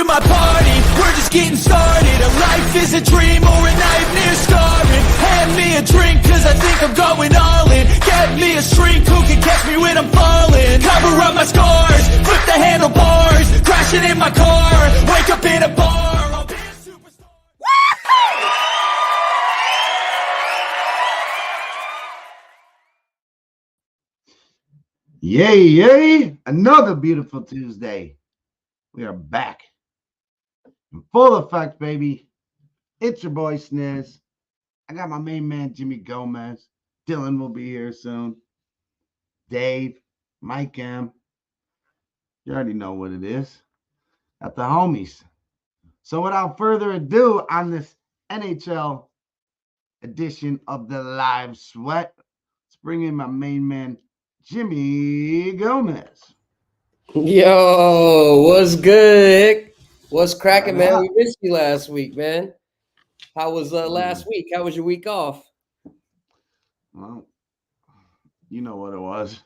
to my party, we're just getting started. A life is a dream or a nightmare scarring. Hand me a drink cause I think I'm going all in. Get me a shrink who can catch me when I'm falling. Cover up my scars, flip the handlebars, crashing in my car, wake up in a bar. I'll be a superstar. Yay, yay! Another beautiful Tuesday. We are back in full effect, baby. It's your boy Sniz. I got my main man Jimmy Gomez. Dylan will be here soon. Dave, Mike M. You already know what it is. At the homies. So without further ado, on this NHL edition of the Live Sweat, let's bring in my main man Jimmy Gomez. Yo, what's good? What's cracking, man? We missed you last week, man. How was last week? How was your week off? Well, you know what it was.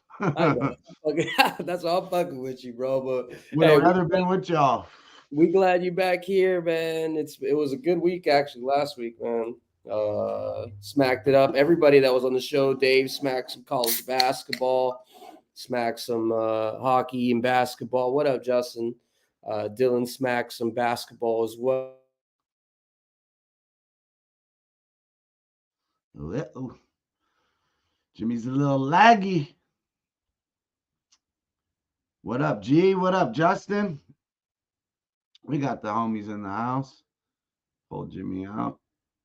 That's all I'm fucking with you, bro. But Would have rather been with y'all. We glad you back here, man. It was a good week actually last week, man. Smacked it up. Everybody that was on the show, Dave smacked some college basketball, smacked some hockey and basketball. What up, Justin? Dylan smacked some basketball as well. Jimmy's a little laggy. What up, G? What up, Justin? We got the homies in the house. Pull Jimmy out.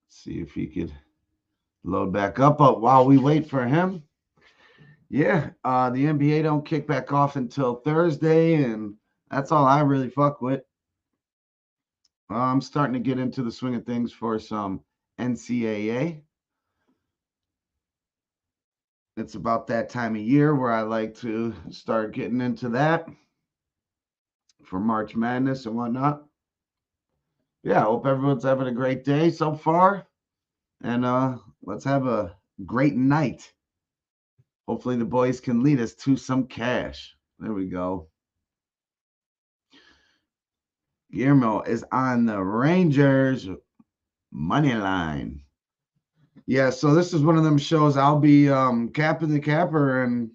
See if he could load back up. But while we wait for him, yeah, the NBA don't kick back off until Thursday, and that's all I really fuck with. I'm starting to get into the swing of things for some NCAA. It's about that time of year where I like to start getting into that for March Madness and whatnot. Yeah, I hope everyone's having a great day so far. And let's have a great night. Hopefully the boys can lead us to some cash. There we go. Guillermo is on the Rangers money line. Yeah, so this is one of them shows I'll be capping the capper and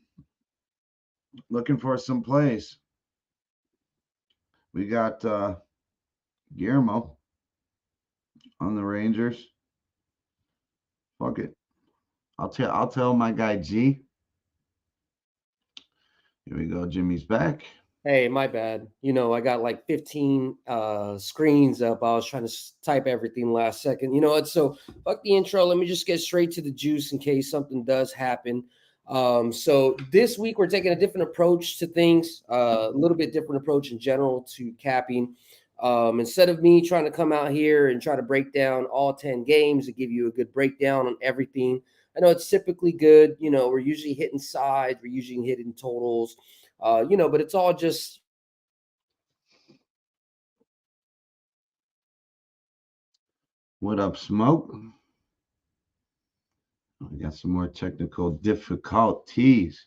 looking for some plays. We got Guillermo on the Rangers. Fuck it. I'll tell my guy G. Here we go. Jimmy's back. Hey, my bad. You know, I got like 15 screens up. I was trying to type everything last second. You know what? So fuck the intro. Let me just get straight to the juice in case something does happen. So this week we're taking a different approach to things, a little bit different approach in general to capping. Instead of me trying to come out here and try to break down all 10 games and give you a good breakdown on everything. I know it's typically good. You know, we're usually hitting sides. We're usually hitting totals. You know, but it's all just. What up, Smoke? We got some more technical difficulties.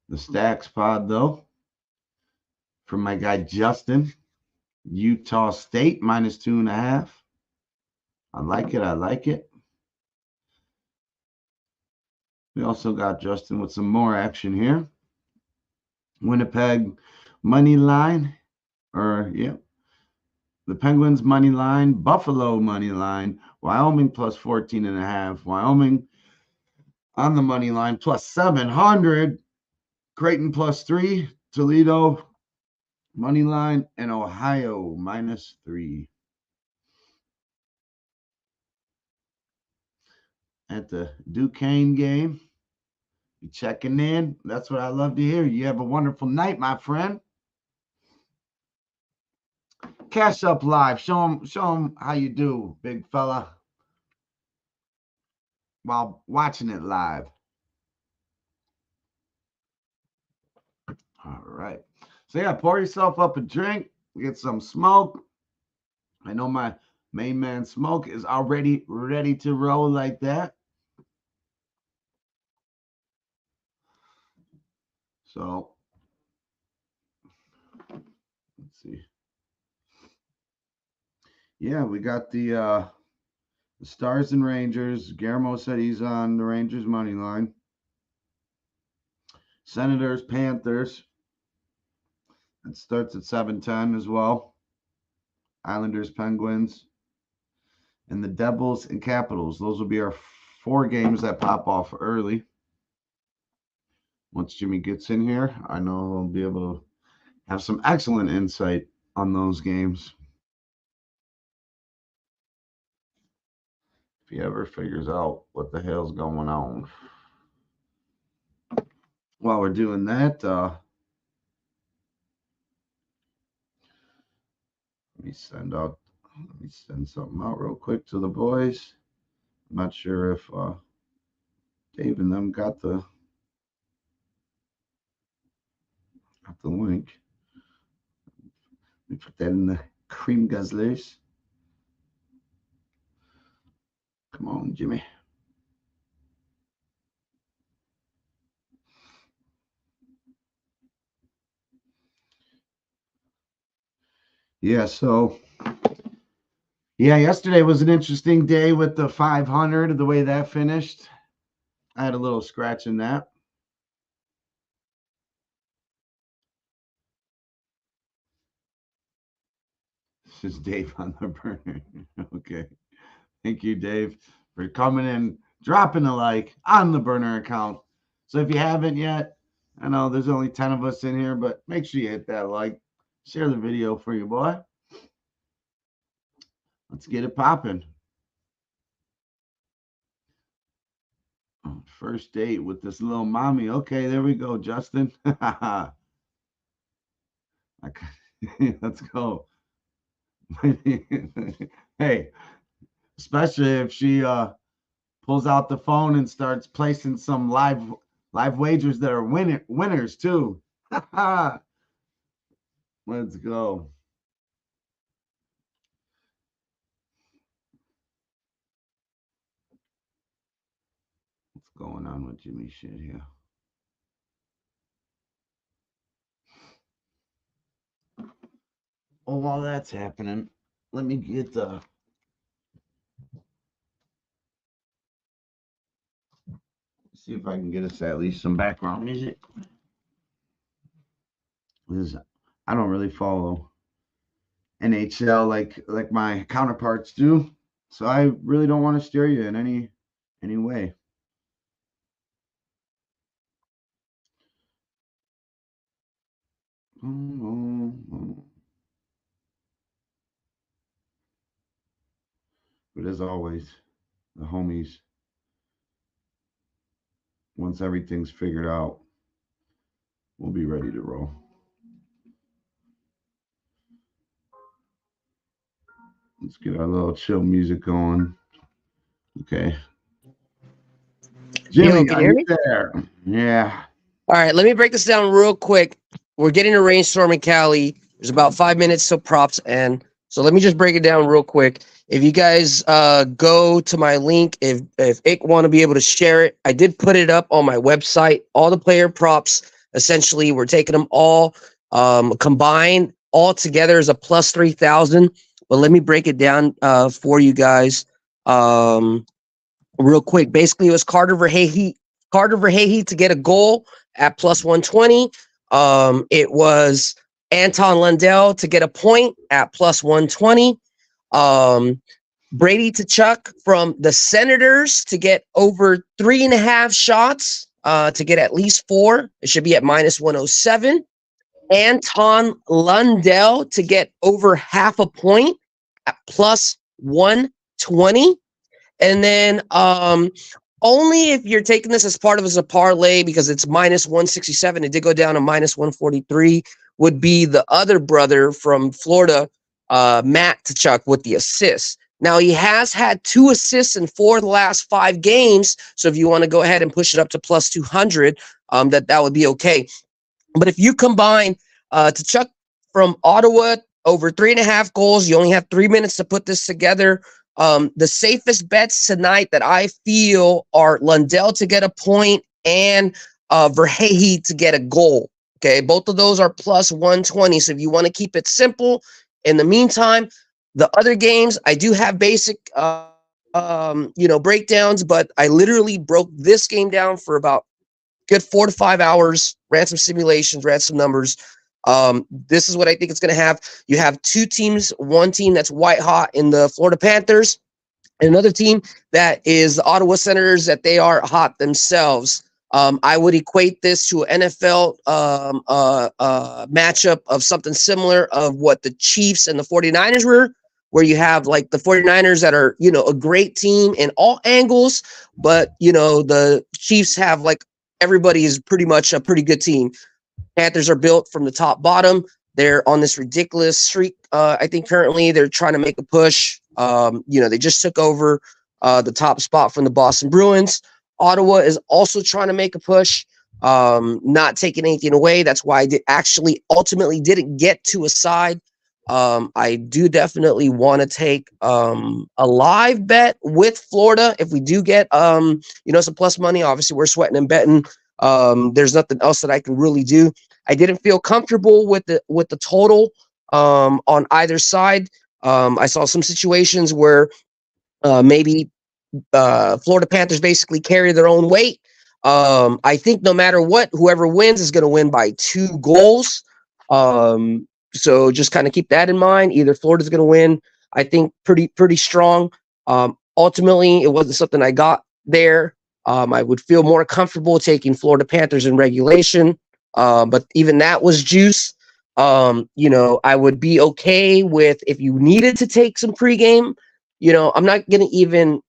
The Stacks pod, though, from my guy Justin. Utah State -2.5. I like it. I like it. We also got Justin with some more action here. Winnipeg money line, the Penguins money line, Buffalo money line, Wyoming plus 14.5, Wyoming on the money line plus 700, Creighton plus 3, Toledo money line, and Ohio -3. At the Duquesne game, you checking in. That's what I love to hear. You have a wonderful night, my friend. Cash Up Live. Show them how you do, big fella, while watching it live. All right. So yeah, pour yourself up a drink, get some smoke. I know my main man Smoke is already ready to roll like that. So let's see. Yeah, we got the Stars and Rangers. Guillermo said he's on the Rangers money line. Senators, Panthers. It starts at 7:10 as well. Islanders, Penguins, and the Devils and Capitals. Those will be our 4 games that pop off early. Once Jimmy gets in here, I know he'll be able to have some excellent insight on those games. If he ever figures out what the hell's going on. While we're doing that, let me send something out real quick to the boys. I'm not sure if Dave and them got the link. Let me put that in the cream guzzlers. Come on, Jimmy. Yeah, so yesterday was an interesting day with the 500, the way that finished. I had a little scratch in that. This is Dave on the burner. Okay. Thank you, Dave, for coming in, dropping a like on the burner account. So if you haven't yet, I know there's only 10 of us in here, but make sure you hit that like. Share the video for you, boy. Let's get it popping. First date with this little mommy. Okay, there we go, Justin. Let's go. Hey, especially if she pulls out the phone and starts placing some live wagers that are winners too. Let's go. What's going on with Jimmy shit here? Oh, while that's happening, let me get see if I can get us at least some background music. Because I don't really follow NHL like my counterparts do, so I really don't want to steer you in any way. But as always, the homies, once everything's figured out, we'll be ready to roll. Let's get our little chill music going. Okay. Jimmy, can you hear me? There? Yeah. All right, let me break this down real quick. We're getting a rainstorm in Cali. There's about 5 minutes till props end. So let me just break it down real quick. If you guys go to my link, if Ick want to be able to share it, I did put it up on my website. All the player props, essentially, we're taking them all combined. All together is a plus 3,000. But let me break it down for you guys real quick. Basically, it was Carter Verhaeghe to get a goal at plus 120. It was Anton Lundell to get a point at plus 120. Brady Tkachuk from the Senators to get over 3.5 shots to get at least 4. It should be at minus 107. Anton Lundell to get over half a point at plus 120. And then only if you're taking this as part of as a parlay, because it's minus 167, it did go down to minus 143, would be the other brother from Florida, Matt Tkachuk, with the assists. Now, he has had 2 assists in 4 of the last 5 games. So if you want to go ahead and push it up to plus 200, that would be okay. But if you combine Tkachuk from Ottawa, over 3.5 goals, you only have 3 minutes to put this together. The safest bets tonight that I feel are Lundell to get a point and Verhaeghe to get a goal. Okay, both of those are plus 120. So if you want to keep it simple, in the meantime, The other games, I do have basic, breakdowns, but I literally broke this game down for about good 4 to 5 hours, ran some simulations, ran some numbers. This is what I think it's going to have. You have two teams, one team that's white hot in the Florida Panthers, and another team that is the Ottawa Senators, that they are hot themselves. I would equate this to an NFL matchup of something similar of what the Chiefs and the 49ers were, where you have like the 49ers that are, a great team in all angles, but, the Chiefs have like everybody is pretty much a pretty good team. Panthers are built from the top bottom. They're on this ridiculous streak. I think currently they're trying to make a push. They just took over the top spot from the Boston Bruins. Ottawa is also trying to make a push, not taking anything away. That's why I actually ultimately didn't get to a side. I do definitely want to take a live bet with Florida. If we do get some plus money, obviously we're sweating and betting. There's nothing else that I can really do. I didn't feel comfortable with the total on either side. I saw some situations where maybe Florida Panthers basically carry their own weight. I think no matter what, whoever wins is going to win by 2 goals. So just kind of keep that in mind. Either Florida's going to win, I think, pretty strong. Ultimately, it wasn't something I got there. I would feel more comfortable taking Florida Panthers in regulation. But even that was juice. I would be okay with if you needed to take some pregame. I'm not going to even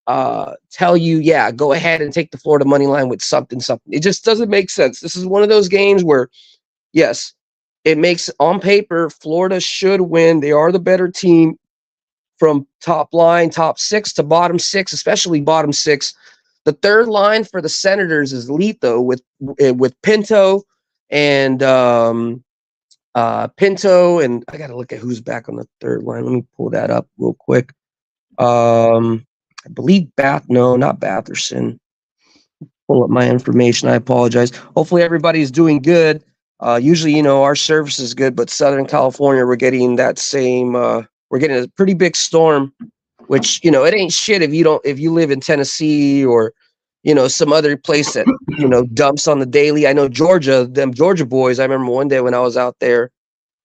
tell you, go ahead and take the Florida money line with something. It just doesn't make sense. This is one of those games where, yes, it makes on paper Florida should win. They are the better team from top line, top 6 to bottom 6, especially bottom 6. The third line for the Senators is lethal with Pinto and Pinto, and I got to look at who's back on the third line. Let me pull that up real quick. I believe not Batherson. Pull up my information. I apologize. Hopefully everybody's doing good. Usually, our service is good, but Southern California, we're getting that same, we're getting a pretty big storm, which, it ain't shit if you live in Tennessee or, some other place that, dumps on the daily. I know them Georgia boys. I remember one day when I was out there,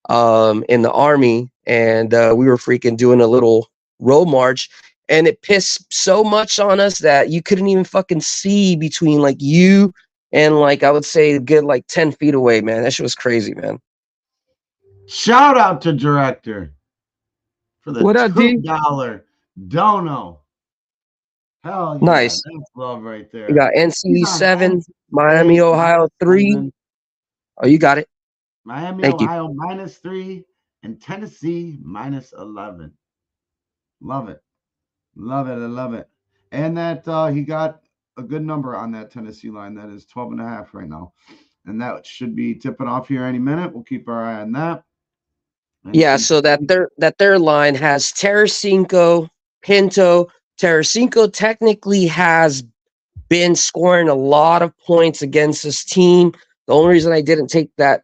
in the Army, and we were freaking doing a little road march, and it pissed so much on us that you couldn't even fucking see between like you and like I would say a good like 10 feet away, man. That shit was crazy, man. Shout out to director for the what up, $2 dono. Hell yeah, nice. That's love right there. You got NC 7, Miami, Ohio 3. Oh, you got it. Miami, Thank Ohio -3 and Tennessee -11. Love it. I love it. And that he got a good number on that Tennessee line. That is 12.5 right now. And that should be tipping off here any minute. We'll keep our eye on that. Yeah, so that third line has Tarasenko, Pinto. Tarasenko technically has been scoring a lot of points against this team. The only reason I didn't take that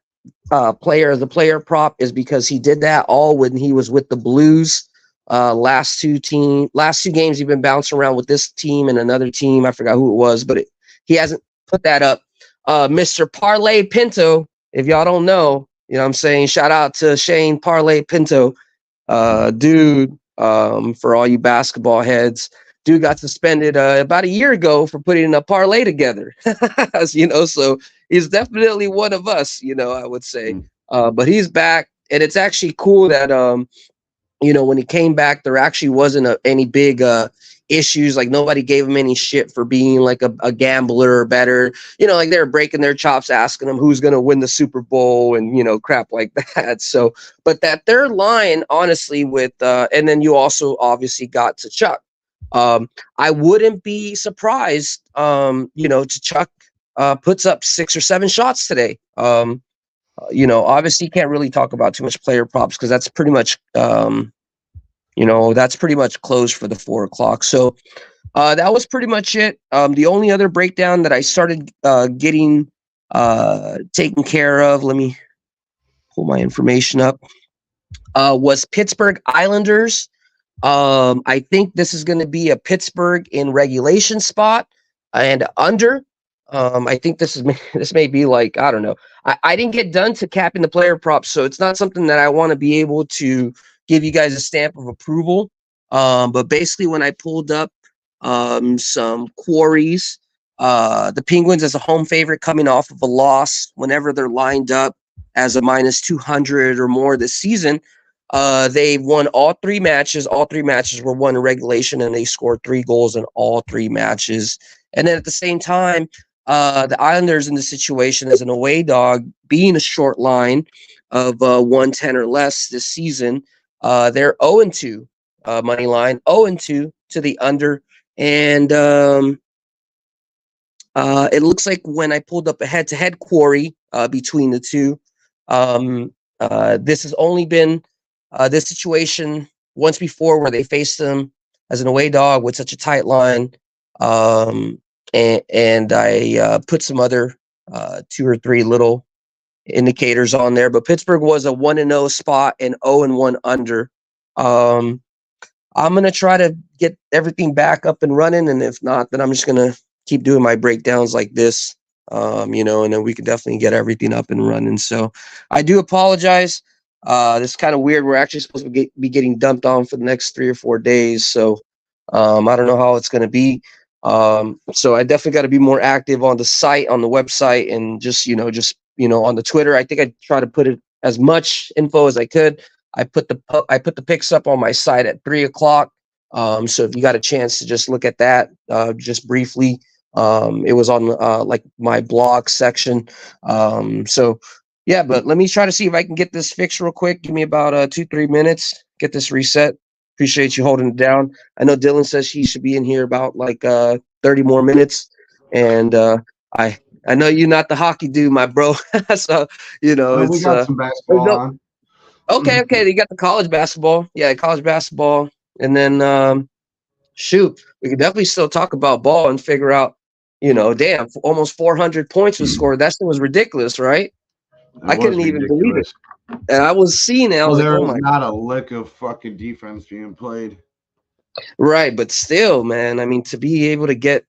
the player prop is because he did that all when he was with the Blues. Last two games he's been bouncing around with this team and another team. I forgot who it was, but he hasn't put that up. Mr. Parlay Pinto, if y'all don't know, you know what I'm saying? Shout out to Shane Parlay Pinto. Dude, for all you basketball heads, dude got suspended about a year ago for putting a parlay together. So he's definitely one of us, I would say. But he's back, and it's actually cool that when he came back, there actually wasn't any big issues. Like nobody gave him any shit for being like a gambler or better. Like they were breaking their chops, asking him who's going to win the Super Bowl and, crap like that. So, but that third line, honestly, with and then you also obviously got to Chuck. I wouldn't be surprised, Chuck puts up 6 or 7 shots today. Obviously you can't really talk about too much player props because that's pretty much, closed for the 4 o'clock. So that was pretty much it. The only other breakdown that I started getting taken care of, let me pull my information up, was Pittsburgh Islanders I think this is going to be a Pittsburgh in regulation spot and under. I think this may be like, I don't know. I didn't get done to capping the player props, so it's not something that I want to be able to give you guys a stamp of approval. But basically, when I pulled up some quarries, the Penguins as a home favorite coming off of a loss whenever they're lined up as a minus 200 or more this season. They won all three matches. All three matches were won in regulation, and they scored 3 goals in all 3 matches. And then at the same time, the Islanders in the situation as an away dog, being a short line of 110 or less this season, they're 0-2 money line, 0-2 to the under. And it looks like when I pulled up a head-to-head quarry between the two, this has only been this situation once before where they faced them as an away dog with such a tight line. And I put some other 2 or 3 little indicators on there, but Pittsburgh was a 1-0 spot and 0-1 under. I'm going to try to get everything back up and running. And if not, then I'm just going to keep doing my breakdowns like this, and then we can definitely get everything up and running. So I do apologize. This is kind of weird. We're actually supposed to be getting dumped on for the next 3 or 4 days. So I don't know how it's going to be. So I definitely got to be more active on the site, on the website, and just on the Twitter. I think I try to put it as much info as I could. I put the picks up on my site at 3:00. So if you got a chance to just look at that, just briefly, it was on like my blog section. So yeah, but let me try to see if I can get this fixed real quick. Give me about 2-3 minutes, get this reset. Appreciate you holding it down. I know Dylan says she should be in here about like 30 more minutes, and I know you're not the hockey dude, my bro. So Well, we it's got some basketball on. okay. You got the college basketball, college basketball, and then shoot, we could definitely still talk about ball and figure out, damn, almost 400 points was scored. That shit was ridiculous, right? I couldn't even believe it. And I was seeing it. I was there like, was not a lick of fucking defense being played. Right, but still, man, I mean, to be able to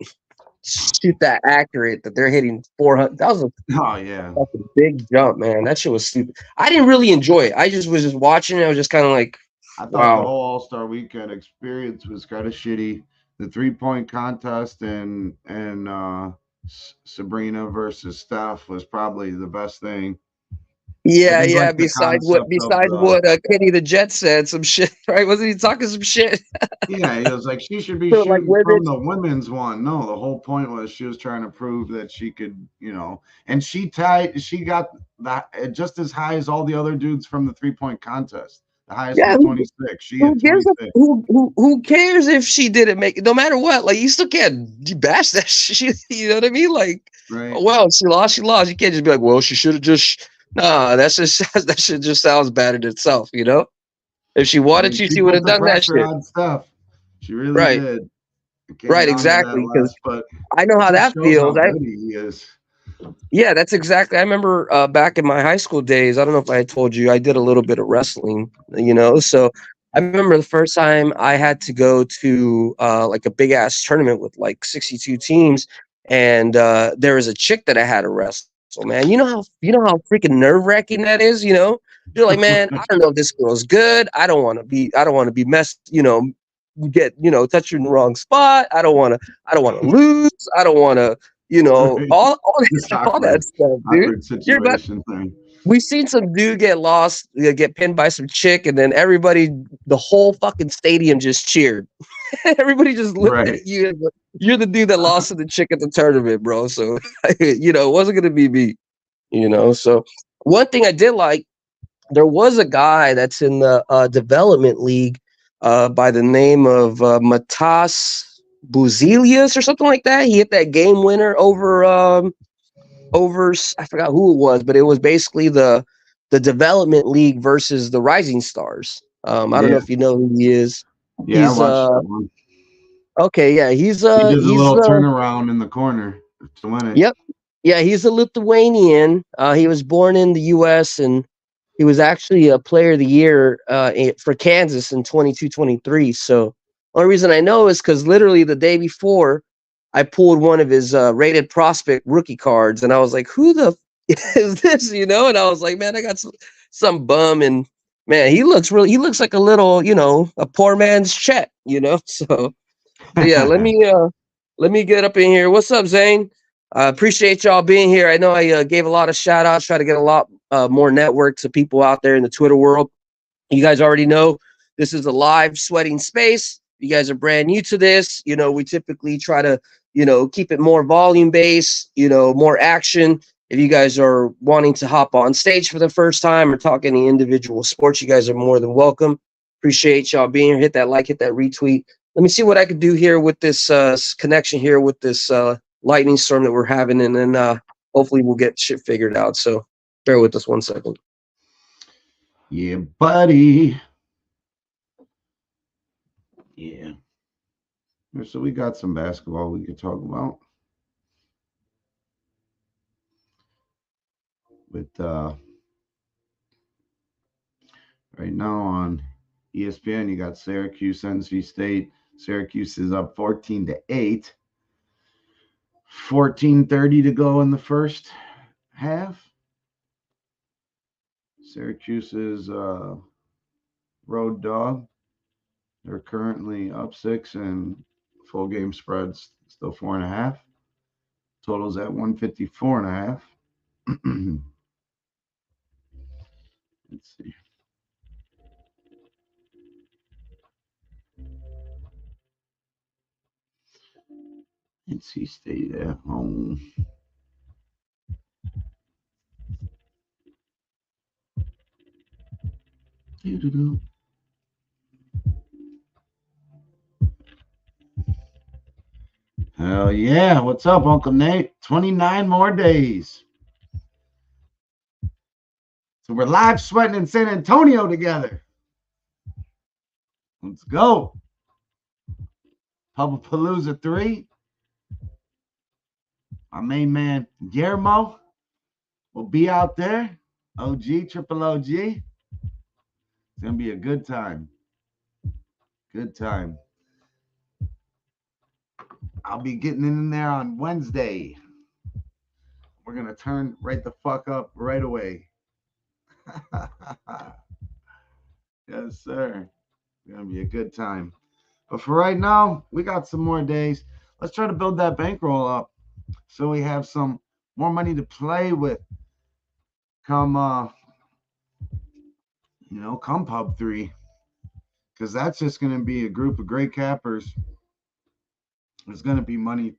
shoot that accurate, that they're hitting 400, that was a big jump, man. That shit was stupid. I didn't really enjoy it. I was just watching it. I was just kind of like, I thought wow. The whole All-Star Weekend experience was kind of shitty. The 3-point contest and Sabrina versus Steph was probably the best thing. Yeah. Besides what Kenny the Jet said, some shit, right? Wasn't he talking some shit? Yeah, he was like, she should be shooting from the women's one. No, the whole point was she was trying to prove that she could, and she got that just as high as all the other dudes from the 3-point contest. The highest was 26. She had 26. Who cares if she didn't make it? No matter what, like you still can't bash that shit. You know what I mean? Like, right. Well, she lost. You can't just be like, well, she should have just. Nah, that shit just sounds bad in itself, If she wanted to, she would have done that shit. On stuff. She really did. Right, exactly. Because I know how that feels. Yeah, that's exactly. I remember back in my high school days. I don't know if I had told you, I did a little bit of wrestling. So I remember the first time I had to go to like a big ass tournament with like 62 teams, and there was a chick that I had to wrestle. Man, you know how freaking nerve-wracking that is. You're like, man, I don't know if this girl's good. I don't want to be messed. Get touching the wrong spot. I don't want to lose. I don't want to. All that stuff, dude. We've seen some dude get lost, get pinned by some chick, and then the whole fucking stadium just cheered. Everybody just looked at you. You're the dude that lost to the chick at the tournament, bro. So, it wasn't going to be me, So, one thing I did like, there was a guy that's in the development league by the name of Matas Buzilius or something like that. He hit that game winner over I forgot who it was, but it was basically the development league versus the Rising Stars. I don't know if you know who he is. Yeah, I watched that one. Okay, yeah, he does a little turnaround in the corner to win it. Yep. Yeah, he's a Lithuanian. He was born in the U.S. and He was actually a player of the year for Kansas in 22-23. So only reason I know is because literally the day before I pulled one of his rated prospect rookie cards, and I was like, "Who the is this?" And I was like, "Man, I got some bum." And man, he looks like a little, a poor man's Chet. So yeah, let me get up in here. What's up, Zane? I appreciate y'all being here. I know I gave a lot of shout outs, try to get a lot more network to people out there in the Twitter world. You guys already know this is a live sweating space. You guys are brand new to this. We typically try to, keep it more volume based, more action. If you guys are wanting to hop on stage for the first time or talk any individual sports, you guys are more than welcome. Appreciate y'all being here. Hit that like, hit that retweet. Let me see what I could do here with this connection here with this lightning storm that we're having, and then hopefully we'll get shit figured out. So bear with us 1 second. Yeah, buddy. Yeah. So we got some basketball we could talk about. With right now on ESPN, you got Syracuse, NC State. Syracuse is up 14-8. 14:30 to go in the first half. Syracuse is road dog. They're currently up 6, and full game spreads still 4.5. Totals at 154.5. Let's see. NC State at home. Doo-doo-doo. Hell yeah. What's up, Uncle Nate? 29 more days. So we're live sweating in San Antonio together. Let's go. Palooza 3. My main man, Guillermo, will be out there. OG, triple OG. It's going to be a good time. Good time. I'll be getting in there on Wednesday. We're going to turn right the fuck up right away. Yes, sir. It's going to be a good time. But for right now, we got some more days. Let's try to build that bankroll up so we have some more money to play with come come Pub 3. Because that's just going to be a group of great cappers. There's going to be money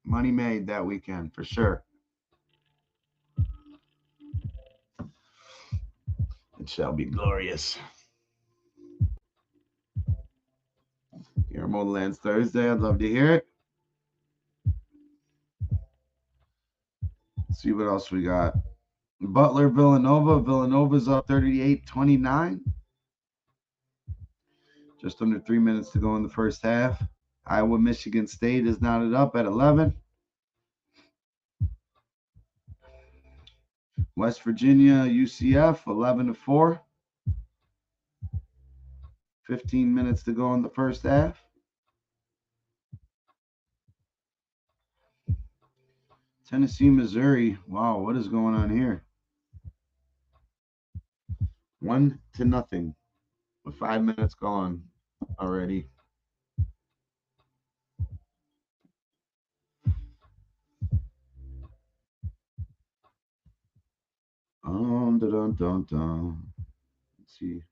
made that weekend for sure. It shall be glorious. Guillermo lands Thursday. I'd love to hear it. Let's see what else we got. Butler, Villanova. Villanova's up 38-29. Just under 3 minutes to go in the first half. Iowa, Michigan State is knotted up at 11. West Virginia, UCF, 11-4. 15 minutes to go in the first half. Tennessee, Missouri. Wow, what is going on here? 1-0 with 5 minutes gone already. Let's see.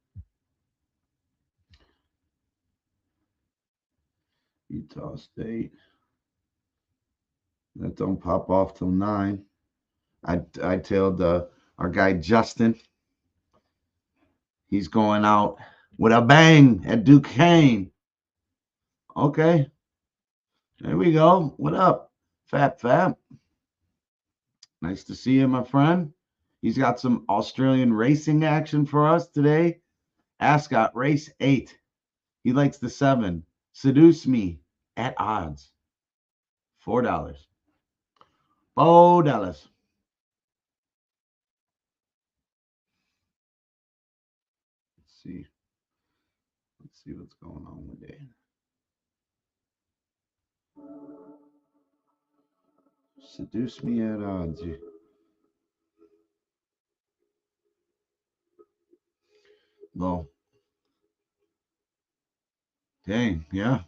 Utah State. That don't pop off till 9. I told our guy Justin. He's going out with a bang at Duquesne. Okay. There we go. What up, Fap? Nice to see you, my friend. He's got some Australian racing action for us today. Ascot, race 8. He likes the 7. Seduce me at odds. $4. $4. see. Let's see what's going on with it. Seduce me at odds. Low. Dang, yeah.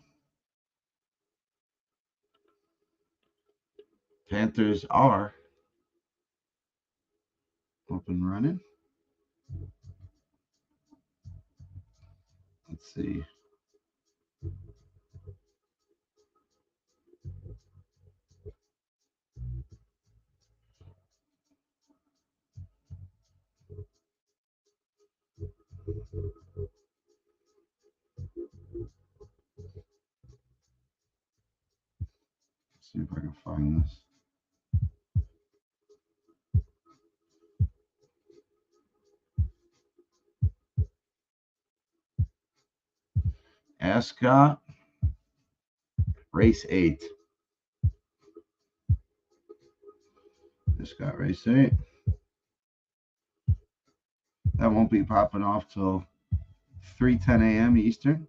Panthers are up and running. Let's see. See if I can find this. Ascot, race 8. Ascot, race 8. That won't be popping off till 3:10 a.m. Eastern.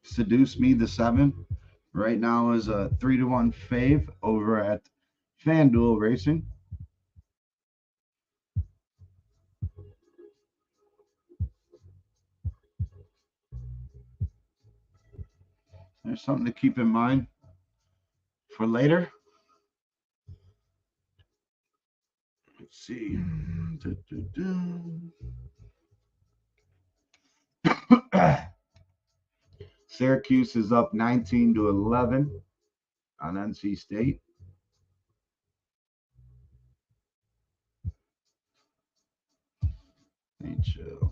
Seduce Me the 7 right now is a 3-1 fave over at FanDuel Racing. There's something to keep in mind for later. Let's see. Syracuse is up 19-11 on NC State. NHL.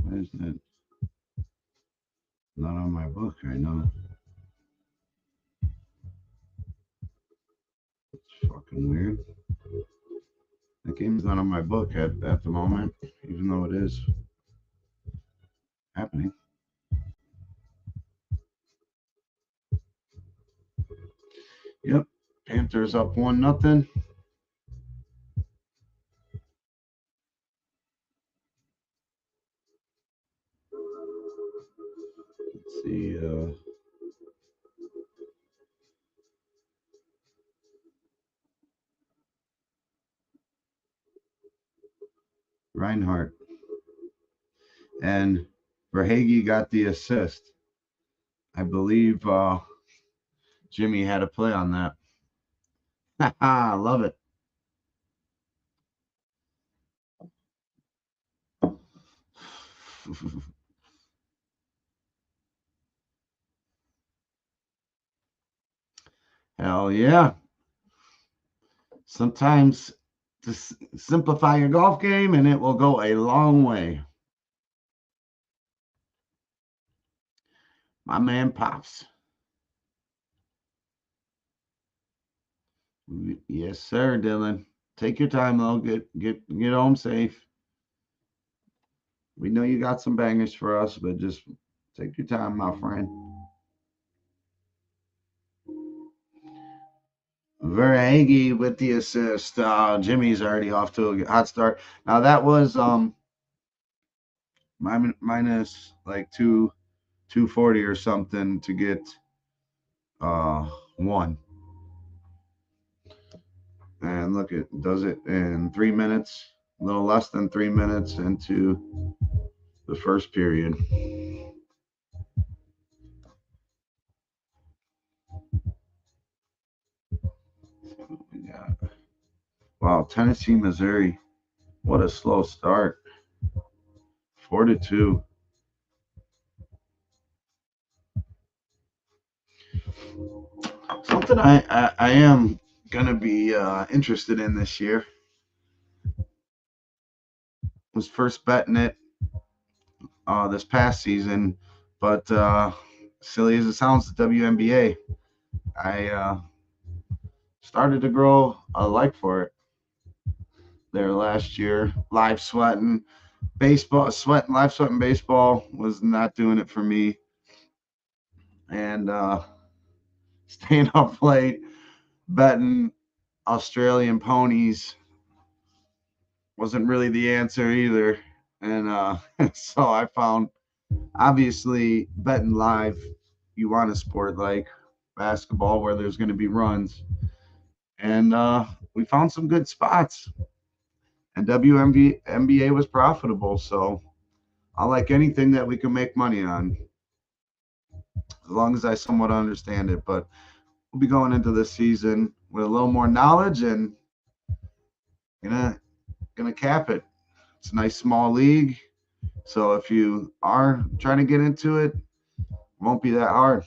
Why is that not on my book right now? It's fucking weird. The game's not on my book at the moment, even though it is happening. Yep, Panthers up 1-0. Let's see. Reinhardt and Verhage got the assist. I believe Jimmy had a play on that. I love it. Hell yeah. Sometimes just simplify your golf game and it will go a long way. My man Pops. Yes, sir, Dylan. Take your time though. Get home safe. We know you got some bangers for us, but just take your time, my friend. Verhage with the assist. Jimmy's already off to a hot start. Now that was minus like 240 or something to get 1. And look, it does it in 3 minutes, a little less than 3 minutes into the first period. Wow, Tennessee, Missouri. What a slow start. 4-2. Something I am gonna be interested in this year. Was first betting it this past season, but silly as it sounds, the WNBA, I started to grow a like for it. there last year. Live sweating baseball, live sweating baseball was not doing it for me. And staying up late, betting Australian ponies wasn't really the answer either. And so I found, obviously, betting live, you want a sport like basketball where there's going to be runs. And we found some good spots. And WNBA was profitable. So I like anything that we can make money on, as long as I somewhat understand it. But we'll be going into this season with a little more knowledge and gonna gonna cap it. It's a nice small league. So if you are trying to get into it, it won't be that hard.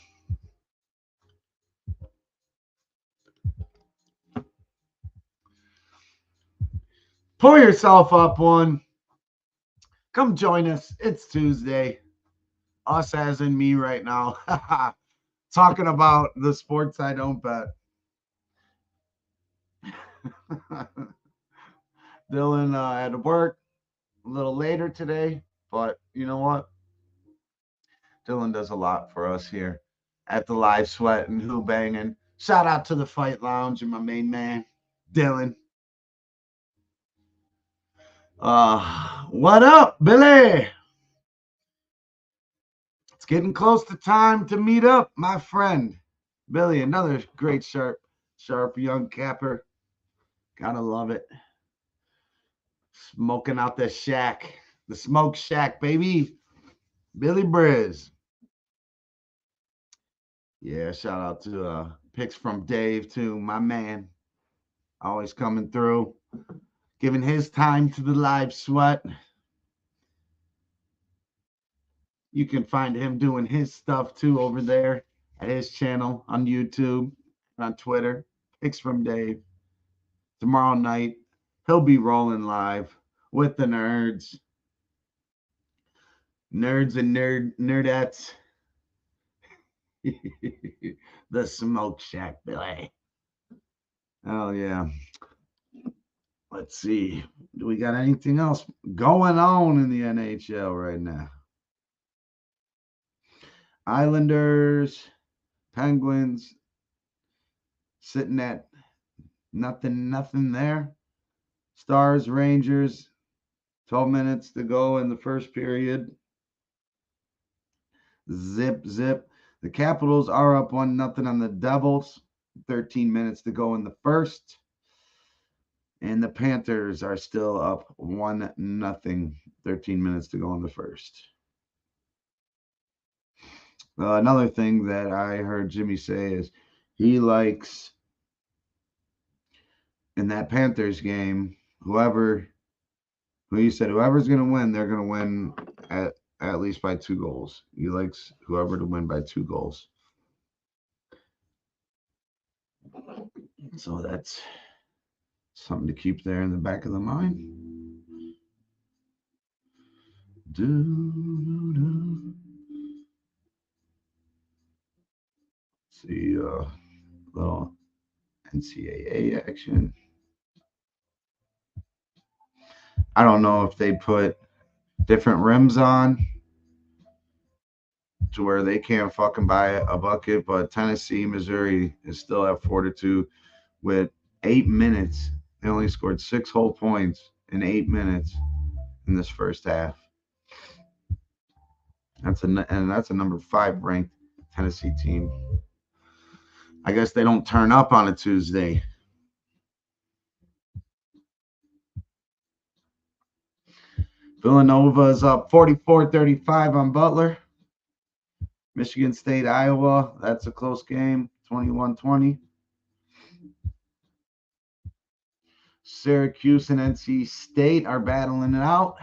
Pull yourself up one. Come join us. It's Tuesday. Us as in me right now. Talking about the sports I don't bet. Dylan had to work a little later today, but you know what? Dylan does a lot for us here at the Live Sweat and Who-Bangin. Shout out to the Fight Lounge and my main man, Dylan. What up, Billy? It's getting close to time to meet up, my friend. Billy, another great sharp young capper. Gotta love it. Smoking out the shack. The smoke shack, baby. Billy Briz. Yeah, shout out to picks from Dave too, my man. Always coming through, giving his time to the Live Sweat. You can find him doing his stuff too over there at his channel on YouTube and on Twitter. Picks from Dave. Tomorrow night, he'll be rolling live with the nerds. Nerds and nerdettes. The Smoke Shack, Billy. Oh, yeah. Let's see. Do we got anything else going on in the NHL right now? Islanders, Penguins sitting at nothing there. Stars, Rangers, 12 minutes to go in the first period. Zip. The Capitals are up 1-0 on the Devils. 13 minutes to go in the first. And the Panthers are still up 1-0. 13 minutes to go in the first. Another thing that I heard Jimmy say is he likes in that Panthers game, whoever's going to win, they're going to win at least by 2 goals. He likes whoever to win by 2 goals. So that's something to keep there in the back of the mind. See little NCAA action. I don't know if they put different rims on to where they can't fucking buy a bucket, but Tennessee, Missouri is still at 4-2 with 8 minutes. They only scored 6 whole points in 8 minutes in this first half. That's a number 5 ranked Tennessee team. I guess they don't turn up on a Tuesday. Villanova is up 44-35 on Butler. Michigan State, Iowa, that's a close game, 21-20. Syracuse and NC State are battling it out.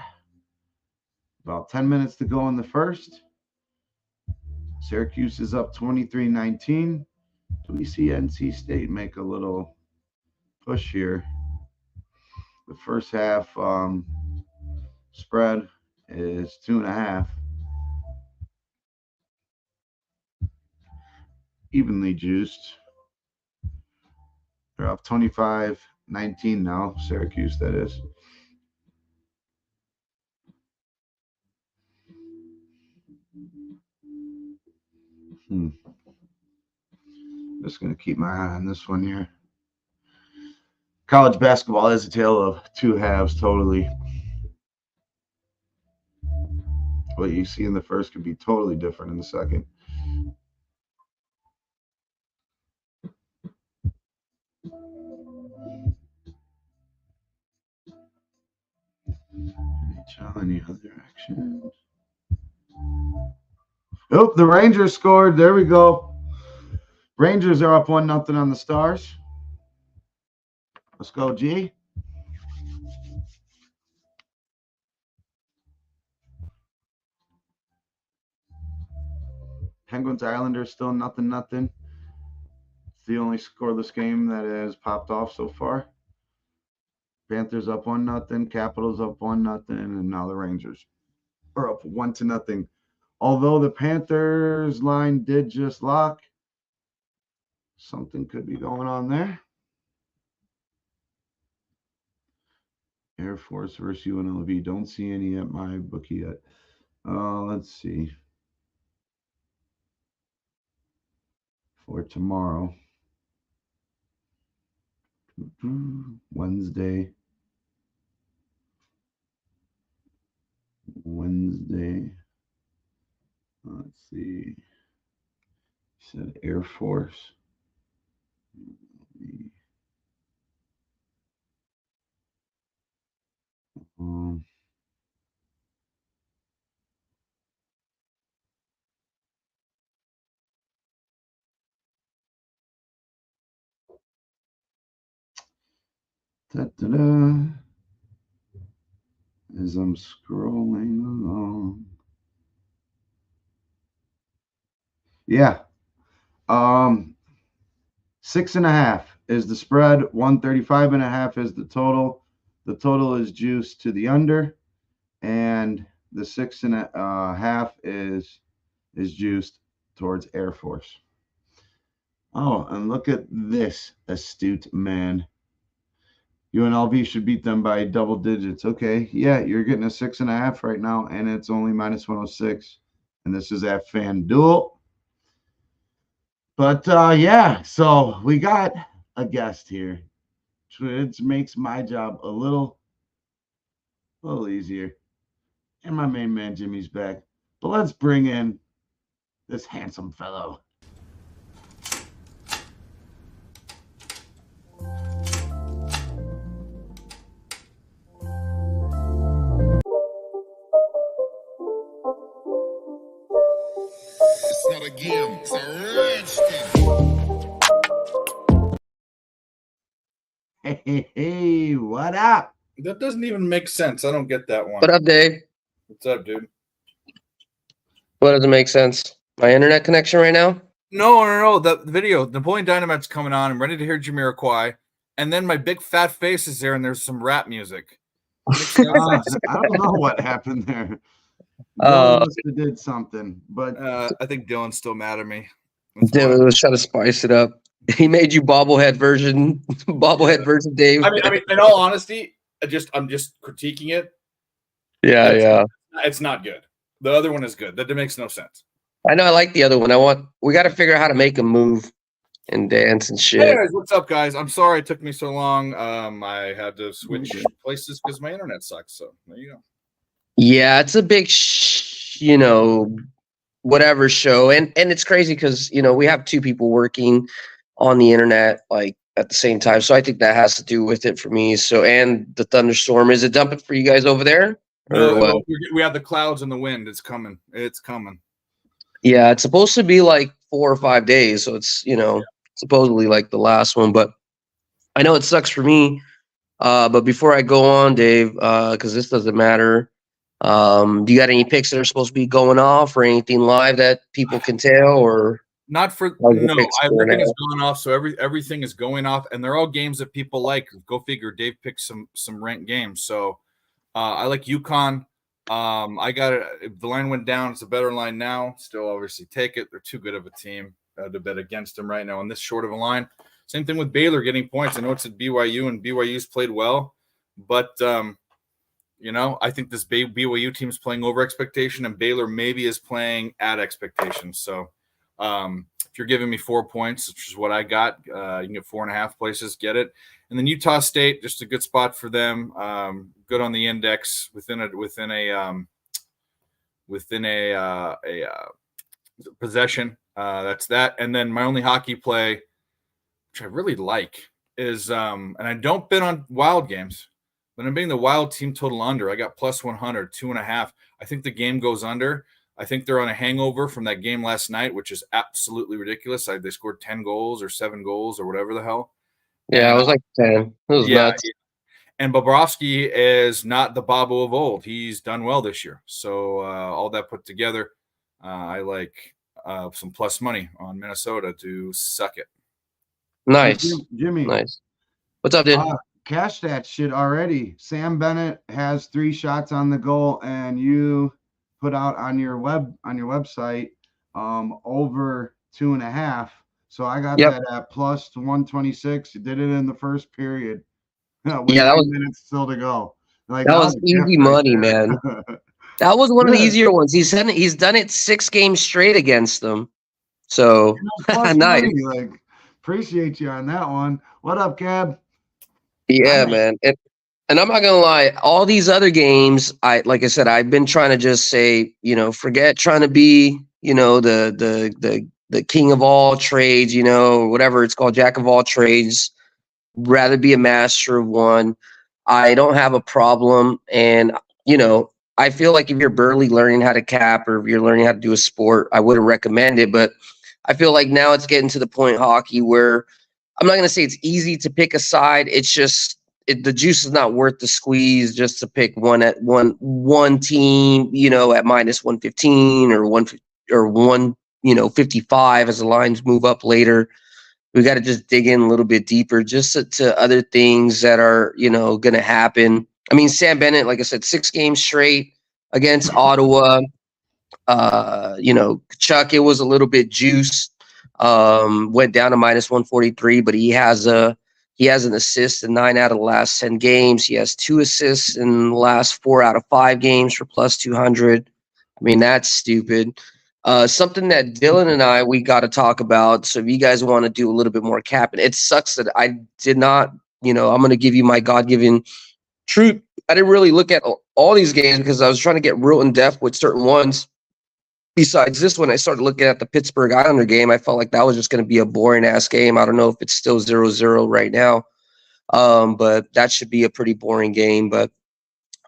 About 10 minutes to go in the first. Syracuse is up 23-19. Do we see NC State make a little push here? The first half spread is 2.5. Evenly juiced. They're up 25 19 now. Syracuse, that is. Just going to keep my eye on this one here. College basketball is a tale of two halves, totally. What you see in the first could be totally different in the second. Any other actions? Oh, the Rangers scored. There we go. Rangers are up 1-0 on the Stars. Let's go, G. Penguins Islanders still 0-0. It's the only scoreless game that has popped off so far. Panthers up 1-0. Capitals up 1-0, and now the Rangers are up 1-0. Although the Panthers line did just lock, something could be going on there. Air Force versus UNLV. Don't see any at my bookie yet. Let's see. For tomorrow. Wednesday. Let's see. Said Air Force. As I'm scrolling along. Yeah. 6.5 is the spread. 135.5 is the total. The total is juiced to the under, and the 6.5 is juiced towards Air Force. Oh, and look at this astute man. UNLV should beat them by double digits. Okay, yeah, you're getting a 6.5 right now, and it's only -106. And this is at FanDuel. But yeah, so we got a guest here, which makes my job a little easier. And my main man Jimmy's back. But let's bring in this handsome fellow. It's not a game, it's a rich thing. Hey, what up? That doesn't even make sense. I don't get that one. What up, Dave? What's up, dude? What doesn't make sense? My internet connection right now? No. The video, Napoleon Dynamite's coming on. I'm ready to hear Jamiroquai. And then my big fat face is there, and there's some rap music. I don't know what happened there. Dylan must have did something, but I think Dylan's still mad at me. Dylan was trying to spice it up. He made you bobblehead version Dave. I mean, in all honesty, I'm just critiquing it. Yeah. It's not good. The other one is good. That makes no sense. I know. I like the other one. We got to figure out how to make him move and dance and shit. Anyways, what's up, guys? I'm sorry it took me so long. I had to switch places because my internet sucks. So there you go. Yeah, it's a big, whatever show, and it's crazy because we have two people working on the internet like at the same time, so I think that has to do with it for me. So, and the thunderstorm, is it dumping for you guys over there? No, we have the clouds and the wind. It's coming. Yeah, it's supposed to be like 4 or 5 days, so it's supposedly like the last one. But I know it sucks for me. But before I go on, Dave, because this doesn't matter. Do you got any picks that are supposed to be going off or anything live that people can tell, or not for no? Everything is going off, so everything is going off, and they're all games that people like. Go figure. Dave picked some ranked games, so I like UConn. I got it. If the line went down, it's a better line now. Still, obviously, take it. They're too good of a team to bet against them right now on this short of a line. Same thing with Baylor getting points. I know it's at BYU, and BYU's played well, but I think this BYU team is playing over expectation, and Baylor maybe is playing at expectations. So if you're giving me 4 points, which is what I got, you can get 4.5 places, get it. And then Utah State, just a good spot for them. Good on the index within a possession. That's that. And then my only hockey play, which I really like, is and I don't bet on wild games, but I'm betting the wild team total under. I got plus 100, 2.5. I think the game goes under. I think they're on a hangover from that game last night, which is absolutely ridiculous. They scored 10 goals or 7 goals or whatever the hell. Yeah, it was like 10. It was nuts. And Bobrovsky is not the Bobo of old. He's done well this year. So all that put together, I like some plus money on Minnesota to suck it. Nice. Jimmy. Nice. What's up, dude? Cash that shit already. Sam Bennett has 3 shots on the goal, and you put out on your website over 2.5. So I got that at plus 126. You did it in the first period. That was minutes still to go. Like, that was easy money, man. That was one of the easier ones. He's done it 6 games straight against them. So nice. Money. Like, appreciate you on that one. What up, Cab? Yeah, man. And I'm not gonna lie, all these other games, like I said, I've been trying to just say, forget trying to be, the king of all trades, or whatever it's called, jack of all trades. Rather be a master of one. I don't have a problem, and I feel like if you're barely learning how to cap or if you're learning how to do a sport, I wouldn't recommend it. But I feel like now it's getting to the point, hockey, where I'm not going to say it's easy to pick a side. It's just the juice is not worth the squeeze just to pick one team, at minus 115 or 155 as the lines move up later. We got to just dig in a little bit deeper just to other things that are, going to happen. I mean, Sam Bennett, like I said, 6 games straight against Ottawa. Chuck, it was a little bit juice. Went down to minus 143, but he has an assist in 9 out of the last 10 games. He has 2 assists in the last 4 out of 5 games for plus 200. I mean, that's stupid. Something that Dylan and we got to talk about. So if you guys want to do a little bit more capping, it sucks that I did not, I'm going to give you my God-given truth. I didn't really look at all these games because I was trying to get real in depth with certain ones. Besides this one, I started looking at the Pittsburgh Islander game. I felt like that was just going to be a boring ass game. I don't know if it's still 0-0 right now. But that should be a pretty boring game. But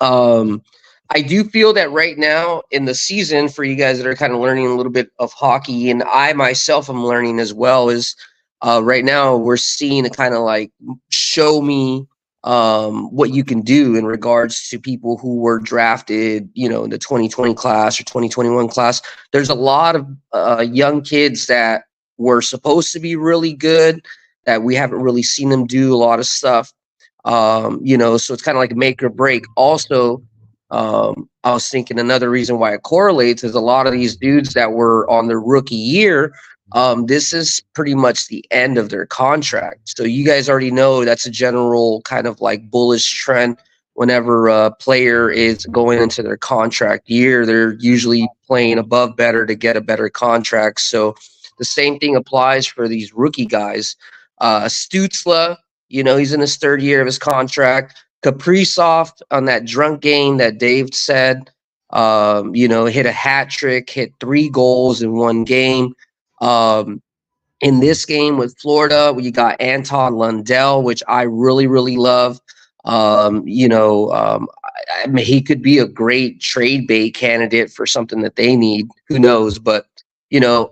I do feel that right now in the season, for you guys that are kind of learning a little bit of hockey, and I myself am learning as well, is right now we're seeing a kind of like show me what you can do in regards to people who were drafted, in the 2020 class or 2021 class. There's a lot of young kids that were supposed to be really good that we haven't really seen them do a lot of stuff. So it's kind of like make or break. Also, I was thinking another reason why it correlates is a lot of these dudes that were on their rookie year, this is pretty much the end of their contract. So you guys already know that's a general kind of like bullish trend. Whenever a player is going into their contract year, they're usually playing above better to get a better contract. So the same thing applies for these rookie guys. Stützle, he's in his 3rd year of his contract. Kaprizov on that drunk game that Dave said, hit a hat trick, hit 3 goals in 1 game. In this game with Florida, we got Anton Lundell, which I really, really love. I mean, he could be a great trade bait candidate for something that they need. Who knows? But,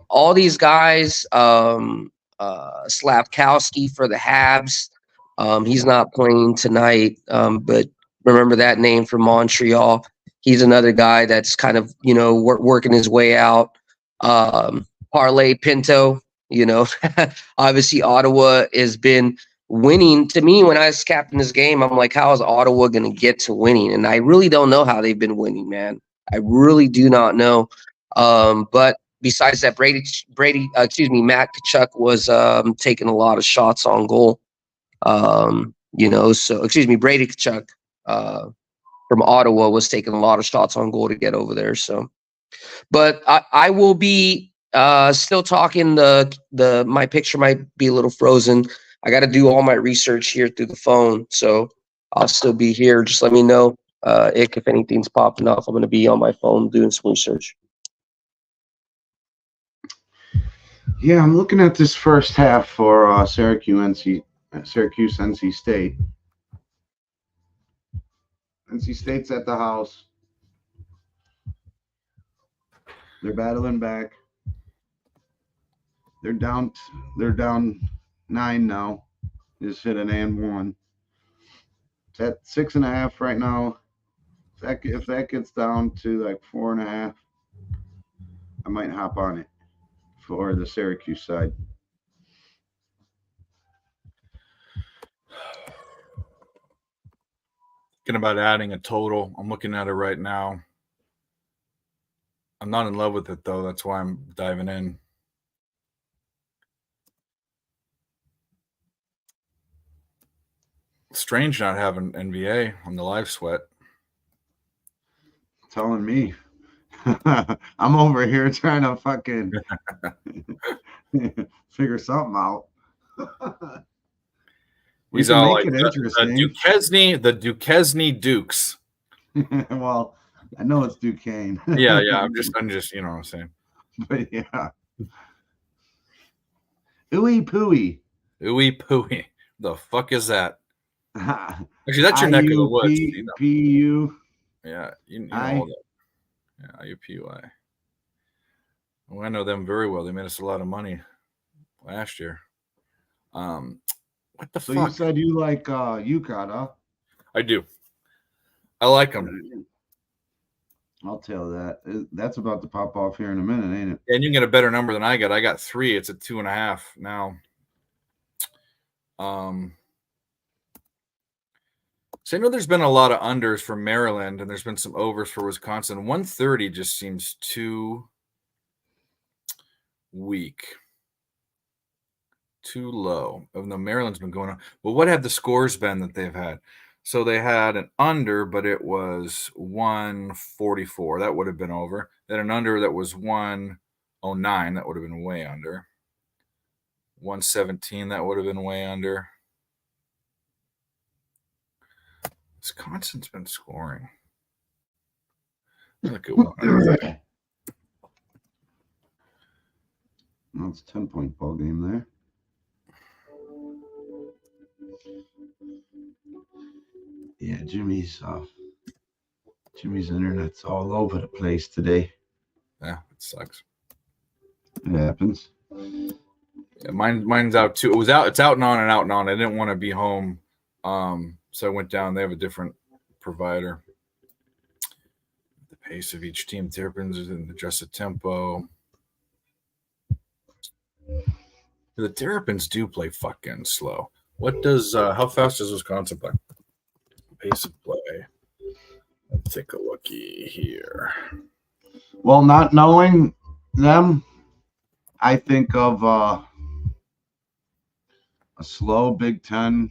all these guys, Slavkowski for the Habs, he's not playing tonight, but remember that name from Montreal. He's another guy that's kind of, working his way out. Parlay Pinto, obviously Ottawa has been winning. To me, when I was capping this game, I'm like, how is Ottawa going to get to winning? And I really don't know how they've been winning, man. I really do not know. But besides that, Matt Kachuk was taking a lot of shots on goal. Brady Kachuk from Ottawa was taking a lot of shots on goal to get over there. So, but I will be still talking. My picture might be a little frozen. I got to do all my research here through the phone, so I'll still be here. Just let me know if anything's popping off. I'm going to be on my phone doing some research. Yeah, I'm looking at this first half for Syracuse, NC State. NC State's at the house. They're battling back. They're down 9 now. Just hit an and 1. It's at 6.5 right now. If that gets down to like 4.5, I might hop on it for the Syracuse side. Thinking about adding a total. I'm looking at it right now. I'm not in love with it though. That's why I'm diving in. Strange not having NBA on the live sweat. Telling me. I'm over here trying to fucking figure something out. He's all like the Duquesne Dukes. Well, I know it's Duquesne. Yeah. I'm just, you know what I'm saying. But yeah. Ooey pooey. Ooey pooey. The fuck is that? Actually, that's your neck of the woods. P-U. Yeah, you know all that. Yeah, IUPUI. Well, I know them very well. They made us a lot of money last year. What the fuck? So you said you like UConn, huh? I do. I like them. I'll tell that. That's about to pop off here in a minute, ain't it? And you can get a better number than I got. I got 3. It's at 2.5 now. So I know there's been a lot of unders for Maryland, and there's been some overs for Wisconsin. 130 just seems too weak, too low. Even though Maryland's been going on. Well, what have the scores been that they've had? So they had an under, but it was 144. That would have been over. Then an under that was 109. That would have been way under. 117. That would have been way under. Wisconsin's been scoring. Look at one. Well, it's a 10-point ball game there. Yeah, Jimmy's internet's all over the place today. Yeah, it sucks. It happens. Yeah, mine's out too. It's out and on and out and on. I didn't want to be home. So I went down. They have a different provider. The pace of each team, Terrapins and adjusted tempo. The Terrapins do play fucking slow. How fast does Wisconsin play? Pace of play. Let's take a looky here. Well, not knowing them, I think of a slow Big Ten.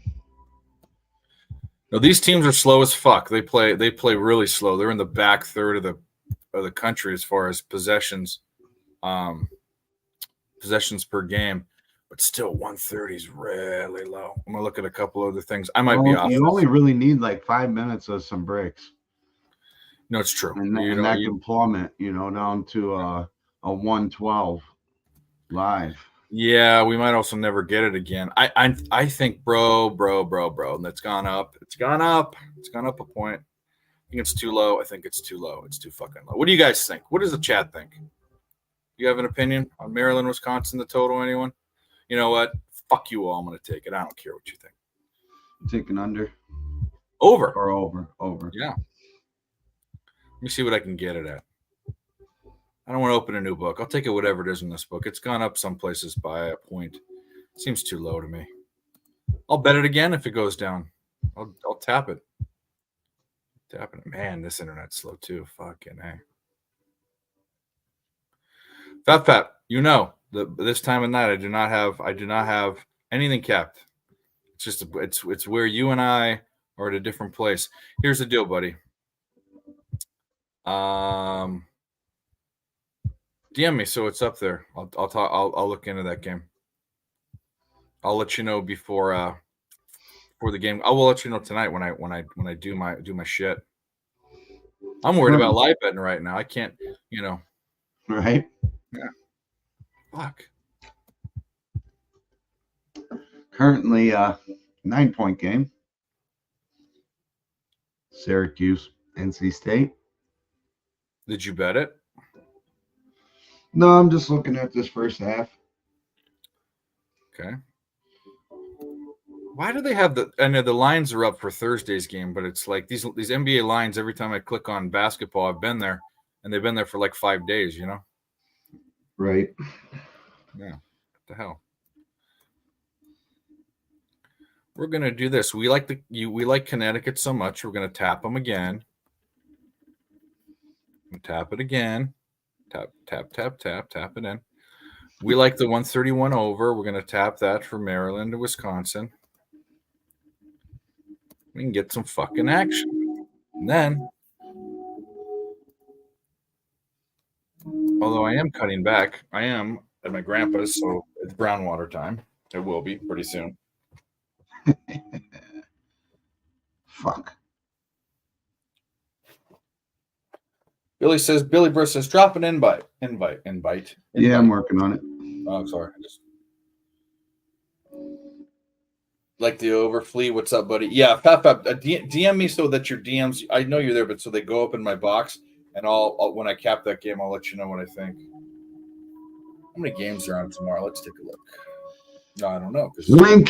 No, these teams are slow as fuck. They play really slow. They're in the back third of the country as far as possessions per game. But still, 130 is really low. I'm gonna look at a couple other things. I might be off. You only really need like 5 minutes of some breaks. No, it's true. And that can plummet, down to a 112 live. Yeah, we might also never get it again. I think, bro, and that's gone up. It's gone up a point. I think it's too low. I think it's too low. It's too fucking low. What do you guys think? What does the chat think? You have an opinion on Maryland, Wisconsin, the total? Anyone? You know what? Fuck you all. I'm going to take it. I don't care what you think. Taking under? Over. Or over. Yeah. Let me see what I can get it at. I don't want to open a new book. I'll take it whatever it is in this book. It's gone up some places by a point. Seems too low to me. I'll bet it again if it goes down. I'll tap it. Man, this internet's slow too. Fucking A. Fat, you know, this time of night I do not have anything capped. It's just it's where you and I are at a different place. Here's the deal, buddy. DM me so it's up there. I'll talk. I'll look into that game. I'll let you know before the game. I will let you know tonight when I do my shit. I'm worried about live betting right now. I can't, Right. Yeah. Fuck. Currently, 9-point game. Syracuse, NC State. Did you bet it? No, I'm just looking at this first half. Okay. Why do they have I know the lines are up for Thursday's game, but it's like these NBA lines, every time I click on basketball, I've been there, and they've been there for like 5 days, Right. Yeah. What the hell? We're gonna do this. We like Connecticut so much. We're gonna tap them again. Tap it again. Tap it in. We like the 131 over. We're gonna tap that for Maryland to Wisconsin. We can get some fucking action. And then, although I am cutting back, I am at my grandpa's, so it's brown water time. It will be pretty soon. Fuck. Billy Burr says, drop an invite. Yeah, I'm working on it. Oh, sorry. Like the overflea. What's up, buddy? Yeah, Pap, DM me so that your DMs, I know you're there, but so they go up in my box, and I'll when I cap that game, I'll let you know what I think. How many games are on tomorrow? Let's take a look. No, I don't know. Link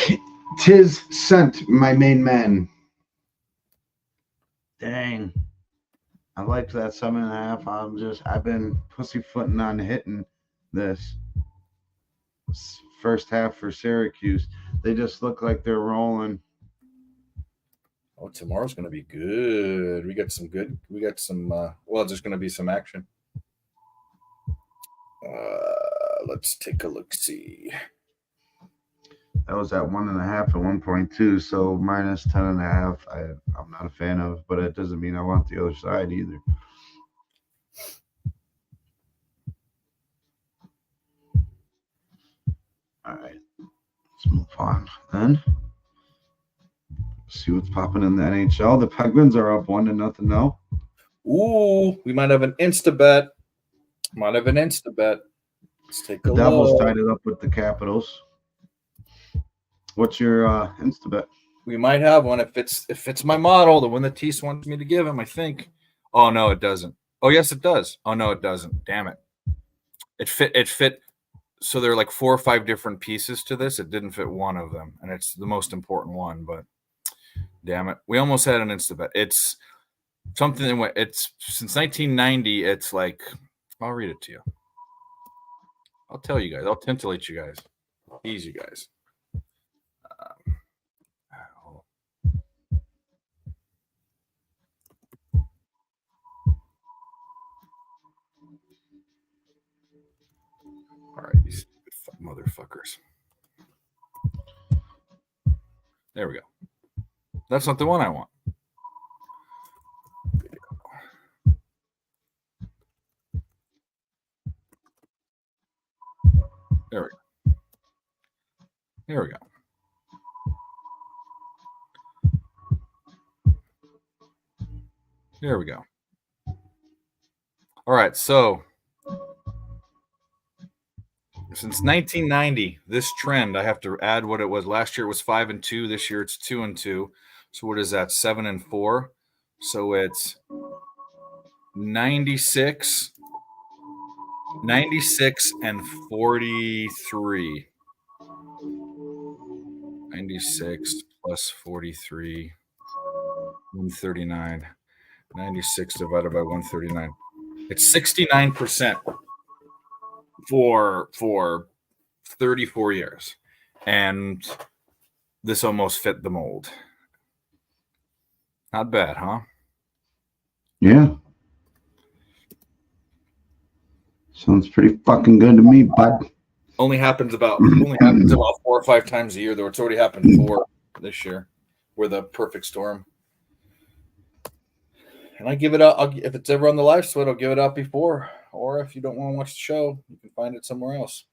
tis sent, my main man. Dang. I liked that 7.5. I've been pussyfooting on hitting this first half for Syracuse. They just look like they're rolling. Oh, tomorrow's going to be good. We got some, there's going to be some action. Let's take a look. See. That was at 1.5 and 1.2, so minus 10.5. I'm not a fan of, but it doesn't mean I want the other side either. All right, let's move on then. See what's popping in the NHL. The Penguins are up 1-0 now. Ooh, we might have an insta bet. Let's take a look. The Devils tied it up with the Capitals. What's your insta bet? We might have one if it's my model, the one that Tease wants me to give him, I think. Oh no, it doesn't. Oh yes, it does. Oh no, it doesn't. Damn it. It fit. So there are like 4 or 5 different pieces to this. It didn't fit one of them, and it's the most important one. But damn it, we almost had an insta bet. It's something. It's since 1990. It's like I'll read it to you. I'll tell you guys. I'll titillate you guys. Tease you guys. All right, these motherfuckers. There we go. That's not the one I want. There we go. There we go. There we go. All right, so since 1990, this trend, I have to add what it was. Last year it was 5-2. This year it's 2-2. So what is that? 7-4. So it's 96 and 43. 96 plus 43, 139. 96 divided by 139. It's 69%. For 34 years, and this almost fit the mold. Not bad, huh? Yeah. Sounds pretty fucking good to me, bud. Only happens about 4 or 5 times a year, though. It's already happened 4 this year. We're the perfect storm. And I give it up. If it's ever on the live split, I'll give it up before. Or if you don't want to watch the show, you can find it somewhere else.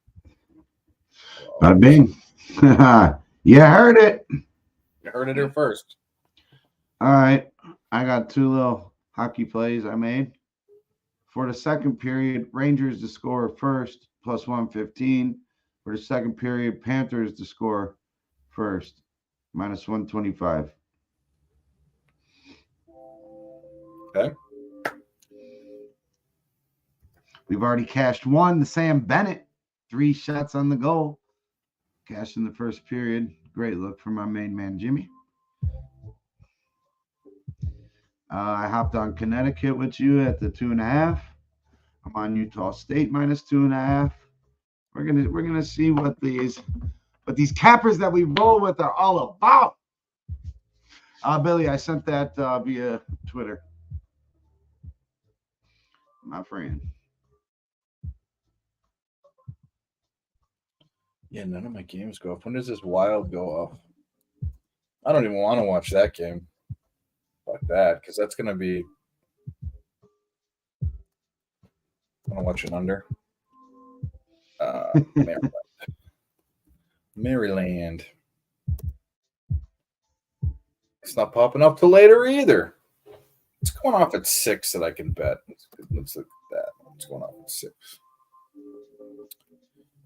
Bada bing. You heard it. You heard it here first. All right. I got 2 little hockey plays I made. For the second period, Rangers to score first, plus 115. For the second period, Panthers to score first, minus 125. Okay. We've already cashed 1 to Sam Bennett. 3 shots on the goal. Cashed in the first period. Great look for my main man, Jimmy. I hopped on Connecticut with you at the 2.5. I'm on Utah State minus 2.5. We're gonna see what these cappers that we roll with are all about. Billy, I sent that via Twitter. My friend. Yeah, none of my games go off. When does this Wild go off? I don't even want to watch that game. Fuck that, because that's going to be... I want to watch it under. Maryland. Maryland. It's not popping up till later either. It's going off at 6 that I can bet. Let's look at that. It's going off at 6.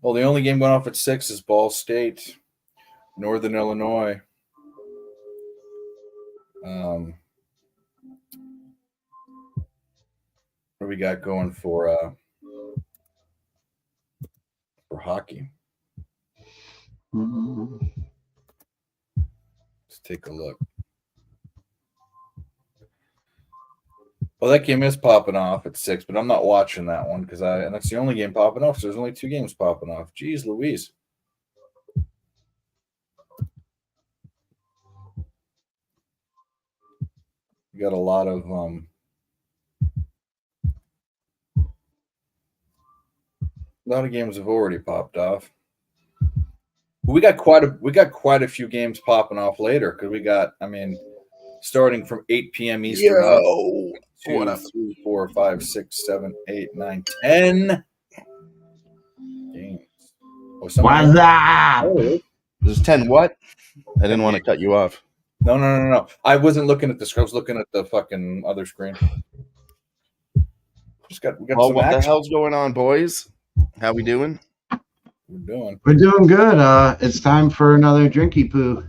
Well, the only game going off at 6 is Ball State, Northern Illinois. What do we got going for hockey? Let's take a look. Well, that game is popping off at 6, but I'm not watching that one and that's the only game popping off. So there's only 2 games popping off. Jeez Louise. We got a lot of games have already popped off. We got quite a few games popping off later because we got, starting from 8 p.m. Eastern. 2, 3, 4, 5, 6, 7, 8, 9, 10 games. What's up? There's 10 what? I didn't want to cut you off. No. I wasn't looking at the screen. I was looking at the fucking other screen. We got some what action. The hell's going on, boys? How we doing? We're doing good. It's time for another drinky poo.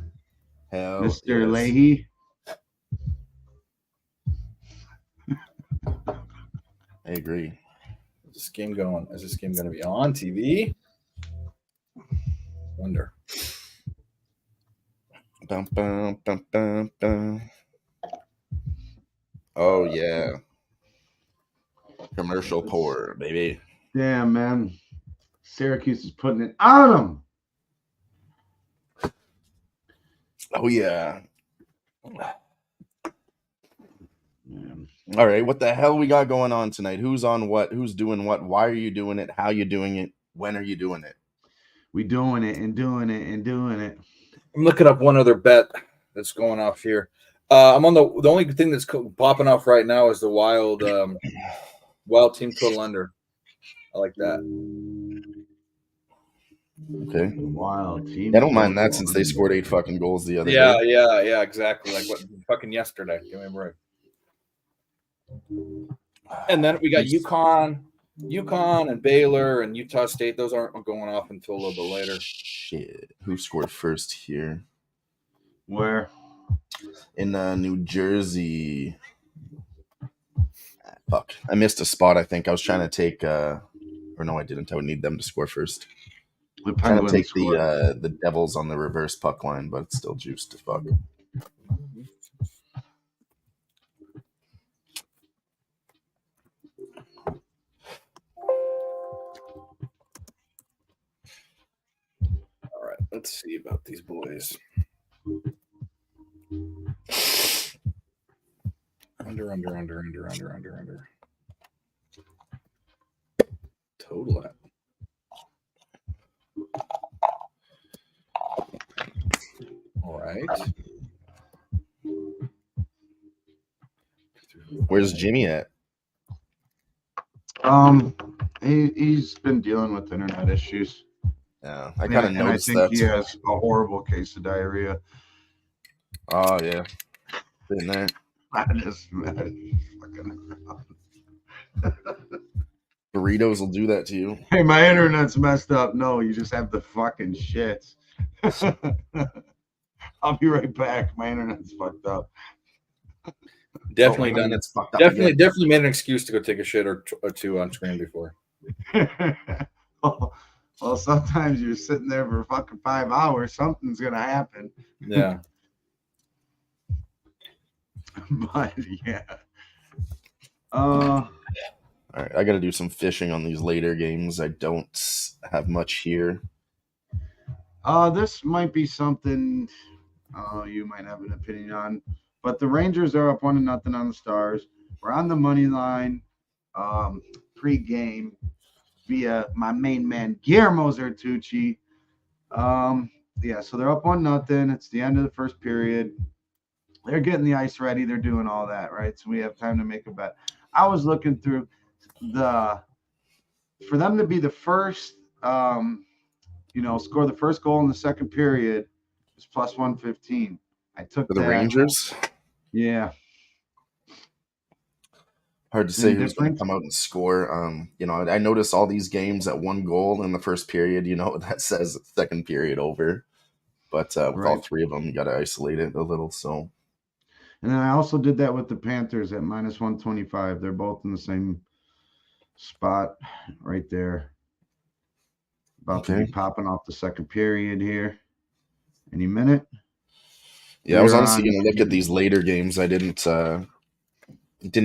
Hell, Mr. yes. Leahy. I agree. Is this game going to be on TV? Wonder. Bum, bum, bum, bum, bum. Oh yeah. Commercial pour, baby. Damn, man. Syracuse is putting it on them. Oh yeah. Man. All right, what the hell we got going on tonight? Who's on what? Who's doing what? Why are you doing it? How you doing it? When are you doing it? We doing it and doing it and doing it. I'm looking up one other bet that's going off here. I'm on the only thing that's popping off right now is the Wild team total under. I like that. Okay. Wild team. I don't mind that since they scored 8 fucking goals the other day. Yeah, exactly. Like what fucking yesterday. Give me a break. And then we got UConn and Baylor and Utah State. Those aren't going off until a little bit later. Shit. Who scored first here? Where? In New Jersey. Fuck. I missed a spot, I think. I was trying to take or no, I didn't. I would need them to score first. I'm trying to take the Devils on the reverse puck line, but it's still juiced to fuck. All right, let's see about these boys. Under. total at? All right. Where's Jimmy at? He's been dealing with internet issues. Yeah, I kind of and I noticed think that. he has a horrible case of diarrhea. Oh yeah, been there. That is fucking. Burritos will do that to you. Hey, my internet's messed up. No, you just have the fucking shits. I'll be right back. My internet's fucked up. Definitely Oh, done it. it's fucked up Definitely made an excuse to go take a shit or two on screen before. Well, sometimes you're sitting there for fucking 5 hours. Something's gonna happen. Yeah. But yeah. All right, I got to do some fishing on these later games. I don't have much here. This might be something you might have an opinion on, but the Rangers are up 1-0 on the Stars. We're on the money line pre-game via my main man Guillermo Zertucci. Yeah, so they're up 1-0. It's the end of the first period. They're getting the ice ready. They're doing all that, right? So we have time to make a bet. I was looking through for them to be the first, score the first goal in the second period is plus 115. I took For the that. Rangers, Yeah. hard to say who's going to come out and score. I notice all these games at 1 goal in the first period. That says second period over. But with all three of them, you got to isolate it a little. So. And then I also did that with the Panthers at minus 125. They're both in the same spot right there. About to be popping off the second period here any minute. Yeah, I was honestly going to look at these later games. I didn't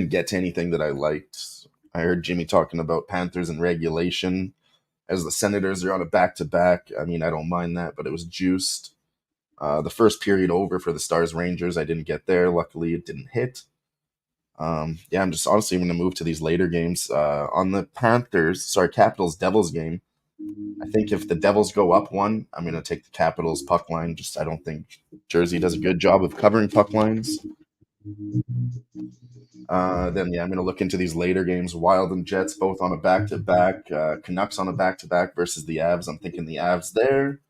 get to anything that I liked. I heard Jimmy talking about Panthers in regulation as the Senators are on a back-to-back. I mean, I don't mind that, but it was juiced. The first period over for the Stars Rangers, I didn't get there. Luckily, it didn't hit. I'm just honestly going to move to these later games. On the Capitals Devils game, I think if the Devils go up 1, I'm going to take the Capitals puck line. I don't think Jersey does a good job of covering puck lines. I'm going to look into these later games. Wild and Jets both on a back-to-back. Canucks on a back-to-back versus the Avs. I'm thinking the Avs there.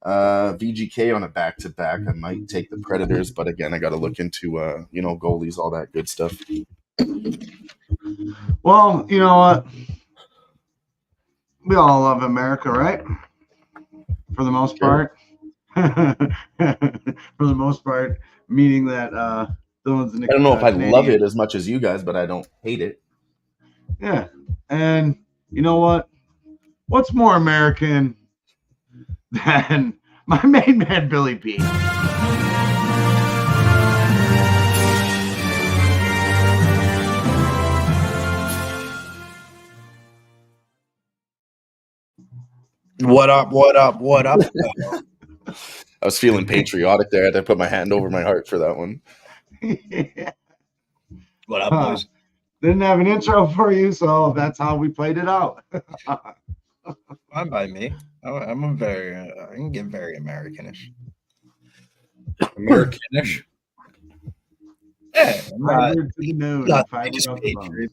VGK on a back-to-back. I might take the Predators, but again, I got to look into goalies, all that good stuff. Well, you know what? We all love America, right? For the most part. For the most part, meaning that those. I don't know if I love it as much as you guys, but I don't hate it. Yeah, and you know what? What's more American than my main man Billy B? What up? What up? What up? I was feeling patriotic there. I had to put my hand over my heart for that one. Yeah. What up, boys? Didn't have an intro for you, so that's how we played it out. Fine by me. I can get very Americanish. Americanish? Yeah, I'm not not the biggest patriot,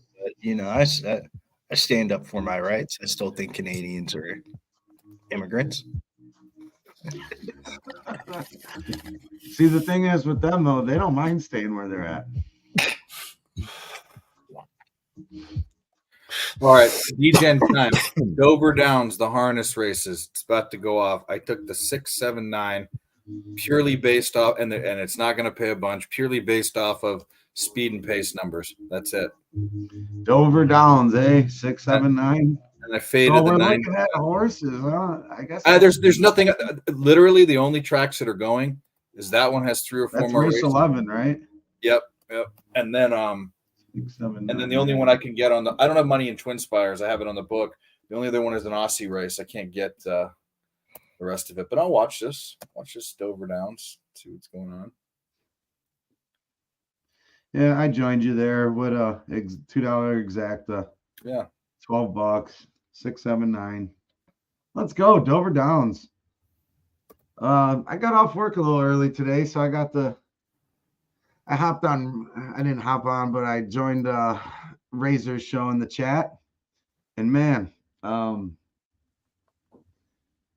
but I stand up for my rights. I still think Canadians are immigrants. See, the thing is with them though, they don't mind staying where they're at. All right, DJ time. Dover Downs, the harness races. It's about to go off. I took the 6, 7, 9 purely based off, and it's not going to pay a bunch, purely based off of speed and pace numbers. That's it. Dover Downs, 6, 7, 9. And I faded so the we're 9. Looking at horses, huh? I guess there's nothing. Literally, the only tracks that are going is that one has 3 or 4 more race races. 11, right? Yep. And then 6, 7, 9, and then the only one I can get on I don't have money in Twin Spires. I have it on the book. The only other one is an Aussie race. I can't get the rest of it, but I'll watch this. Watch this Dover Downs. See what's going on. Yeah, I joined you there with a $2 exacta. Yeah, $12. 6, 7, 9. Let's go, Dover Downs. I got off work a little early today, so I hopped on. I didn't hop on, but I joined Razor's show in the chat. And man,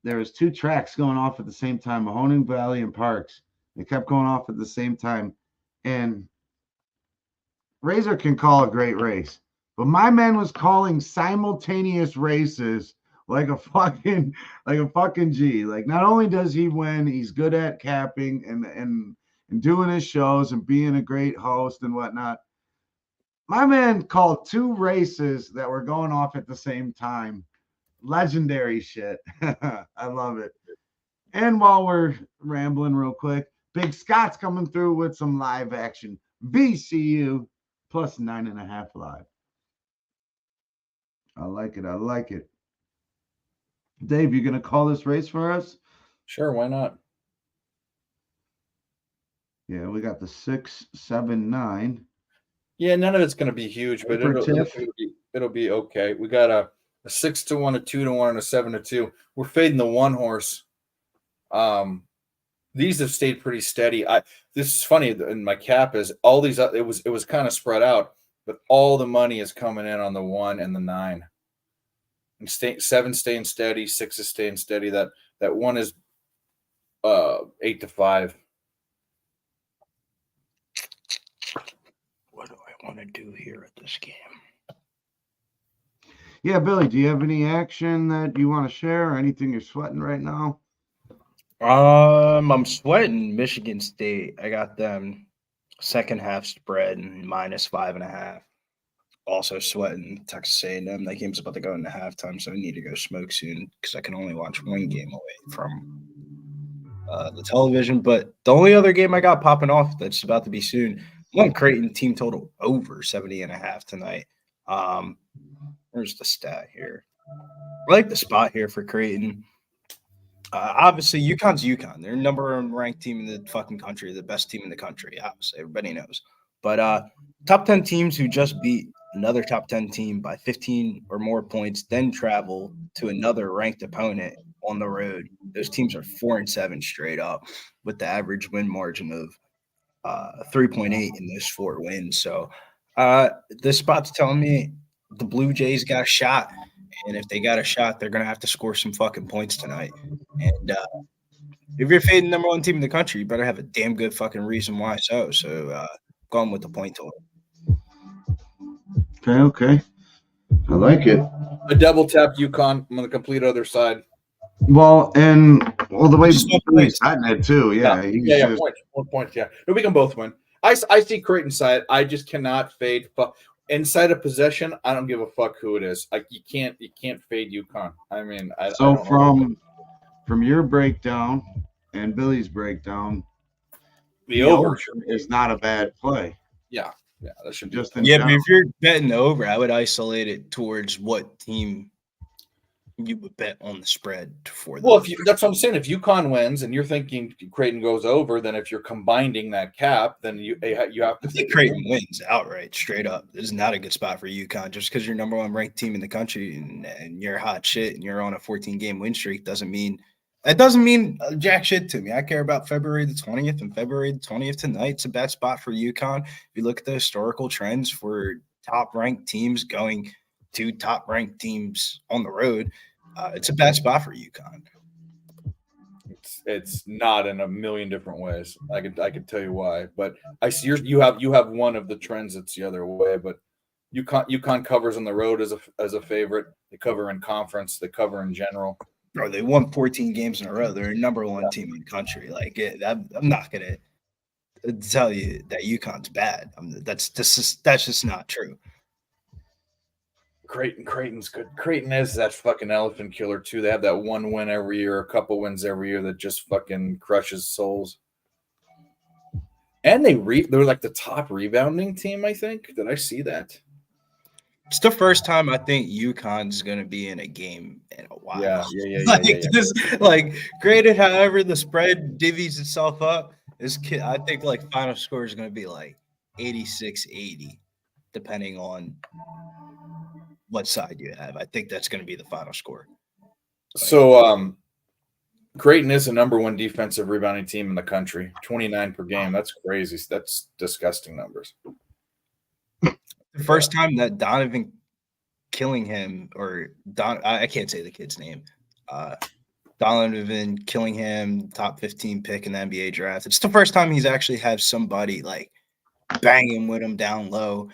there was 2 tracks going off at the same time, Mahoning Valley and Parks. They kept going off at the same time. And Razor can call a great race, but my man was calling simultaneous races like a fucking G. Like, not only does he win, he's good at capping and doing his shows and being a great host and whatnot. My man called 2 races that were going off at the same time. Legendary shit. I love it. And while we're rambling real quick, Big Scott's coming through with some live action. VCU plus 9.5 live. I like it. I like it. Dave, you gonna call this race for us? Sure, why not? Yeah, we got the 6, 7, 9. Yeah, none of it's going to be huge, but it'll be okay. We got a 6-1, a 2-1, and a 7-2. We're fading the 1 horse. These have stayed pretty steady. This is funny. In my cap is all these. It was kind of spread out, but all the money is coming in on the 1 and the 9. And 7 staying steady, 6 is staying steady. That 1 is 8-5. What do I want to do here at this game? Yeah, Billy, do you have any action that you want to share or anything you're sweating right now? I'm sweating Michigan State. I got them second half spread minus 5.5. Also sweating Texas A&M. That game's about to go into halftime, so I need to go smoke soon because I can only watch one game away from the television. But the only other game I got popping off that's about to be soon, one Creighton team total over 70.5 tonight. Where's the stat here? I like the spot here for Creighton. Obviously, UConn's UConn. They're number 1 ranked team in the fucking country, the best team in the country. Obviously, everybody knows. But top 10 teams who just beat another top 10 team by 15 or more points, then travel to another ranked opponent on the road. Those teams are 4-7 straight up with the average win margin of 3.8 in those 4 wins. So this spot's telling me the Blue Jays got a shot. And if they got a shot, they're going to have to score some fucking points tonight. And if you're fading number 1 team in the country, you better have a damn good fucking reason why so. So going with the point total. Okay. I like it. A double tap UConn on the complete other side. Well, the way Billy's betting it too. Yeah. One point. Yeah. No, we can both win. I see Creighton side. I just cannot fade. Inside of possession, I don't give a fuck who it is. Like you can't fade UConn. I mean, from your breakdown and Billy's breakdown, the over is not a bad play. Yeah, that should be just. But if you're betting the over, I would isolate it towards what team you would bet on the spread for. Well, that's what I'm saying. If UConn wins and you're thinking Creighton goes over, then if you're combining that cap, then you have to think Creighton wins outright, straight up. This is not a good spot for UConn. Just because you're number 1 ranked team in the country and you're hot shit and you're on a 14-game win streak doesn't mean jack shit to me. I care about February the 20th and February the 20th tonight. It's a bad spot for UConn. If you look at the historical trends for top-ranked teams going to top-ranked teams on the road, it's a bad spot for UConn. It's not in a million different ways. I could tell you why, but I see you have one of the trends that's the other way. But UConn covers on the road as a favorite. They cover in conference. They cover in general. Bro, they won 14 games in a row. They're a number 1 team in the country. Like I'm not gonna tell you that UConn's bad. That's just not true. Creighton's good. Creighton is that fucking elephant killer too. They have that 1 win every year, a couple wins every year that just fucking crushes souls. And they're like the top rebounding team, I think. Did I see that? It's the first time I think UConn's going to be in a game in a while. Yeah. Graded however the spread divvies itself up, I think final score is going to be 86-80, depending on what side you have. I think that's going to be the final score. So Creighton is the number 1 defensive rebounding team in the country, 29 per game. That's crazy. That's disgusting numbers. The first time that Donovan Killingham or I can't say the kid's name. Donovan Killingham, top 15 pick in the NBA draft. It's the first time he's actually had somebody like banging with him down low.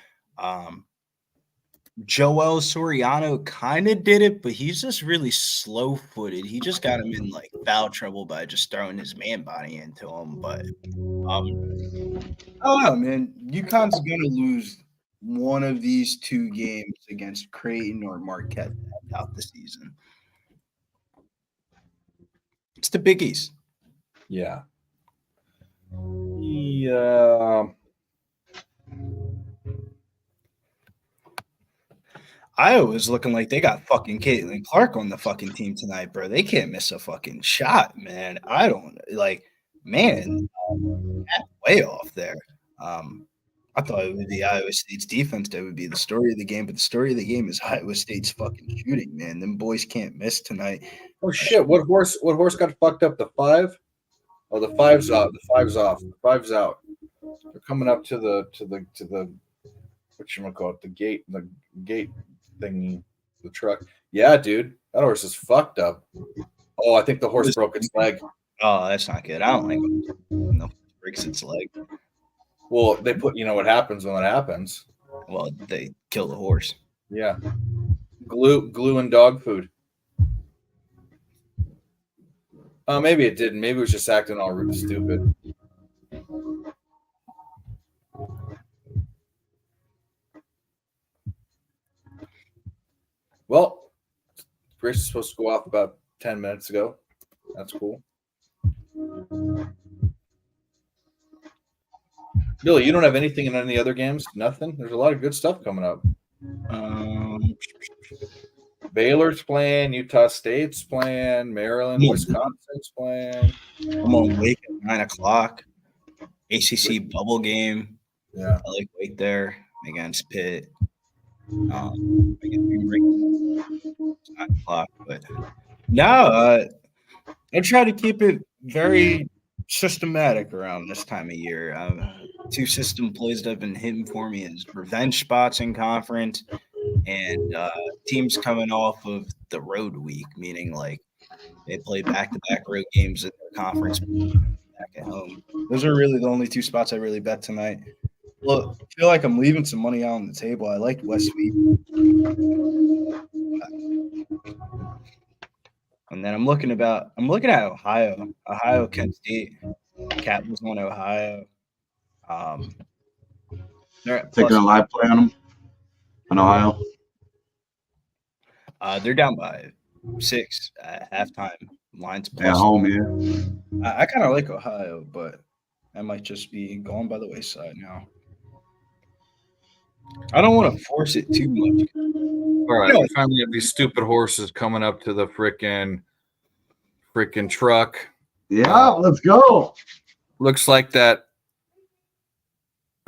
Joel Soriano kind of did it, but he's just really slow-footed. He just got him in like foul trouble by just throwing his man body into him. But I don't know, man. UConn's gonna lose one of these 2 games against Creighton or Marquette out the season. It's the Big East. Yeah. Yeah. Iowa's looking like they got fucking Caitlin Clark on the fucking team tonight, bro. They can't miss a fucking shot, man. I don't like, man, that's way off there. I thought it would be Iowa State's defense that would be the story of the game, but the story of the game is Iowa State's fucking shooting, man. Them boys can't miss tonight. Oh shit! What horse got fucked up? The 5? Oh, the 5's out. The 5's off. The 5's out. They're coming up to the whatchamacallit, the gate thingy, the truck. Yeah, dude, that horse is fucked up. Oh, I think the horse broke its leg. Oh, that's not good. I don't like when the horse breaks its leg. Well, they put, you know what happens when that happens. Well, they kill the horse. Yeah, glue and dog food. Maybe it didn't. Maybe it was just acting all really stupid. Well, race is supposed to go off about 10 minutes ago. That's cool. Billy, you don't have anything in any other games? Nothing? There's a lot of good stuff coming up. Baylor's playing, Utah State's playing, Maryland, Wisconsin's playing. I'm on Wake at 9 o'clock. ACC bubble game. Yeah. I like Wake there against Pitt. I get 9 o'clock, but no, I try to keep it very systematic around this time of year. 2 system plays that have been hitting for me is revenge spots in conference and teams coming off of the road week, meaning like they play back-to-back road games in their conference back at home. Those are really the only 2 spots I really bet tonight. Look, I feel like I'm leaving some money out on the table. I liked Westmead. And then I'm looking at Ohio. Ohio, Kent State. Cat was on Ohio. They're Taking a live play on them in Ohio. They're down by 6 at halftime. Lines plus. At home, yeah. I kind of like Ohio, but I might just be going by the wayside now. I don't want to force it too much. All right, we finally have these stupid horses coming up to the freaking truck. Yeah, let's go. Looks like that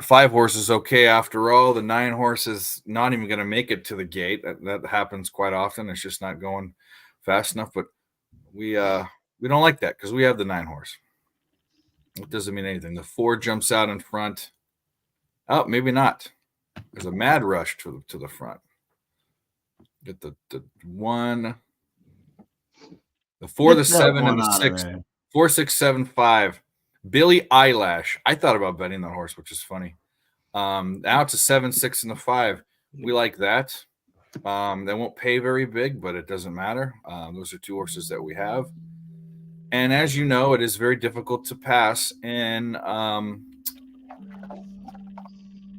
5 horses okay after all. The 9 horses not even going to make it to the gate. That happens quite often. It's just not going fast enough. But we don't like that because we have the 9 horse. It doesn't mean anything. The 4 jumps out in front. Oh, maybe not. There's a mad rush to the front. Get the 1, the 4, the 7, and the 6. 4, 6, 7, 5. Billy Eyelash. I thought about betting that horse, which is funny. Now it's a 7, 6, and the 5. We like that. They won't pay very big, but it doesn't matter. Those are 2 horses that we have. And as you know, it is very difficult to pass in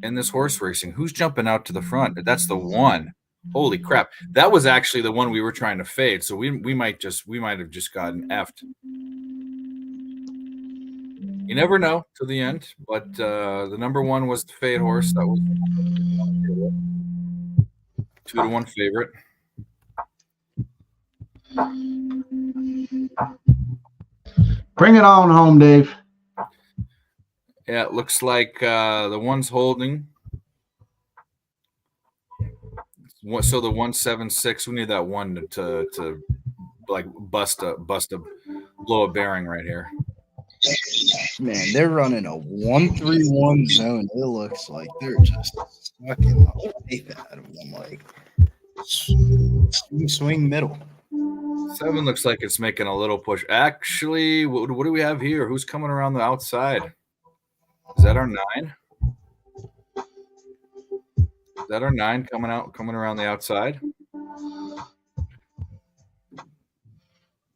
this horse racing. Who's jumping out to the front? That's the 1. Holy crap. That was actually the one we were trying to fade. So we might have just gotten effed. You never know till the end, but the number 1 was the fade horse. That was 2-1 favorite. Bring it on home, Dave. Yeah, it looks like the one's holding. So the 176, we need that one to like blow a bearing right here. Man, they're running a 1-3-1 zone. It looks like they're just sucking the life out of them. Like swing middle. 7 looks like it's making a little push. Actually, what do we have here? Who's coming around the outside? Is that our 9? Is that our 9 coming around the outside?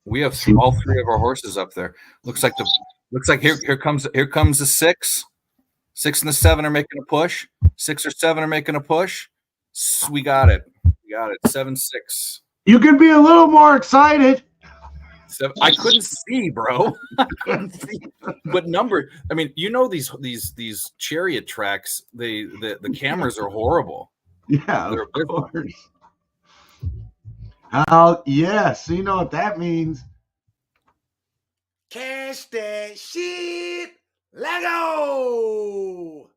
We have all 3 of our horses up there. Looks like here comes the 6. 6 and the 7 are making a push. 6 or 7 are making a push. We got it. 7-6. You can be a little more excited. I couldn't see, bro. I couldn't see. But I mean, these chariot tracks, the cameras are horrible. Yeah, They're of course. Oh, yes. You know what that means. Cash that shit. Let go.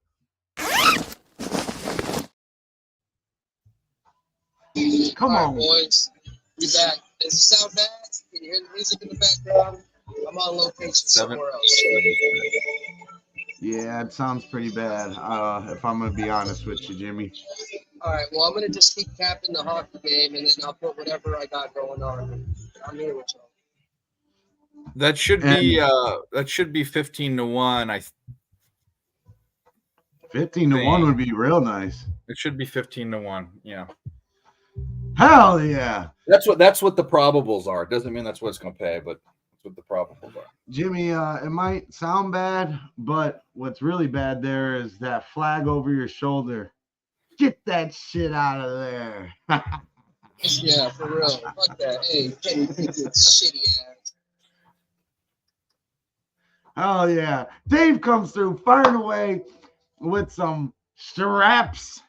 Come on, boys. We back. Does it sound bad? Can you hear the music in the background? I'm on location somewhere else. Yeah, it sounds pretty bad. If I'm gonna be honest with you, Jimmy. All right. Well, I'm gonna just keep capping the hockey game, and then I'll put whatever I got going on. I'm here with y'all. That should be 15-1. 15-1 would be real nice. It should be 15-1. Yeah. Hell yeah. That's what the probables are. It doesn't mean that's what it's going to pay, but that's what the probables are. Jimmy, it might sound bad, but what's really bad there is that flag over your shoulder. Get that shit out of there. Yeah, for real. Fuck that. Hey, Kenny Pickett's shitty ass. Oh yeah. Dave comes through firing away with some straps.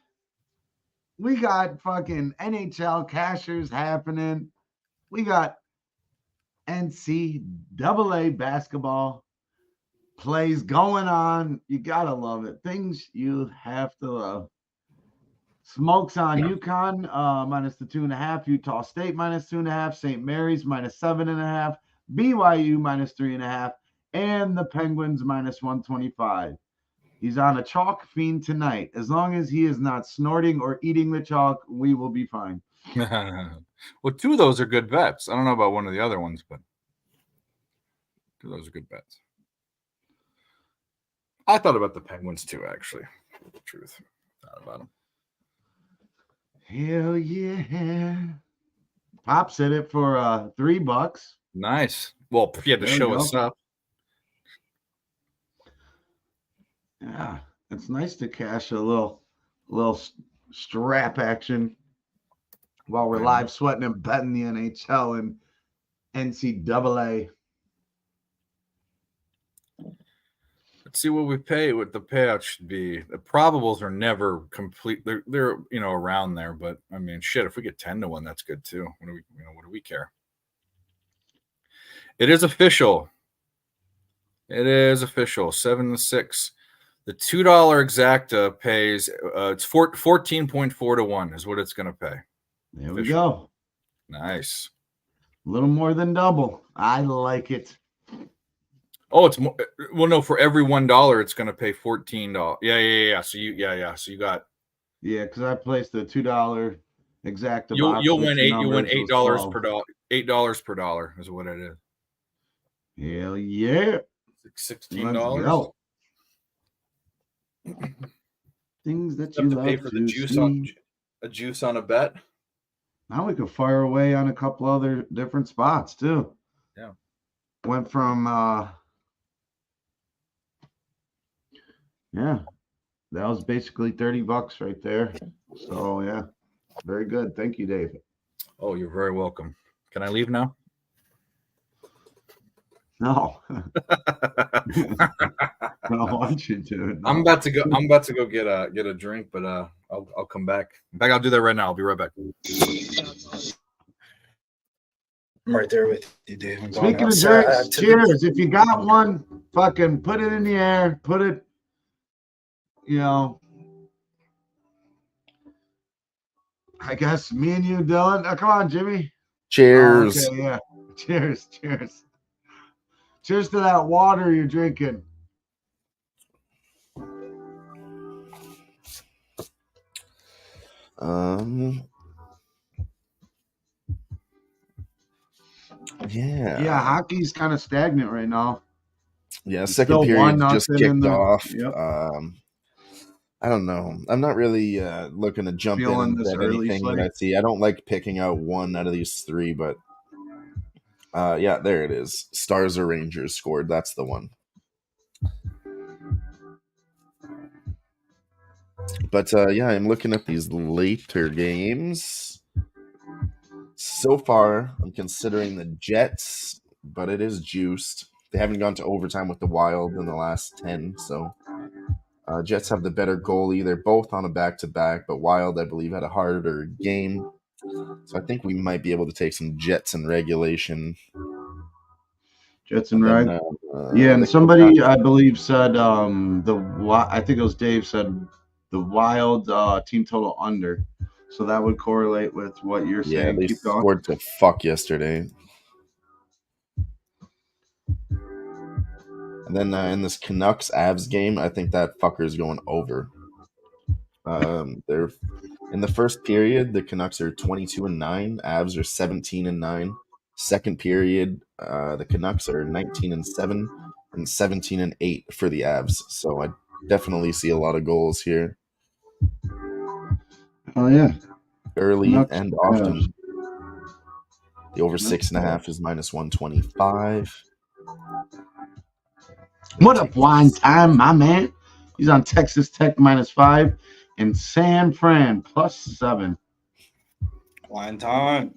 We got fucking NHL cashers happening. We got NCAA basketball plays going on. You gotta love it. Things you have to love. Smokes on UConn, minus the 2.5. Utah State minus 2.5. St. Mary's minus 7.5. BYU minus 3.5. And the Penguins minus 125. He's on a chalk fiend tonight. As long as he is not snorting or eating the chalk, we will be fine. Well, 2 of those are good bets. I don't know about one of the other ones, but 2 of those are good bets. I thought about the Penguins too, actually. The truth. Thought about them. Hell yeah. Pop said it for $3. Nice. Well, he had to show us up. Yeah, it's nice to cash a little strap action while we're live sweating and betting the NHL and NCAA. Let's see what we pay. What the payout should be. The probables are never complete. They're around there, but I mean, shit. If we get 10-1, that's good too. What do we care? It is official. It is official. 7-6. The $2 exacta pays. It's 14.4 to 1 is what it's going to pay. There we go. Nice. A little more than double. I like it. Oh, it's more. Well, no, for every $1, it's going to pay $14. Yeah. So you got. Yeah, because I placed the $2 exacta. You'll win $8. You win $8 per dollar. $8 per dollar is what it is. Hell yeah. $16. Things that you love pay for the juice on a juice on a bet. Now we could fire away on a couple other different spots too. Yeah. Went from that was basically $30 right there. So yeah, very good. Thank you, David. Oh, you're very welcome. Can I leave now? No. I don't want you to. No. I'm about to go get a drink, but I'll come back. In fact, I'll do that right now. I'll be right back. I'm right there with you, Dave. Speaking of drinks, cheers. If you got one, fucking put it in the air. Put it, I guess me and you, Dylan. Oh, come on, Jimmy. Cheers. Oh, okay, yeah. Cheers. Cheers. Cheers to that water you're drinking. Yeah, hockey's kind of stagnant right now. Yeah, It's second still period just 1-0 in kicked the. off. Yep. I don't know. I'm not really looking to jump in Feeling and this bet early anything that slate. I see. I don't like picking out one out of these three, but yeah, there it is. Stars or Rangers scored. That's the one. But yeah, I'm looking at these later games. So far, I'm considering the Jets, but it is juiced. They haven't gone to overtime with the Wild in the last 10, so Jets have the better goalie. They're both on a back-to-back, but Wild, I believe, had a harder game. So I think we might be able to take some Jets in regulation. Jets and Reg. Yeah, and somebody I believe said I think it was Dave said the Wild team total under. So that would correlate with what you're saying. Yeah, they Keep going. scored to fuck yesterday. And then in this Canucks Avs game, I think that fucker's going over. They're in the first period, the Canucks are 22-9, Avs are 17-9. Second period, the Canucks are 19-7 and 17-8 for the Avs. So I definitely see a lot of goals here. Oh yeah, Early Canucks, and often. Avs. The over 6.5 is -125. What up, wine time, my man? He's on Texas Tech -5 and San Fran +7. Wine time.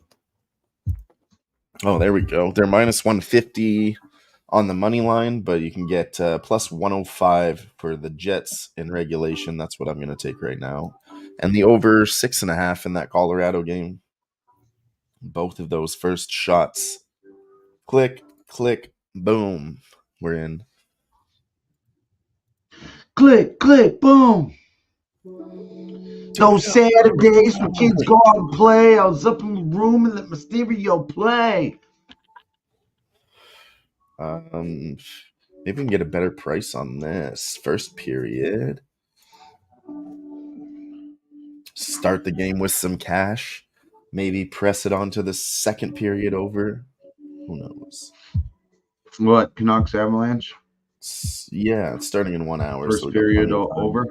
Oh, there we go. They're -150 on the money line, but you can get +105 for the Jets in regulation. That's what I'm going to take right now. And the over 6.5 in that Colorado game. Both of those first shots. Click, click, boom. We're in. Click, click, boom. Those Saturdays when kids go out and play, I was up in the room and let my stereo play. Maybe we can get a better price on this. First period. Start the game with some cash. Maybe press it onto the second period over. Who knows? What, Canucks Avalanche? Yeah, it's starting in 1 hour. First so period over?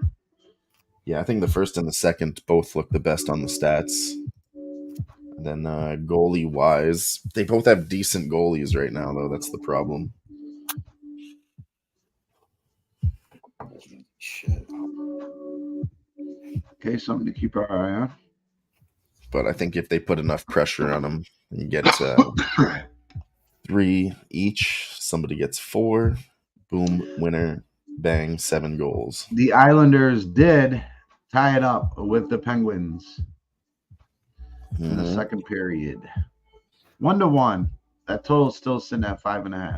Yeah, I think the first and the second both look the best on the stats. And then goalie-wise, they both have decent goalies right now, though. That's the problem. Shit. Okay, something to keep our eye on. But I think if they put enough pressure on them and get 3 each, somebody gets 4. Boom, winner, bang, 7 goals. The Islanders did tie it up with the Penguins in the second period. 1-1. That total is still sitting at 5.5.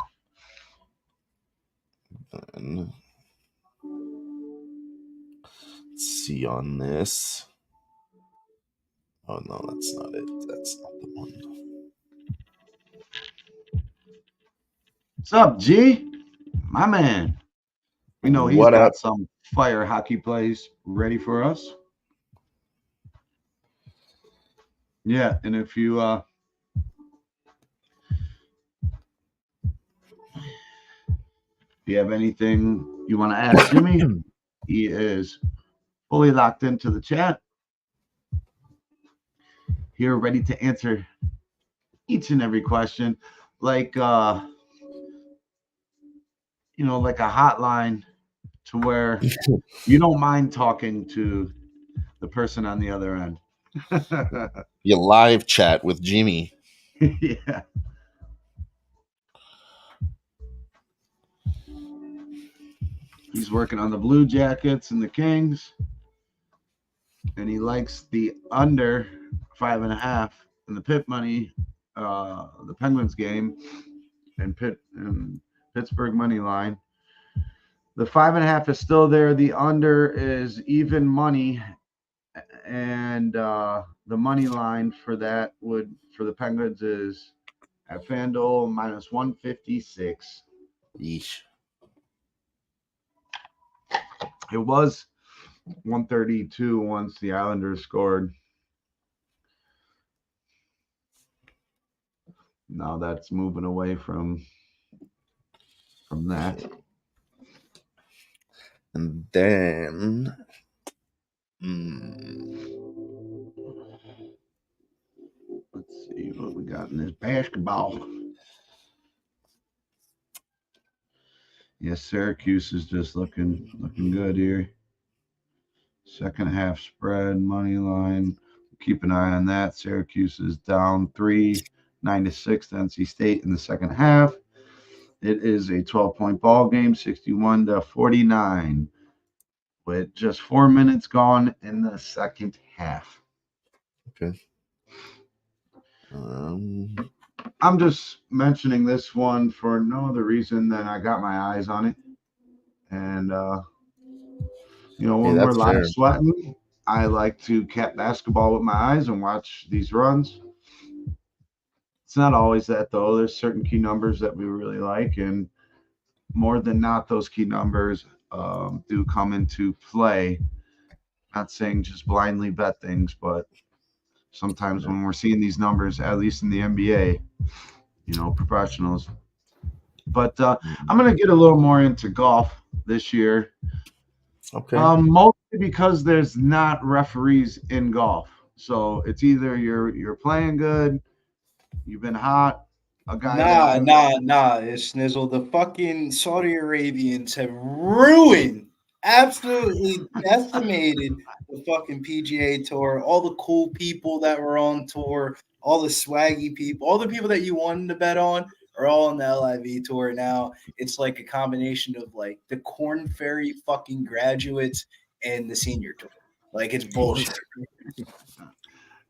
And let's see on this. Oh, no, that's not it. That's not the one. What's up, G? My man. We know he's got some fire hockey plays ready for us. Yeah, and if you have anything you want to ask Jimmy, he is fully locked into the chat. Here, ready to answer each and every question, like like a hotline to where you don't mind talking to the person on the other end. You live chat with Jimmy. Yeah. He's working on the Blue Jackets and the Kings, and he likes the under 5.5 in the pit money, the Penguins game, and Pittsburgh money line. The 5.5 is still there. The under is even money, And the money line for that for the Penguins is at FanDuel minus 156. Yeesh. It was 132 once the Islanders scored. Now that's moving away from that. And then let's see what we got in this basketball. Yes, Syracuse is just looking good here. Second half spread, money line. Keep an eye on that. Syracuse is down 3, 9-6 to NC State in the second half. It is a 12-point ball game, 61-49, with just 4 minutes gone in the second half. okay. I'm just mentioning this one for no other reason than I got my eyes on it. And, when we're live fair. sweating, I like to cap basketball with my eyes and watch these runs. It's not always that, though. There's certain key numbers that we really like. And more than not, those key numbers do come into play. Not saying just blindly bet things, but sometimes when we're seeing these numbers, at least in the NBA, professionals. But I'm going to get a little more into golf this year. Okay. Mostly because there's not referees in golf. So it's either you're playing good, you've been hot, a guy. Nah. It's Snizzle. The fucking Saudi Arabians have ruined, absolutely decimated the fucking PGA Tour. All the cool people that were on tour, all the swaggy people, all the people that you wanted to bet on are all on the LIV tour now. It's like a combination of like the Corn Ferry fucking graduates and the senior tour. Like it's bullshit.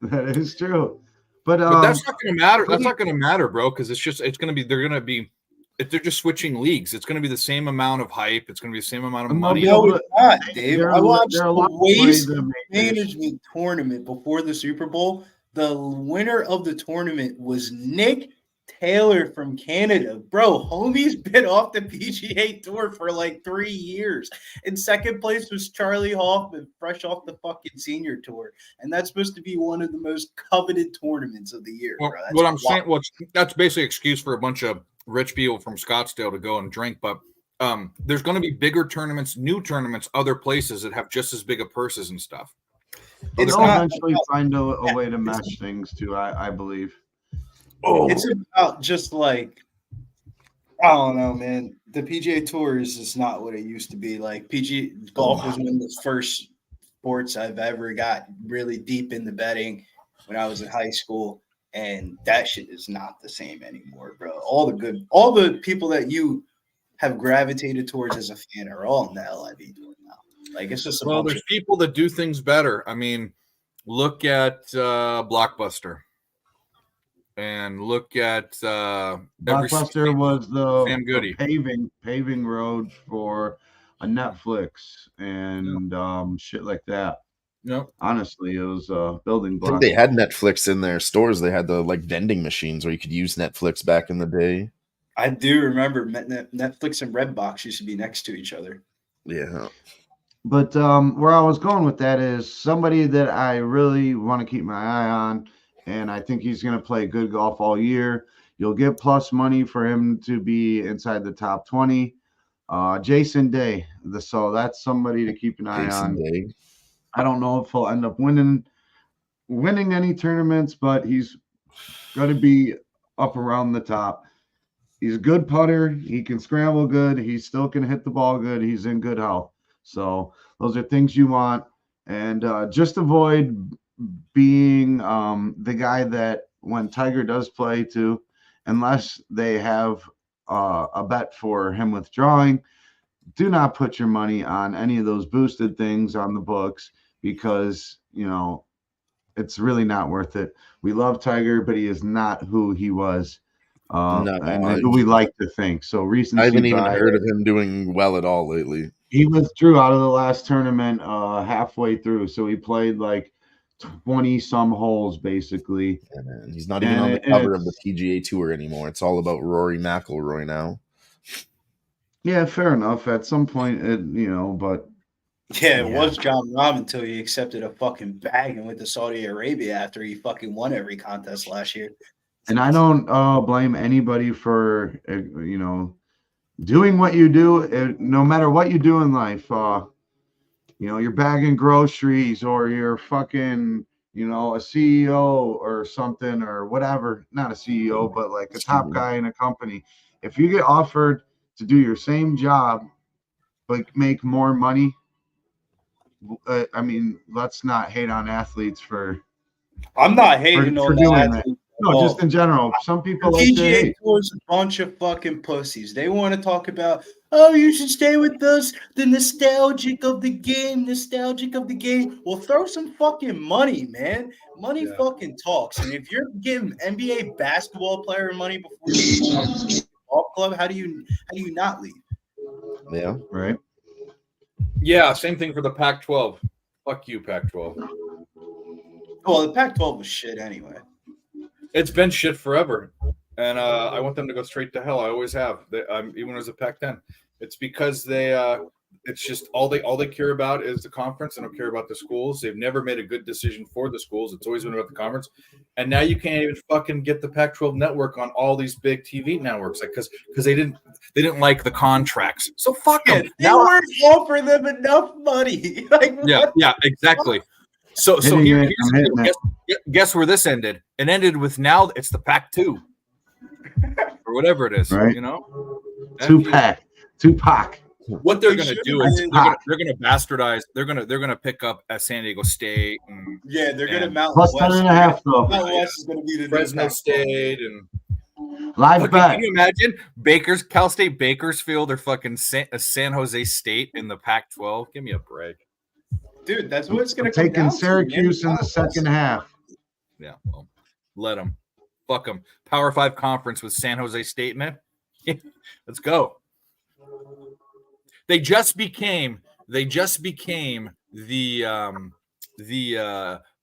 That is true. But that's not going to matter. That's not going to matter, bro, because they're going to be, if they're just switching leagues, it's going to be the same amount of hype. It's going to be the same amount of money. No, it's not, Dave. I watched the Waste Management tournament before the Super Bowl. The winner of the tournament was Nick Taylor from Canada. Bro, homie's been off the PGA Tour for like 3 years. In second place was Charlie Hoffman, fresh off the fucking senior tour. And that's supposed to be one of the most coveted tournaments of the year. Well, bro. what I'm saying, that's basically an excuse for a bunch of rich people from Scottsdale to go and drink. But there's going to be bigger tournaments, new tournaments, other places that have just as big of purses and stuff. They'll eventually find a way to match things too, I believe. It's about just like, I don't know, man. The PGA Tour is just not what it used to be. Like PGA golf was one of the first sports I've ever got really deep into betting when I was in high school, and that shit is not the same anymore, bro. All the people that you have gravitated towards as a fan are all in the LIV tour now. Like it's just there's people that do things better. I mean, look at Blockbuster. And look at Blockbuster was the Goody. paving road for a Netflix and shit like that. Yep. Honestly, it was a building block. I think they had Netflix in their stores. They had the vending machines where you could use Netflix back in the day. I do remember Netflix and Redbox used to be next to each other. Yeah. But where I was going with that is somebody that I really want to keep my eye on. And I think he's going to play good golf all year. You'll get plus money for him to be inside the top 20. Jason Day. So that's somebody to keep an eye on. Day. I don't know if he'll end up winning any tournaments, but he's going to be up around the top. He's a good putter. He can scramble good. He still can hit the ball good. He's in good health. So those are things you want. And just avoid being the guy that when Tiger does play too, unless they have a bet for him withdrawing, do not put your money on any of those boosted things on the books because, it's really not worth it. We love Tiger, but he is not who he was and who we like to think. So recently, I haven't even heard of him doing well at all lately. He withdrew out of the last tournament halfway through. So he played like 20 some holes basically. Yeah, man. He's not even on the cover of the PGA Tour anymore. It's all about Rory McIlroy now. Yeah, fair enough. At some point, but Yeah, it was John Rahm until he accepted a fucking bag and went to Saudi Arabia after he fucking won every contest last year. And I don't blame anybody for doing what you do. No matter what you do in life, you're bagging groceries or you're fucking a CEO or something or whatever. Not a CEO, but like a top guy in a company. If you get offered to do your same job but make more money, I mean, let's not hate on athletes for. I'm not hating on doing that. No, just in general. Some people like to PGA hate. Tour's a bunch of fucking pussies. They want to talk about, oh, you should stay with us. The nostalgic of the game. Well, throw some fucking money, man. Money fucking talks. And if you're giving NBA basketball player money before you golf club, how do you not leave? Yeah. Right. Yeah, same thing for the Pac-12. Fuck you, Pac-12. Well, the Pac-12 was shit anyway. It's been shit forever, and I want them to go straight to hell. I always have. Even as a Pac-10, it's because it's just all they care about is the conference. They don't care about the schools. They've never made a good decision for the schools. It's always been about the conference, and now you can't even fucking get the Pac-12 network on all these big TV networks, like because they didn't like the contracts. So fuck them. They weren't offering them enough money. Yeah, exactly. So here's guess where this ended. It ended with now it's the Pac-2 or whatever it is. Right. Tupac. What they're gonna do is they're gonna bastardize. They're gonna pick up at San Diego State. They're gonna Mountain plus West. 10.5 though. Mountain West is gonna be the Fresno State and live bet. Can you imagine Cal State Bakersfield or fucking San Jose State in the Pac-12? Give me a break. Dude, that's what it's going to come taking down Syracuse to, in the second half. Yeah, well, let them. Fuck them. Power 5 conference with San Jose State, man. Let's go. They just became the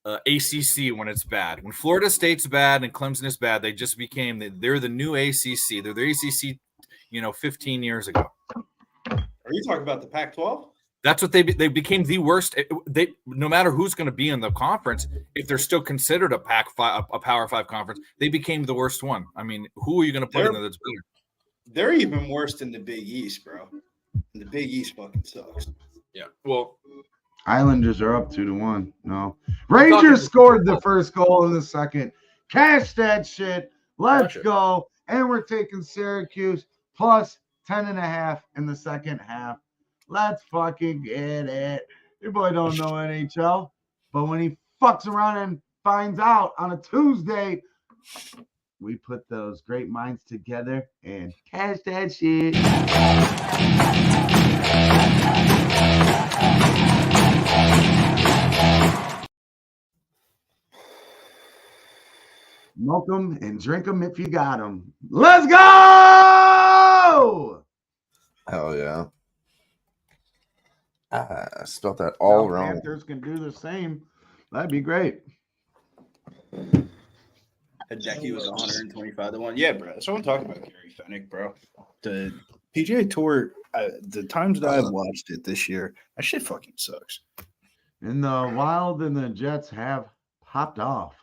ACC when it's bad. When Florida State's bad and Clemson is bad, they just became they're the new ACC. They're the ACC, 15 years ago. Are you talking about the Pac-12? That's what they became the worst. No matter who's going to be in the conference, if they're still considered a Power 5 conference, they became the worst one. I mean, who are you going to put in there that's better? They're even worse than the Big East, bro. And the Big East fucking sucks. Yeah. Well, Islanders are up 2-1. No, Rangers scored the first goal in the second. Cash that shit. Let's go. And we're taking Syracuse plus 10.5 in the second half. Let's fucking get it. Your boy don't know NHL, but when he fucks around and finds out on a Tuesday, we put those great minds together and cash that shit. Milk them and drink them if you got them. Let's go! Hell yeah. I spelled that all wrong. Panthers can do the same. That'd be great. Hideki was 125-1. Yeah, bro. That's what I'm talking about, Gary Fennick, bro. The PGA Tour, the times that I've watched it this year, that shit fucking sucks. And the Wild and the Jets have popped off.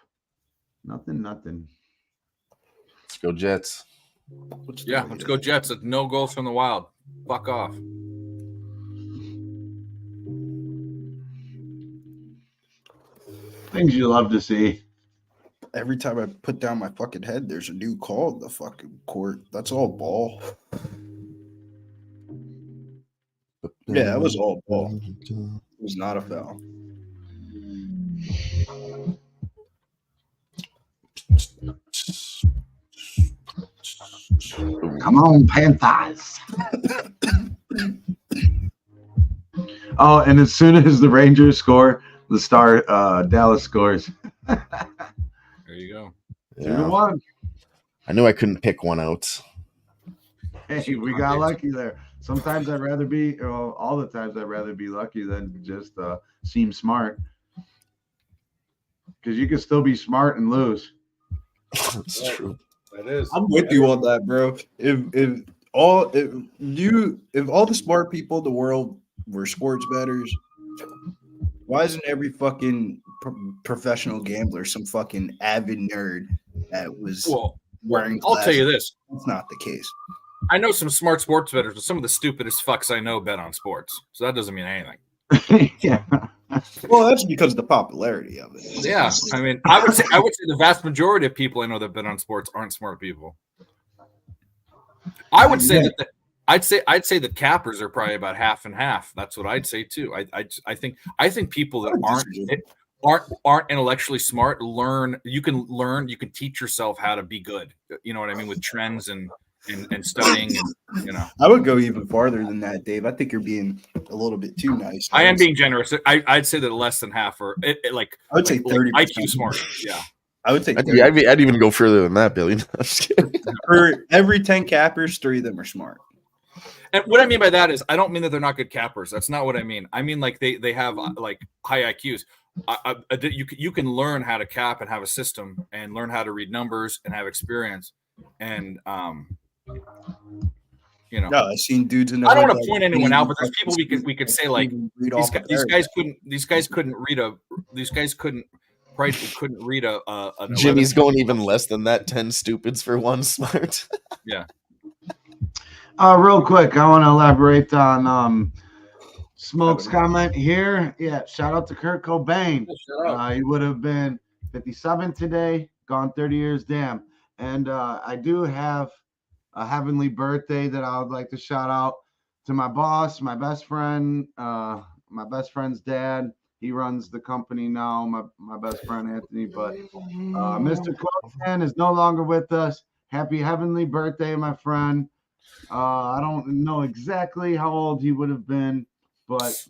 Nothing. Let's go Jets. Let's go Jets. No goals from the Wild. Fuck off. Things you love to see. Every time I put down my fucking head, there's a new call in the fucking court. That's all ball. Yeah, that was all ball. It was not a foul. Come on, Panthers. Oh, and as soon as the Rangers score, the Star Dallas scores. There you go. 2-1. I knew I couldn't pick one out. Hey, we got lucky there. Sometimes I'd rather be, all the times I'd rather be lucky than just seem smart. because you can still be smart and lose. It's true. That is. I'm with you on that, bro. If all the smart people in the world were sports bettors, why isn't every fucking professional gambler some fucking avid nerd that was wearing glasses? I'll tell you this. That's not the case. I know some smart sports bettors, but some of the stupidest fucks I know bet on sports. So that doesn't mean anything. Yeah. Well, that's because of the popularity of it. Yeah, I mean, I would say the vast majority of people I know that bet on sports aren't smart people. I would say that I'd say the cappers are probably about half and half. That's what I'd say too. I think people that aren't intellectually smart learn. You can teach yourself how to be good. You know what I mean, with trends and studying, and you know. I would go even farther than that, Dave. I think you're being a little bit too nice. I am being generous. I'd say that less than half are like. I would say 30%. IQ smart. Yeah. I would say I'd even go further than that, Billy. No, I'm just kidding. For every 10 cappers, 3 of them are smart. And what I mean by that is, I don't mean that they're not good cappers. That's not what I mean. I mean like they have like high IQs. You can learn how to cap and have a system, and learn how to read numbers and have experience. And you know, no, I've seen dudes in. I don't want to point anyone out, but there's people we could say like these guys couldn't read a Jimmy's going even less than that. 10 stupids for one smart. Yeah. Real quick, I want to elaborate on Smoke's comment here. Yeah, shout out to Kurt Cobain. He would have been 57 today, gone 30 years. Damn. And I do have a heavenly birthday that I would like to shout out to my boss, my best friend, my best friend's dad. He runs the company now, my best friend Anthony. But Mr. Cobain is no longer with us. Happy heavenly birthday, my friend. I don't know exactly how old he would have been, but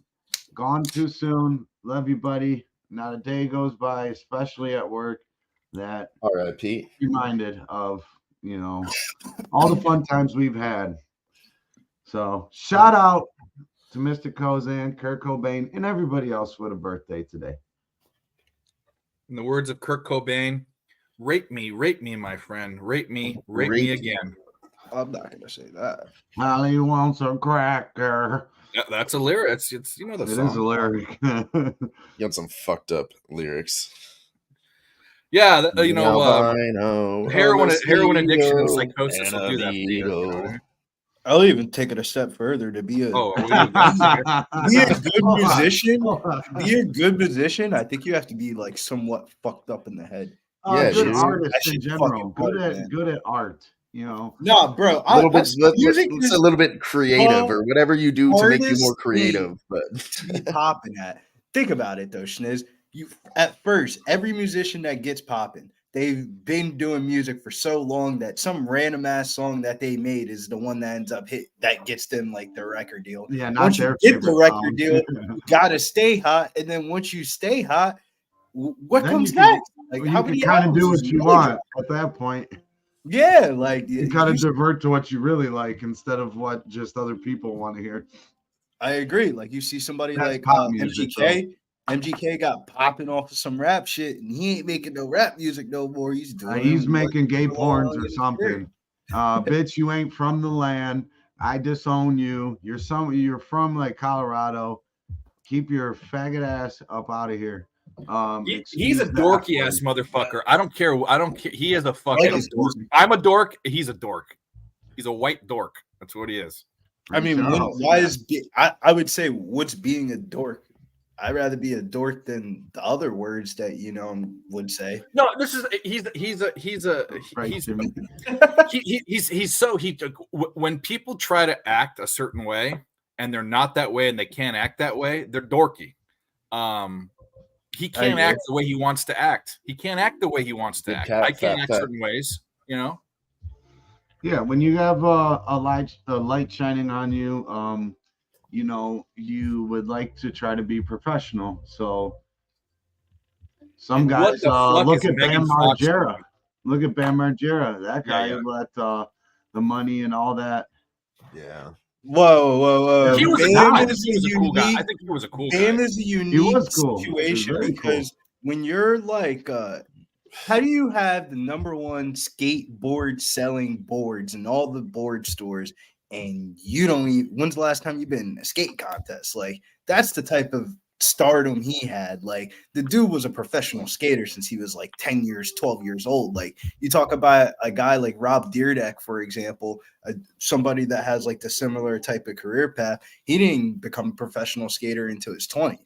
gone too soon. Love you, buddy. Not a day goes by, especially at work, that R.I.P. reminded of, you know, all the fun times we've had. So shout out to Mr. Kozan, Kurt Cobain, and everybody else with a birthday today. In the words of Kurt Cobain, rape me, my friend. Rape me again. I'm not going to say that. Holly wants a cracker. Yeah, that's a lyric. It's you know the song. It is a lyric. You got some fucked up lyrics. Yeah, you know, heroin addiction and psychosis will do that. Ego. I'll even take it a step further to be a good musician. Be a good musician. I think you have to be like somewhat fucked up in the head. Good artist in general. Good at art. You know, no, bro. It's a little bit creative, or whatever you do to make you more creative. But popping at. Think about it though, Schniz. You at first, every musician that gets popping, they've been doing music for so long that some random ass song that they made is the one that ends up that gets them like the record deal. Yeah, not once their you get the record deal, you gotta stay hot, and then once you stay hot, what comes next? Like how you can kind of do what you want at that point. Yeah, like you kind of divert to what you really like instead of what just other people want to hear. I agree. Like you see somebody like MGK. MGK got popping off of some rap shit, and he ain't making no rap music no more. He's doing he's making gay porns or something. Bitch, you ain't from the land. I disown you. You're from like Colorado. Keep your faggot ass up out of here. He's a dorky ass motherfucker. I don't care. He is a fucking dork. I'm a dork. He's a dork. He's a white dork. That's what he is. I mean, I would say what's being a dork? I'd rather be a dork than the other words that would say. No, when people try to act a certain way and they're not that way and they can't act that way, they're dorky. He can't act the way he wants to act. He can't act the way he wants to act. I can't act certain ways, you know. Yeah, when you have a light shining on you, you know, you would like to try to be professional. So some guys look at Bam Margera. Look at Bam Margera. That guy let the money and all that. Yeah. Whoa. He was a cool guy. I think he was a cool guy. Bam is a unique situation cool. because when you're like, how do you have the #1 skateboard selling boards in all the board stores, and you don't even? When's the last time you've been in a skate contest? Like, that's the type of stardom he had. Like, the dude was a professional skater since he was like 10 years, 12 years old. Like, you talk about a guy like Rob Dyrdek, for example, somebody that has like the similar type of career path. He didn't become a professional skater until his 20s.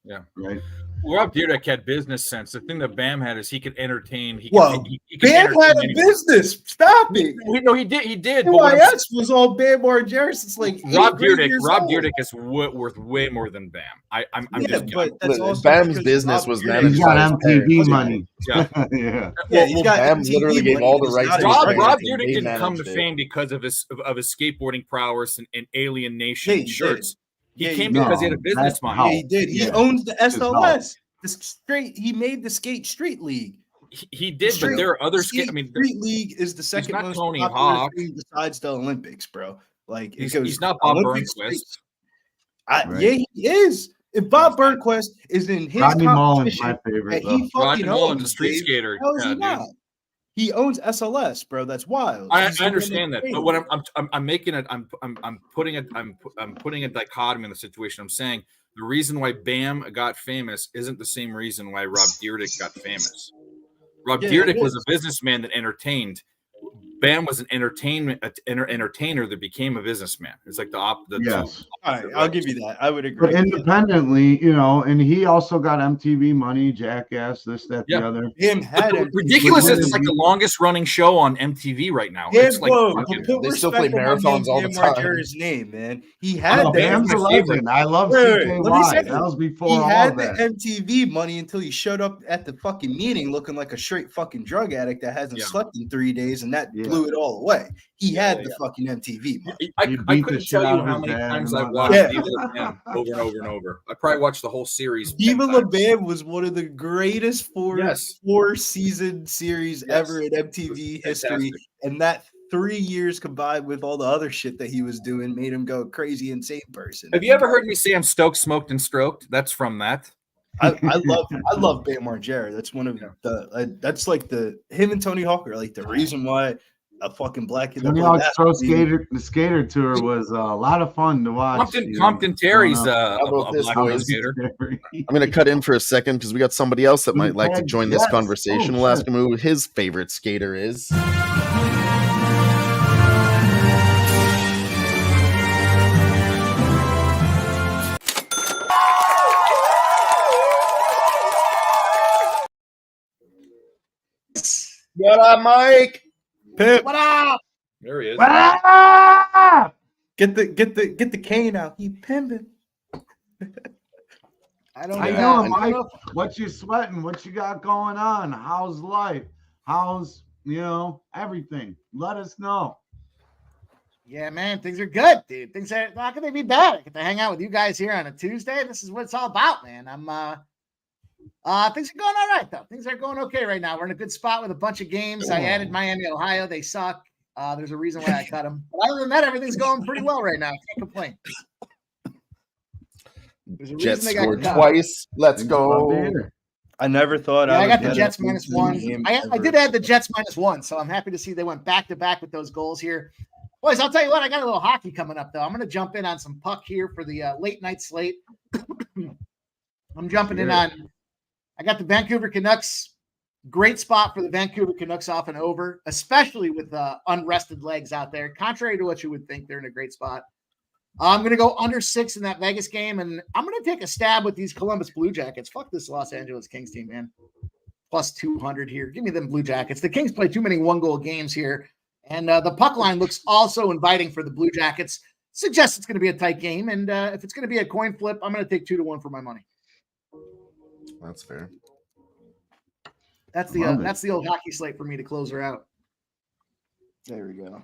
Yeah. Right. Well, Rob Dyrdek had business sense. The thing that Bam had is he could entertain. He Well, could Bam entertain had a anyone. business. Stop it. No, he did. He did. But what I'm UIS was all Bam Margera since like Rob 8 grade Dyrdek. years Rob old. Dyrdek is worth way more than Bam. I'm Yeah, just but that's also Bam's because business Rob was Dyrdek- managed He's by got his MTV parents. money. Yeah. Yeah. Yeah, he's Well, got Bam MTV literally gave money, all the he's rights not to a his Rob director. Rob They Dyrdek didn't come to managed it. fame because of his skateboarding prowess and alienation Yeah, he shirts. did. Yeah, He he came did. because he had a No, business that's mind. Yeah, how- he did. He Yeah. owns the Just SLS. He made the Skate Street League. He did, Street- but there are other Skate I mean, Street League is the second not most Tony popular Hawk. thing besides the Olympics, bro. Like it he's goes. not Bob Olympics, Burnquist. Right. Yeah, he is. If Bob Burnquist is in his Rodney Mullen's competition, my favorite. and though. he Rodney fucking Mullen's a owns, street Dave. skater. How is Yeah, he dude. not? He owns SLS, bro. That's wild. I He's the one understand that, created but what it. I'm making it, I'm putting a dichotomy in the situation. I'm saying the reason why Bam got famous isn't the same reason why Rob Dyrdek got famous. Rob Yeah, Dyrdek it was is. a businessman that entertained. Bam was an entertainer that became a businessman. It's like the Yes. All right, I'll give you that. I would agree. But independently, and he also got MTV money, Jackass, this, that, Yeah. the other. Him But had the MTV. ridiculous is it's like the longest running show on MTV right now. Yeah, It's like bro, fucking- put They still respect play on my man marathons all the Bam time. Margera's name, man. He had Oh, the Bam's a my favorite. legend. I love Wait, let me CKY. say That was before he all had of the that. MTV money until he showed up at the fucking meeting looking like a straight fucking drug addict that hasn't Yeah. slept in 3 days, and that Yeah. blew it all away. He Yeah, had yeah, the fucking MTV money. I He couldn't beat the tell shit out you of how his many dad times and I've whatnot. watched Yeah. Viva La Bam over and over and over. I probably watched the whole series. 10 Viva La times. Bam was one of the greatest Yes. four-season series Yes. ever in MTV history, Fantastic. and that 3 years combined with all the other shit that he was doing made him go crazy insane person. Have you ever heard me say I'm stoked, smoked, and stroked? That's from that. I love Bam Margera. That's one of the that's like him and Tony Hawk are like the reason why a fucking black kid that Tony played Hawk's Pro basketball- the skater tour was a lot of fun to watch. Compton Terry's How about a this, black boys? skater. I'm going to cut in for a second because we got somebody else that might like to join this Yes. conversation. Oh, We'll ask shit. him who his favorite skater is. What up, Mike? Pip, What up? There he is. Ah! get the cane out. He pimping. I don't How you know. doing, Mike? What you sweating? What you got going on? How's life? How's everything? Let us know. Yeah, man, things are good, dude. Things are not going to be bad. I get to hang out with you guys here on a Tuesday. This is what it's all about, man. Things are going all right, though. Things are going okay right now. We're in a good spot with a bunch of games. I added Miami, Ohio. They suck. There's a reason why I cut them. But other than that, everything's going pretty well right now. I can't complain. There's a reason Jets they got scored cut. twice. Let's go. I never thought Yeah, I would got the get Jets a -1. game I ever. did add the Jets -1, so I'm happy to see they went back to back with those goals here. Boys, I'll tell you what, I got a little hockey coming up, though. I'm going to jump in on some puck here for the late night slate. I'm jumping in on, I got the Vancouver Canucks. Great spot for the Vancouver Canucks off and over, especially with unrested legs out there. Contrary to what you would think, they're in a great spot. I'm going to go under 6 in that Vegas game, and I'm going to take a stab with these Columbus Blue Jackets. Fuck this Los Angeles Kings team, man. Plus 200 here. Give me them Blue Jackets. The Kings play too many one-goal games here, and the puck line looks also inviting for the Blue Jackets. Suggests it's going to be a tight game, and if it's going to be a coin flip, I'm going to take 2-1 for my money. That's fair. That's the old hockey slate for me to close her out. There we go.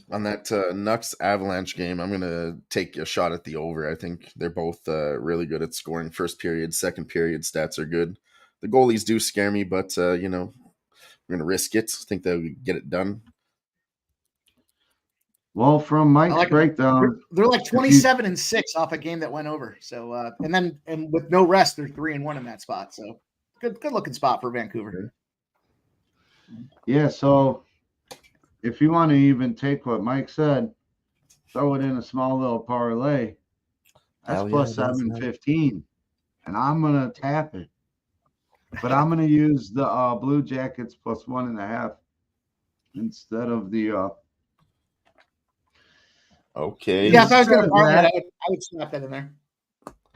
On that Nucks Avalanche game, I'm going to take a shot at the over. I think they're both really good at scoring. First period, second period stats are good. The goalies do scare me, but, we're going to risk it. I think they'll get it done. Well, from Mike's I like it. breakdown, They're like 27-6 off a game that went over. So and with no rest, they're 3-1 in that spot. So Good looking spot for Vancouver. Yeah, so if you want to even take what Mike said, throw it in a small little parlay. That's Hell plus yeah, it is, man. 715. And I'm gonna tap it. But I'm gonna use the Blue Jackets plus 1.5 instead of the Okay. Yeah, if I was going to Says parlay that. it, I would snap that in there.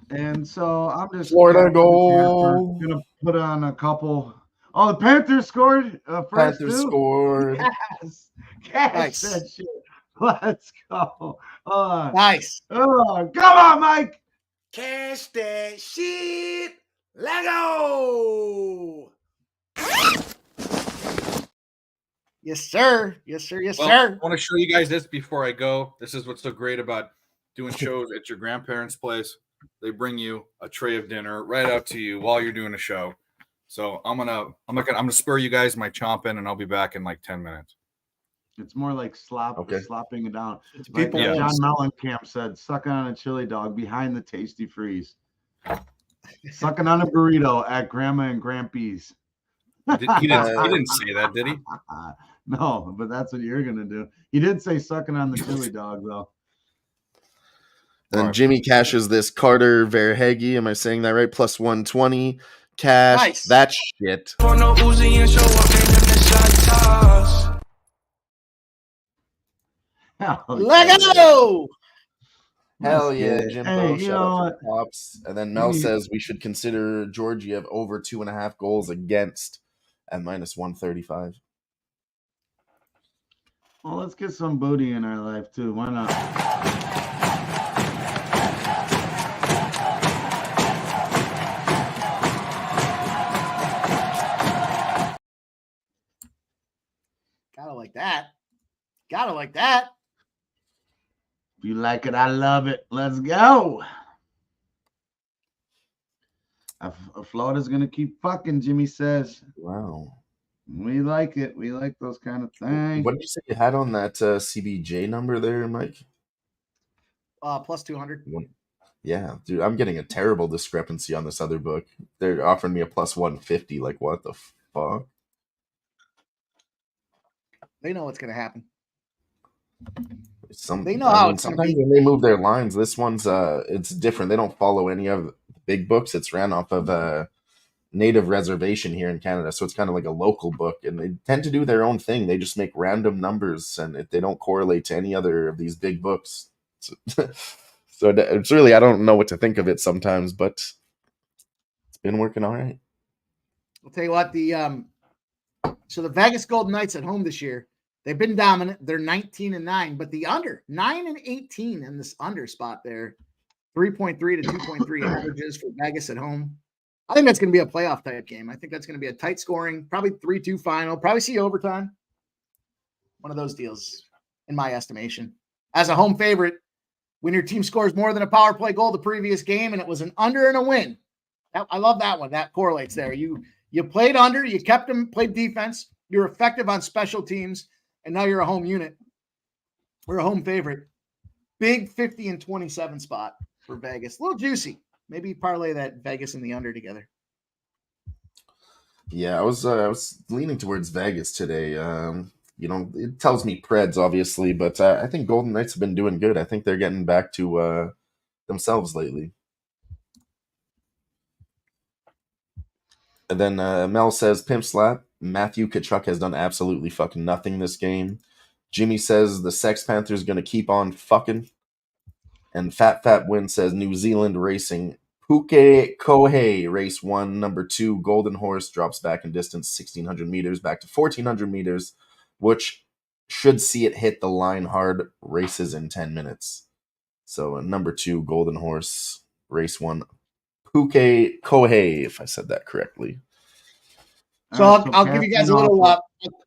And so I'm just Florida tapping the goal. Panthers. Gonna put on a couple. Oh, the Panthers scored first Panthers too. scored. Yes, cash Nice. that shit. Let's go. Nice. Come on, Mike. Cash that shit. Lego. Yes, sir. Yes, sir. Yes, Well, sir. I want to show you guys this before I go. This is what's so great about doing shows at your grandparents' place. They bring you a tray of dinner right out to you while you're doing a show. So I'm gonna spur you guys my chomping, and I'll be back in like 10 minutes. It's more like Okay. slopping it down. People Like Yeah. John Mellencamp said, sucking on a chili dog behind the Tasty Freeze. Sucking on a burrito at Grandma and Grampy's. He didn't say that, did he? No, but that's what you're gonna do. He did say sucking on the chili dog though. Then Alright. Jimmy cashes this Carter Verhage. Am I saying that right? Plus 120. Cash. Nice. That shit. On no Uzi and show up in the shot toss. Hell yeah. Lego. Hell Let's yeah, get it. Jimbo. Hey, you Shout know out what? to Pops. And then Mel You- says we should consider Georgiev over 2.5 goals against at minus 135. Well, let's get some booty in our life too. Why not? Gotta like that. Gotta like that. If you like it, I love it. Let's go. Florida's gonna keep fucking, Jimmy says. Wow. We like it. We like those kind of things. What did you say you had on that CBJ number there, Mike? Plus 200. Yeah, dude, I'm getting a terrible discrepancy on this other book. They're offering me a plus 150. Like, what the fuck? They know what's gonna happen. They know how it's gonna sometimes be. when they move their lines, this one's it's different. They don't follow any of the big books. It's ran off of a native reservation here in Canada, so it's kind of like a local book, and they tend to do their own thing. They just make random numbers, and they don't correlate to any other of these big books. So it's really, I don't know what to think of it sometimes, but it's been working all right. I'll tell you what, so the Vegas Golden Knights at home this year, they've been dominant. They're 19-9, but the under 9-18 in this under spot there, 3.3 to 2.3 averages for Vegas at home. I think that's going to be a playoff type game. I think that's going to be a tight scoring, probably 3-2 final, probably see overtime. One of those deals, in my estimation. As a home favorite, when your team scores more than a power play goal the previous game and it was an under and a win. I love that one. That correlates there. You played under, you kept them, played defense, you're effective on special teams, and now you're a home unit. We're a home favorite. Big 50-27 spot for Vegas. A little juicy. Maybe parlay that Vegas and the under together. Yeah, I was leaning towards Vegas today. It tells me Preds, obviously, but I think Golden Knights have been doing good. I think they're getting back to themselves lately. And then Mel says, Pimp Slap, Matthew Tkachuk has done absolutely fucking nothing this game. Jimmy says the Sex Panthers going to keep on fucking. And Fat Win says New Zealand racing. Puke Kohei, race 1, number 2, Golden Horse drops back in distance 1,600 meters, back to 1,400 meters, which should see it hit the line hard, races in 10 minutes. So number 2, Golden Horse, race 1, Puke Kohei, if I said that correctly. So I'll give you guys a little, off.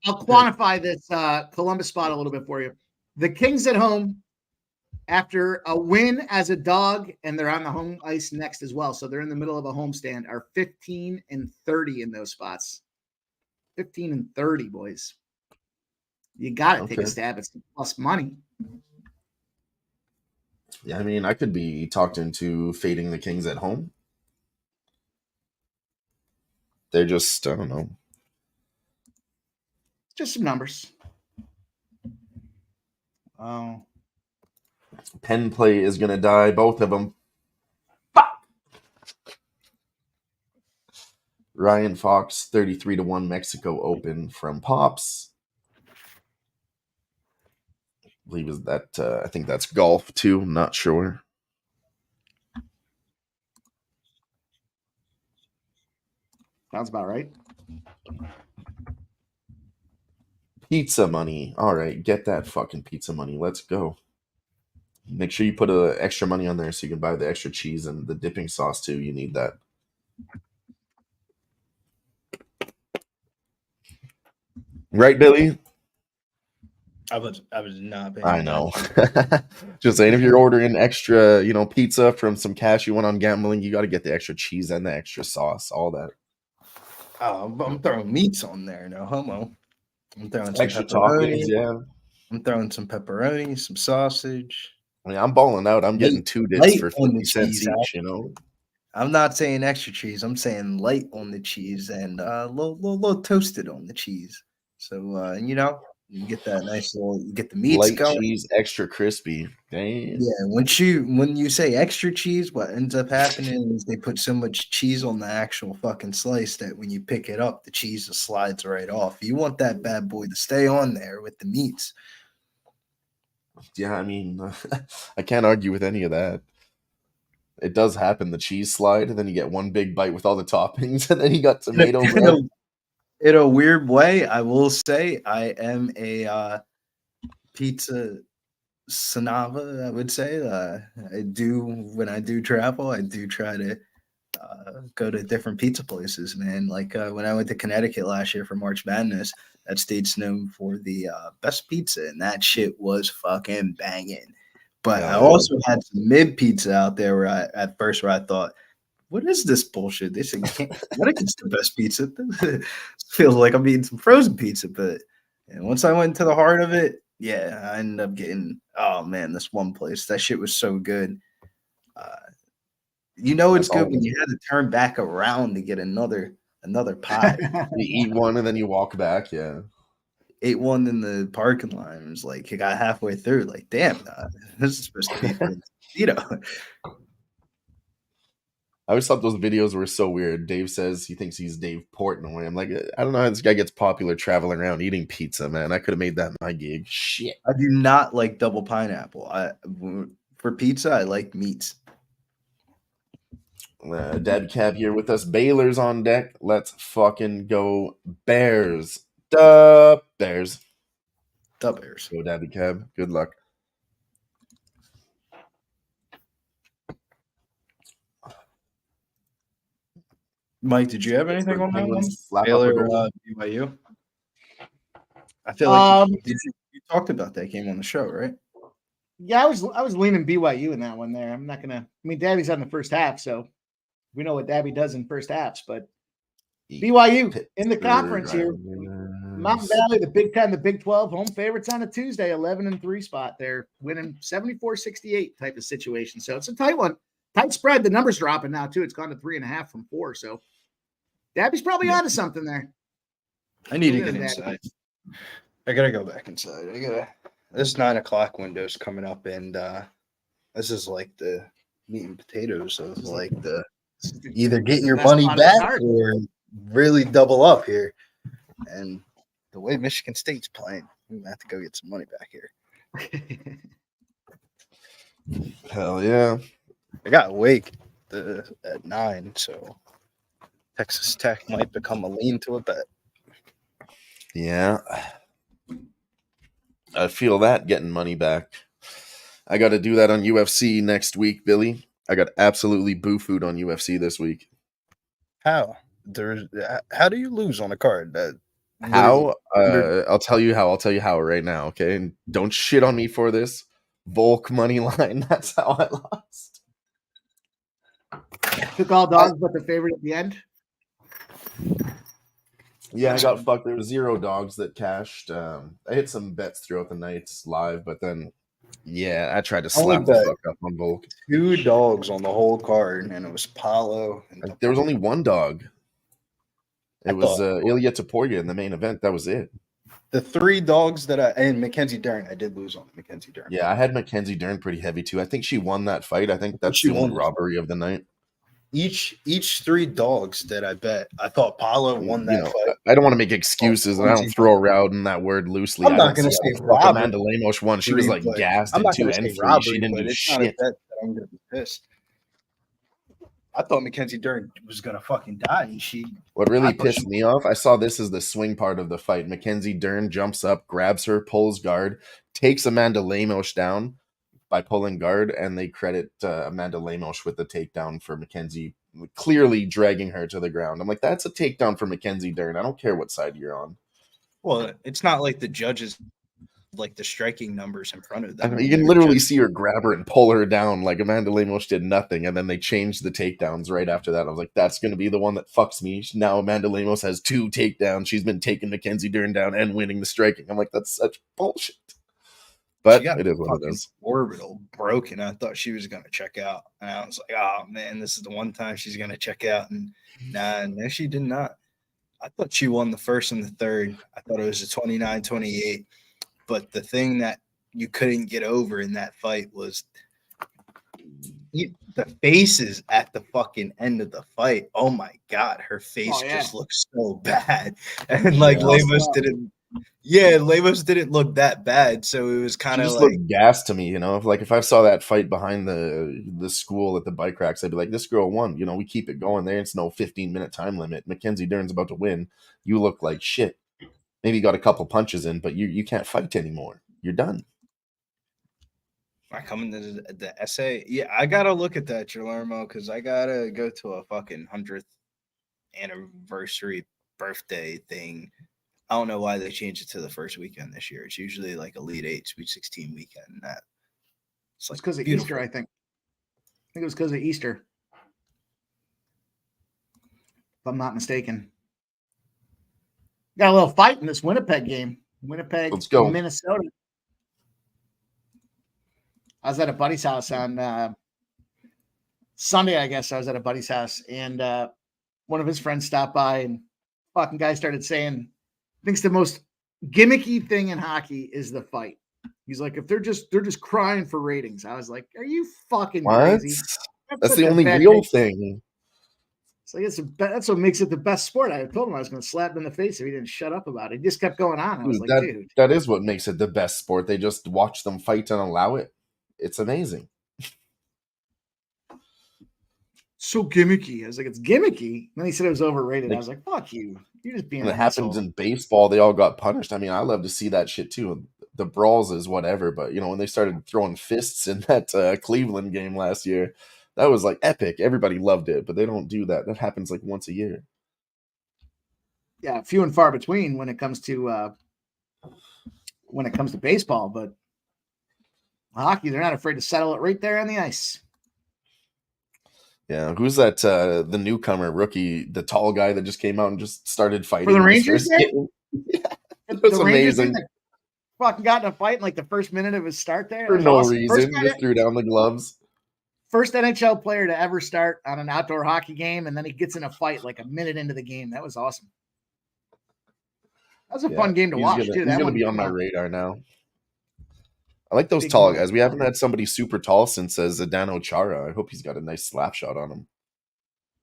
I'll quantify this Columbus spot a little bit for you. The Kings at home, after a win as a dog, and they're on the home ice next as well. So they're in the middle of a homestand, are 15-30 in those spots. 15-30, boys. You got to take a stab at some plus money. Yeah, I mean, I could be talked into fading the Kings at home. They're just, I don't know. Just some numbers. Oh. Pen play is going to die, both of them. Ryan Fox, 33-1 Mexico Open from Pops. I believe is that, I think that's golf too. I'm not sure. Sounds about right. Pizza money. All right, get that fucking pizza money. Let's go. Make sure you put extra money on there so you can buy the extra cheese and the dipping sauce too. You need that. Right, Billy? I was not paying I know. Just saying, if you're ordering extra, pizza from some cash you won on gambling, you got to get the extra cheese and the extra sauce, all that. But I'm throwing meats on there, no homo. I'm throwing some Extra pepperoni. toppings, yeah. I'm throwing some pepperoni, some sausage. I mean, I'm balling out. I'm getting 2 dips light for on the 50 cents cheese, each, I'm not saying extra cheese. I'm saying light on the cheese and a little toasted on the cheese. So you get that nice you get the meats Light going. cheese, extra crispy. Damn. Yeah, when you say extra cheese, what ends up happening is they put so much cheese on the actual fucking slice that when you pick it up, the cheese just slides right off. You want that bad boy to stay on there with the meats. Yeah, I mean, I can't argue with any of that. It does happen, the cheese slide, and then you get one big bite with all the toppings, and then you got tomato bread. In a weird way, I will say I am a pizza Sanava, I would say. When I do travel, I do try to go to different pizza places, man. Like when I went to Connecticut last year for March Madness, that state's known for the best pizza, and that shit was fucking banging. But I also had some mid pizza out there where I thought, what is this bullshit? They said Connecticut's the best pizza. Feels like I'm eating some frozen pizza, but once I went into the heart of it, yeah, I ended up getting, oh man, this one place. That shit was so good. It's good when you had to turn back around to get another pie. You eat one and then you walk back, yeah. Ate one in the parking lot and was like, it got halfway through, like, damn, this is supposed to be for I always thought those videos were so weird. Dave says he thinks he's Dave Portnoy. I'm like, I don't know how this guy gets popular traveling around eating pizza, man. I could have made that my gig. Shit. I do not like double pineapple. For pizza, I like meats. Dad Cab here with us. Baylor's on deck. Let's fucking go Bears. Duh, Bears. The Bears. Go Daddy Cab. Good luck. Mike, did you have anything on that one? Slap Baylor, up BYU. I feel like you talked about that game on the show, right? Yeah, I was leaning BYU in that one there. I'm not gonna. I mean, Dabby's on the first half, so we know what Dabby does in first halves. But BYU in the conference here, Mountain Valley, the Big Ten, the Big 12, home favorites on a Tuesday, 11-3 spot. They're winning 74-68 type of situation. So it's a tight one, tight spread. The numbers dropping now too. It's gone to 3.5 from 4. So Dabby's probably onto something there. I need to get inside. I gotta go back inside. This 9 o'clock window's coming up, and this is like the meat and potatoes of like the either get your money back or really double up here. And the way Michigan State's playing, we have to go get some money back here. Hell yeah. I got Wake at 9, so Texas Tech might become a lean to a bet. Yeah. I feel that getting money back. I got to do that on UFC next week, Billy. I got absolutely boo food on UFC this week. How? How do you lose on a card? How? I'll tell you how. I'll tell you how right now, okay? And don't shit on me for this. Volk money line. That's how I lost. Took all dogs but the favorite at the end. Yeah, I got fucked. There were 0 dogs that cashed. I hit some bets throughout the nights live, but then, yeah, I tried to slap the fuck up on Volk. 2 dogs on the whole card, and it was Paulo. There was only 1 dog. It was Ilya Taporia in the main event. That was it. The 3 dogs that and Mackenzie Dern, I did lose on Mackenzie Dern. Yeah, I had Mackenzie Dern pretty heavy too. I think she won that fight. I think that's the only robbery of the night. Each 3 dogs that I bet, I thought Paulo won that fight. I don't want to make excuses, and I don't throw around that word loosely. I'm not going to say robbery. Amanda Lemos won. She was like gassed in 2 and 3. She didn't do shit. Not a bet that I'm going to be pissed. I thought Mackenzie Dern was going to fucking die. What really pissed me off, I saw this as the swing part of the fight. Mackenzie Dern jumps up, grabs her, pulls guard, takes Amanda Lemos down by pulling guard, and they credit Amanda Lemos with the takedown for Mackenzie, clearly dragging her to the ground. I'm like, that's a takedown for Mackenzie Dern. I don't care what side you're on. Well, it's not like the judges like the striking numbers in front of them. You can literally see her grab her and pull her down like Amanda Lemos did nothing, and then they changed the takedowns right after that. I was like, that's going to be the one that fucks me. Now Amanda Lemos has 2 takedowns. She's been taking Mackenzie Dern down and winning the striking. I'm like, that's such bullshit. But it is what it is. Orbital broken. I thought she was going to check out. And I was like, oh, man, this is the one time she's going to check out. And no, she did not. I thought she won the first and the third. I thought it was a 29-28. But the thing that you couldn't get over in that fight was the faces at the fucking end of the fight. Oh, my God. Her face just looks so bad. And, like, Lemos didn't. Yeah, Lemos didn't look that bad, so it was kind of like looked gas to me, you know. If I saw that fight behind the school at the bike racks, I'd be like, this girl won. You know, we keep it going there. It's no 15-minute time limit. Mackenzie Dern's about to win. You look like shit. Maybe you got a couple punches in, but you can't fight anymore. You're done. I come into the essay. Yeah, I gotta look at that, Guillermo, because I gotta go to a fucking 100th anniversary birthday thing. I don't know why they changed it to the first weekend this year. It's usually like Elite 8, Sweet 16 weekend. It's like because of Easter, I think. I think it was because of Easter. If I'm not mistaken. Got a little fight in this Winnipeg game. Winnipeg, let's go. Minnesota. I was at a buddy's house on Sunday, I guess. I was at a buddy's house, and one of his friends stopped by, and fucking guy started saying, thinks the most gimmicky thing in hockey is the fight. He's like, if they're just crying for ratings. I was like, are you fucking crazy? That's the only real thing. It's like that's what makes it the best sport. I told him I was going to slap him in the face if he didn't shut up about it. He just kept going on. I was like, dude, that is what makes it the best sport. They just watch them fight and allow it. It's amazing. So gimmicky. I was like, it's gimmicky. And then he said it was overrated. I was like, fuck you. You're just being when an it happens asshole. in baseball, they all got punished. I mean, I love to see that shit too. The brawls is whatever, but you know, when they started throwing fists in that Cleveland game last year, that was like epic. Everybody loved it, but they don't do that. That happens like once a year. Yeah, few and far between when it comes to baseball, but hockey, they're not afraid to settle it right there on the ice. Yeah, who's that? The newcomer rookie, the tall guy that just came out and just started fighting for the Rangers. Yeah, it was amazing. Fucking got in a fight in like the first minute of his start there for no reason. Just threw down the gloves. First NHL player to ever start on an outdoor hockey game, and then he gets in a fight like a minute into the game. That was awesome. That was a fun game to watch too. He's gonna be on my radar now. I like those tall guys. We haven't had somebody super tall since Zdeno Chara. I hope he's got a nice slap shot on him.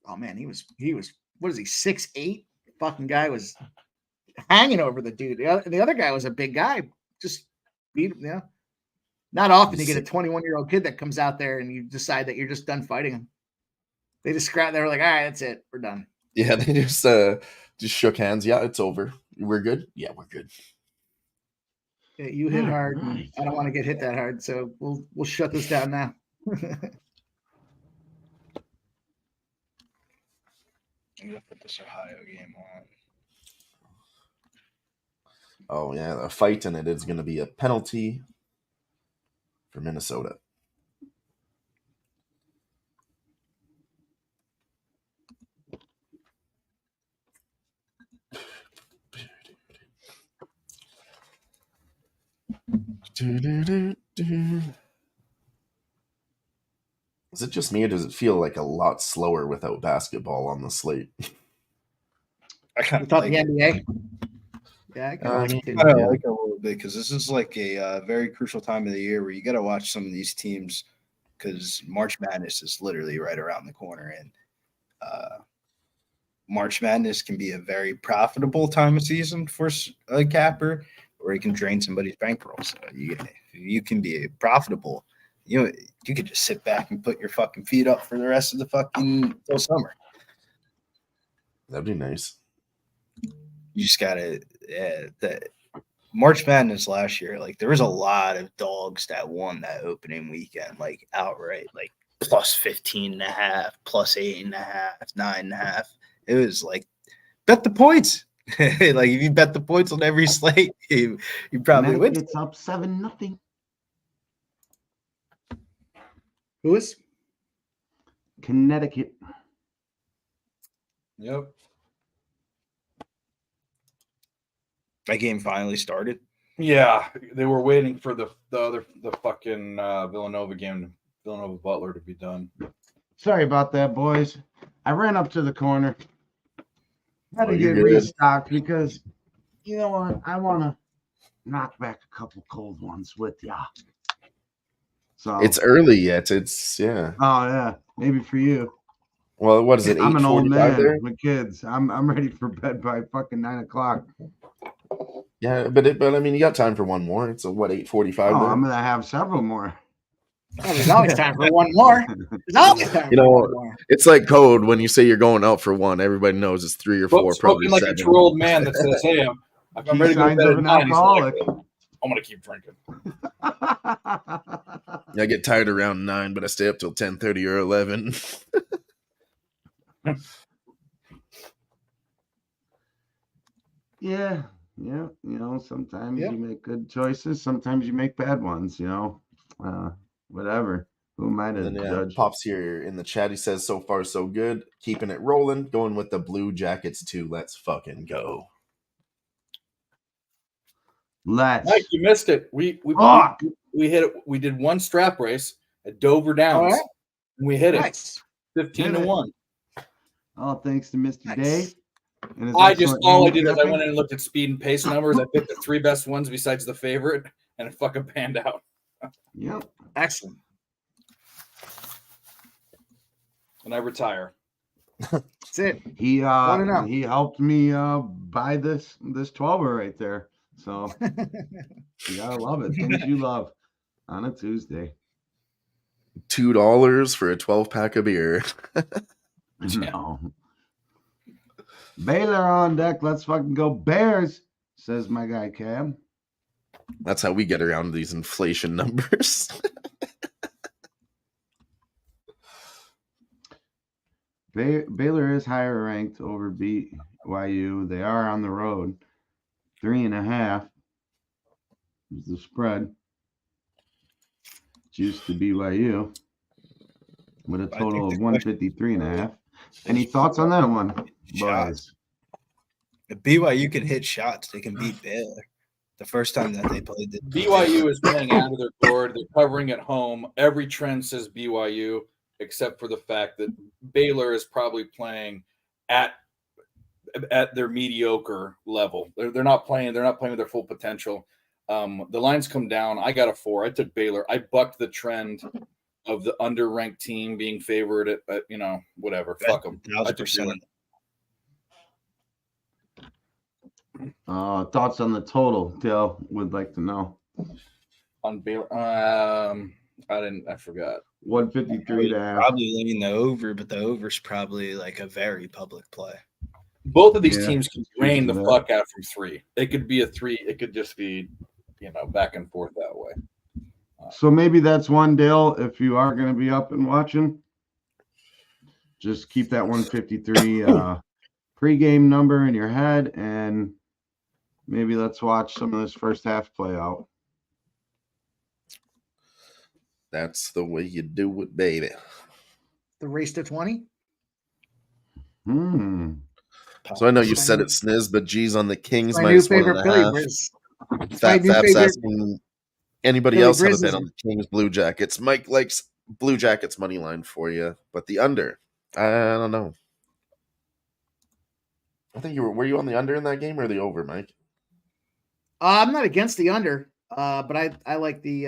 Oh man, he was. What is he? 6'8"? Fucking guy was hanging over the dude. The other guy was a big guy. Just beat him. Yeah. Not often you get a 21-year-old kid that comes out there and you decide that you're just done fighting him. They just they were like, all right, that's it. We're done. Yeah, they just shook hands. Yeah, it's over. We're good. Yeah, we're good. Yeah, you hit hard. Right. I don't want to get hit that hard, so we'll shut this down now. I'm gonna put this Ohio game on. Oh yeah, the fight in it is going to be a penalty for Minnesota. Is it just me, or does it feel like a lot slower without basketball on the slate? I kind You of thought like the it. NBA? Yeah, I kind I of like mean, it. I Yeah. like it a little bit because this is like a very crucial time of the year where you got to watch some of these teams because March Madness is literally right around the corner, and March Madness can be a very profitable time of season for a capper, or it can drain somebody's bankroll. So you can be profitable. You could just sit back and put your fucking feet up for the rest of the fucking till summer. that'd be nice. You just gotta that March Madness last year, like there was a lot of dogs that won that opening weekend, like outright, like plus 15.5, plus 8.5, 9.5. It was like bet the points. Like if you bet the points on every slate, you probably win. Connecticut's up 7-0. Who is? Connecticut. Yep. That game finally started. Yeah, they were waiting for the fucking Villanova game, Villanova Butler, to be done. Sorry about that, boys. I ran up to the corner. Had to you're get good. restocked because you know what? I want to knock back a couple cold ones with ya. So It's early yet. It's yeah. oh yeah, maybe for you. Well, what is it? I'm an old 8:45 man there. with kids. I'm ready for bed by fucking 9 o'clock. Yeah, but I mean, you got time for one more. It's a what 8:45 Oh, there. I'm gonna have several more. Oh, there's always time for one more. There's always time You for know, one more. it's like code when you say you're going out for one. Everybody knows it's 3 or 4, probably Spoken like 7. a true old man that says, "Hey, I'm Key ready to go to signs bed of at an 9." He's like, alcoholic. I'm gonna keep drinking. I get tired around 9, but I stay up till 10:30 or 11. Yeah, you know, sometimes Yeah. you make good choices, sometimes you make bad ones, you know. Whatever. Who am I to And then judge? Pops here in the chat. He says, "So far, so good. Keeping it rolling. Going with the Blue Jackets too. Let's fucking go." Let's. Mike, you missed it. We Fuck. hit it. We did one strap race at Dover Downs, All right. and we hit it Nice. 15-1. All thanks to Mr. Nice. Dave. And his I just excellent all I did is I handicapping. went in and looked at speed and pace numbers. I picked the 3 best ones besides the favorite, and it fucking panned out. Yep. Excellent. And I retire. That's it. He Wanna know. he helped me buy this 12er right there. So you gotta love it. Things you love on a Tuesday. $2 for a 12-pack of beer. No. Baylor on deck. Let's fucking go Bears, says my guy Cam. That's how we get around these inflation numbers. Baylor is higher ranked over BYU. They are on the road. 3.5 is the spread. Juice to BYU with a I total think of the question 153.5. Any thoughts on that one, boys? Shots. If BYU can hit shots, they can beat Baylor. The first time that they played the BYU is playing out of their board. They're covering at home. Every trend says BYU, except for the fact that Baylor is probably playing at their mediocre level. They're not playing. They're not playing with their full potential. The lines come down. I got a 4. I took Baylor. I bucked the trend of the underranked team being favored at whatever. Fuck them. I took Baylor. 1,000%. Thoughts on the total? Dale would like to know. On Baylor. I forgot. 153.5. Probably leaning the over, but the over's probably like a very public play. Both of these Yeah. teams can drain the Yeah. fuck out from 3. It could be a 3. It could just be, back and forth that way. So maybe that's one, Dale. If you are going to be up and watching, just keep that 153 pregame number in your head, and maybe let's watch some of this first half play out. That's the way you do it, baby. The race to 20. So I know you said it, Sniz, but G's on the Kings My new minus favorite Philly 1.5. race. My Fat new Fap's favorite asking anybody Philly else have a Grizzlies. bet on the Kings Blue Jackets. Mike likes Blue Jackets money line for you, but the under, I don't know. I think you were you on the under in that game or the over, Mike? I'm not against the under, but I like the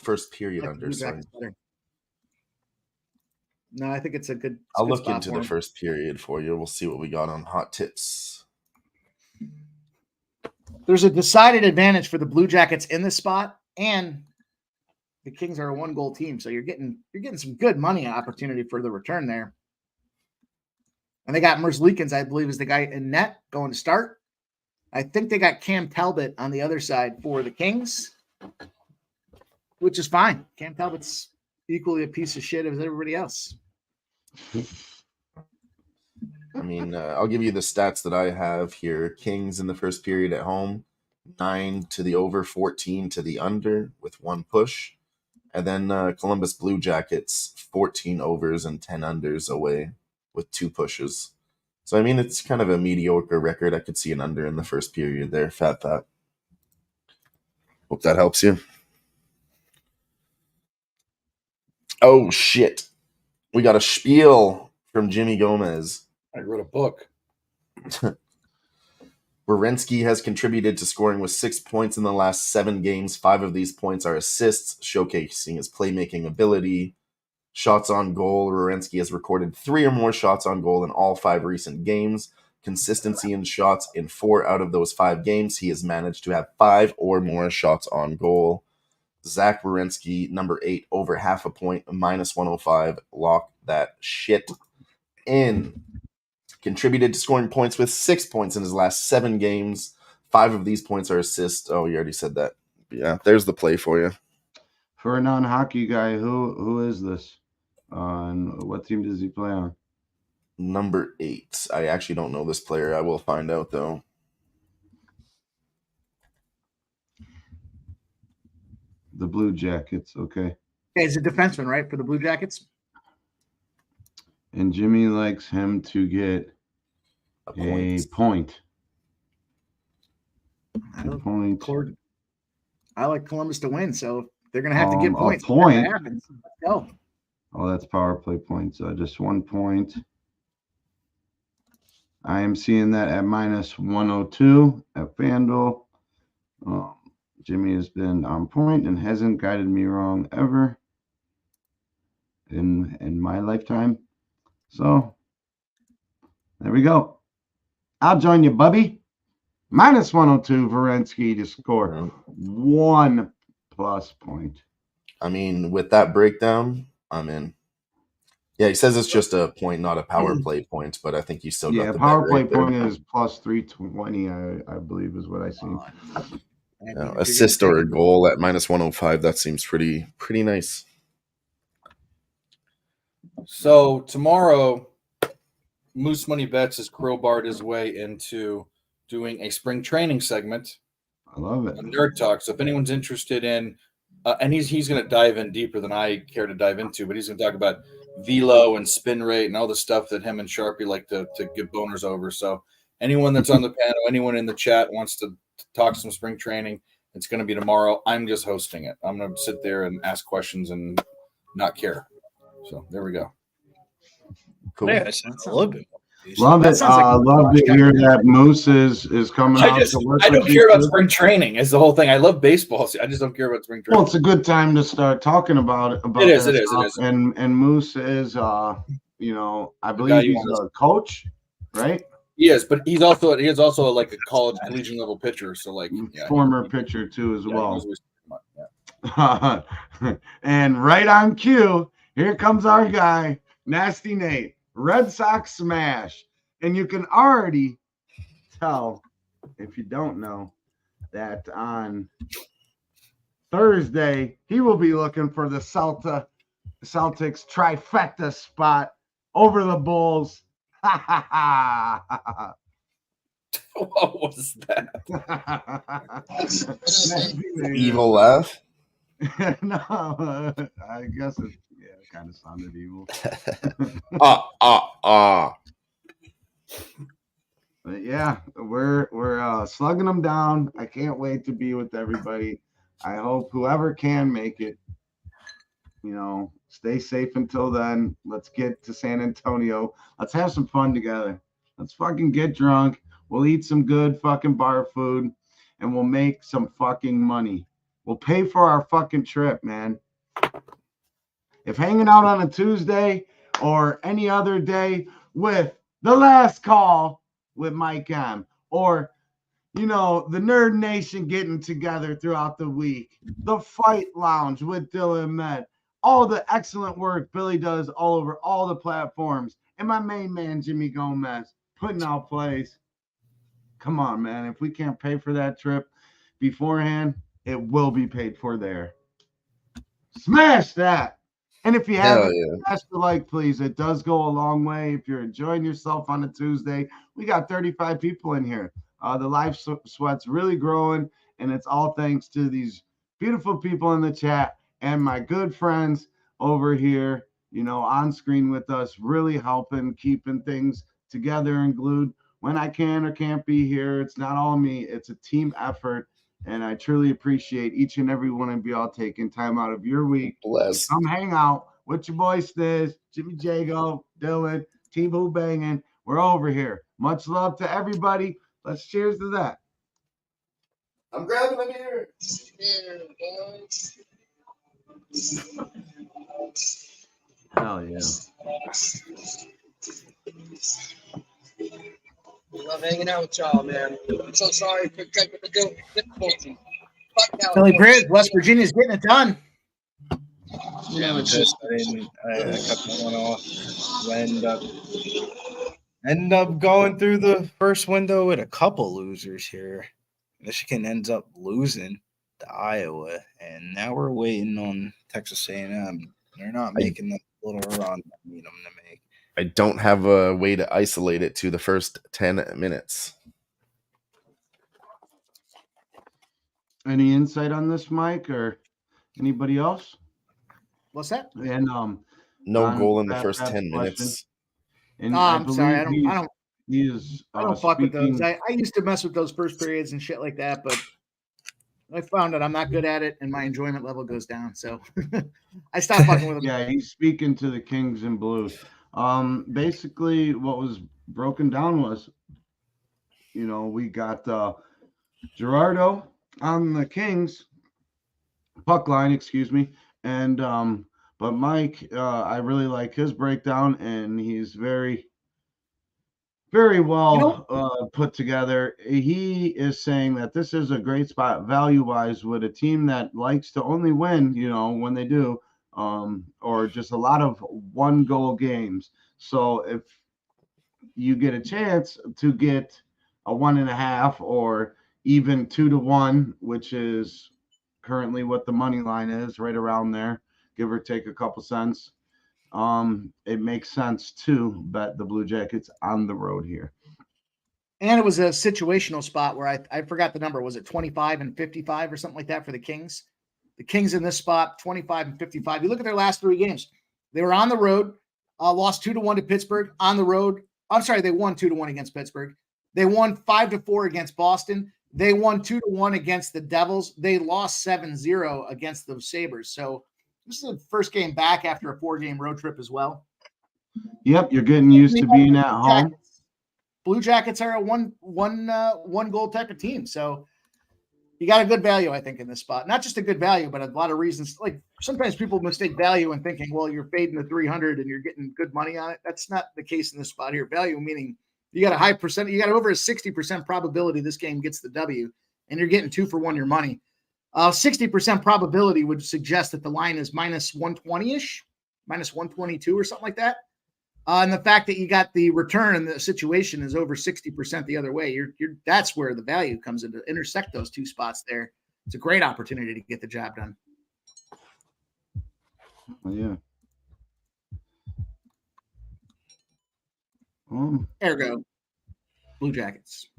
First period like the under. Blue Sorry. Jackets better. No, I think it's a good. I'll good look spot into for the 'em. first period for you. We'll see what we got on hot tips. There's a decided advantage for the Blue Jackets in this spot, and the Kings are a 1-goal team, so you're getting some good money opportunity for the return there. And they got Merzlikins, I believe, is the guy in net going to start. I think they got Cam Talbot on the other side for the Kings, which is fine. Cam Talbot's equally a piece of shit as everybody else. I mean, I'll give you the stats that I have here. Kings in the first period at home, 9 to the over, 14 to the under with 1 push. And then Columbus Blue Jackets, 14 overs and 10 unders away with 2 pushes. So, I mean, it's kind of a mediocre record. I could see an under in the first period there. Fat. Hope that helps you. Oh, shit. We got a spiel from Jimmy Gomez. I wrote a book. Werenski has contributed to scoring with 6 points in the last 7 games. 5 of these points are assists, showcasing his playmaking ability. Shots on goal, Werenski has recorded 3 or more shots on goal in all 5 recent games. Consistency in shots in 4 out of those 5 games. He has managed to have 5 or more shots on goal. Zach Werenski, number 8, over half a point, -105. Lock that shit in. Contributed to scoring points with 6 points in his last 7 games. 5 of these points are assists. Oh, you already said that. Yeah, there's the play for you. For a non-hockey guy, who is this? And what team does he play on? Number 8. I actually don't know this player. I will find out, though. The Blue Jackets, okay. Okay, he's a defenseman, right, for the Blue Jackets? And Jimmy likes him to get a point. I like Columbus to win, so they're going to have to get points. A point. Let's go. Oh, that's power play points. Just 1 point. I am seeing that at -102 at FanDuel. Jimmy has been on point and hasn't guided me wrong ever in my lifetime. So there we go. I'll join you, Bubby. -102 Werenski to score 1+ point. I mean, with that breakdown, I'm in. Yeah, he says it's just a point, not a power play point, but I think you still got the power play right point is +320, I believe is what I see. Assist or a goal at -105. That seems pretty nice. So tomorrow, Moose Money Bets has crowbarred his way into doing a spring training segment. I love it. Nerd Talk. So if anyone's interested in, and he's going to dive in deeper than I care to dive into, but he's going to talk about velo and spin rate and all the stuff that him and Sharpie like to give boners over. So anyone that's on the panel, anyone in the chat wants to talk some spring training, it's going to be tomorrow. I'm just hosting it. I'm going to sit there and ask questions and not care. So there we go. Cool. Yeah, that's a little bit. Love it. Love to hear that Moose is coming out to work. I don't care about spring training. Is the whole thing. I love baseball. I just don't care about spring training. Well, it's a good time to start talking about it. It is. And Moose is, I believe he's a coach, right? He is, but he's also like a college collegiate level pitcher. So like former pitcher too as well. And right on cue, here comes our guy, Nasty Nate. Red Sox smash. And you can already tell, if you don't know, that on Thursday, he will be looking for the Celtics trifecta spot over the Bulls. What was that? Evil laugh? No, I guess it kind of sounded evil. But yeah, we're slugging them down. I can't wait to be with everybody. I hope whoever can make it, stay safe until then. Let's get to San Antonio. Let's have some fun together. Let's fucking get drunk. We'll eat some good fucking bar food, and we'll make some fucking money. We'll pay for our fucking trip, man. If hanging out on a Tuesday or any other day with the last call with Mike M, or the Nerd Nation getting together throughout the week, the Fight Lounge with Dylan Met, all the excellent work Billy does all over all the platforms, and my main man Jimmy Gomez putting out plays. Come on, man. If we can't pay for that trip beforehand, it will be paid for there. Smash that. And if you haven't, smash the like, please. It does go a long way. If you're enjoying yourself on a Tuesday, we got 35 people in here. The live sweat's really growing, and it's all thanks to these beautiful people in the chat and my good friends over here, on screen with us, really helping, keeping things together and glued. When I can or can't be here, it's not all me. It's a team effort. And I truly appreciate each and every one of y'all taking time out of your week to come hang out with your boy Stiz, Jimmy Jago, Dylan, Team Who-Bangin. We're over here. Much love to everybody. Let's cheers to that. I'm grabbing a beer. Hell yeah. We love hanging out with y'all, man. I'm so sorry for technical difficulty. Philly Bridge, West Virginia's getting it done. Yeah, I'm pissed. I cut that one off. End up going through the first window with a couple losers here. Michigan ends up losing to Iowa, and now we're waiting on Texas A&M. They're not making the little run I need them to make. I don't have a way to isolate it to the first 10 minutes. Any insight on this, Mike, or anybody else? What's that? And no goal in the first 10 minutes. And I'm sorry, I don't fuck with those. I used to mess with those first periods and shit like that, but I found that I'm not good at it, and my enjoyment level goes down. So I stopped fucking with them. Yeah, he's speaking to the Kings and Blues. Basically, what was broken down was, we got Gerardo on the Kings puck line, excuse me, and but Mike, I really like his breakdown, and he's very, very well put together. He is saying that this is a great spot value-wise with a team that likes to only win, when they do, or just a lot of one-goal games. So if you get a chance to get a 1.5 or even 2-1, which is currently what the money line is, right around there, give or take a couple cents, it makes sense to bet the Blue Jackets on the road here. And it was a situational spot where I forgot the number. Was it 25 and 55 or something like that for the Kings? The Kings in this spot, 25 and 55. You look at their last 3 games. They were on the road, lost 2-1 to Pittsburgh. On the road, I'm sorry, they won 2-1 against Pittsburgh. They won 5-4 against Boston. They won 2-1 against the Devils. They lost 7-0 against the Sabres. So this is the first game back after a 4-game road trip as well. Yep, you're getting used to being at home. Blue Jackets are a one goal type of team. So you got a good value, I think, in this spot. Not just a good value, but a lot of reasons. Like sometimes people mistake value in thinking, well, you're fading the 300 and you're getting good money on it. That's not the case in this spot here. Value meaning you got a high percent, you got over a 60% probability this game gets the W, and you're getting 2 for 1 your money. 60% probability would suggest that the line is minus 120-ish, minus 122 or something like that. And the fact that you got the return and the situation is over 60% the other way, that's where the value comes in to intersect those 2 spots there. It's a great opportunity to get the job done. Yeah. Ergo, Blue Jackets.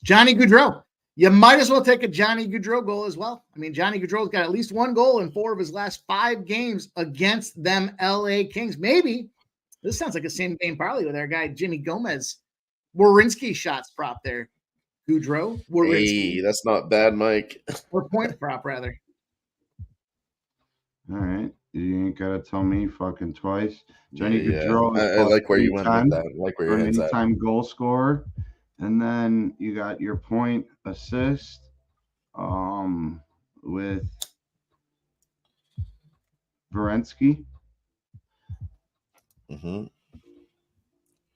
Johnny Gaudreau. You might as well take a Johnny Gaudreau goal as well. I mean, Johnny Gaudreau's got at least 1 goal in 4 of his last 5 games against them LA Kings. Maybe this sounds like a same game parlay with our guy Jimmy Gomez. Werenski shots prop there. Gaudreau. Hey, that's not bad, Mike. Or point prop rather. All right. You ain't gotta tell me fucking twice. Johnny Yeah, Gaudreau is I plus like where you went with 310 that. I like where for your an head's at. anytime goal scorer. And then you got your point assist with Varensky. Mm-hmm.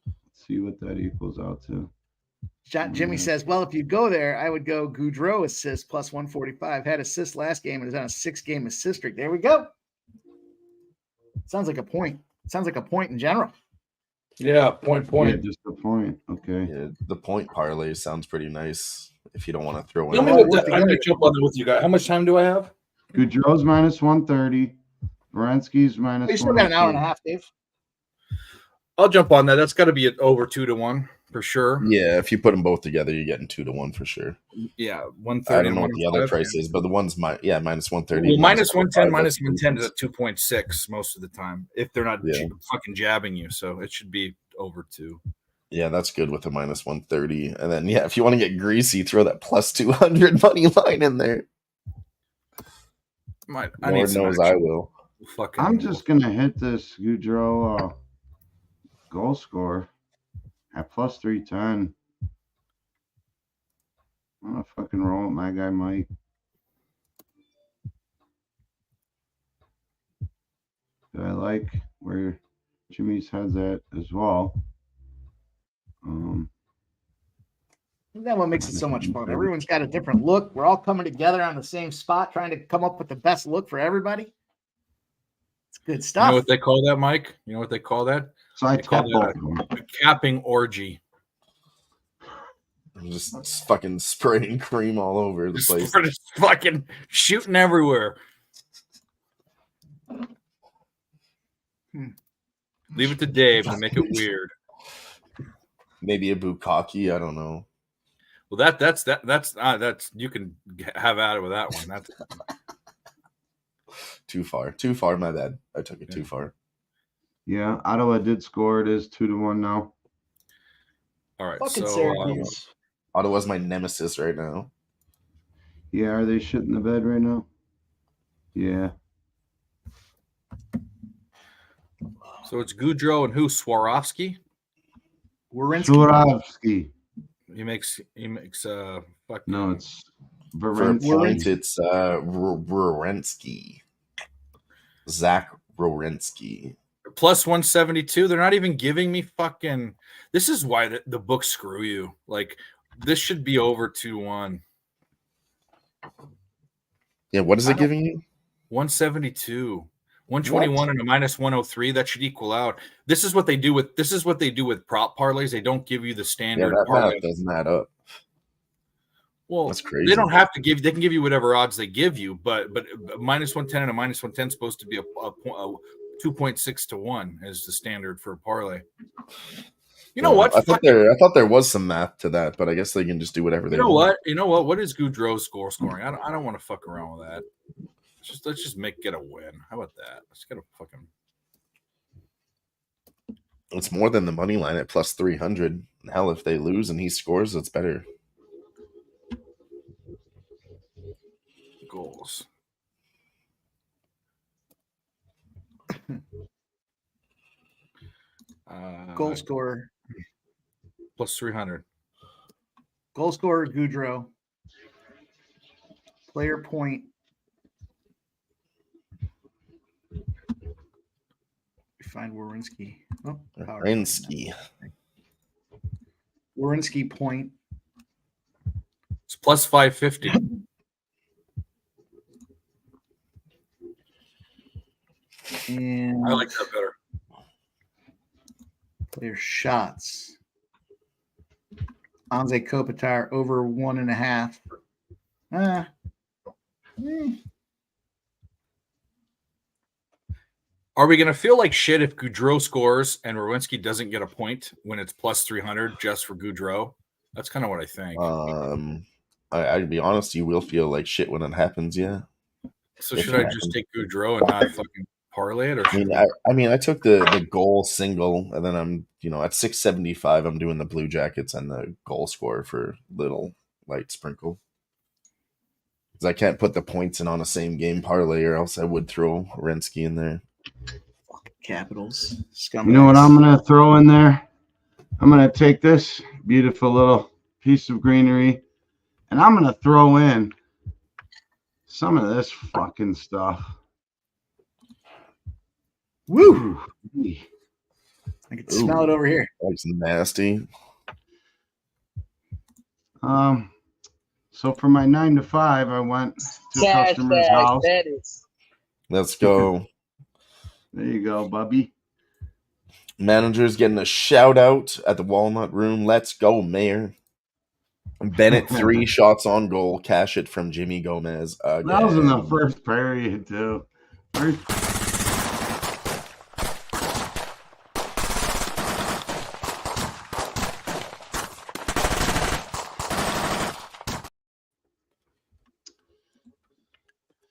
Let's see what that equals out to. Jimmy says, well, if you go there, I would go Gaudreau assist plus 145. Had assists last game and is on a 6-game assist streak. There we go. Sounds like a point. Sounds like a point in general. Yeah, point. Yeah, just a point. Okay. Yeah, the point parlay sounds pretty nice if you don't want to throw Tell me in. what I'm gonna jump on with you guys. How much time do I have? Gaudreau's minus 130. Varensky's minus You still got an hour and a 102. half, Dave. I'll jump on that. That's got to be at over 2-1 for sure. Yeah, if you put them both together, you're getting 2-1 for sure. Yeah, 130. I don't know what the other 105. price is, but the one's minus 130. Well, minus 110, 105, minus that's 110 is at 2.6 most of the time if they're not Yeah. fucking jabbing you. So it should be over 2. Yeah, that's good with a minus 130. And then, yeah, if you want to get greasy, throw that plus 200 money line in there. I Lord need some knows action. I will. Fucking I'm just gonna hit this Gaudreau goal score at plus 310. I'm gonna fucking roll with my guy Mike. I like where Jimmy's head's at as well. That what makes it so much fun. Everyone's got a different look. We're all coming together on the same spot, trying to come up with the best look for everybody. It's good You stuff. know what they call that, Mike? You know what they call that? So I They call tap that both of them. a capping orgy. I'm just fucking spraying cream all over the place. We're just fucking shooting everywhere. Leave it to Dave to make it weird. Maybe a bukkake, I don't know. Well, that's you can have at it with that one. That's Too far, my bad. I took it too far. Yeah, Ottawa did score. It is 2-1 now. all right. Fucking So Syracuse. Ottawa's my nemesis right now. Yeah, are they shitting the bed right now? Yeah. so it's Gaudreau and who? Swarovski. Werenski. Swarovski. He makes fucking No, it's For a Varensky. point, it's Rorensky. Zach Rorensky. plus 172. They're not even giving me fucking. This is why the books screw you. Like this should be over 2-1. Yeah, what is it giving you? 172. 121 and a minus 103. That should equal out. This is what they do with prop parlays. They don't give you the Yeah, standard that parlay. math doesn't add up. Well, That's crazy. they don't have to give. They can give you whatever odds they give you, but minus 110 and a minus 110 is supposed to be a 2.6 to 1 as the standard for a parlay. You know what? I thought there was some math to that, but I guess they can just do whatever they want. You know what? What is Gaudreau's scoring? I don't want to fuck around with that. Let's just get a win. How about that? Let's get a fucking. It's more than the money line at plus 300. Hell, if they lose and he scores, it's better. Goals. Goal scorer. Plus 300. Goal scorer Gaudreau. Player point. Find Werenski. Oh, Rorensky. Werenski point. It's plus 550. And I like that better. player shots. Anze Kopitar over 1.5. Are we going to feel like shit if Gaudreau scores and Rowinski doesn't get a point when it's plus 300 just for Gaudreau? That's kind of what I think. I'd be honest, you will feel like shit when it happens, yeah. So should I just take Gaudreau and not fucking parlay it? Or I took the goal single, and then I'm at 675. I'm doing the Blue Jackets and the goal score for little light sprinkle. because I can't put the points in on a same game parlay, or else I would throw Rensky in there. Capitals. You know what I'm going to throw in there? I'm going to take this beautiful little piece of greenery, and I'm going to throw in some of this fucking stuff. Woo! I can smell it over here. That's nasty. So for my 9 to 5, I went to a customer's house. Let's go. There you go, Bubby. Manager's getting a shout out at the Walnut Room. Let's go, Mayor. Bennett 3 shots on goal. Cash it from Jimmy Gomez. That was in the first period too.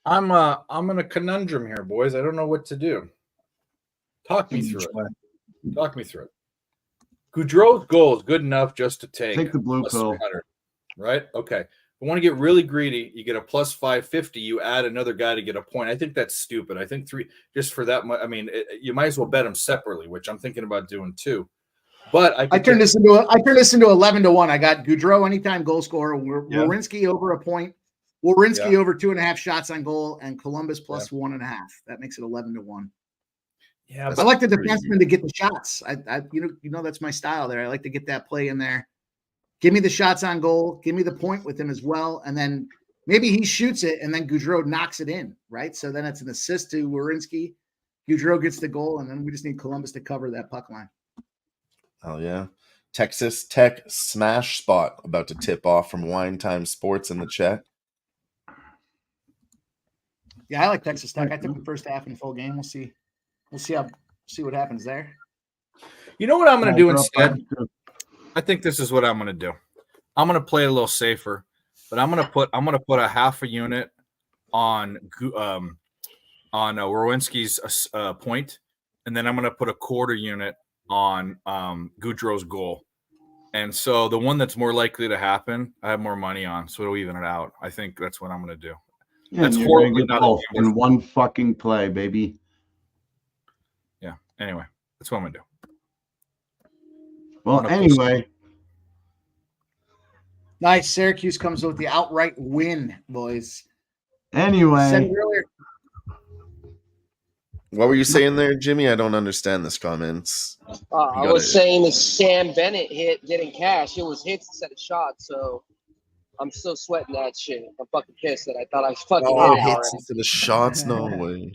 I'm in a conundrum here, boys. I don't know what to do. Talk me through it. Talk me through it. Goudreau's goal is good enough just to take the blue pill. 300, right? Okay. If you want to get really greedy, you get a plus 550. You add another guy to get a point. I think that's stupid. I think 3 just for that much. I mean, you might as well bet them separately, which I'm thinking about doing too. But I turned this into 11-1. I got Goudreau anytime goal scorer. Werenski over a point. Werenski over 2.5 shots on goal, and Columbus plus 1.5. That makes it 11-1. Yeah, I like the defenseman to get the shots. I you know that's my style there. I like to get that play in there. Give me the shots on goal. Give me the point with him as well, and then maybe he shoots it, and then Goudreau knocks it in, right? So then it's an assist to Werenski. Goudreau gets the goal, and then we just need Columbus to cover that puck line. Oh yeah, Texas Tech smash spot about to tip off from Wine Time Sports in the chat. Yeah, I like Texas Tech. I took the first half in full game. We'll see. We'll see what happens there. You know what I'm going to do instead? I think this is what I'm going to do. I'm going to play a little safer, but I'm going to put a half a unit on Werenski's point, and then I'm going to put a quarter unit on Goudreau's goal. And so the one that's more likely to happen, I have more money on, so it'll even it out. I think that's what I'm going to do. Yeah, that's horribly not in one fucking play, baby. Yeah. Anyway, that's what I'm gonna do. Well, anyway. Nice. Syracuse comes with the outright win, boys. Anyway. Said it earlier. What were you saying there, Jimmy? I don't understand this comments. I was saying the Sam Bennett hit getting cash. It was hits instead of shots, so I'm still sweating that shit. I'm fucking pissed that I thought I was fucking hits instead of shots. No way.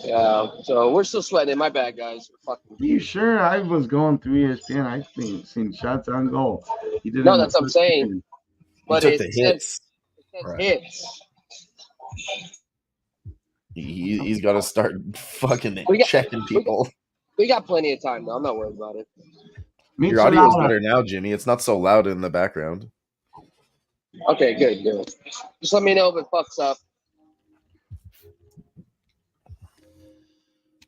Yeah, so we're still sweating. My bad, guys. Are you sure? I was going through ESPN. I've seen shots on goal. No, that's what I'm saying. But it hits. Right. Hits. He's got to start fucking checking people. We got plenty of time, though. I'm not worried about it. Your audio is better now, Jimmy. It's not so loud in the background. Okay, good. Just let me know if it fucks up.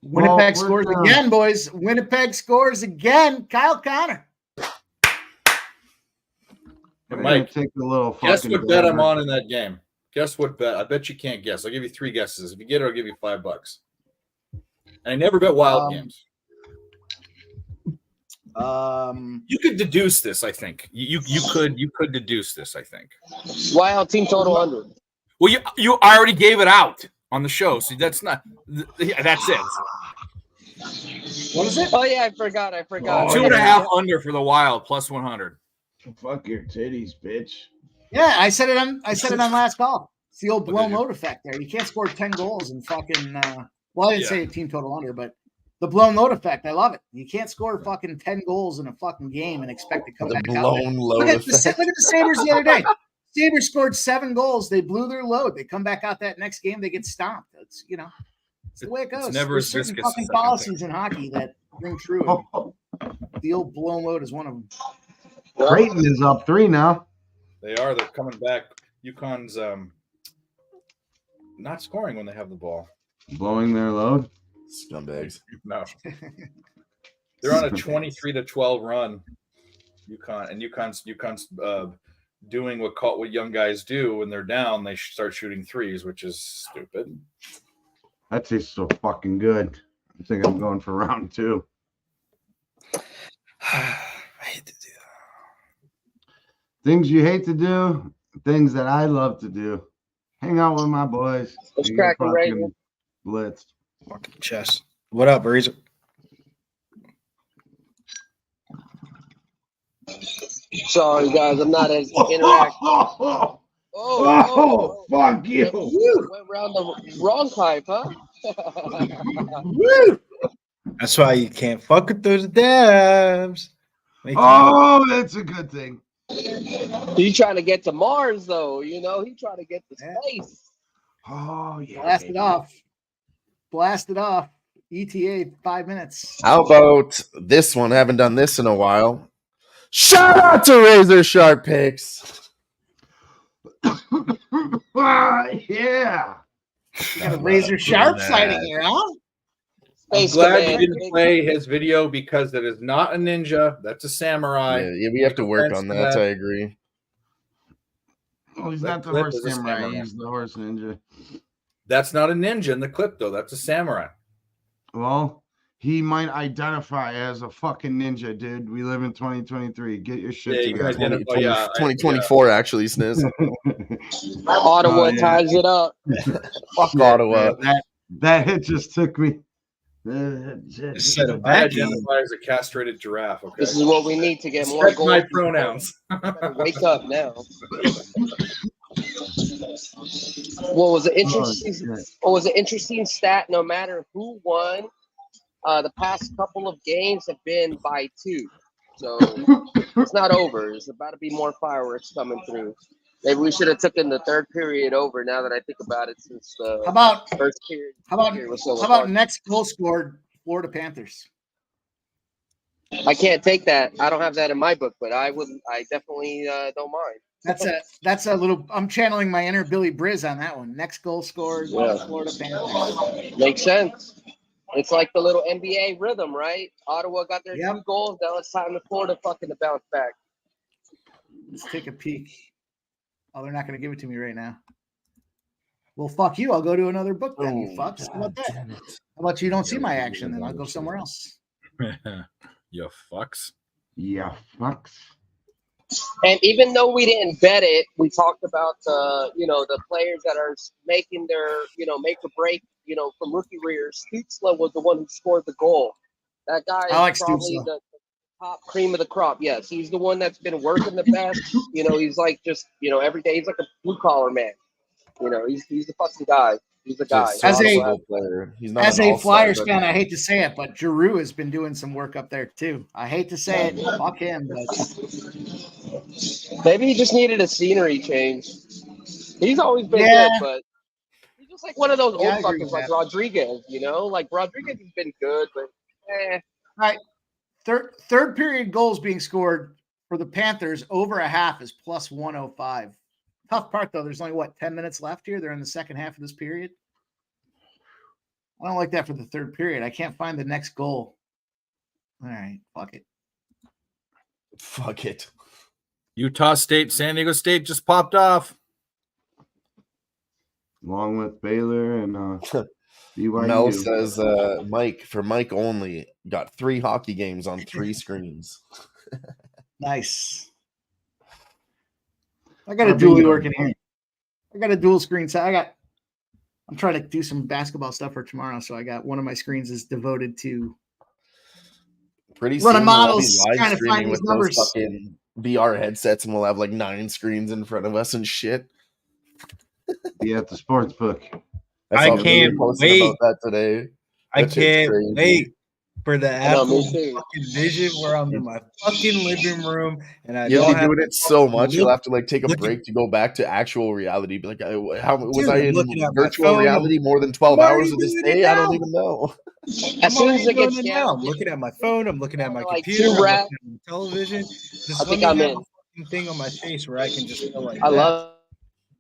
Winnipeg scores again, boys. Winnipeg scores again. Kyle Connor. Mike, take a little. Guess what bet I'm on in that game? Guess what bet? I bet you can't guess. I'll give you 3 guesses. If you get it, I'll give you $5. And I never bet wild games. You could deduce this, I think. You could deduce this, I think. Wild team total under. Well, you already gave it out on the show. See, that's not. That's it. What is it? Oh yeah, I forgot. 2.5 under for the Wild plus 100. Fuck your titties, bitch. Yeah, I said it on last call. It's the old blown load effect there. You can't score 10 goals and fucking. Well, I didn't say team total under, but the blown load effect. I love it. You can't score fucking 10 goals in a fucking game and expect to come back out. Look at the Sabres the other day. Sabres scored 7 goals. They blew their load. They come back out that next game. They get stomped. It's it's the way it goes. It's never There's certain fucking policies in hockey that ring true. The old blown load is one of them. Creighton is up 3 now. They are. They're coming back. UConn's not scoring when they have the ball. Blowing their load. Scumbags. No. They're on a 23-12 run. UConn and UConn's doing what young guys do when they're down. They start shooting threes, which is stupid. That tastes so fucking good. I think I'm going for round 2. I hate to do Things you hate to do, things that I love to do. Hang out with my boys. What's and get cracking, Razor? fucking blitzed. that. Fucking chess. What up, Razor? Sorry, guys, I'm not as interactive. Oh, fuck you. Went around the wrong pipe, huh? That's why you can't fuck with those dabs. Oh, that's a good thing. He trying to get to Mars, though. You know, he trying to get to space. Oh, yeah. Blast it off. Blast it off. ETA 5 minutes. How about this one? I haven't done this in a while. Shout out to Razor Sharp Picks. Yeah. We got a Razor Sharp sighting here, huh? I'm Space glad Command. you didn't play his video because that is not a ninja. That's a samurai. Yeah, we have to work on that. I agree. Oh, he's That not the clip horse is a samurai. samurai. He's the horse ninja. That's not a ninja in the clip, though. That's a samurai. Well, he might identify as a fucking ninja, dude. We live in 2023. Get your Yeah, shit you can together. identify. Yeah, 2024, actually, Sniz. Ottawa Oh, yeah. ties it up. Fuck Shit, Ottawa. man, that hit just took me. Set a I back. identify as a castrated giraffe. Okay. This is what we need to get more Respect goals. my pronouns. Wake up now. What was an interesting? What was an interesting stat? No matter who won, the past couple of games have been by 2. So it's not over. There's about to be more fireworks coming through. Maybe we should have taken the third period over. Now that I think about it, since the How about first period. how about period was so how about hard. next goal scored Florida Panthers? I can't take that. I don't have that in my book, but I would. I definitely don't mind. That's a little. I'm channeling my inner Billy Briz on that one. Next goal scored Yeah. Florida Panthers. Makes sense. It's like the little NBA rhythm, right? Ottawa got their 2 goals. Now it's time to Florida fucking to bounce back. Let's take a peek. Oh, they're not going to give it to me right now. Well, fuck you. I'll go to another book then, you fucks. How about that? How about you don't see my action, then I'll go somewhere else. You fucks. Yeah, fucks. And even though we didn't bet it, we talked about the players that are making their make or break from rookie year. Stutzla was the one who scored the goal. That guy I like is probably Stutzla. the top cream of the crop. Yes, he's the one that's been working the best. He's like just every day he's like a blue collar man. He's the fucking guy. He's the guy. As a player. He's not As an a all-star, Flyers but- fan, I hate to say it, but Giroux has been doing some work up there too. I hate to say it, fuck him, but Maybe he just needed a scenery change. He's always been Yeah. good, but he's just like one of those Yeah, I old agree fuckers with like that. Rodriguez, Like Rodriguez has been good, but all right. Third period goals being scored for the Panthers over a half is plus 105. Tough part though, there's only 10 minutes left here. They're in the second half of this period. I don't like that for the third period. I can't find the next goal. All right, fuck it. Fuck it. Utah State, San Diego State just popped off. Along with Baylor and BYU. Mel says Mike only got 3 hockey games on 3 screens. Nice. I got a dually working here. I got a dual screen. So I'm trying to do some basketball stuff for tomorrow. So I got one of my screens is devoted to Pretty running soon we'll all be models, live trying to streaming find with these those numbers. fucking VR headsets, and we'll have like 9 screens in front of us and shit. Be at the sports book. I I can't wait. about that today. I That shit's can't crazy. wait for the I know, Apple me too. fucking Vision where I'm in my fucking living room and I You'll don't be have doing it so much. You'll have to like take a look- break to go back to actual reality. Be like, how was Dude, I I'm in looking at my virtual phone. reality more than 12 I'm hours already of this doing it day? I now. don't even know. As soon as it gets doing it down, now. I'm looking at my phone. I'm looking at my Like computer. I'm 2 rap- looking at my television. Just I let think me I'm have in. a fucking thing on my face where I can just go like I that. love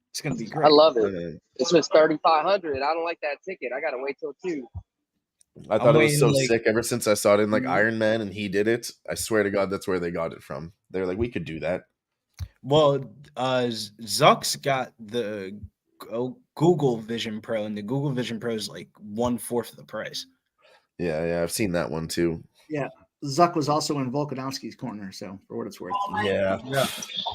It's gonna be great. I love it. This was 3,500. I don't like that ticket. I gotta wait till 2. I thought it was waiting, so like- sick ever since I saw it in like Iron Man and he did it. I swear to God, that's where they got it from. They're like, we could do that. Well, Zuck's got the Google Vision Pro, and the Google Vision Pro is like 1/4 of the price. Yeah, I've seen that one too. Yeah. Zuck was also in Volkanovski's corner, so for what it's worth. Yeah.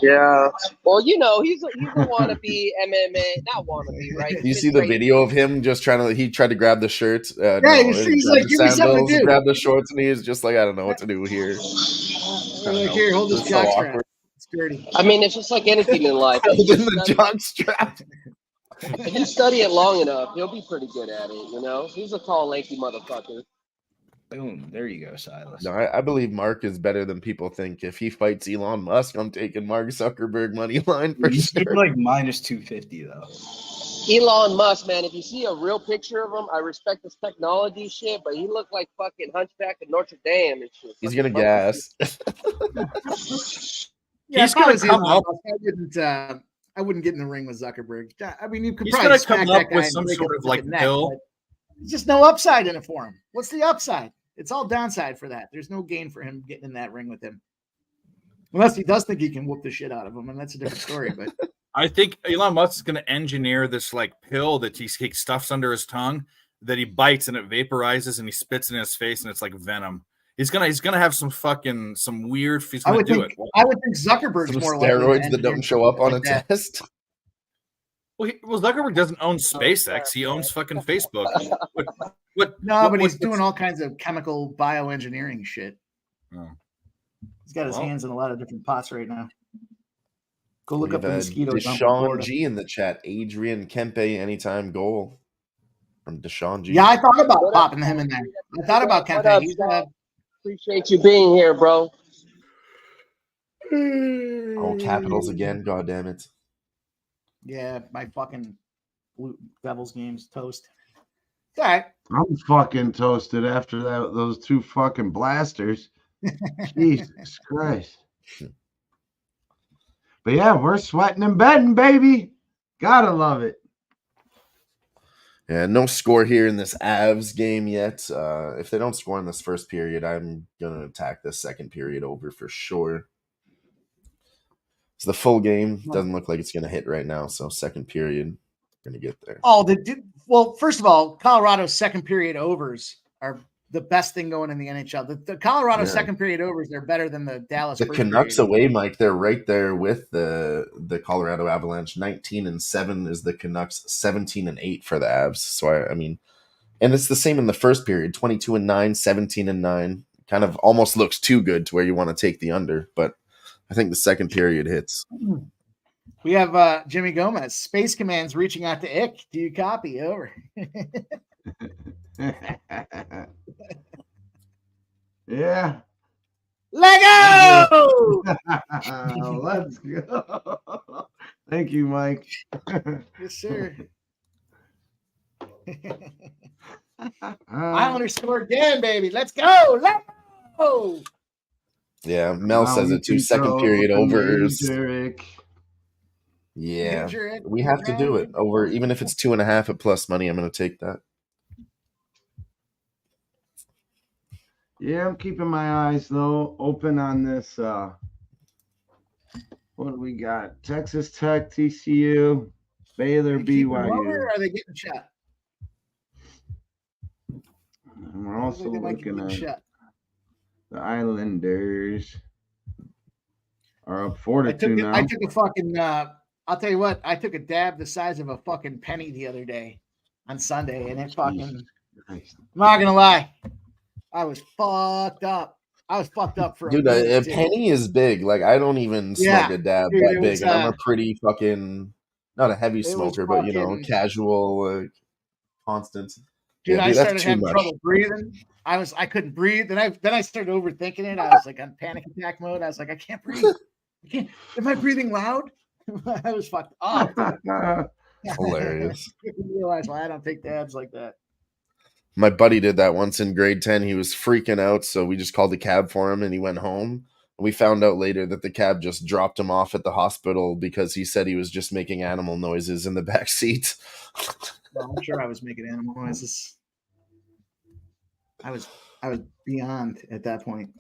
Yeah. Well, you know, he's a wannabe MMA, not wannabe, right? You see the video of him just he tried to grab the shirt. He's like, give me something to do. Grab the shorts, and he was just like, I don't know what to do here. Like, here, hold this It's so jockstrap. awkward. It's dirty. I mean, it's just like anything in life. Holding the jockstrap. If you study it long enough, he'll be pretty good at it, you know? He's a tall, lanky motherfucker. Boom. There you go, Silas. No, I believe Mark is better than people think. If he fights Elon Musk, I'm taking Mark Zuckerberg money line for He's sure. like minus 250 though. Elon Musk, man, if you see a real picture of him, I respect his technology shit, but he looked like fucking Hunchback of Notre Dame and shit. He's gonna gas. Yeah, He's gonna come up. I wouldn't get in the ring with Zuckerberg. I mean, you could He's probably gonna smack come that up guy with and some break sort his of like fucking neck, pill. but there's just no upside in it for him. What's the upside? It's all downside for that. There's no gain for him getting in that ring with him. Unless he does think he can whoop the shit out of him, and that's a different story. But I think Elon Musk is going to engineer this like pill that he stuffs under his tongue that he bites and it vaporizes and he spits in his face and it's like venom. He's gonna have some weird. He's gonna do it. I would think Zuckerberg's Some more likely to steroids that don't engineer show up on a like that. test. Well, Zuckerberg doesn't own SpaceX. He owns fucking Facebook. What He's doing all kinds of chemical bioengineering shit. Oh. He's got his hands in a lot of different pots right now. Go look We up the have mosquitoes. on Deshaun Florida. G in the chat. Adrian Kempe anytime goal from Deshaun G. Yeah, I thought about popping him in there. I thought about What Kempe. up, He's Sean? Appreciate you being here, bro. Oh, Capitals again. God damn it. yeah, my fucking Blue Devils game's toast. It's all right. I'm fucking toasted after those two fucking blasters. Jesus Christ. But yeah, we're sweating and betting, baby. Gotta love it. Yeah, no score here in this Avs game yet. If they don't score in this first period, I'm going to attack this second period over for sure. It's the full game. Doesn't look like it's going to hit right now, so second period, going to get there. Oh, well, first of all, Colorado's second period overs are the best thing going in the NHL. The Colorado second period overs, they're better than the Dallas. The first Canucks period. away, Mike, they're right there with the Colorado Avalanche. 19-7 is the Canucks, 17-8 for the Avs. So, I mean, and it's the same in the first period, 22-9, 17-9. Kind of almost looks too good to where you want to take the under, but I think the second period hits. We have Jimmy Gomez. Space Command's reaching out to Ick. Do you copy? Over. Yeah. Let go! Let's go. Thank you, Mike. Yes, sir. Islander score again, baby. Let's go. Let's go. Yeah, Mel says it too. Second period overs. Yeah, we have to do it over. Even if it's 2.5 at plus money, I'm going to take that. Yeah, I'm keeping my eyes though open on this. What do we got? Texas Tech, TCU, Baylor, BYU. Or are they getting shot? And we're also looking at the Islanders are up 4-2 now. I took a fucking. I'll tell you what. I took a dab the size of a fucking penny the other day on Sunday, and it fucking. I'm not gonna lie. I was fucked up. For dude. A penny is big. Like I don't even smoke a dab that big, and I'm a pretty fucking not a heavy smoker, but you know, casual, constant. Dude, I started having trouble breathing. I couldn't breathe. Then I started overthinking it. I was like on panic attack mode. I was like, I can't breathe. Am I breathing loud? I was fucked up. Hilarious. I didn't realize why I don't take dabs like that. My buddy did that once in grade 10. He was freaking out, so we just called a cab for him, and he went home. We found out later that the cab just dropped him off at the hospital because he said he was just making animal noises in the back seat. Well, I'm sure I was making animal noises. I was beyond at that point.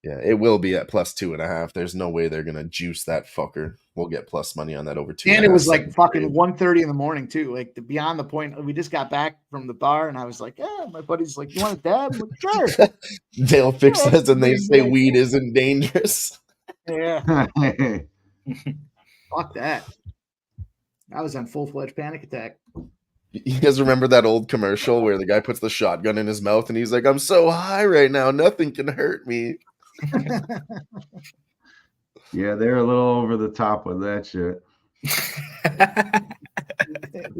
Yeah, it will be at plus 2.5. There's no way they're gonna juice that fucker. We'll get plus money on that over 2. And it was like fucking 1:30 in the morning too. Like beyond the point. We just got back from the bar, and I was like, "Yeah." My buddy's like, "You want a dab?" I'm like, "Sure." Dale fix Yeah, says, and they say yeah. weed isn't dangerous. Yeah. Fuck that. I was on full-fledged panic attack. You guys remember that old commercial where the guy puts the shotgun in his mouth and he's like, "I'm so high right now, nothing can hurt me." Yeah, they're a little over the top with that shit.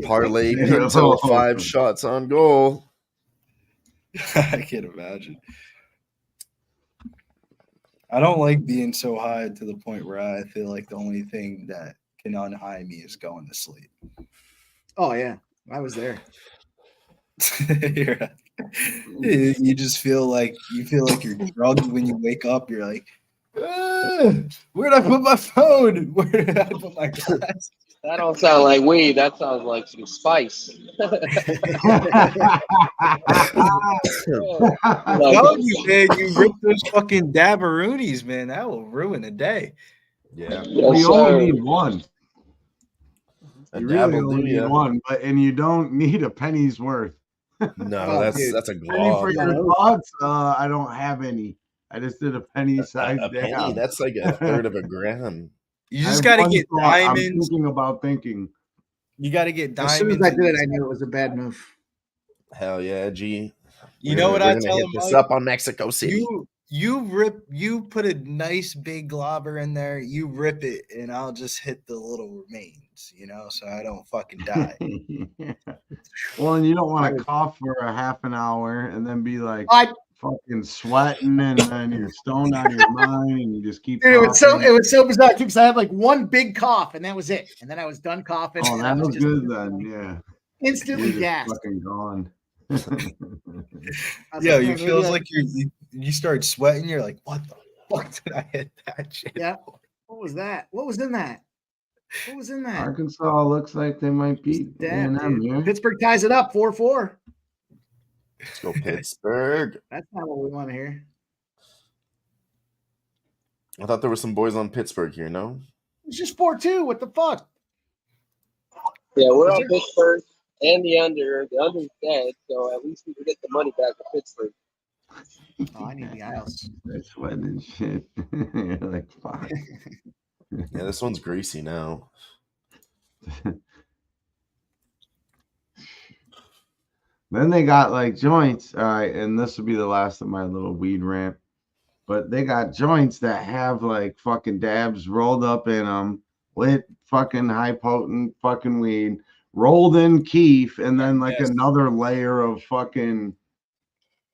Parlay They're a Pinto little 5 over. shots on goal. I can't imagine. I don't like being so high to the point where I feel like the only thing that can unhigh me is going to sleep. Oh yeah, I was there. You just feel like you're drugged when you wake up. You're like, where did I put my phone? Where did I put my glass? That don't sound like weed. That sounds like some spice. I'm telling you, man, you rip those fucking dabberoonies, man. That will ruin a day. Yeah. We only need one. A You dab really will only do need ya. one, and you don't need a penny's worth. No, Oh, that's dude. a Penny for glob. your thoughts? I don't have any. I just did a penny size A penny, dab. that's like a third of a gram. You I just have got to one get thought. I'm diamonds. thinking about thinking. You got to get As diamonds. soon as I in did it, these- I knew it was a bad move. Hell yeah, G. You know what we're I gonna tell hit him, this Mike? up on Mexico City. You put a nice big globber in there, you rip it, and I'll just hit the little remains, so I don't fucking die. Well, and you don't want to cough for a half an hour and then be like I fucking sweating, and then you're stoned on your mind, and you just keep. Dude, it was coughing. so bizarre too, because I had like one big cough and that was it, and then I was done coughing. Oh, and that I was was just good then. Yeah, instantly you're just gassed. fucking gone. I was Yeah, like, you "Man, feels maybe I-" like you start sweating. You're like, what the fuck did I hit that shit? Yeah. What was that? What was in that? What was in that? Arkansas looks like they might beat Damn, A&M dude. here. Pittsburgh ties it up 4-4. Let's go Pittsburgh. That's not what we want to hear. I thought there were some boys on Pittsburgh here, no? It's just 4-2. What the fuck? Yeah, we're on Pittsburgh and the under. The under's dead, so at least we can get the money back to Pittsburgh. Oh, I need the Isles. They're sweating and shit. You're like, fuck. Yeah, this one's greasy now. Then they got like joints. All right, and this will be the last of my little weed rant. But they got joints that have like fucking dabs rolled up in them, lit fucking high potent fucking weed, rolled in keef, and then like another layer of fucking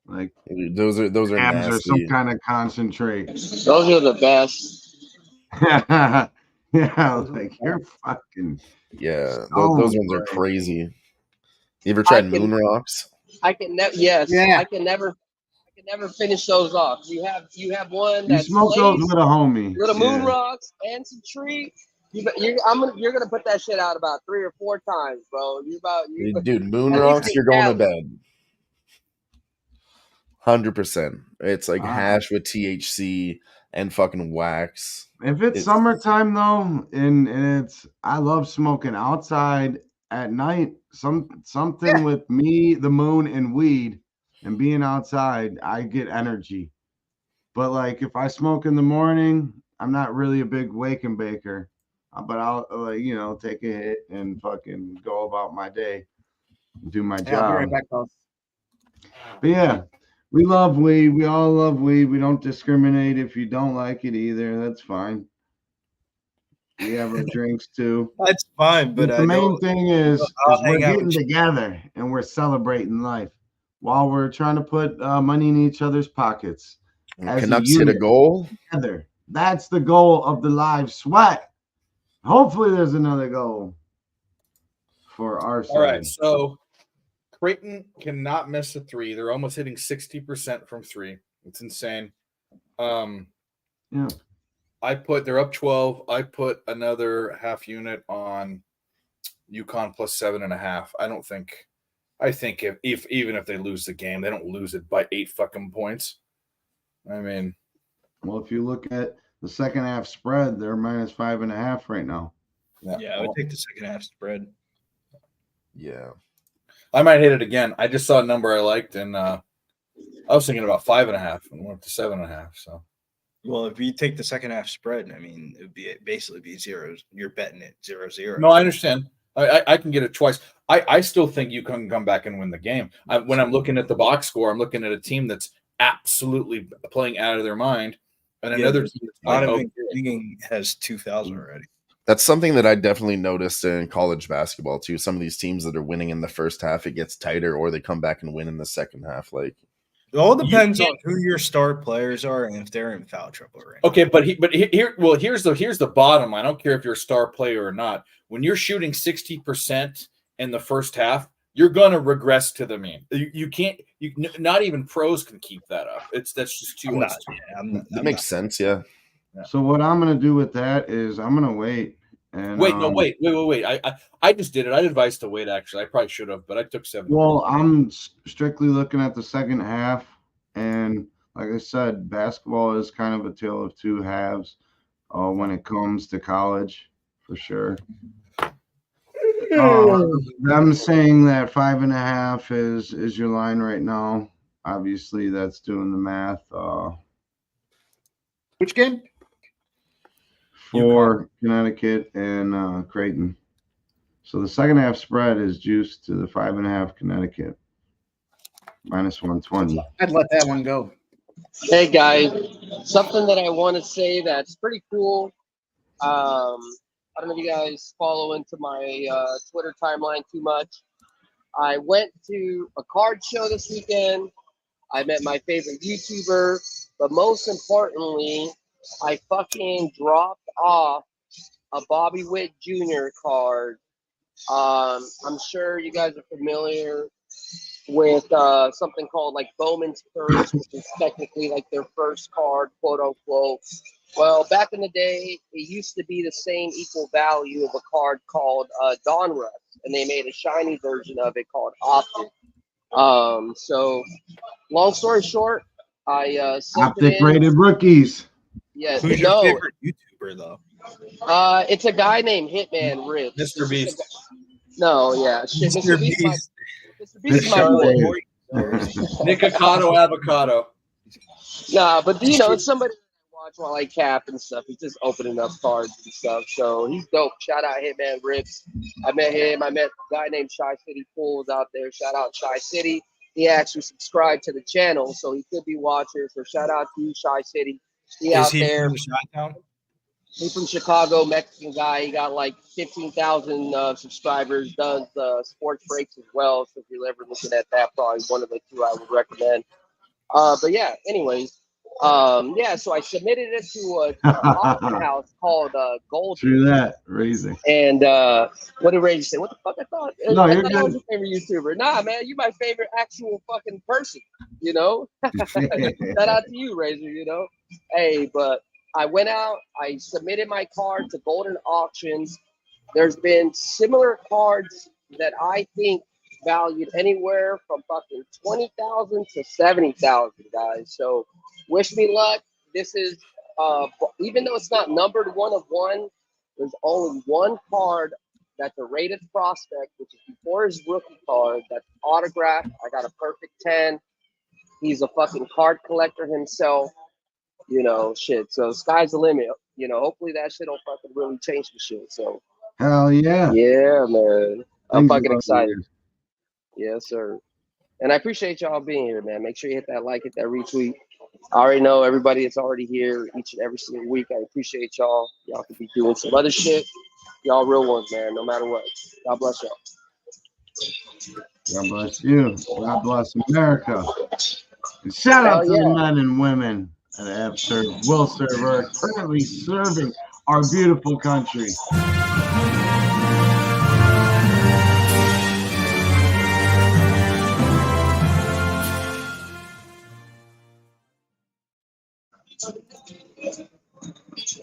like Those are dabs nasty. or some kind of concentrate. Those are the best. Yeah, like you're fucking. Yeah, Oh, those ones are right. crazy. You ever tried moon rocks? I can never. Yes, Yeah. I can never finish those off. You have one You that's smoke those with a homie. little moon Yeah. rocks and some tree. You're gonna put that shit out about 3 or 4 times, bro. Dude, moon at least rocks, in you're going to Cali. bed. 100%. It's like hash with THC and fucking wax. If it's summertime though, and it's I love smoking outside at night. Something with me, the moon, and weed, and being outside, I get energy. But like if I smoke in the morning, I'm not really a big wake and baker. But I'll take a hit and fucking go about my day, do my Yeah, I'll be job. right back, fellas. But yeah, we love weed. We all love weed. We don't discriminate if you don't like it either. That's fine. We have our drinks too. That's fine, but the main thing is I'll we're hang out getting with you. together and we're celebrating life while we're trying to put money in each other's pockets. As Canucks hit a unit goal. together. That's the goal of the live sweat. Hopefully, there's another goal for our side. All right, so Creighton cannot miss a 3. They're almost hitting 60% from 3. It's insane. Yeah. They're up 12. I put another half unit on UConn plus 7.5. I think even if they lose the game, they don't lose it by 8 fucking points. I mean, Well, if you look at the second half spread, they're minus 5.5 right now. Yeah, I would take the second half spread. Yeah. I might hit it again. I just saw a number I liked, and I was thinking about 5.5 and went to 7.5. So, well, if you take the second half spread, I mean, it would be basically be zeros. You're betting it 0-0. no, I understand. I can get it twice. I still think you can come back and win the game. When I'm looking at the box score, I'm looking at a team that's absolutely playing out of their mind, and another team that's Who-Bangin has 2,000 already. That's something that I definitely noticed in college basketball too. Some of these teams that are winning in the first half, it gets tighter, or they come back and win in the second half. Like it all depends on who your star players are and if they're in foul trouble. Right? Okay, here's the bottom line. I don't care if you're a star player or not. When you're shooting 60% in the first half, you're gonna regress to the mean. You can't. Not even pros can keep that up. That's just too much. That makes sense. Yeah. So what I'm gonna do with that is I'm gonna wait. And wait. I just did it. I'd advise to wait. Actually, I probably should have, but I took 7. Well, I'm strictly looking at the second half, and like I said, basketball is kind of a tale of two halves when it comes to college, for sure. I'm saying that 5.5 is your line right now. Obviously, that's doing the math. Which game? For Connecticut and Creighton. So the second half spread is juiced to the 5.5 Connecticut. Minus 120. I'd let that one go. Hey guys, something that I want to say that's pretty cool. I don't know if you guys follow into my Twitter timeline too much. I went to a card show this weekend. I met my favorite YouTuber, but most importantly, I fucking dropped off a Bobby Witt Jr. card. I'm sure you guys are familiar with something called like Bowman's First, which is technically like their first card, quote unquote. Well, back in the day, it used to be the same equal value of a card called Donruss, and they made a shiny version of it called Optic. So, long story short, I Optic rated rookies. Yeah, who's your favorite YouTuber though? It's a guy named Hitman Ribs. Mr. Beast. No, yeah, shit, Mr. Beast. Mr. Beast is my boy. Nikocado avocado. Nah, but you know, it's somebody I watch while I cap and stuff. He's just opening up cards and stuff. So he's dope. Shout out Hitman Ribs. I met him. I met a guy named Shy City Pools out there. Shout out Shy City. He actually subscribed to the channel, so he could be watching. So shout out to you, Shy City. He's there. From Chi-Town? He's from Chicago, Mexican guy. He got like 15,000 subscribers, does sports breaks as well. So if you're ever looking at that, probably one of the two I would recommend. But yeah, anyways, so I submitted it to an auction house called Gold. True that, Raising. And what did Ray say? What the fuck I thought? No, I you're thought good. I was your favorite YouTuber. Nah, man, you my favorite actual fucking person. You know. Shout out to you, Razor. You know. Hey, but I went out. I submitted my card to Golden Auctions. There's been similar cards that I think valued anywhere from fucking 20,000 to 70,000, guys. So wish me luck. This is even though it's not numbered 1 of 1, there's only one card that's a rated prospect, which is before his rookie card. That's autographed. I got a perfect 10. He's a fucking card collector himself. You know, shit. So sky's the limit. You know, hopefully that shit don't fucking really change the shit. So hell yeah. Yeah, man. I'm Things fucking about excited. you. Yes, sir. And I appreciate y'all being here, man. Make sure you hit that like, hit that retweet. I already know everybody that's already here each and every single week. I appreciate y'all. Y'all could be doing some other shit. Y'all real ones, man, no matter what. God bless y'all. God bless you. God bless America. And shout out Hell to the yeah. men and women that have served, will serve, or are currently serving our beautiful country.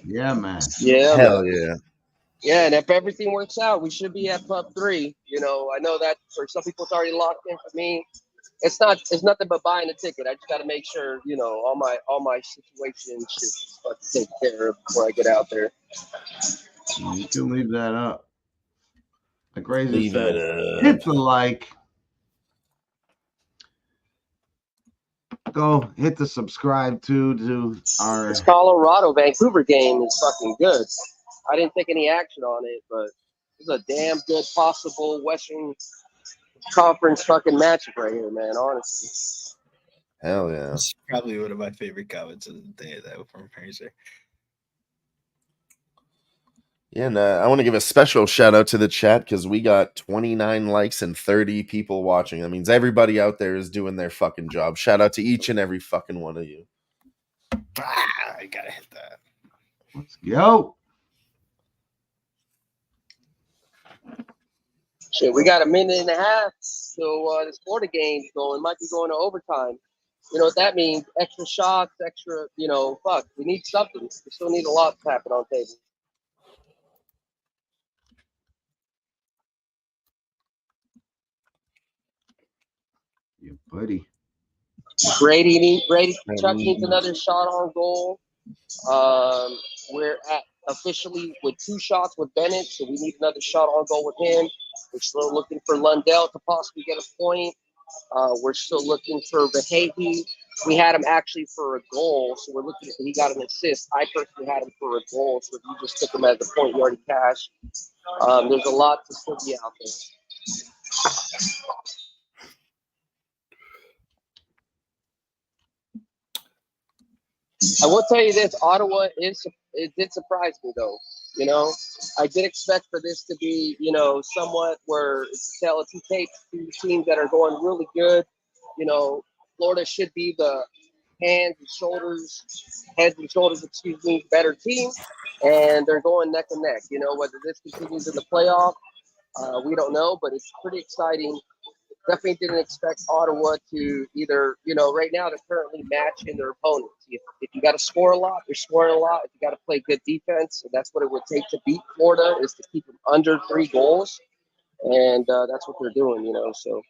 Yeah, man. Yeah, Hell man. yeah. Yeah, and if everything works out, we should be at Pub 3. You know, I know that for some people it's already locked in. For me, it's nothing but buying a ticket. I just got to make sure, you know, all my situation shit's taken care of before I get out there. You can leave that up. Like Razor Leave said, it up. hit the like. Go hit the subscribe to our. This Colorado Vancouver game is fucking good. I didn't take any action on it, but it's a damn good possible Western Conference fucking matchup right here, man. Honestly. Hell yeah. It's probably one of my favorite comments of the day, though, from Fraser. Yeah, and I want to give a special shout out to the chat because we got 29 likes and 30 people watching. That means everybody out there is doing their fucking job. Shout out to each and every fucking one of you. I gotta hit that. Let's go. Shit, we got a minute and a half till this Florida game's going. Might be going to overtime. You know what that means? Extra shots, extra, you know, fuck. We need something. We still need a lot to happen on table. Yeah, buddy. Brady Chuck needs another shot on goal. We're at officially with 2 shots with Bennett, so we need another shot on goal with him. We're still looking for Lundell to possibly get a point. We're still looking for Behavi. We had him actually for a goal, so we're looking at he got an assist. I personally had him for a goal, so if you just took him as a point, you already cashed. There's a lot to still be out there. I will tell you this: Ottawa it did surprise me, though. You know, I did expect for this to be, you know, somewhat where it's a tale of two teams that are going really good. You know, Florida should be the heads and shoulders, better team, and they're going neck and neck. You know, whether this continues in the playoff, we don't know, but it's pretty exciting. Definitely didn't expect Ottawa to either, you know, right now they're currently matching their opponents. If you got to score a lot, they're scoring a lot. If you got to play good defense, that's what it would take to beat Florida, is to keep them under 3 goals. And that's what they're doing, you know, so.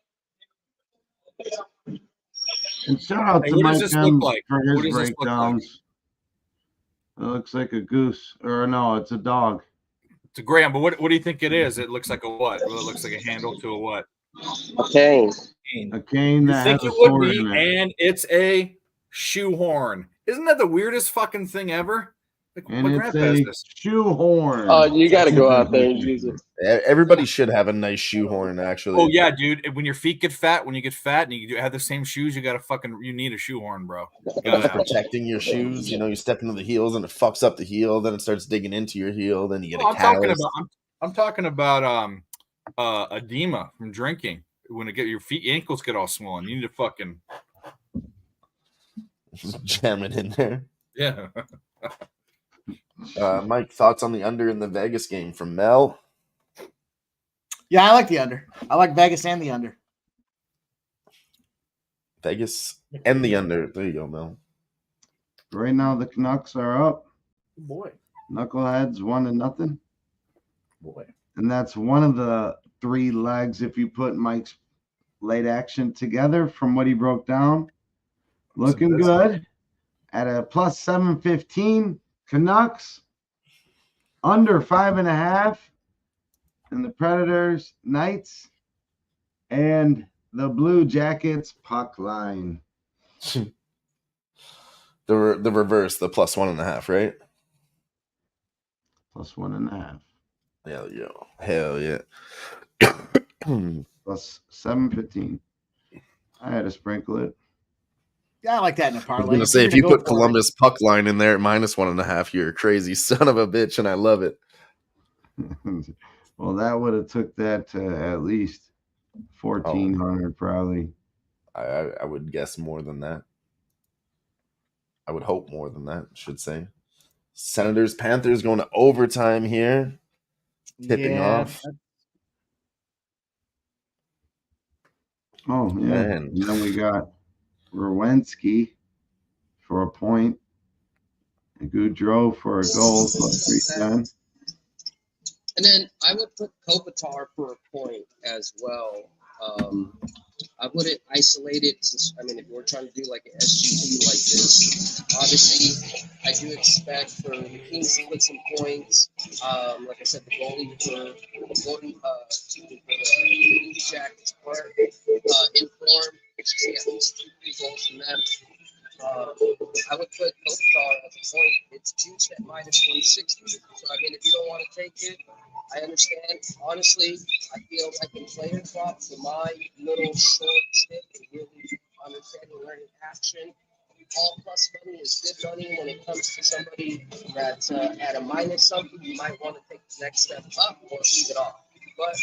And shout out to what Mike does this look like? for What his does this look like? breakdowns. It looks like a goose, or no, it's a dog. It's a Graham, but what do you think it is? It looks like a what? Well, it looks like a handle to a what? A cane. A cane You that think has it a would sword be, in it. and it's a shoehorn. Isn't that the weirdest fucking thing ever? Like, And my it's grandpa has a this. shoehorn. Oh, you got to go out there and use it. Everybody should have a nice shoehorn, actually. Oh yeah, dude. When your feet get fat, when you get fat and you have the same shoes, you need a shoehorn, bro. It's protecting your shoes. You know, you step into the heels and it fucks up the heel. Then it starts digging into your heel. Then you get a callus. I'm talking about edema from drinking. When your ankles get all swollen, you need to fucking just jam it in there. Yeah. Mike, thoughts on the under in the Vegas game from Mel? Yeah, I like the under. I like Vegas and the under. Vegas and the under. There you go, Mel. Right now, the Canucks are up. Boy. Knuckleheads 1-0. Boy. And that's one of the 3 legs if you put Mike's late action together from what he broke down. Looking good. At a plus 715, Canucks under 5.5. And the Predators, Knights, and the Blue Jackets puck line. The reverse, the plus 1.5, right? Plus 1.5. Hell yeah. Plus 715. I had to sprinkle it. Yeah, I like that in a I parlay. was going to say, if you put Columbus puck line in there at minus 1.5, you're a crazy son of a bitch, and I love it. Well, that would have took that to at least 1,400 probably. I would guess more than that. I would hope more than that, I should say. Senators, Panthers going to overtime here. Tipping off. Oh, yeah. Man. And then we got Rowensky for a point. And Goudreau for a goal. Plus 310. And then I would put Kopitar for a point as well. I wouldn't isolate it since, I mean, if we're trying to do like an SGP like this, obviously I do expect for the Kings to put some points. Like I said, the goalie for the Jackets part in form, which is at least 2 goals from them. I would put Kopitar at the point. It's juiced at -160. So I mean, if you don't want to take it, I understand. Honestly, I feel like the player prop for my little short stick and really understanding learning action. All plus money is good money when it comes to somebody that's at a minus something. You might want to take the next step up or leave it off. But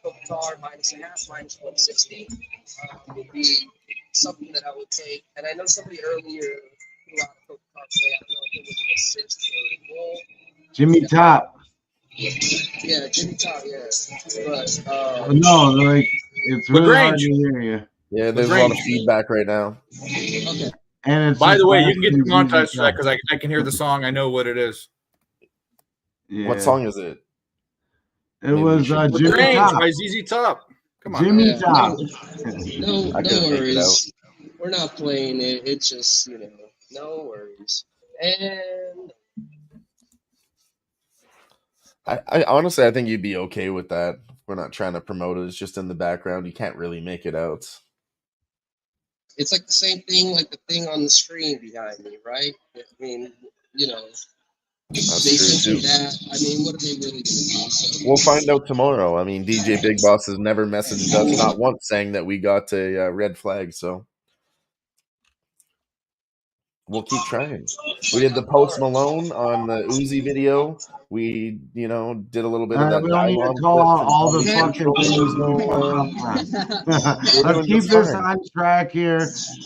Kopitar -0.5, -160 would be something that I would take. And I know somebody earlier threw out a Kopitar play. I don't know if it was an assist or a goal. Jimmy Top. Yeah, Jimmy Top, yeah. But No, like it's really hard to hear you. Yeah, there's a lot of feedback right now. Okay. And it's By just the way, you can get easy demonetized for that stuff. because I can hear the song. I know what it is. Yeah. What song is it? It was Jimmy Range Top. by ZZ Top. Come on. Jimmy Yeah, Top. No I couldn't make it worries. We're not playing it. It's just, no worries. And I honestly, I think you'd be okay with that. We're not trying to promote it. It's just in the background. You can't really make it out. it's like the same thing, like the thing on the screen behind me, right? I mean, they That's true, think that. I mean, what are they really going to do? So, We'll find out tomorrow. I mean, DJ Big Boss has never messaged us, not once, saying that we got a red flag. So we'll keep trying. We did the Post Malone on the Uzi video. We, did a little bit of that. We don't need to Nylon call clip out from all the Tommy fucking Control, things. We're Let's doing keep just this fine. on track here.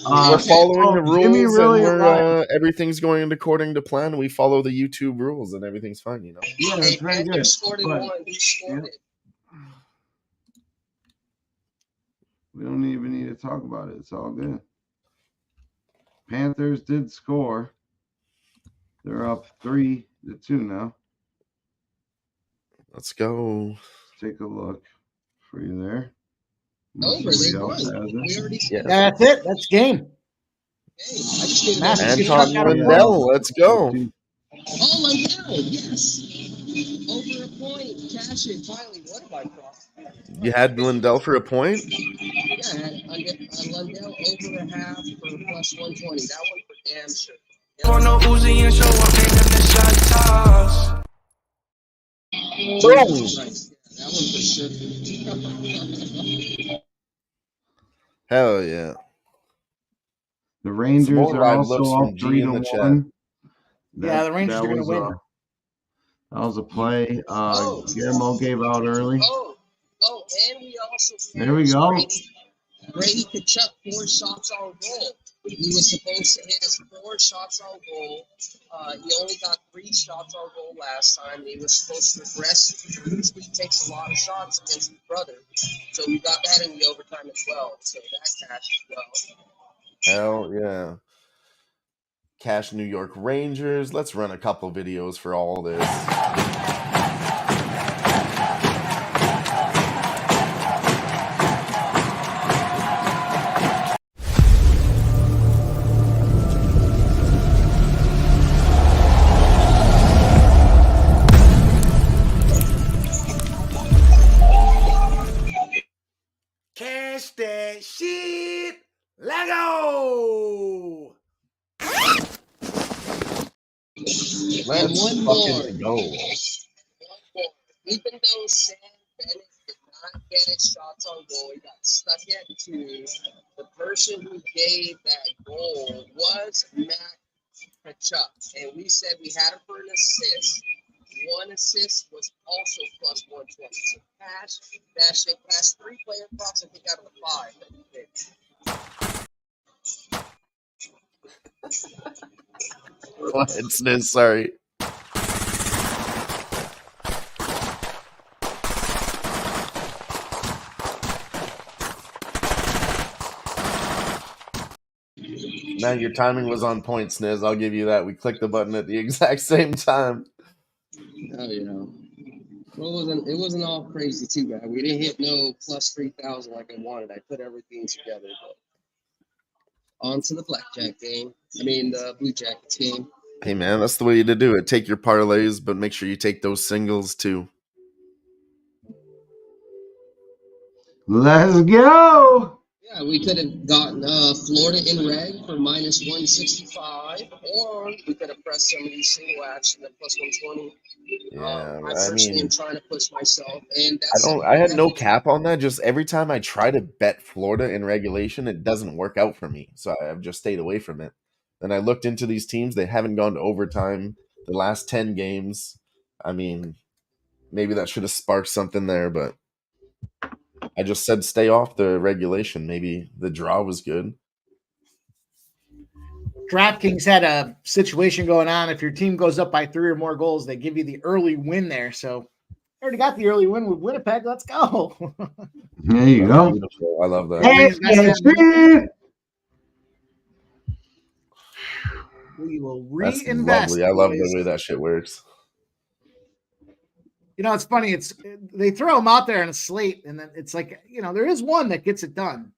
We're following the rules, Jimmy really and arrived. everything's going according to plan. We follow the YouTube rules, and everything's fine. Yeah, that's very good. scored in But one. Who scored it? we don't even need to talk about it. It's all good. Panthers did score. They're up 3-2 now. Let's go. Let's take a look for you there. Over. They Somebody else won. has it. We already Yeah. That's it. That's game. Hey, I just needed Matt, that. Anton got a Lindell, let's go. Oh, Lindell, yes. Over a point. Cash it. Finally, what have I crossed? You had Lindell for a point? Yeah, I had Lindell over a half for +120. That one for damn sure. On no Uzi and show up, taking the shot toss. Boom. Right. That one for sure. Hell yeah. The Rangers more are live also looks up from G in the 3-1. Yeah, the Rangers are gonna win. That was a play. Guillermo gave out early. Oh, and we also There we go. Brady Kachuk 4 shots on goal. He was supposed to hit his 4 shots on goal. He only got 3 shots on goal last time. He was supposed to regress. Usually takes a lot of shots against his brother. So we got that in the overtime as well. So that cashed as well. Hell yeah. Cash New York Rangers. Let's run a couple videos for all this. Cash that shit. Let go. Let's one more. fucking go. Even though Sam Bennett did not get his shots on goal, he got stuck at 2. The person who gave that goal was Matt Kachuk. And we said we had him for an assist. 1 assist was also +120. So Cash passed 3 player props, I think, out of the 5 that he did. Go ahead, Sniz, sorry. Man, your timing was on point, Sniz. I'll give you that. We clicked the button at the exact same time. Oh, yeah. Well, it wasn't all crazy too bad. We didn't hit no plus 3,000 like I wanted. I put everything together. But on to the blackjack game. I mean the Blue Jackets game. Hey man, that's the way to do it. Take your parlays, but make sure you take those singles too. Let's go. Yeah, we could have gotten Florida in red for minus 165, or we could have pressed some of these single action at plus 120. Yeah, I I personally am mean, trying to push myself, and I that's don't. I had no cap on that. Just every time I try to bet Florida in regulation, it doesn't work out for me. So I've just stayed away from it. Then I looked into these teams; they haven't gone to overtime the last 10 games. I mean, maybe that should have sparked something there, but I just said stay off the regulation. Maybe the draw was good. DraftKings had a situation going on. If your team goes up by 3 or more goals, they give you the early win there. So I already got the early win with Winnipeg. Let's go. There you That's go. beautiful. I love that. Hey, shit. We will That's reinvest. lovely. I love boys. the way that shit works. You know, it's funny. They throw them out there in a slate, and then it's like, there is one that gets it done,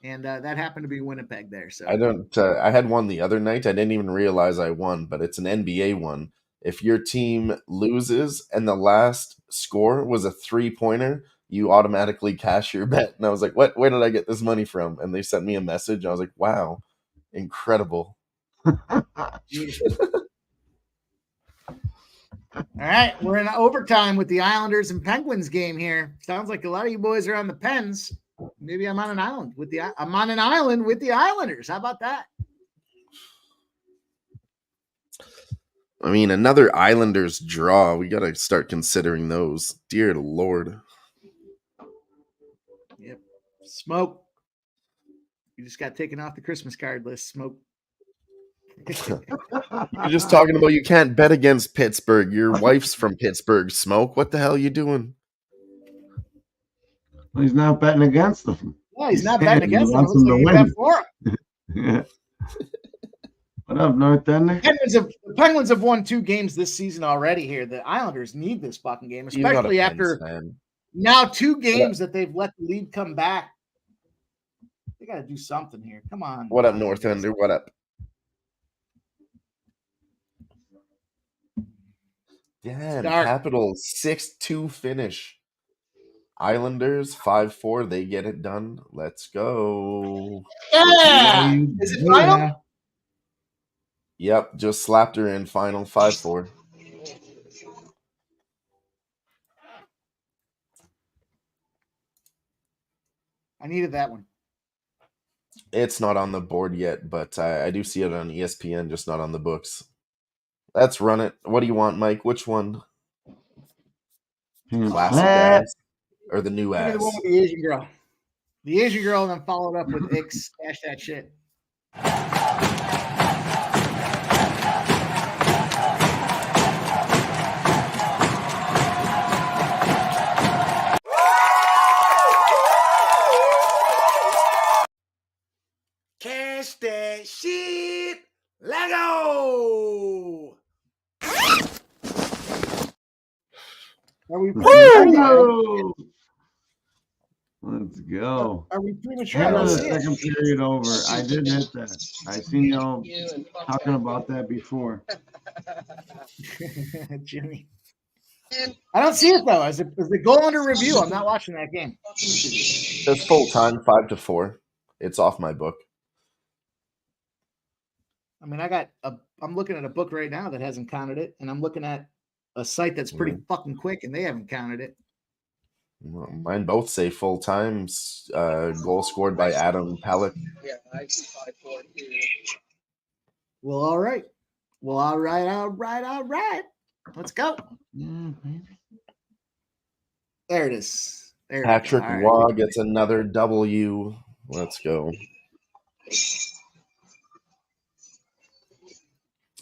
and that happened to be Winnipeg there. So I don't. I had one the other night. I didn't even realize I won, but it's an NBA one. If your team loses and the last score was a 3-pointer, you automatically cash your bet. And I was like, "What? Where did I get this money from?" And they sent me a message. I was like, "Wow, incredible!" All right, we're in overtime with the Islanders and Penguins game here. Sounds like a lot of you boys are on the Pens. Maybe I'm on an island with the Islanders. How about that? I mean, another Islanders draw. We got to start considering those. Dear Lord. Yep. Smoke. You just got taken off the Christmas card list. Smoke. You're just talking about you can't bet against Pittsburgh. Your wife's from Pittsburgh. Smoke. What the hell are you doing? Well, he's not betting against them. Well, he's not betting against them. He It looks like he bet for him. What up, North Ender? The Penguins have won 2 games this season already here. The Islanders need this fucking game, especially after now 2 games that they've let the lead come back. They got to do something here. Come on. What up, North Ender? What up? Damn, Capitals 6-2 finish. Islanders 5-4. They get it done. Let's go. Yeah. Is it final? Yep, just slapped her in final 5-4. I needed that one. It's not on the board yet, but I do see it on ESPN, just not on the books. Let's run it. What do you want, Mike? Which one? Classic ass or the new ass? The one with the Asian girl. The Asian girl, and then followed up with X. Dash that shit. Cash that shit. Let go. Are we Let's go. Are we premature? End of the second period over. I did hit that. I seen y'all talking about that before. Jimmy. I don't see it though. Is the goal under review? I'm not watching that game. It's full time, 5-4. It's off my book. I mean, I'm looking at a book right now that hasn't counted it, and I'm looking at a site that's pretty fucking quick, and they haven't counted it. Well, mine both say full times. Goal scored by Adam Pellick. Yeah, I see 5-4 here. Well, all right. Let's go. There it is. Patrick Waugh gets another W. Let's go.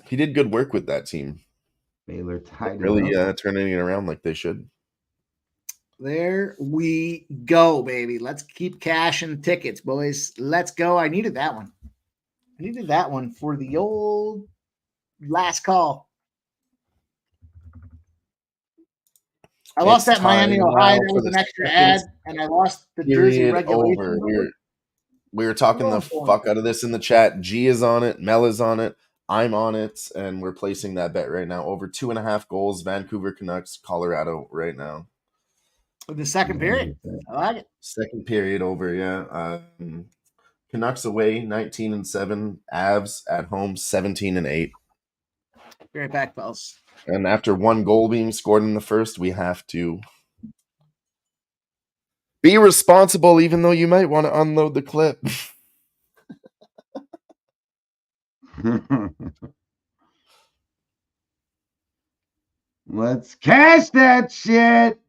He did good work with that team. Baylor tied really turning it around like they should. There we go, baby. Let's keep cashing tickets, boys. Let's go. I needed that one. I needed that one for the old last call. I lost It's that Miami, time Ohio. now There for was the an extra second ad, and I lost the Jersey period regulation. over. We were talking the fuck out of this in the chat. G is on it. Mel is on it. I'm on it, and we're placing that bet right now. Over 2.5 goals. Vancouver Canucks, Colorado right now. In the second period. I like it. Second period over. Yeah. Canucks away 19-7. Avs at home 17-8. Be right back, fellas. And after one goal being scored in the first, we have to be responsible, even though you might want to unload the clip. Let's cash that shit.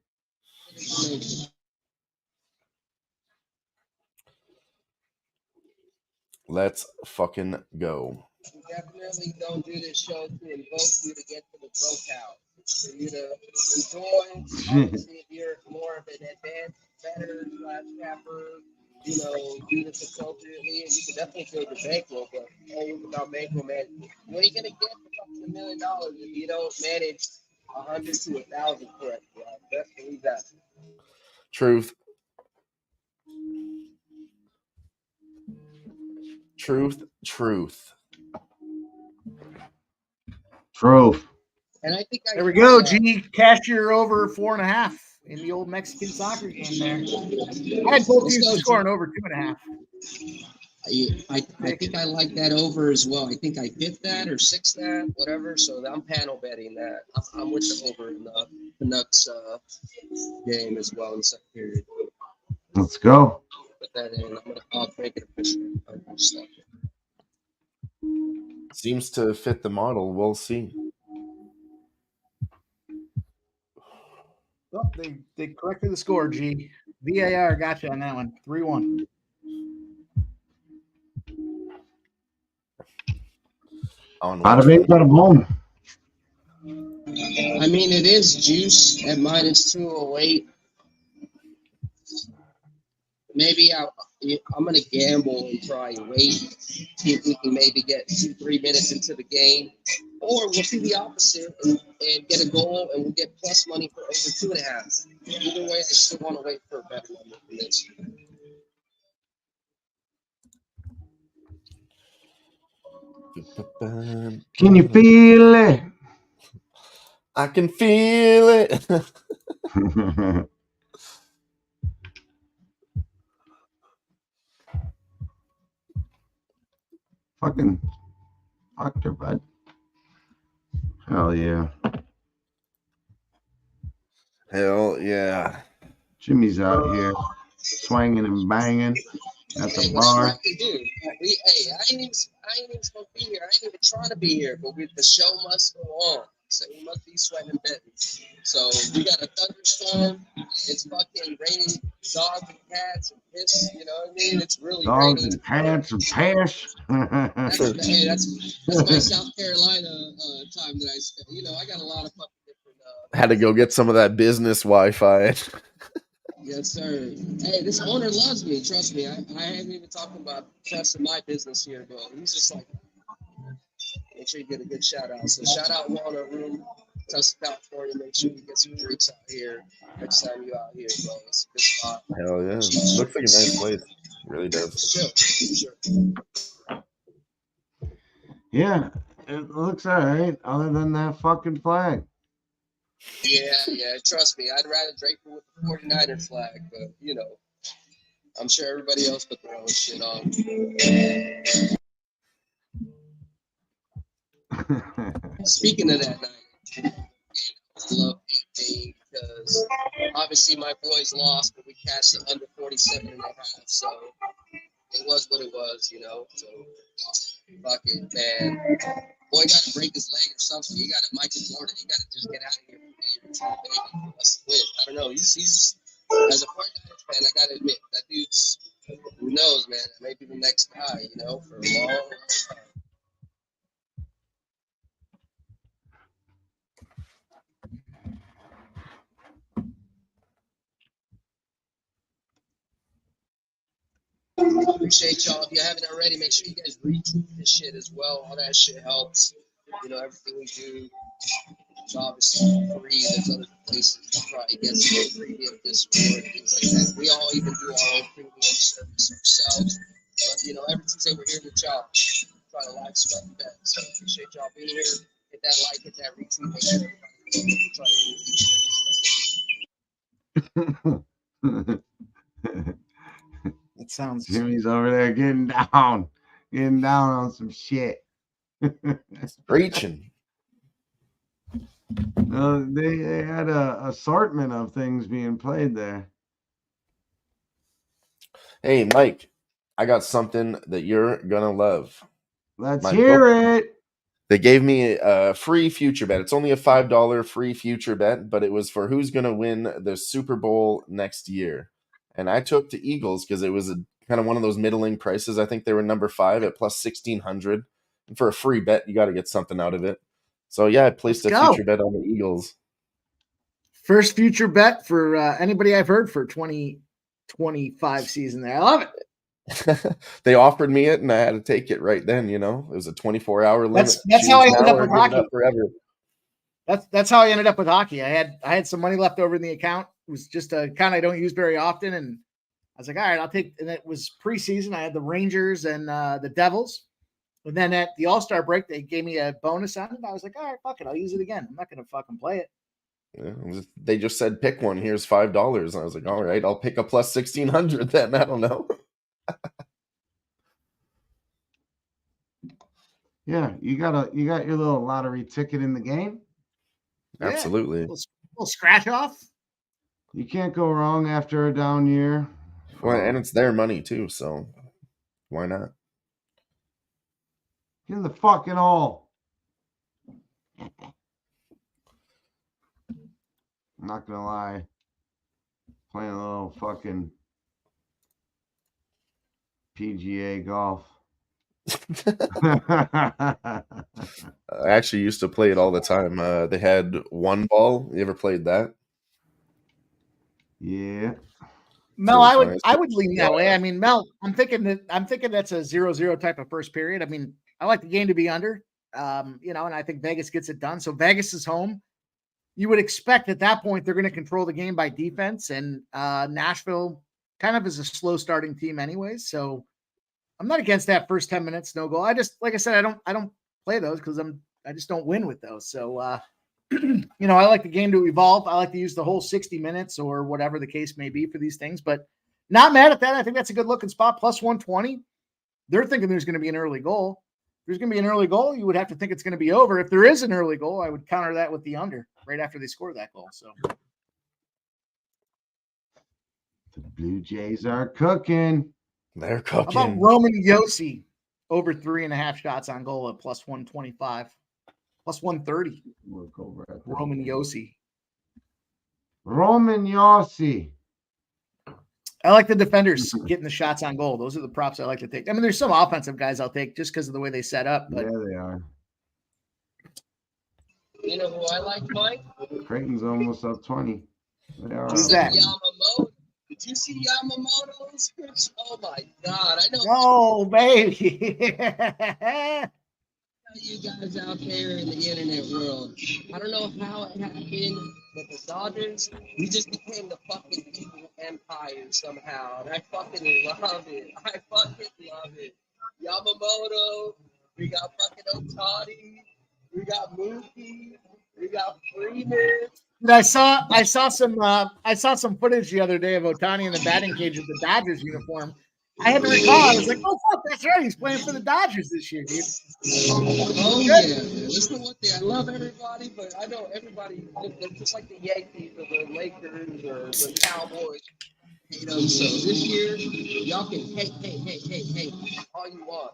Let's fucking go. Definitely don't do this show to invoke you to get to the broke out. It's for you to enjoy. Obviously, if you're more of an advanced better / capper, do this appropriately, and you can definitely build your bankroll. But without bankroll, man, you ain't gonna get $1 million if you don't manage 100 to 1,000 correctly. Best believe that. Truth. And I think there we go, G. Cashier over 4.5 in the old Mexican soccer game there. I had both teams scoring over 2.5. I think I like that over as well. I think I hit that or 6 that, whatever. So I'm panel betting that. I'm with the over in the Canucks game as well in the second period. Let's go. Put that in. I'll make it official. Seems to fit the model. We'll see. Oh, they corrected the score, G. VAR got you on that one. 3-1. Bada bing, bada boom. I mean, it is juice at -208. Maybe I'm going to gamble and try and wait. See if we can maybe get 2-3 minutes into the game. Or we'll see the opposite and get a goal and we'll get plus money for over 2.5. Either way, I still want to wait for a better number than this. Can you feel it? I can feel it. Fucking doctor, bud. Hell yeah. Hell yeah. Jimmy's out here swinging and banging at the bar. Dude, I ain't even supposed to be here. I ain't even trying to be here, but the show must go on. So we must be sweating and betting. So we got a thunderstorm. It's fucking raining dogs and cats and piss. You know what I mean? It's really Dogs raining. and cats and piss. That's my South Carolina time that I spent. I got a lot of fucking different. Had to go get some of that business Wi-Fi. Yes, sir. Hey, this owner loves me. Trust me. I haven't even talking about trusting my business here, but he's just like, make sure you get a good shout out. So shout out Walnut Room, Tulsa, California. Make sure you get some drinks out here next time you out here, bro. It's a good spot. Hell yeah. Looks like a nice place. It really does. Sure. Yeah, it looks all right, other than that fucking flag. Yeah. Trust me. I'd rather drape it with the 49er flag, but, I'm sure everybody else put their own shit on. Speaking of that night, I love 18 because obviously my boys lost, but we cashed it under 47.5, so it was what it was, So fuck it, man. Boy got to break his leg or something. He got to Michael Jordan. He got to just get out of here for us to win. I don't know. He's as a 49ers fan, I got to admit that dude's, who knows, man? Maybe the next guy, for a long time. Appreciate y'all. If you haven't already, make sure you guys retweet this shit as well. All that shit helps. Everything we do. So obviously free. There's other places to probably get some premium Discord, things like that. We all even do our own premium service ourselves. But every Tuesday we're here with y'all, trying to live sweat and bet. So appreciate y'all being here. Hit that like, hit that retweet, make sure everybody try to do It sounds Jimmy's over there getting down on some shit. Preaching. They had a assortment of things being played there. Hey, Mike, I got something that you're gonna love. Let's My hear book- it. They gave me a free future bet. It's only a $5 free future bet, but it was for who's gonna win the Super Bowl next year. And I took the Eagles because it was kind of one of those middling prices. I think they were number 5 at plus 1,600. And for a free bet, you got to get something out of it. So yeah, I placed Let's a go. future bet on the Eagles. First future bet for anybody I've heard for 2025 season there. I love it. They offered me it, and I had to take it right then. It was a 24-hour limit. That's how I Choose ended now up or with give it hockey. up forever. That's how I ended up with hockey. I had some money left over in the account. It was just a account I don't use very often, and I was like, all right, I'll take. And it was preseason. I had the Rangers and the Devils, and then at the All-Star break, they gave me a bonus on it. I was like, all right, fuck it, I'll use it again. I'm not gonna fucking play it. Yeah, they just said pick one. Here's $5. And I was like, all right, I'll pick a plus 1,600 then. I don't know. Yeah, you got your little lottery ticket in the game. Yeah. Absolutely. Little scratch off. You can't go wrong after a down year. Well, and it's their money too, so why not? In the fucking hole. I'm not gonna lie. Playing a little fucking PGA golf. I actually used to play it all the time. They had one ball. You ever played that? Yeah. Mel, So I would lean that way. I mean, Mel, I'm thinking that's a 0-0 type of first period. I mean, I like the game to be under, and I think Vegas gets it done. So Vegas is home. You would expect at that point they're going to control the game by defense, and Nashville kind of is a slow starting team anyways. So I'm not against that first 10 minutes, no goal. I just, like I said, I don't play those because I just don't win with those. So I like the game to evolve. I like to use the whole 60 minutes or whatever the case may be for these things, but not mad at that. I think that's a good looking spot. Plus 120. They're thinking there's going to be an early goal. If there's going to be an early goal, you would have to think it's going to be over. If there is an early goal, I would counter that with the under right after they score that goal. So The Blue Jays are cooking. They're how about cooking. Roman Yossi over 3.5 shots on goal at plus 125, plus 130. Look over at Roman Yossi. Roman Yossi. I like the defenders getting the shots on goal. Those are the props I like to take. I mean, there's some offensive guys I'll take just because of the way they set up. But Yeah, they are. You know who I like, Mike? Creighton's almost up 20. They are. Who's that? Yamamoto. Did you see Yamamoto's? Oh my God! I know oh, baby. you guys out there in the internet world. I don't know how it happened, but the Dodgers, we just became the fucking evil empire somehow. And I fucking love it. Yamamoto, we got fucking Otani, we got Mookie, we got Freeman. I saw some footage the other day of Otani in the batting cage with the Dodgers uniform. I had to recall. I was like, "Oh fuck, that's right. He's playing for the Dodgers this year, dude." Oh yeah, listen to what I love everybody, but I know everybody. They're just like the Yankees or the Lakers or the Cowboys. So this year, y'all can hate all you want.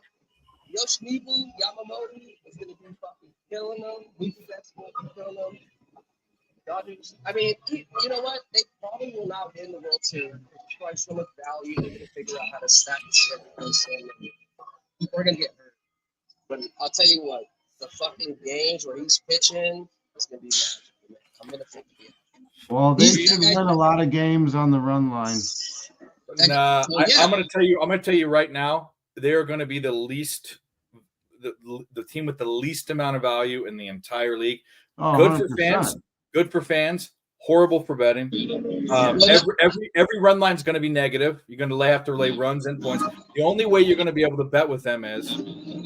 Yoshinobu Yamamoto is gonna be fucking killing them. Mookie Betts will be killing them. Dodgers. I mean, you know what? They probably will not win the World Series. There's probably so much value. They're going to figure out how to stack the schedule. We're going to get hurt. But I'll tell you what, the fucking games where he's pitching, it's going to be magical, man. I'm going to take it. Well, they should win a lot of games on the run line. Nah, Well, yeah. I'm going to tell you right now, they're going to be the team with the least amount of value in the entire league. Oh, Good for 100%. fans. Good for fans. Horrible for betting. Every run line is going to be negative. You're going to have to lay runs and points. The only way you're going to be able to bet with them is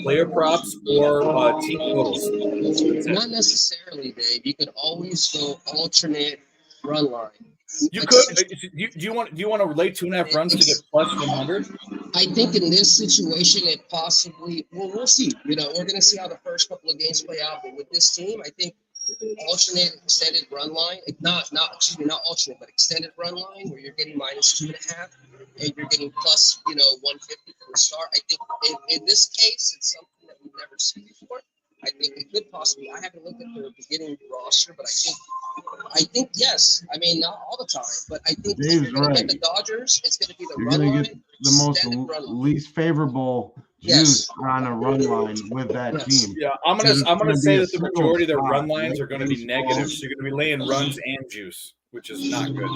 player props or team totals. Not necessarily, Dave. You could always go alternate run line. You could. Do you want to relate 2.5 runs to get plus 100? I think in this situation, it possibly. Well, we'll see. We're going to see how the first couple of games play out. But with this team, I think alternate extended run line, not alternate, but extended run line, where you're getting -2.5 and you're getting plus 150 from the start. I think in this case, it's something that we've never seen before. I think it could possibly. I haven't looked at the beginning roster, but I think yes. I mean, not all the time, but I think if you're going to get the Dodgers, it's going to be the You're run going line. to get the most least favorable juice on a run line with that team. Yeah, I'm gonna say that the majority of their run spot, lines are going to be negative. So you're going to be laying runs and juice, which is not good.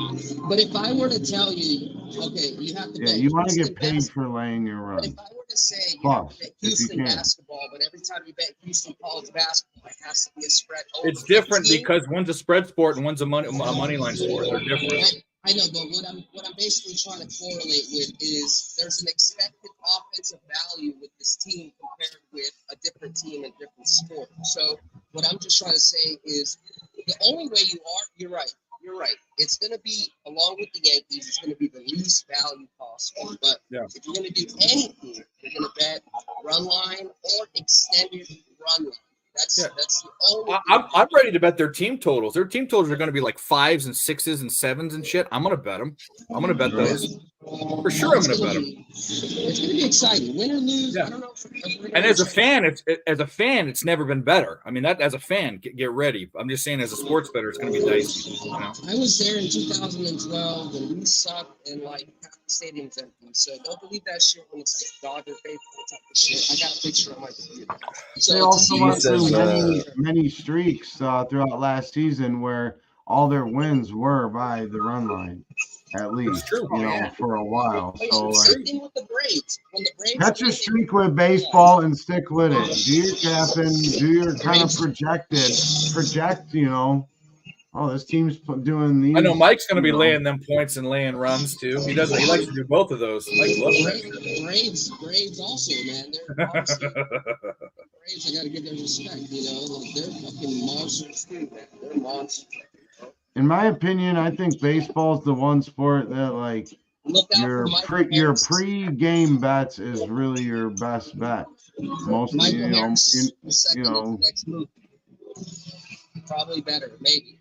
But if I were to tell you, okay, you have to. Yeah, you want to get paid for laying your runs. But if I were to say you have to bet Houston basketball, but every time you bet Houston college basketball, it has to be a spread. It's different because one's a spread sport and one's a money line sport. They're different. I know, but what I'm basically trying to correlate with is there's an expected offensive value with this team compared with a different team in different sport. So what I'm just trying to say is the only way you're right. It's going to be, along with the Yankees, it's going to be the least value possible. But if you're going to do anything, you're going to bet run line or extended run line. That's the only. I'm ready to bet their team totals. Their team totals are going to be like 5s and 6s and 7s and shit. I'm going to bet them. I'm going to bet those. For sure, I'm going to bet them. It's going to be exciting. Win or lose, I don't know. And as a fan, it's never been better. I mean, that as a fan, get ready. I'm just saying, as a sports bettor, it's going to be dicey. You know? I was there in 2012, and we sucked, and like half the stadium's empty. So don't believe that shit when it's Dodger faithful type of shit. I got a picture on my computer. So they also went through many streaks throughout last season where all their wins were by the run line. At least, for a while. So, same thing with the Braves. When the Braves catch your streak with baseball and stick with it. Do your capping. Do your kind of project. Oh, this team's doing these. I know Mike's going to be laying them points and laying runs too. He does. He likes to do both of those. Braves also, man. They're obviously, Braves. I got to give them respect. Like they're fucking monsters too, man. They're monsters. In my opinion, I think baseball's the one sport that like your pre-game bets is really your best bet. Mostly, next move. Probably better, maybe.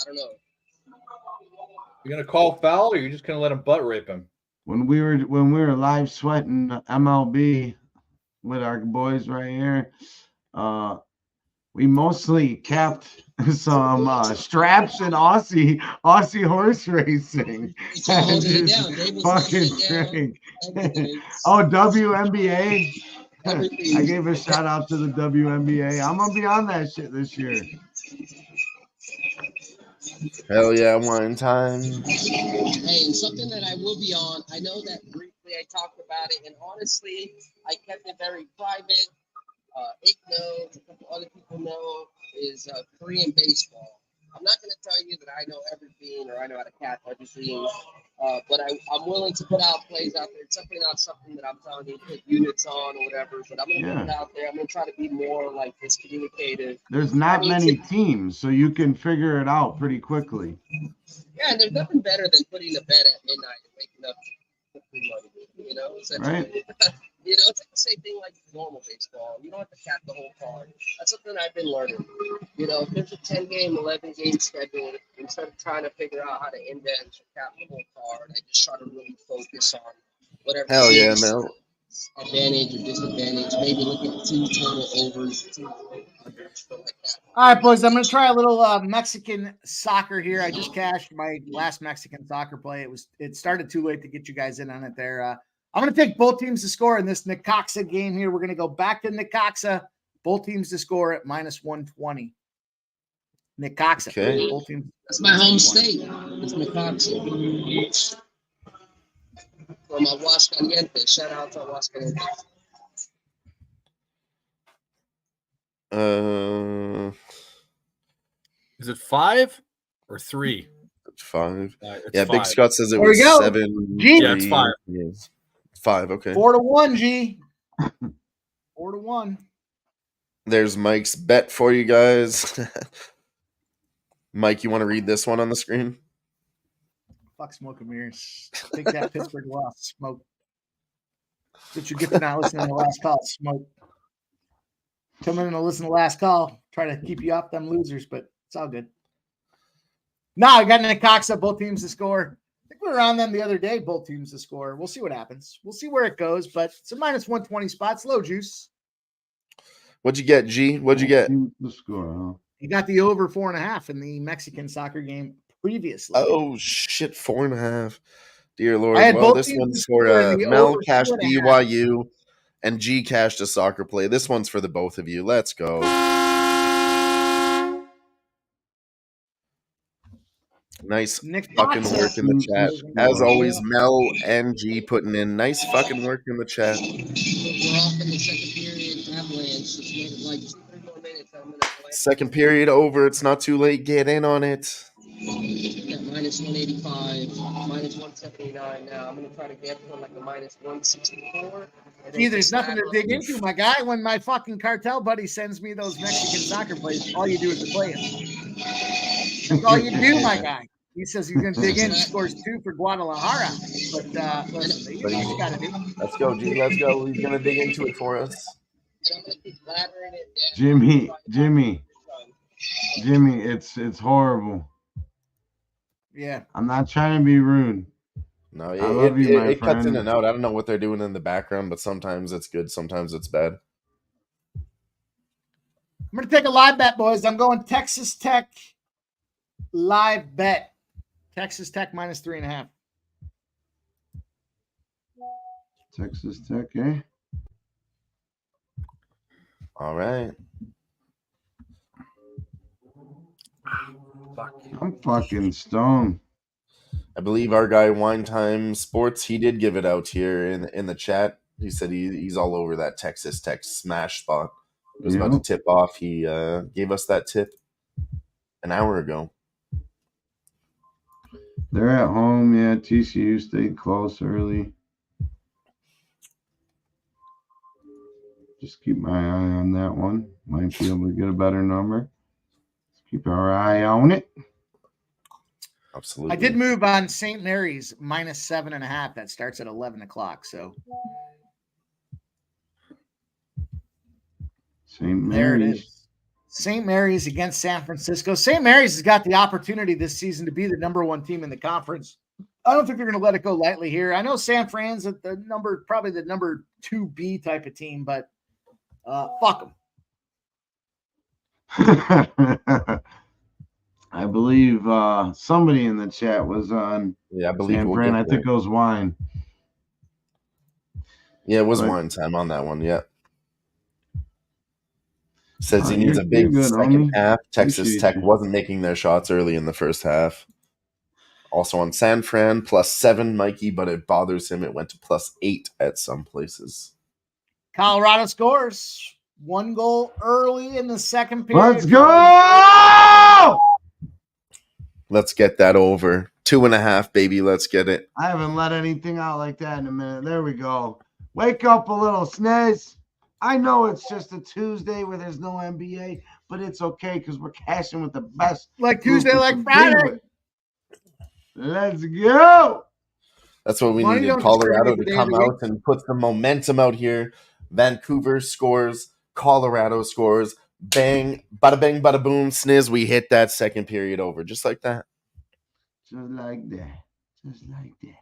I don't know. You're gonna call foul, or you're just gonna let him butt rape him? When we were live sweating MLB with our boys right here, we mostly capped some straps and Aussie horse racing. And just fucking drink. Oh, WNBA. I gave a shout out to the WNBA. I'm gonna be on that shit this year. Hell yeah, one time. Hey, and something that I will be on. I know that briefly I talked about it, and honestly, I kept it very private. It knows, a couple other people know, is Korean baseball. I'm not going to tell you that I know everything or I know how to catch everything, but I'm willing to put out plays out there. It's definitely not something that I'm telling you to put units on or whatever, but I'm going to put it out there. I'm going to try to be more like this communicative. There's not many teams, so you can figure it out pretty quickly. Yeah, and there's nothing better than putting a bet at midnight and waking up with free money. Right. It's like the same thing like normal baseball. You don't have to cap the whole card. That's something I've been learning. If there's a 10-game, 11-game schedule, instead of trying to figure out how to index or cap the whole card, I just try to really focus on whatever. Hell yeah, man. Advantage or disadvantage. Maybe look at 2 total overs, 2 unders, stuff like that. All right, boys. I'm going to try a little Mexican soccer here. I just cashed my last Mexican soccer play. It started too late to get you guys in on it there. I'm going to take both teams to score in this Necaxa game here. We're going to go back to Necaxa. Both teams to score at -120. Necaxa. Okay. Both teams. That's my home state. It's Necaxa. From Aguascalientes. Shout out to Aguascalientes. Is it 5 or 3? 5. It's Yeah, 5. Big Scott says it There we was go. 7. G. Yeah, it's 5. Yeah. 5, okay. 4-1, G. 4-1. There's Mike's bet for you guys. Mike, you want to read this one on the screen? Fuck smoke and mirrors. Take that Pittsburgh loss. Smoke. That's what you get for not listening to the last call. Smoke. Come in and listen to the last call. Try to keep you off them losers, but it's all good. No, I got Nick Cox up, both teams to score. I think we were on them the other day, both teams to score. We'll see what happens. We'll see where it goes, but it's a minus 120 spots, low juice. What'd you get, G? What'd you get? The score, huh? You got the over 4.5 in the Mexican soccer game previously. Oh, shit, 4.5. Dear Lord. I had Well, both this teams one's to for score in the Mel over Cash 2.5. BYU and G Cash to soccer play. This one's for the both of you. Let's go. Nice Nick fucking Cox work in the chat. As always, Yeah. Mel and G putting in nice fucking work in the chat. We're off in the second period. Avalanche. It's like 3 more minutes. I'm gonna play. Second period over. It's not too late. Get in on it. At minus 185, minus 179 now. I'm gonna try to get for like a minus 164. Gee, there's nothing to dig into, my guy. When my fucking cartel buddy sends me those Mexican soccer plays, all you do is play them. That's all you do, my guy. He says he's going to dig in. He scores 2 for Guadalajara. But listen, you know what you got to do. Let's go, G. Let's go. He's gonna dig into it for us. Jimmy, it's horrible. Yeah. I'm not trying to be rude. No, I love you, my it cuts in friend. and out. I don't know what they're doing in the background, but sometimes it's good, sometimes it's bad. I'm going to take a live bet, boys. I'm going Texas Tech live bet. Texas Tech minus 3.5. Texas Tech, eh? All right. I'm fucking stoned. I believe our guy Wine Time Sports, he did give it out here in the chat. He said he's all over that Texas Tech smash spot. It was about to tip off. He gave us that tip an hour ago. They're at home, yeah. TCU stayed close early. Just keep my eye on that one. Might be able to get a better number. Let's keep our eye on it. Absolutely. I did move on St. Mary's minus 7.5. That starts at 11 o'clock. So St. there it Mary's. is. St. Mary's against San Francisco. St. Mary's has got the opportunity this season to be the number 1 team in the conference. I don't think they're going to let it go lightly here. I know San Fran's at probably the number 2B type of team, but fuck them. I believe somebody in the chat was on. Yeah, I believe San we'll Fran. get I think there. it was Wine. Yeah, it was But- Wine Time on that one. Yeah. Says he you're- needs a big you're good, second homie. half. Texas Appreciate Tech you. wasn't making their shots early in the first half. Also on San Fran, +7, Mikey, but it bothers him. It went to +8 at some places. Colorado scores 1 goal early in the second period. Let's go! Let's get that over. 2.5, baby. Let's get it. I haven't let anything out like that in a minute. There we go. Wake up a little, Snez. I know it's just a Tuesday where there's no NBA, but it's okay because we're cashing with the best. Like Tuesday, group like to Friday. begin with. Let's go. That's what we Money needed. don't Colorado discriminate to the day come of the out and put some momentum out here. Vancouver scores. Colorado scores. Bang. Bada bang, bada boom. Sniz. We hit that second period over. Just like that. Just like that. Just like that.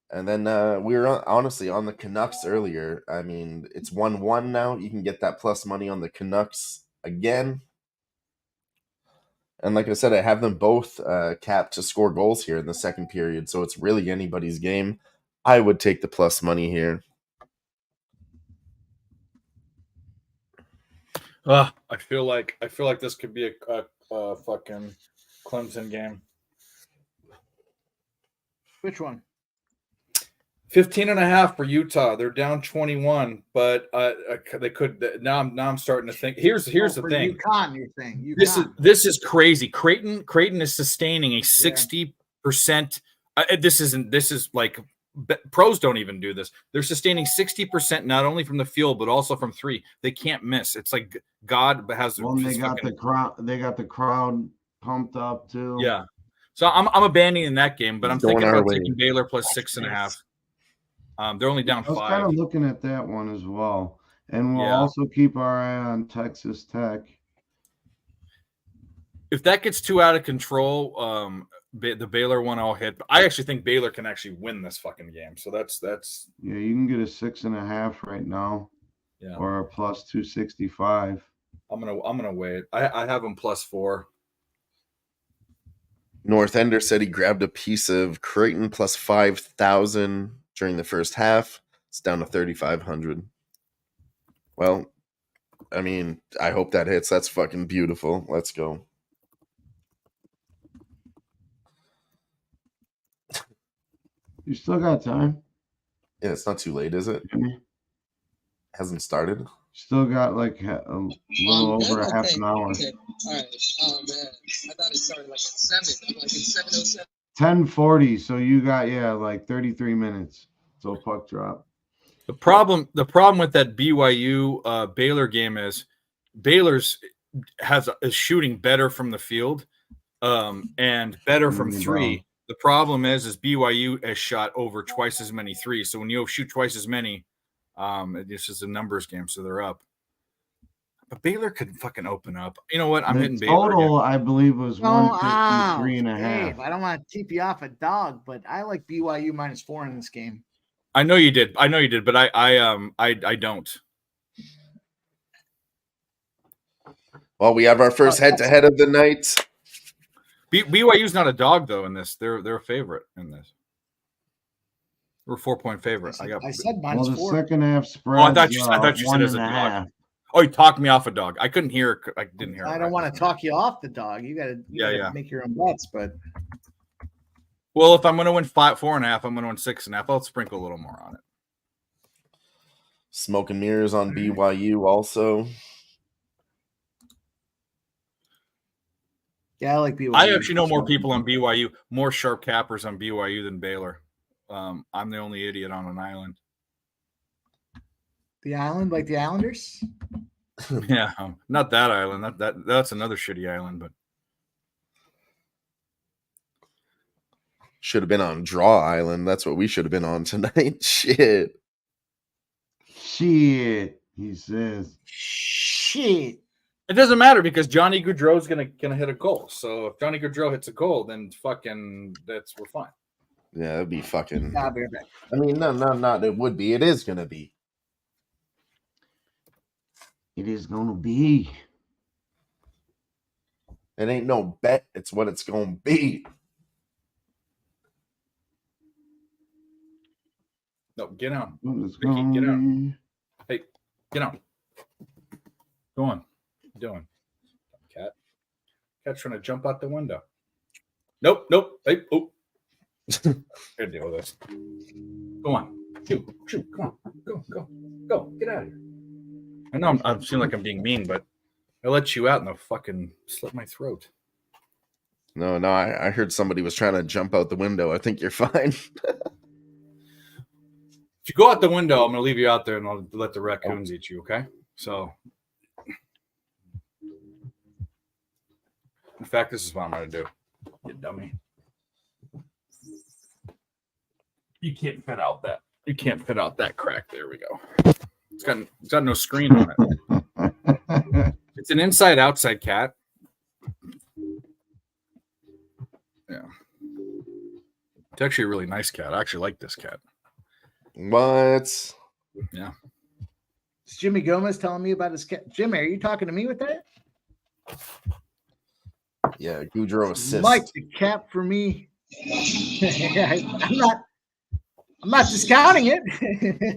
And then we were honestly on the Canucks earlier. I mean, it's 1-1 now. You can get that plus money on the Canucks again. And like I said, I have them both capped to score goals here in the second period. So it's really anybody's game. I would take the plus money here. I feel like this could be a fucking Clemson game. Which one? 15.5 for Utah. They're down 21, but they could. Now I'm starting to think. Here's the for thing. UConn, you're saying This is crazy. Creighton is sustaining a 60%. This is like pros don't even do this. They're sustaining 60% not only from the field but also from three. They can't miss. It's like God has. Well, they got the crowd. They got the crowd pumped up too. Yeah. So I'm abandoning that game, but I'm thinking about taking Baylor plus 6.5. They're only down 5. I was kind of looking at that one as well, and we'll also keep our eye on Texas Tech. If that gets too out of control, the Baylor one I'll hit. I actually think Baylor can actually win this fucking game. So that's yeah. You can get a 6.5 right now, or a plus 265. I'm gonna wait. I have them plus 4. North Ender said he grabbed a piece of Creighton plus 5,000 during the first half. It's down to 3,500. Well, I mean, I hope that hits. That's fucking beautiful. Let's go. You still got time. Yeah, it's not too late, is it? Hasn't started. Still got like a little over a half an hour. Okay. All right. Oh man, I thought it started like at 7. Like at 7:07. 10:40. So you got like 33 minutes. So puck drop. The problem with that BYU Baylor game is Baylor's is shooting better from the field, and better from 3. The problem is BYU has shot over twice as many threes. So when you shoot twice as many, this is a numbers game, so they're up. But Baylor could fucking open up. You know what? I'm hitting Baylor. Total, I believe, was 153.5. Dave, I don't want to keep you off a dog, but I like BYU minus 4 in this game. I know you did, but I don't. Well, we have our first head-to-head of the night. BYU's not a dog though in this. They're a favorite in this. We're a 4-point favorite. I said minus 4. The second half spread. Oh, I thought you said it as a dog. Oh, you talked me off a dog. I couldn't hear. I didn't hear. I don't want to talk you off the dog. You got to make your own bets, but. Well, if I'm going to win 4.5, I'm going to win 6.5. I'll sprinkle a little more on it. Smoke and mirrors on BYU also. Yeah, I like BYU. I actually know more people on BYU, more sharp cappers on BYU than Baylor. I'm the only idiot on an island. The island, like the Islanders? Yeah, not that island. That's another shitty island, but should have been on Draw Island. That's what we should have been on tonight. Shit. He says. Shit. It doesn't matter because Johnny Gaudreau's gonna hit a goal. So if Johnny Gaudreau hits a goal, then fucking we're fine. Yeah, that'd be fucking. I'll be right back. I mean, no, it would be. It is gonna be. It is gonna be. It ain't no bet. It's what it's gonna be. No, get on. Vicky, get out. Hey, get on. Go on. What you doing? Cat. Cat's trying to jump out the window. Nope. Hey, oh. Good deal with this. Go on. Shoot. Come on. Go. Get out of here. I know I'm seem like I'm being mean, but I let you out and they'll fucking slit my throat. No, I heard somebody was trying to jump out the window. I think you're fine. If you go out the window, I'm going to leave you out there and I'll let the raccoons eat you, okay? So, in fact, this is what I'm going to do. You dummy. You can't fit out that. You can't fit out that crack. There we go. It's got no screen on it. It's an inside-outside cat. Yeah. It's actually a really nice cat. I actually like this cat. What? Yeah. Is Jimmy Gomez telling me about his cat? Jimmy, are you talking to me with that? Yeah, Gaudreau assists. Mike, the cap for me. I'm not discounting it.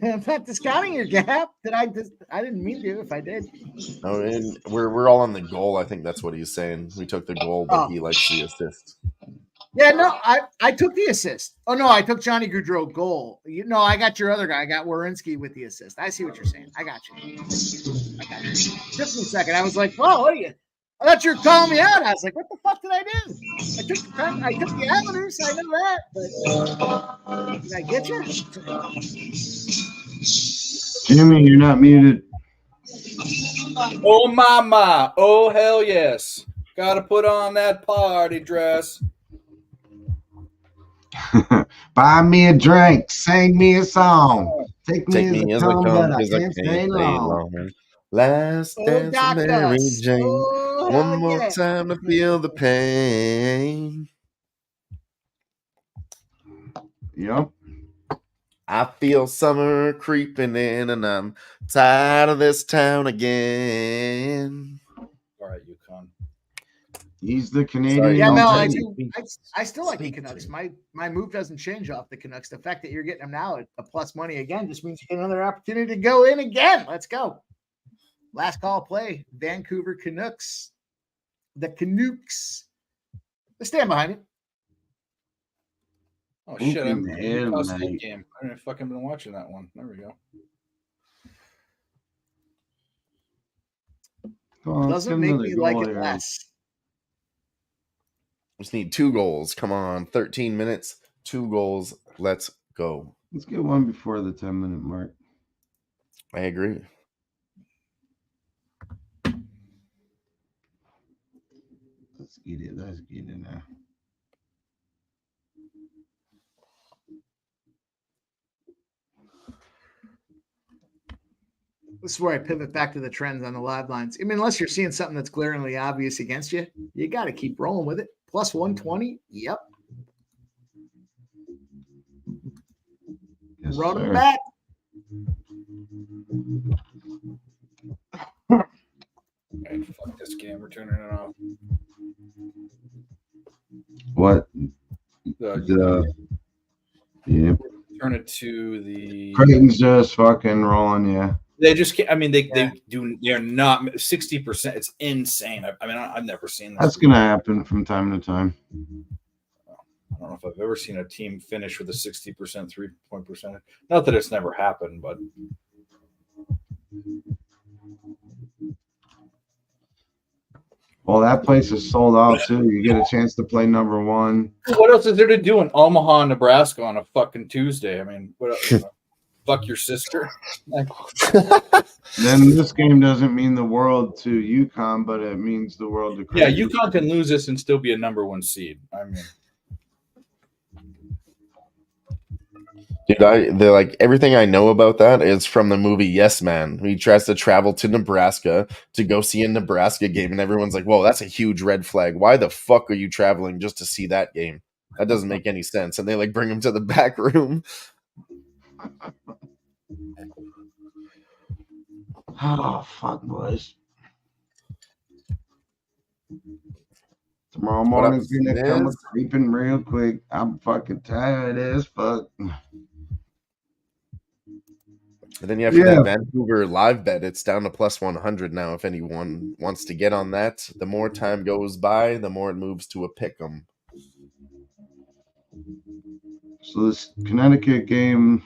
I'm not discounting your gap. I didn't mean to. If I did, no, and we're all on the goal. I think that's what he's saying. We took the goal, but he likes the assist. Yeah, no, I took the assist. Oh no, I took Johnny Gaudreau goal. I got your other guy. I got Werenski with the assist. I see what you're saying. I got you. Took me a second. I was like, "Whoa, what are you?" I thought you were calling me out. I was like, "What the fuck did I do?" I took the Islanders. I know that, but did I get you? Jimmy, you're not muted. Oh mama, oh hell yes. Gotta put on that party dress. Buy me a drink, sing me a song, take me Take as me I as I come, but come, I because I can't can't stay stay long. long. Last Oh, dance Doc of Mary Gus. Jane. Oh, One hell more yeah. time to feel the pain. Yep. I feel summer creeping in, and I'm tired of this town again. All right, UConn. He's the Canadian. Yeah, Mel, I United. do. I still like the Canucks. My move doesn't change off the Canucks. The fact that you're getting them now at a plus money again just means you get another opportunity to go in again. Let's go. Last call play. Vancouver Canucks. The Canucks. They stand behind it. Oh shit! I'm Fucking hell, Utah State mate. game. I haven't fucking been watching that one. There we go. Come on, let's Doesn't get make another me goal like it here. less. Just need 2 goals. Come on, 13 minutes, 2 goals. Let's go. Let's get one before the 10-minute mark. I agree. Let's get it. Let's get it now. This is where I pivot back to the trends on the live lines. I mean, unless you're seeing something that's glaringly obvious against you, you got to keep rolling with it. Plus 120. Yep. Yes, Run sir. them back. Right, fuck this game. We're turning it off. What? Yeah. Turn it to the. Creighton's just fucking rolling, yeah. They just can't. I mean, they do. They're not 60%. It's insane. I mean, I've never seen this. That's gonna happen from time to time. I don't know if I've ever seen a team finish with a 60% 3-point percentage. Not that it's never happened, but Well, that place is sold out too. You get a chance to play number one. what else is there to do in Omaha, Nebraska on a fucking Tuesday? I mean, what else? Fuck your sister. Then this game doesn't mean the world to UConn, but it means the world to Yeah, Creighton. UConn can lose this and still be a number 1 seed. I mean, Dude, they're like everything I know about that is from the movie Yes Man. He tries to travel to Nebraska to go see a Nebraska game, and everyone's like, "Whoa, that's a huge red flag. Why the fuck are you traveling just to see that game? That doesn't make any sense." And they like bring him to the back room. Oh fuck, boys! Tomorrow What up, morning's gonna come Niz? creeping real quick. I'm fucking tired as fuck. And then you have that Vancouver live bet. It's down to plus 100 now. If anyone wants to get on that, the more time goes by, the more it moves to a pick 'em. So this Connecticut game,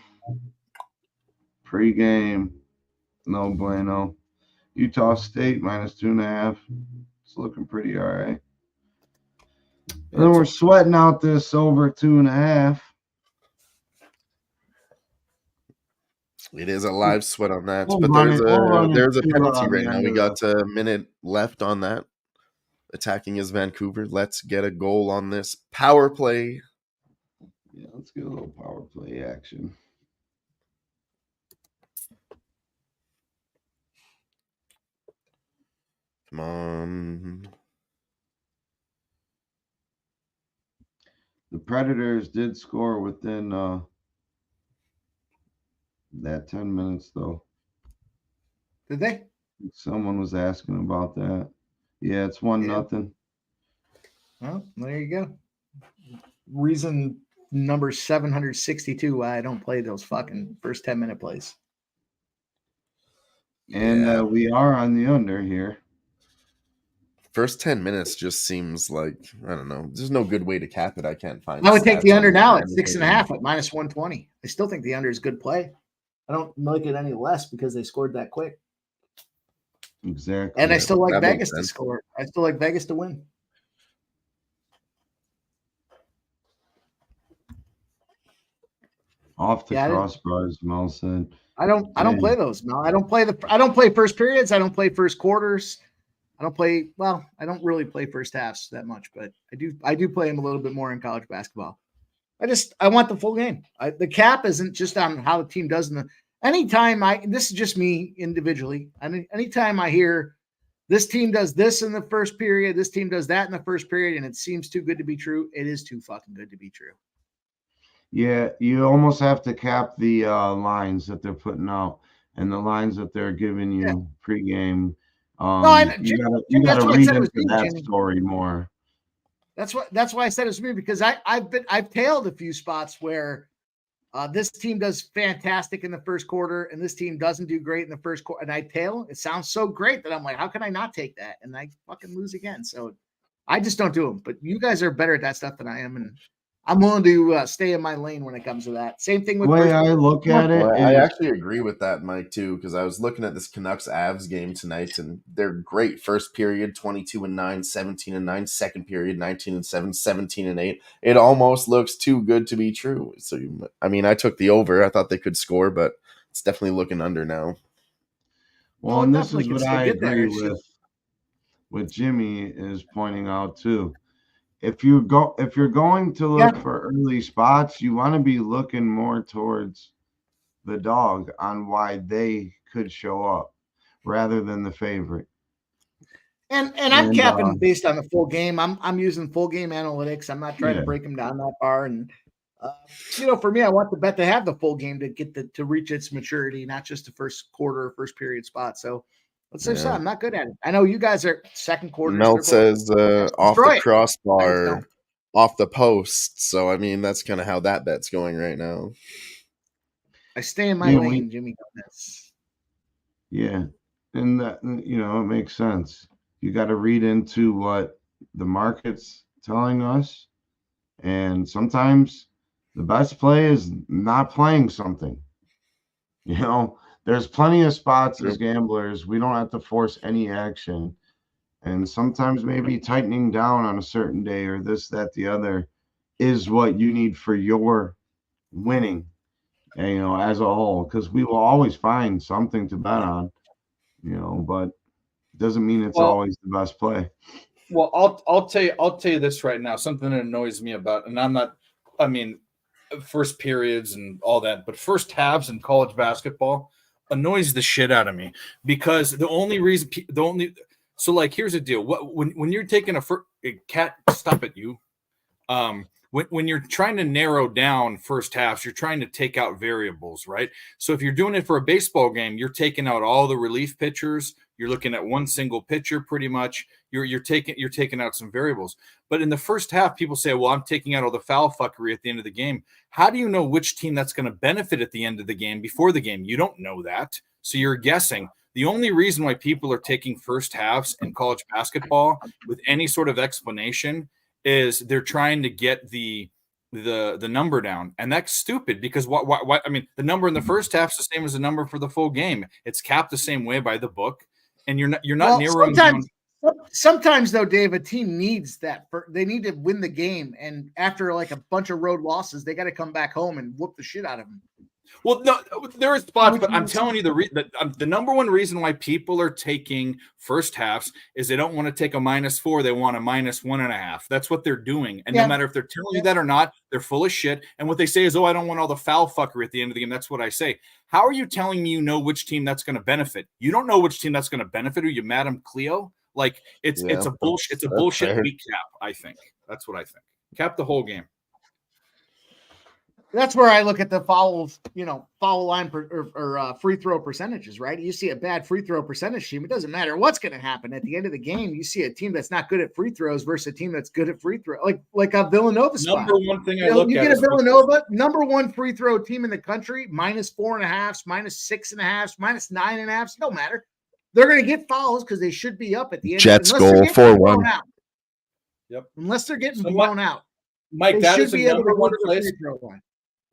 pre-game, no bueno. Utah State minus 2.5. It's looking pretty all right. And then we're sweating out this over 2.5. It is a live sweat on that, We'll but run there's a it to, penalty right the now. end We of got a minute left on that. Attacking is Vancouver. Let's get a goal on this power play. Yeah, let's get a little power play action. Come on. The Predators did score within that 10 minutes, though. Did they? Someone was asking about that. Yeah, it's 1-0. Well, there you go. Reason number 762 why I don't play those fucking first 10-minute plays. And we are on the under here. First 10 minutes just seems like, I don't know. There's no good way to cap it. I can't find. I would take stats the on under it. now at 6.5 at -120. I still think the under is good play. I don't like it any less because they scored that quick. Exactly. And I still like That makes Vegas to sense. score. I still like Vegas to win. Off the Yeah, I didn't- crossbars, Mel said. I don't Dang. play those. No, I don't play first periods. I don't play first quarters. I don't really play first halves that much, but I do play them a little bit more in college basketball. I want the full game. The cap isn't just on how the team does this is just me individually. Anytime I hear this team does this in the first period, this team does that in the first period, and it seems too good to be true, it is too fucking good to be true. Yeah, you almost have to cap the lines that they're putting out and the lines that they're giving you pregame. You gotta read into that story more. That's why I said it's me, because I've tailed a few spots where this team does fantastic in the first quarter and this team doesn't do great in the first quarter, and I tail. It sounds so great that I'm like, how can I not take that? And I fucking lose again. So I just don't do them. But you guys are better at that stuff than I am, and I'm willing to stay in my lane when it comes to that. Same thing with the way I look at it. Well, I actually agree with that, Mike, too, because I was looking at this Canucks Avs game tonight, and they're great. First period, 22-9, 17-9. Second period, 19-7, 17-8. It almost looks too good to be true. So, I took the over. I thought they could score, but it's definitely looking under now. Well, and this is what I agree with Jimmy is pointing out too. If you're going to look for early spots, you want to be looking more towards the dog on why they could show up rather than the favorite. And I'm capping based on the full game. I'm using full game analytics. I'm not trying to break them down that far. And for me, I want the bet to have the full game to get to reach its maturity, not just the first quarter or first period spot. So let's say I'm not good at it. I know you guys are second quarter. Melt says off the crossbar, off the post. So that's kind of how that bet's going right now. I stay in my lane, Jimmy. Yeah, and that it makes sense. You got to read into what the market's telling us, and sometimes the best play is not playing something. There's plenty of spots as gamblers. We don't have to force any action. And sometimes maybe tightening down on a certain day or this, that, the other is what you need for your winning, as a whole, because we will always find something to bet on, but it doesn't mean it's always the best play. Well, I'll tell you this right now, something that annoys me about, and I'm not, first periods and all that, but first halves in college basketball annoys the shit out of me, because so here's the deal. When you're taking a cat, stop it, you. When you're trying to narrow down first halves, you're trying to take out variables, right? So if you're doing it for a baseball game, you're taking out all the relief pitchers. You're looking at one single pitcher, pretty much. You're taking out some variables. But in the first half, people say, "Well, I'm taking out all the foul fuckery at the end of the game." How do you know which team that's going to benefit at the end of the game before the game? You don't know that, so you're guessing. The only reason why people are taking first halves in college basketball with any sort of explanation is they're trying to get the number down, and that's stupid, because why the number in the first half is the same as the number for the full game. It's capped the same way by the book, and you're not narrowing down. Sometimes though, Dave, a team needs that. They need to win the game, and after a bunch of road losses, they got to come back home and whoop the shit out of them. Well, no, there are spots, but I'm telling you the number one reason why people are taking first halves is they don't want to take a -4. They want a -1.5. That's what they're doing. And no matter if they're telling you that or not, they're full of shit. And what they say is, "Oh, I don't want all the foul fuckery at the end of the game." That's what I say. How are you telling me you know which team that's going to benefit? You don't know which team that's going to benefit. Are you Madam Cleo? It's a bullshit. It's a bullshit weak cap. I think that's what I think. Cap the whole game. That's where I look at the foul line or free throw percentages, right? You see a bad free throw percentage team, it doesn't matter what's going to happen at the end of the game. You see a team that's not good at free throws versus a team that's good at free throw, like a Villanova spot. Number one thing I look at, you get a Villanova number one free throw team in the country, -4.5, -6.5, -9.5, no matter. they're going to get fouls because they should be up at the end. Jets unless they're goal, getting 4-1. blown out. Yep. Unless they're getting So blown out. Mike, They that should is a be able number to go one to the place. free throw line.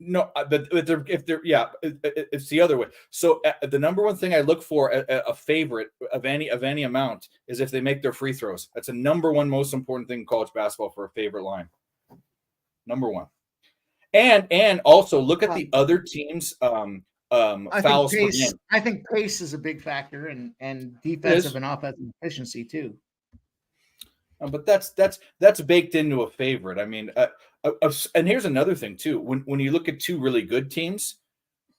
No, but if they're yeah, it's the other way. So the number one thing I look for a favorite of any amount is if they make their free throws. That's a number one most important thing in college basketball for a favorite line. Number one, and also look at the other teams' fouls per game. I think pace is a big factor, and defensive and offensive efficiency too. But that's baked into a favorite. I mean, and here's another thing too. When you look at two really good teams,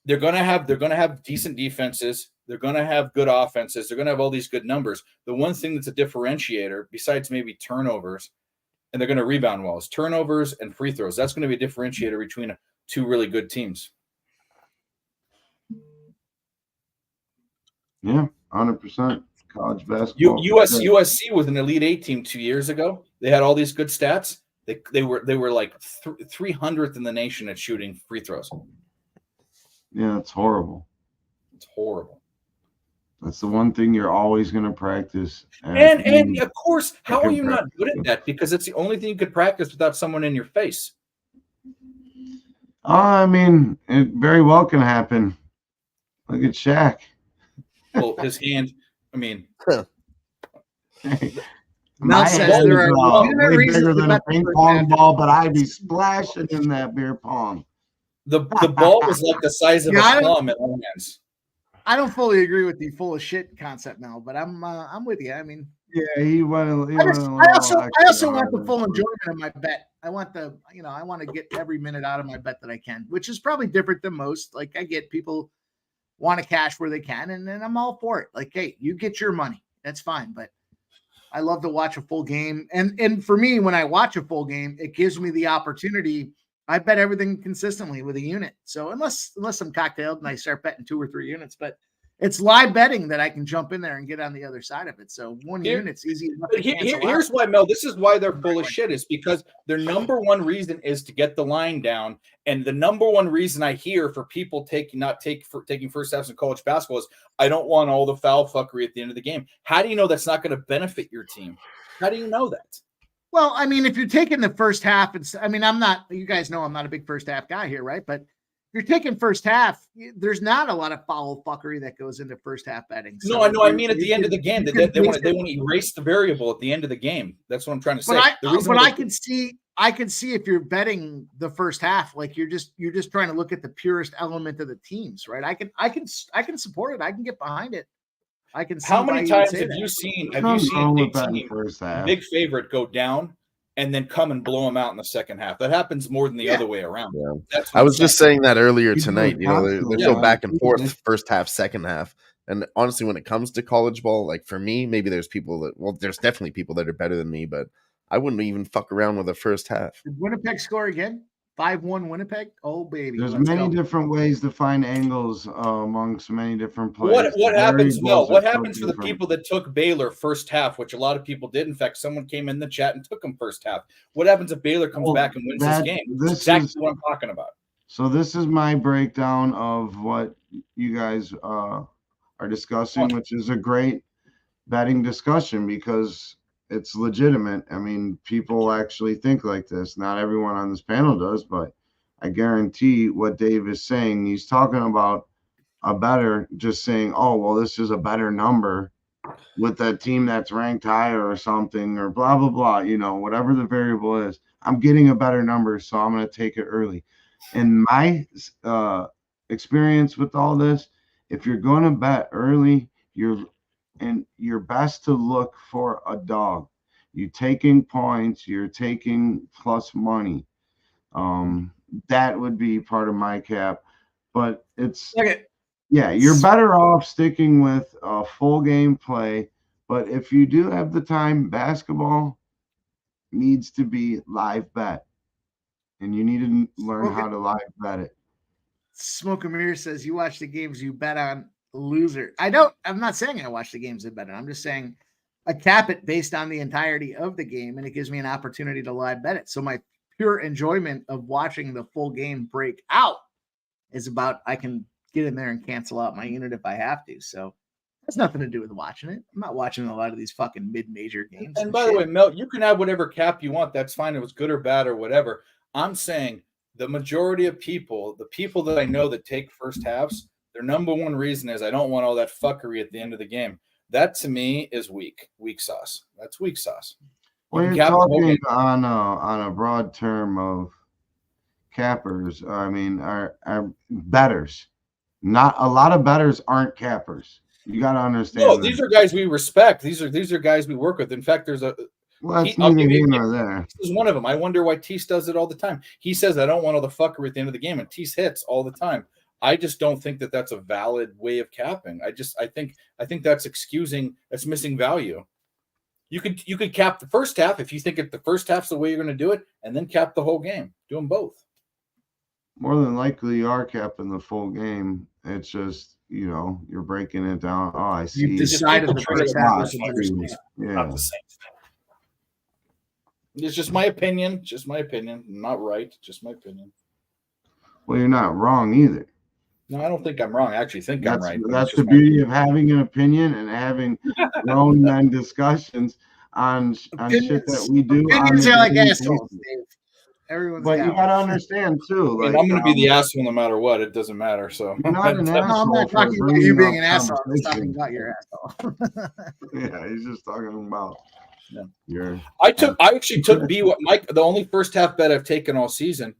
they're gonna have decent defenses. They're gonna have good offenses. They're gonna have all these good numbers. The one thing that's a differentiator, besides maybe turnovers, and they're gonna rebound well, is turnovers and free throws. That's gonna be a differentiator between two really good teams. Yeah, 100%. College basketball. USC was an Elite Eight team 2 years ago. They had all these good stats. They were like 300th in the nation at shooting free throws. Yeah, it's horrible. It's horrible. That's the one thing you're always going to practice. And of course, how are you not good at that? Because it's the only thing you could practice without someone in your face. I mean, it very well can happen. Look at Shaq. Well, his hand. I mean, my says hand there is are way legitimate reasons bigger to than a bet ping for pong that. ball, but I'd be splashing in that beer pong. the ball was like the size of Yeah, a plum in our hands. I don't fully agree with the full of shit concept, Mel, but I'm with you. I mean, Yeah, he went. I also want the full enjoyment of my bet. I want I want to get every minute out of my bet that I can, which is probably different than most. Like I get people want to cash where they can, and I'm all for it. Like, hey, you get your money. That's fine. But I love to watch a full game. And for me, when I watch a full game, it gives me the opportunity. I bet everything consistently with a unit. So unless I'm cocktailed and I start betting 2 or 3 units, but it's live betting that I can jump in there and get on the other side of it. So one unit's easy enough to cancel here's out. why, Mel. This is why they're full of shit. Is because their number one reason is to get the line down, and the number one reason I hear for people taking first halves in college basketball is I don't want all the foul fuckery at the end of the game. How do you know that's not going to benefit your team? How do you know that? Well, I mean, if you're taking the first half, you guys know I'm not a big first half guy here, right? But if you're taking first half, there's not a lot of foul fuckery that goes into first half betting. So no, I know. I mean, at the end of the game, they want to erase the variable at the end of the game. That's what I'm trying to say. I can see if you're betting the first half, like you're just trying to look at the purest element of the teams, right? I can support it. I can get behind it. I can. How many times have you seen a team, first half? big favorite, go down and then come and blow them out in the second half? That happens more than the other way around. Yeah. I was just saying that earlier tonight. You know, they go back and forth first half, second half. And honestly, when it comes to college ball, like for me, maybe there's definitely people that are better than me, but I wouldn't even fuck around with the first half. Did Winnipeg score again? 5-1 Winnipeg? Oh, baby. There's many different ways to find angles amongst many different players. What happens, Mel? What happens for the people that took Baylor first half, which a lot of people did? In fact, someone came in the chat and took them first half. What happens if Baylor comes back and wins this game? That's exactly what I'm talking about. So this is my breakdown of what you guys are discussing, which is a great betting discussion because it's legitimate. I mean, people actually think like this. Not everyone on this panel does, but I guarantee what Dave is saying, he's talking about a better, just saying, oh, well, this is a better number with that team that's ranked higher or something or blah, blah, blah, whatever the variable is. I'm getting a better number, so I'm going to take it early. In my experience with all this, if you're going to bet early, you're best to look for a dog. You're taking points, you're taking plus money. That would be part of my cap. But you're better off sticking with a full game play. But if you do have the time, basketball needs to be live bet. And you need to learn how to live bet it. Smoke and Mirror says you watch the games you bet on, loser. I'm not saying I watch the games I bet on. I'm just saying I cap it based on the entirety of the game, and it gives me an opportunity to live bet it. So my pure enjoyment of watching the full game break out is about I can get in there and cancel out my unit if I have to. So Has nothing to do with watching it. I'm not watching a lot of these fucking mid-major games. And by the way, Mel, you can have whatever cap you want. That's fine. It was good or bad or whatever. I'm saying the majority of people, the people that I know that take first halves, their number one reason is I don't want all that fuckery at the end of the game. That to me is weak sauce. That's weak sauce. Well, you're talking on a broad term of cappers. I mean, are betters. Not a lot of betters aren't cappers. You got to understand. No, these are guys we respect. These are guys we work with. In fact, there's a. Well, that's neither here nor there. This is one of them. I wonder why Tease does it all the time. He says, I don't want all the fuckery at the end of the game, and Tease hits all the time. I just don't think that that's a valid way of capping. I think that's that's missing value. You could cap the first half if you think the first half's the way you're going to do it, and then cap the whole game. Do them both. More than likely, you are capping the full game. It's just, you're breaking it down. Oh, I see. You've decided the first half. Yeah. Not the same thing. It's just my opinion. Just my opinion. Not right. Just my opinion. Well, you're not wrong either. No, I don't think I'm wrong. I actually think I'm right. That's the beauty of having an opinion and having grown men discussions on shit that we do. Opinions are like assholes, Dave. Everyone's but you gotta understand too. Like, I'm gonna be the asshole no matter what. It doesn't matter. So you're not an asshole. I'm not talking about you being an asshole. I'm talking about your asshole. Yeah, he's just talking about your. I actually took Mike. The only first half bet I've taken all season.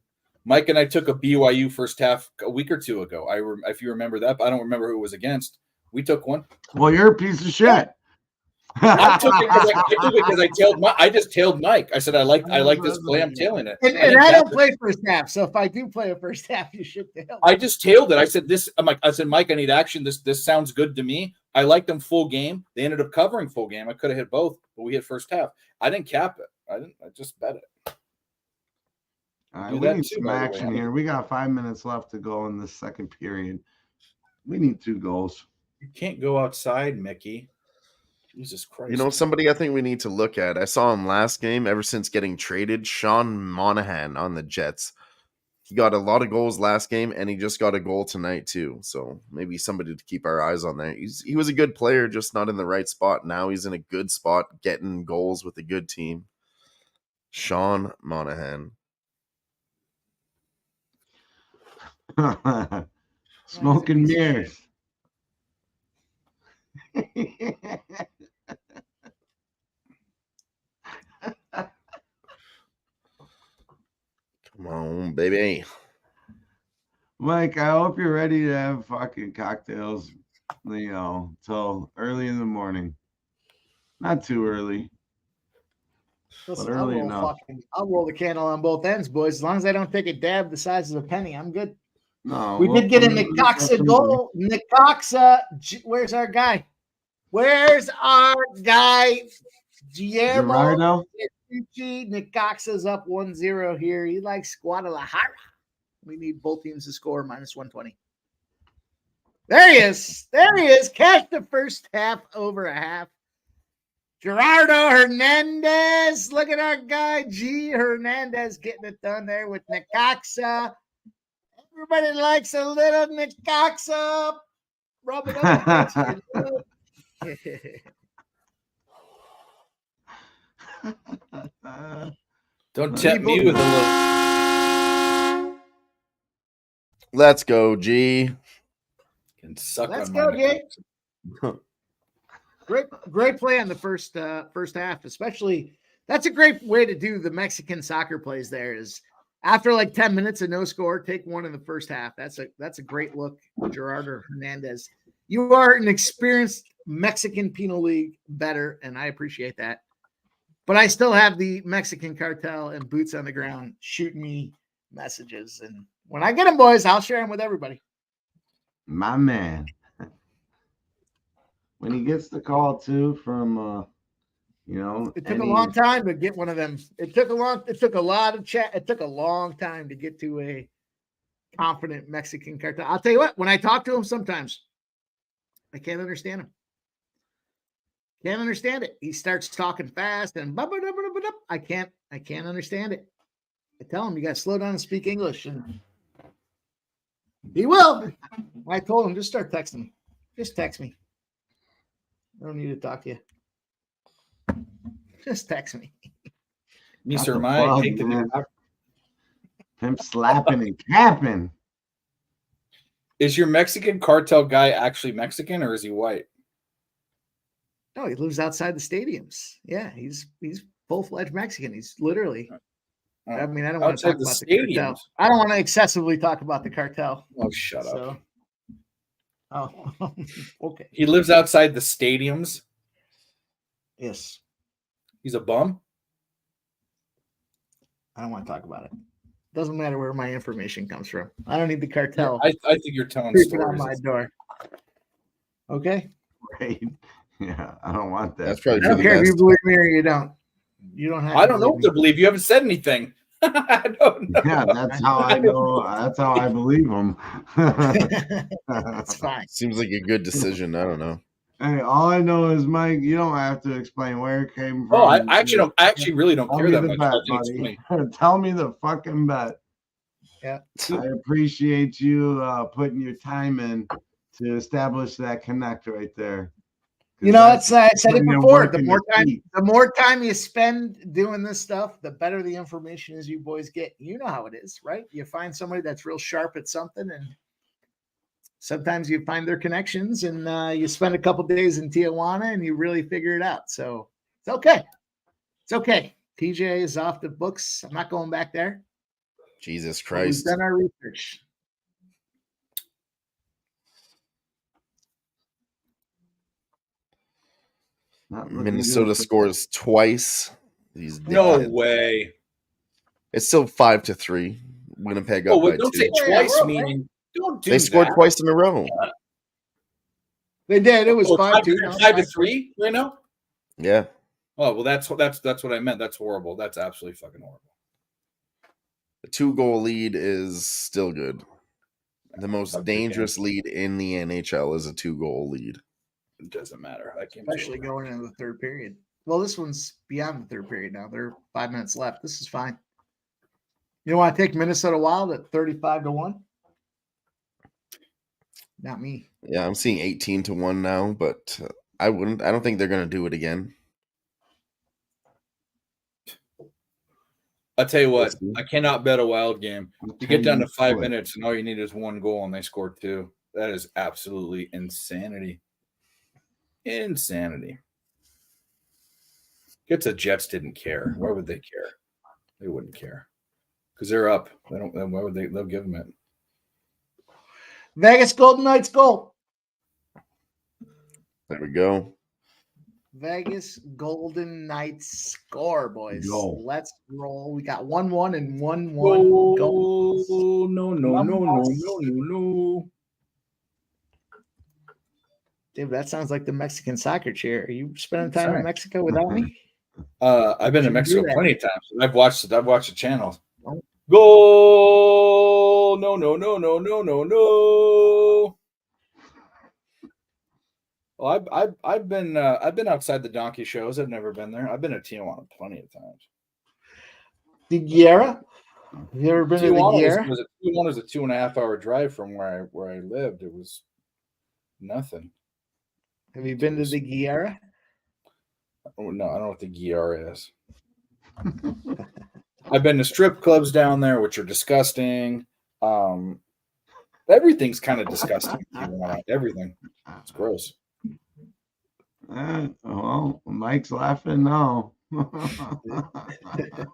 Mike and I took a BYU first half a week or two ago. If you remember that, but I don't remember who it was against. We took one. Well, you're a piece of shit. I took it because I just tailed Mike. I said I like this play. I'm tailing it. And I don't play first half, so if I do play a first half, you should tail. I just tailed it. I said this. I said, Mike, I need action. This sounds good to me. I liked them full game. They ended up covering full game. I could have hit both, but we hit first half. I didn't cap it. I just bet it. All right, we need some action here. We got 5 minutes left to go in this second period. We need 2 goals. You can't go outside, Mickey. Jesus Christ. Somebody I think we need to look at. I saw him last game ever since getting traded. Sean Monahan on the Jets. He got a lot of goals last game, and he just got a goal tonight too. So maybe somebody to keep our eyes on there. He was a good player, just not in the right spot. Now he's in a good spot, getting goals with a good team. Sean Monahan. Smoke and mirrors. Come on, baby. Mike, I hope you're ready to have fucking cocktails, till early in the morning. Not too early. Listen, but early enough. I'll roll the candle on both ends, boys. As long as I don't take a dab the size of a penny, I'm good. No, we did get a Nicoxa goal. Nicoxa, where's our guy? Where's our guy? Guillermo Nicoxa's up 1-0 here. He likes Guadalajara. We need both teams to score -120. There he is. There he is. Catch the first half over a half. Gerardo Hernandez. Look at our guy, G. Hernandez, getting it done there with Nicoxa. Everybody likes a little Nicoxa. Rub it up. Don't tempt me with a little. Let's go, G. Can suck Let's on go, my G. Great play on the first half, especially. That's a great way to do the Mexican soccer plays. There is after like 10 minutes of no score, take one in the first half. That's a great look, Gerardo Hernandez. You are an experienced Mexican penal league bettor, and I appreciate that. But I still have the Mexican cartel and boots on the ground shooting me messages, and when I get them, boys, I'll share them with everybody. My man. When he gets the call too from it took a long time to get one of them. It took a lot of chat. It took a long time to get to a confident Mexican cartel. I'll tell you what, when I talk to him sometimes, I can't understand him. Can't understand it. He starts talking fast and I can't understand it. I tell him you got to slow down and speak English, and he will. I told him just start texting me. Just text me. I don't need to talk to you. Just text me. Mr. the Mike, fuck, take the man? Him slapping and capping. Is your Mexican cartel guy actually Mexican or is he white? No, he lives outside the stadiums. Yeah, he's full-fledged Mexican. He's literally. I mean, I don't want to Outside talk the about the cartel. stadiums? I don't want to excessively talk about the cartel. Oh, shut up. So, oh, okay. He lives outside the stadiums. Yes, He's a bum. I don't want to talk about it. Doesn't matter where my information comes from. I don't need the cartel I think you're telling creeping on stories. my door. Okay. Right. Yeah, I don't want that. That's probably I for don't the care if you best. believe me or you don't. You don't have. I don't know believe what to me. believe. You haven't said anything. I don't know. Yeah, that's how I know. That's how I believe him. That's fine. Seems like a good decision. I don't know. Hey, all I know is, Mike, you don't have to explain where it came from. Oh, I actually really don't Tell care me that the much. bet, I think it's buddy. funny. Tell me the fucking bet. Yeah. I appreciate you putting your time in to establish that connect right there. 'Cause You know, that's I said it putting in before. work The in more time, feet. the more time you spend doing this stuff, the better the information is you boys get. You know how it is, right? You find somebody that's real sharp at something, and sometimes you find their connections, and you spend a couple days in Tijuana, and you really figure it out. So it's okay. It's okay. TJ is off the books. I'm not going back there. Jesus But we've Christ. done our research. Not looking Minnesota good for- scores twice. These No dickheads. way. It's still 5-3. Winnipeg Oh, up wait, by don't 2. say Yeah, twice, we're okay. meaning don't do They scored that. twice in a row. They did. It was Oh, 5-2. 5-3 right now. Yeah. Oh well, that's what I meant. That's horrible. That's absolutely fucking horrible. The 2-goal lead is still good. The most Fuck the game. dangerous lead in the NHL is a 2-goal lead. It doesn't matter. That game's Especially over. going into the third period. Well, this one's beyond the third period now. There are 5 minutes left. This is fine. You want to take Minnesota Wild at 35-1? Not me. Yeah, I'm seeing 18-1 now, but I don't think they're going to do it again. I'll tell you what, We'll see. I cannot bet a Wild game. I'll You get tell down to 5 what. minutes and all you need is 1 goal and they score 2. That is absolutely insanity. Insanity. Gets the Jets didn't care. Why would they care? They wouldn't care. Because they're up. They don't. Why would they? They'll give them it. Vegas Golden Knights goal. There we go. Vegas Golden Knights score, boys. Go. Let's roll. We got 1-1 and 1-1 goals. Oh no. Dude, that sounds like the Mexican soccer chair. Are you spending time in Mexico without me? I've been to Should Mexico do that. plenty of times. I've watched the channel. Oh. Goal! No. Well, I've been outside the donkey shows. I've never been there. I've been to Tijuana plenty of times. The Guerra? Have you ever been to the Guerra? Tijuana was a 2.5 hour drive from where I lived. It was nothing. Have you been to the Guerra? Oh, no, I don't know what the Guiar is. I've been to strip clubs down there, which are disgusting. Everything's kind of disgusting. Everything. It's gross. Well, Mike's laughing now.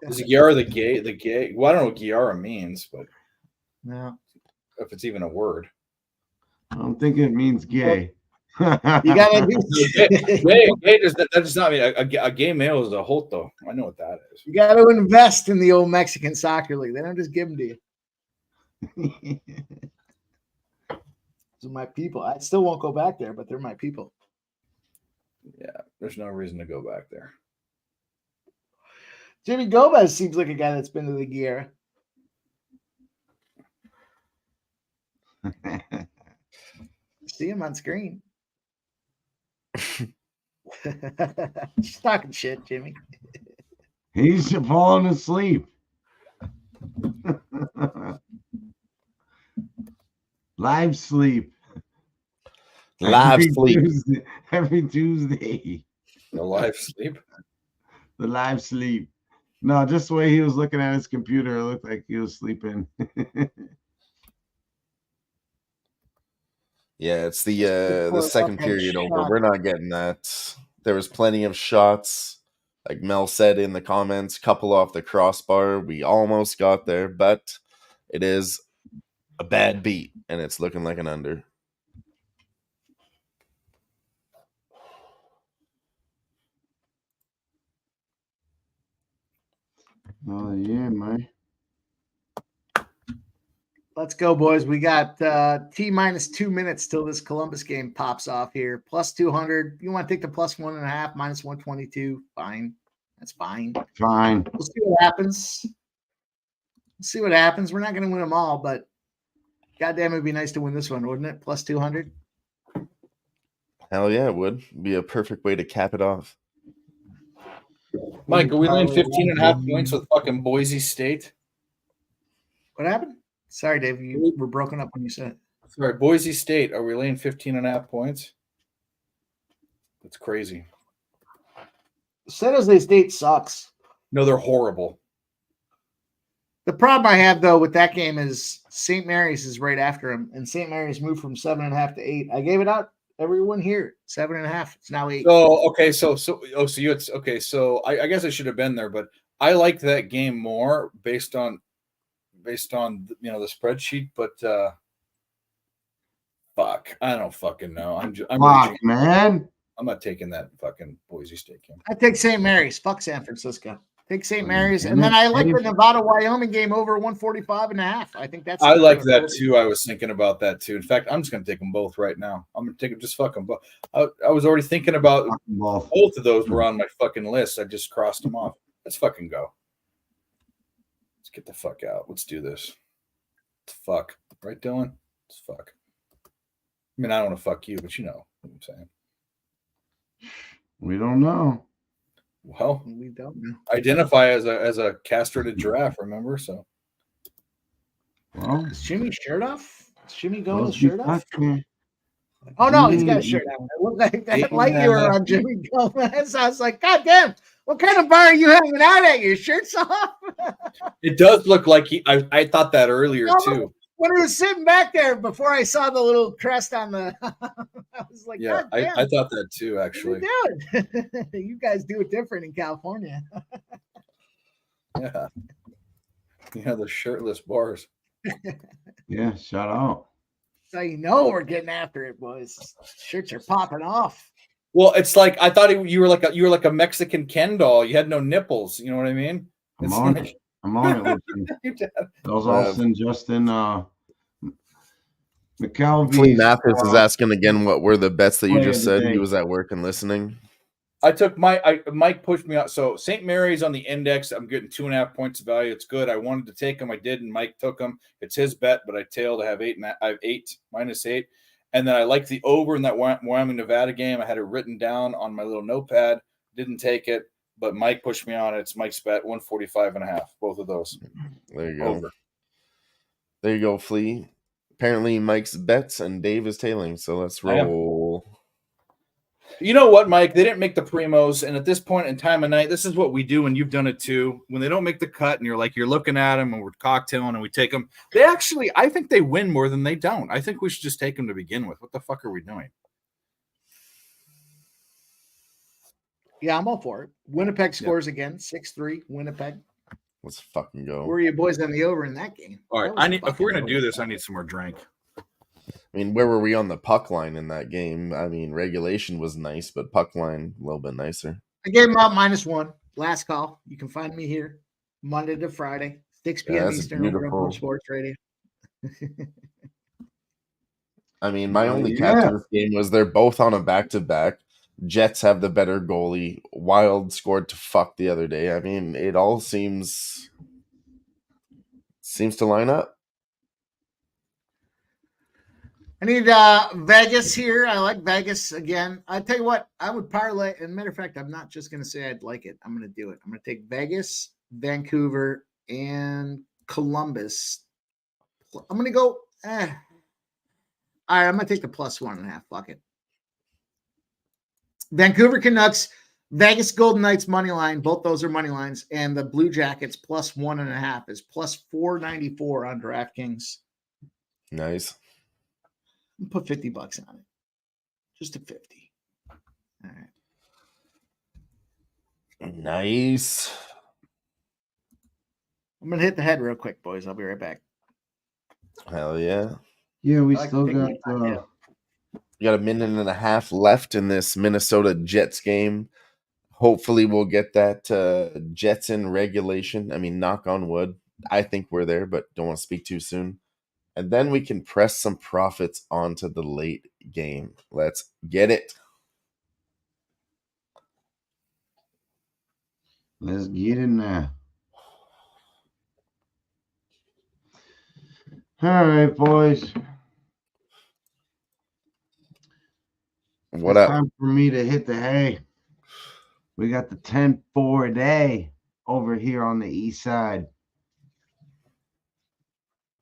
Is Guiara the gay? Well, I don't know what Guiara means, but No. if it's even a word. I don't think it means gay. You gotta That does not mean a gay male is a joto. I know what that is. you gotta invest in the old Mexican soccer league. They don't just give them to you. Those are my people. I still won't go back there, but they're my people. Yeah, there's no reason to go back there. Jimmy Gomez seems like a guy that's been to the Guerra. See him on screen. She's talking shit, Jimmy. He's falling asleep. Live sleep. Live Every sleep. Tuesday, every Tuesday. The live sleep. The live sleep. No, just the way he was looking at his computer, it looked like he was sleeping. Yeah, it's the second Okay, period over. shot. We're not getting that. There was plenty of shots. Like Mel said in the comments, couple off the crossbar. We almost got there, but it is a bad beat, and it's looking like an under. Oh yeah, man. Let's go, boys. We got T minus 2 minutes till this Columbus game pops off here. Plus 200. You want to take the plus 1.5, minus 122? Fine. That's fine. Fine. We'll see what happens. We're not going to win them all, but goddamn, it'd be nice to win this one, wouldn't it? Plus 200. Hell yeah, it would be a perfect way to cap it off. Mike, are we laying 15.5 points with fucking Boise State? What happened? Sorry, Dave. You were broken up when you said it. Sorry, Boise State. Are we laying 15.5 points? That's crazy. San Jose State sucks. No, they're horrible. The problem I have, though, with that game is St. Mary's is right after him, and St. Mary's moved from 7.5 to 8. I gave it out. Everyone here, 7.5. It's now 8. So okay, so you it's okay. So I guess I should have been there, but I like that game more based on the spreadsheet. But fuck, I don't fucking know. I'm Fuck, man. I'm not taking that fucking Boise State game. I take St. Mary's. Fuck San Francisco. Take St. Mary's. And then I like the Nevada-Wyoming game over 145.5. I think that's. I like that too. I was thinking about that too. In fact, I'm just going to take them both right now. I'm going to take them, just fuck them both. I was already thinking about both of those were on my fucking list. I just crossed them off. Let's fucking go. Let's get the fuck out. Let's do this. Let's fuck. Right, Dylan? Let's fuck. I mean, I don't want to fuck you, but you know what I'm saying. We don't know. Well, we don't know. Identify as a castrated giraffe, remember? So, well, is Jimmy shirt off? Is Jimmy going with shirt off? There. Oh no, he's got a shirt on. It looked like that light you were on Jimmy Gomez. I was like, God damn, what kind of bar are you hanging out at? Your shirt's off? It does look like I thought that earlier too. When he was sitting back there before I saw the little crest on the, I was like, yeah, I thought that too, actually. You guys do it different in California. Yeah. Yeah, the shirtless bars. Yeah, shout out. So you know we're getting after it, boys. Shirts are popping off. Well, it's like I thought you were like a Mexican Ken doll. You had no nipples. You know what I mean? I'm on it. That was Austin, Justin, McCalvey. Clean Mathis is asking again what were the bets that you just said. He was at work and listening. I took Mike pushed me out. So St. Mary's on the index. I'm getting 2.5 points of value. It's good. I wanted to take him. I did, and Mike took him. It's his bet, but I tailed. I have 8. I have 8 minus 8, and then I like the over in that Wyoming Nevada game. I had it written down on my little notepad. Didn't take it, but Mike pushed me on it. It's Mike's bet 145.5. Both of those. There you go. Over. There you go, Flea. Apparently Mike's bets and Dave is tailing. So let's roll. You know what, Mike? They didn't make the primos, and at this point in time of night, this is what we do, and you've done it too. When they don't make the cut, and you're looking at them, and we're cocktailing, and we take them. They actually, I think they win more than they don't. I think we should just take them to begin with. What the fuck are we doing? Yeah, I'm all for it. Winnipeg scores again, 6-3. Winnipeg. Let's fucking go. Where are you boys on the over in that game? All right, if we're gonna do this, I need some more drink. I mean, where were we on the puck line in that game? I mean, regulation was nice, but puck line a little bit nicer. I gave him out -1. Last call. You can find me here Monday to Friday, 6 p.m. Eastern over Sports Radio. I mean, my only catch in this game was they're both on a back-to-back. Jets have the better goalie. Wild scored to fuck the other day. I mean, it all seems to line up. I need Vegas here. I like Vegas again. I tell you what, I would parlay. And matter of fact, I'm not just going to say I'd like it. I'm going to do it. I'm going to take Vegas, Vancouver, and Columbus. I'm going to go. All right, I'm going to take the +1.5. Fuck it. Vancouver Canucks, Vegas Golden Knights money line. Both those are money lines, and the Blue Jackets plus 1.5 is plus 494 on DraftKings. Nice. Put $50 on it, just a 50. All right. Nice. I'm gonna hit the head real quick, boys. I'll be right back. Hell yeah. Yeah, we I like still to got take my tail. We got a minute and a half left in this Minnesota Jets game. Hopefully we'll get that Jets in regulation. I mean, knock on wood. I think we're there, but don't want to speak too soon. And then we can press some profits onto the late game. Let's get it. Let's get in there. All right, boys. What It's up? time for me to hit the hay. We got the 10-4 a day over here on the east side.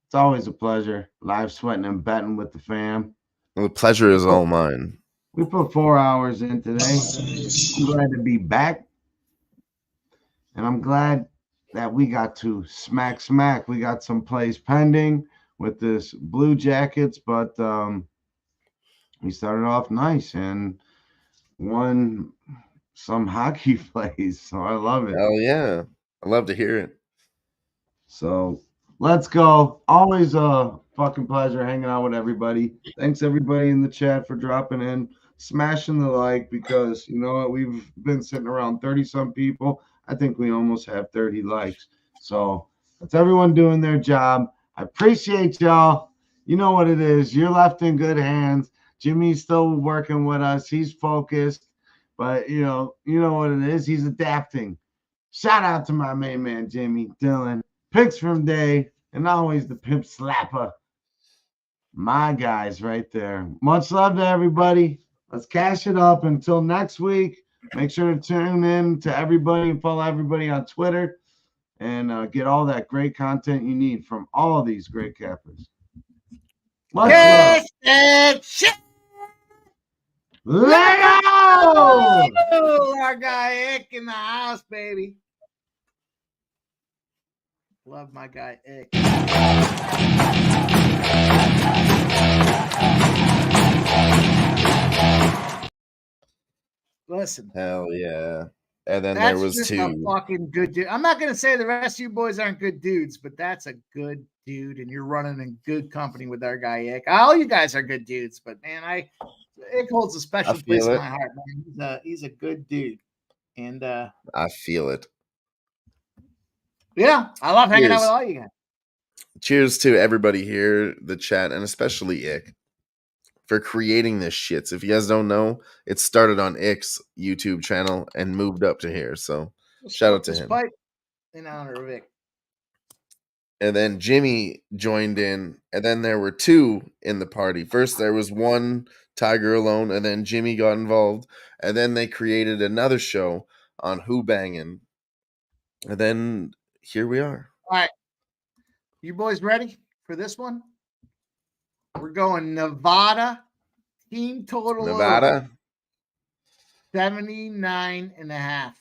It's always a pleasure. Live sweating and betting with the fam. Well, the pleasure is all mine. We put 4 hours in today. I'm glad to be back. And I'm glad that we got to smack. We got some plays pending with this Blue Jackets, but we started off nice and won some hockey plays. So I love it. Hell yeah. I love to hear it. So let's go. Always a fucking pleasure hanging out with everybody. Thanks everybody in the chat for dropping in, smashing the like, because you know what, we've been sitting around 30 some people. I think we almost have 30 likes. So that's everyone doing their job. I appreciate y'all. You know what it is. You're left in good hands. Jimmy's still working with us. He's focused, but you know what it is. He's adapting. Shout out to my main man, Jimmy, Dylan, Picks from Day, and always the pimp slapper. My guys right there. Much love to everybody. Let's cash it up until next week. Make sure to tune in to everybody and follow everybody on Twitter and get all that great content you need from all these great cappers. Much love. Let go! Our guy Ick in the house, baby. Love my guy Ick. Listen. Hell yeah. And then That's there was just two. a fucking good dude. I'm not gonna say the rest of you boys aren't good dudes, but that's a good dude, and you're running in good company with our guy Ick. All you guys are good dudes, but man, Ick holds a special place in my heart, man. He's a good dude, and I feel it. yeah, I love hanging out Cheers. with all you guys. Cheers to everybody here, the chat, and especially Ick for creating this shit. So if you guys don't know, it started on Ick's YouTube channel and moved up to here. So shout out to him. Pipe in honor of Ick. And then Jimmy joined in, and then there were two in the party. First, there was one Tiger alone, and then Jimmy got involved, and then they created another show on Who-Bangin, and then here we are. All right, you boys ready for this one? We're going Nevada team total. Nevada 79.5.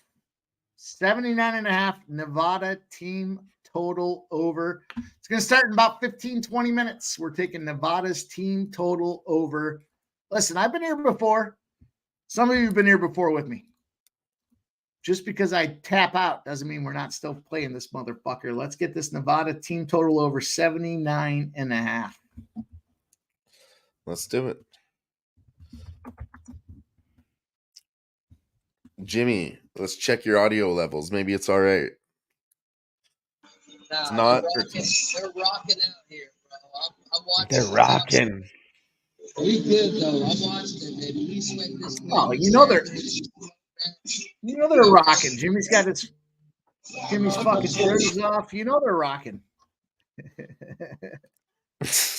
79.5 Nevada team total over. It's going to start in about 15-20 minutes. We're taking Nevada's team total over. Listen, I've been here before. Some of you have been here before with me. Just because I tap out doesn't mean we're not still playing this motherfucker. Let's get this Nevada team total over 79.5. Let's do it. Jimmy, let's check your audio levels. Maybe it's all right. It's not. They're rocking out here, bro. I'm watching. They're rocking. We good though. I'm watching it, baby. We sweat this. Oh, you know they're rocking. Jimmy's fucking shirts off. You know they're rocking.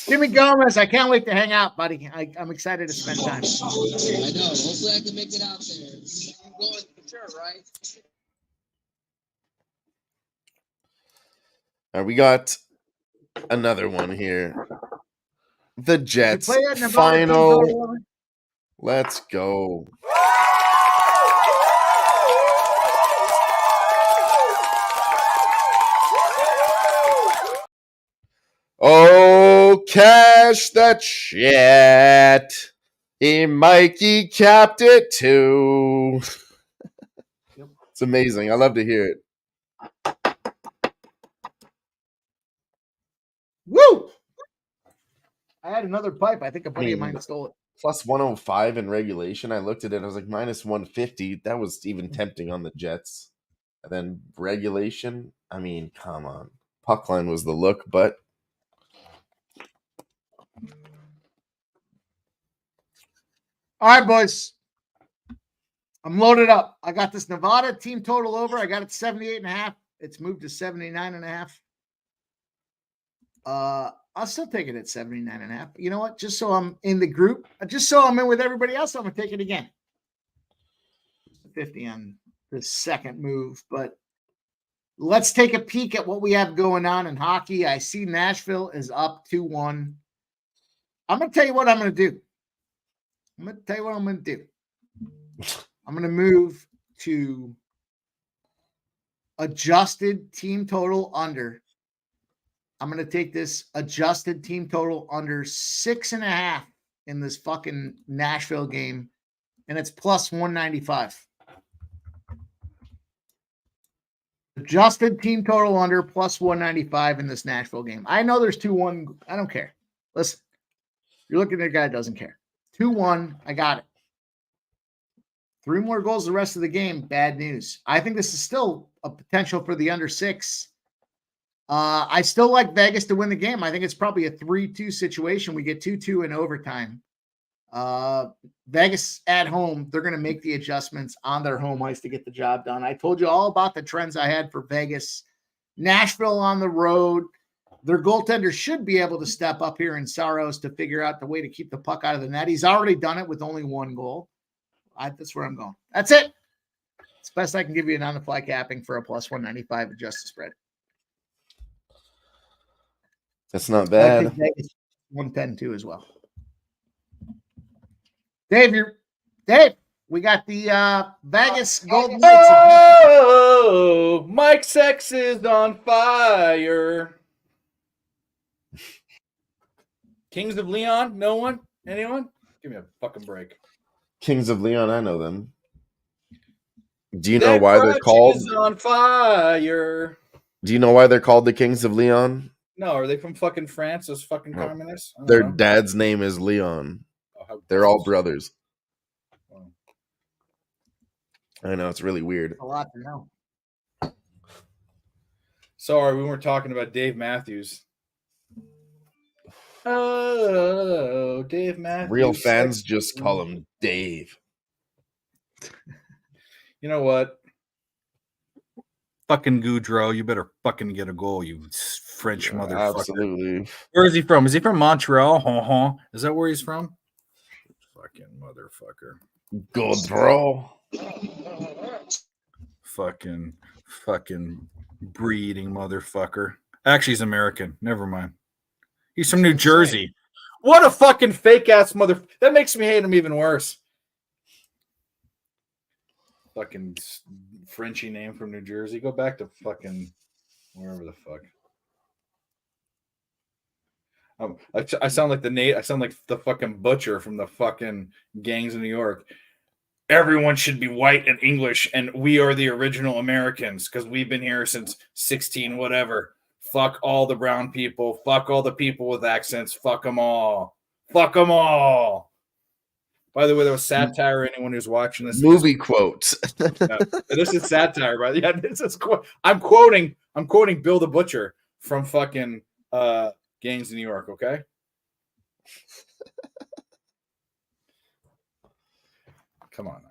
Jimmy Gomez, I can't wait to hang out, buddy. I'm excited to spend time. I know. Hopefully I can make it out there. I'm going for sure, right? All right, we got another one here. The Jets play that Nevada final. team total over? Let's go. Oh, cash that shit. Mikey capped it too. It's amazing. I love to hear it. Woo! I had another pipe. I think a buddy of mine stole it. Plus 105 in regulation. I looked at it. I was like, minus 150. That was even tempting on the Jets. And then regulation. I mean, come on. Puck line was the look, but All right, boys. I'm loaded up. I got this Nevada team total over. I got it 78.5. It's moved to 79.5. I'll still take it at 79.5. You know what? Just so I'm in the group, just so I'm in with everybody else, I'm gonna take it again. 50 on the second move, but let's take a peek at what we have going on in hockey. I see Nashville is up 2-1. I'm gonna tell you what I'm gonna do. I'm going to do. I'm going to move to adjusted team total under. I'm going to take this adjusted team total under 6.5 in this fucking Nashville game, and it's plus 195. Adjusted team total under plus 195 in this Nashville game. I know there's 2-1. I don't care. Listen, you're looking at a guy that doesn't care. 2-1. I got it. 3 more goals the rest of the game. Bad news. I think this is still a potential for the under 6. I still like Vegas to win the game. I think it's probably a 3-2 situation. We get 2-2 in overtime. Vegas at home, they're going to make the adjustments on their home ice to get the job done. I told you all about the trends I had for Vegas. Nashville on the road. Their goaltender should be able to step up here in Saros to figure out the way to keep the puck out of the net. He's already done it with only 1 goal. That's where I'm going. That's it. It's best I can give you an on-the-fly capping for a plus 195 adjusted spread. that's not bad. 110 too as well. Dave, we got the Vegas Golden Knights. Oh, Mike Sex is on fire. Kings of Leon? No one? Anyone? Give me a fucking break. Kings of Leon, I know them. Do you know why they're called? Is on fire. Do you know why they're called the Kings of Leon? No, are they from fucking France? Those fucking communists? I don't Their know. dad's name is Leon. Oh, They're all brothers. Oh. I know, it's really weird. A lot to know. Sorry, we weren't talking about Dave Matthews. Oh, Dave Matthews. Real fans just call him Dave. You know what? Fucking Goudreau, you better fucking get a goal, you French motherfucker. Absolutely. Where is he from? Is he from Montreal? Is that where he's from? Fucking motherfucker. Goudreau. Fucking breeding motherfucker. Actually, he's American. Never mind. He's from New Jersey. What a fucking fake ass mother. That makes me hate him even worse. Fucking Frenchy name from New Jersey. Go back to fucking wherever the fuck. I sound like I sound like the fucking butcher from the fucking gangs in New York. Everyone should be white and English, and we are the original Americans because we've been here since 16 whatever. Fuck all the brown people. Fuck all the people with accents. Fuck them all. Fuck them all. By the way, there was satire. Anyone who's watching this movie quotes. This is satire, by the way. This is I'm quoting Bill the Butcher from fucking Gangs in New York. Okay. Come on.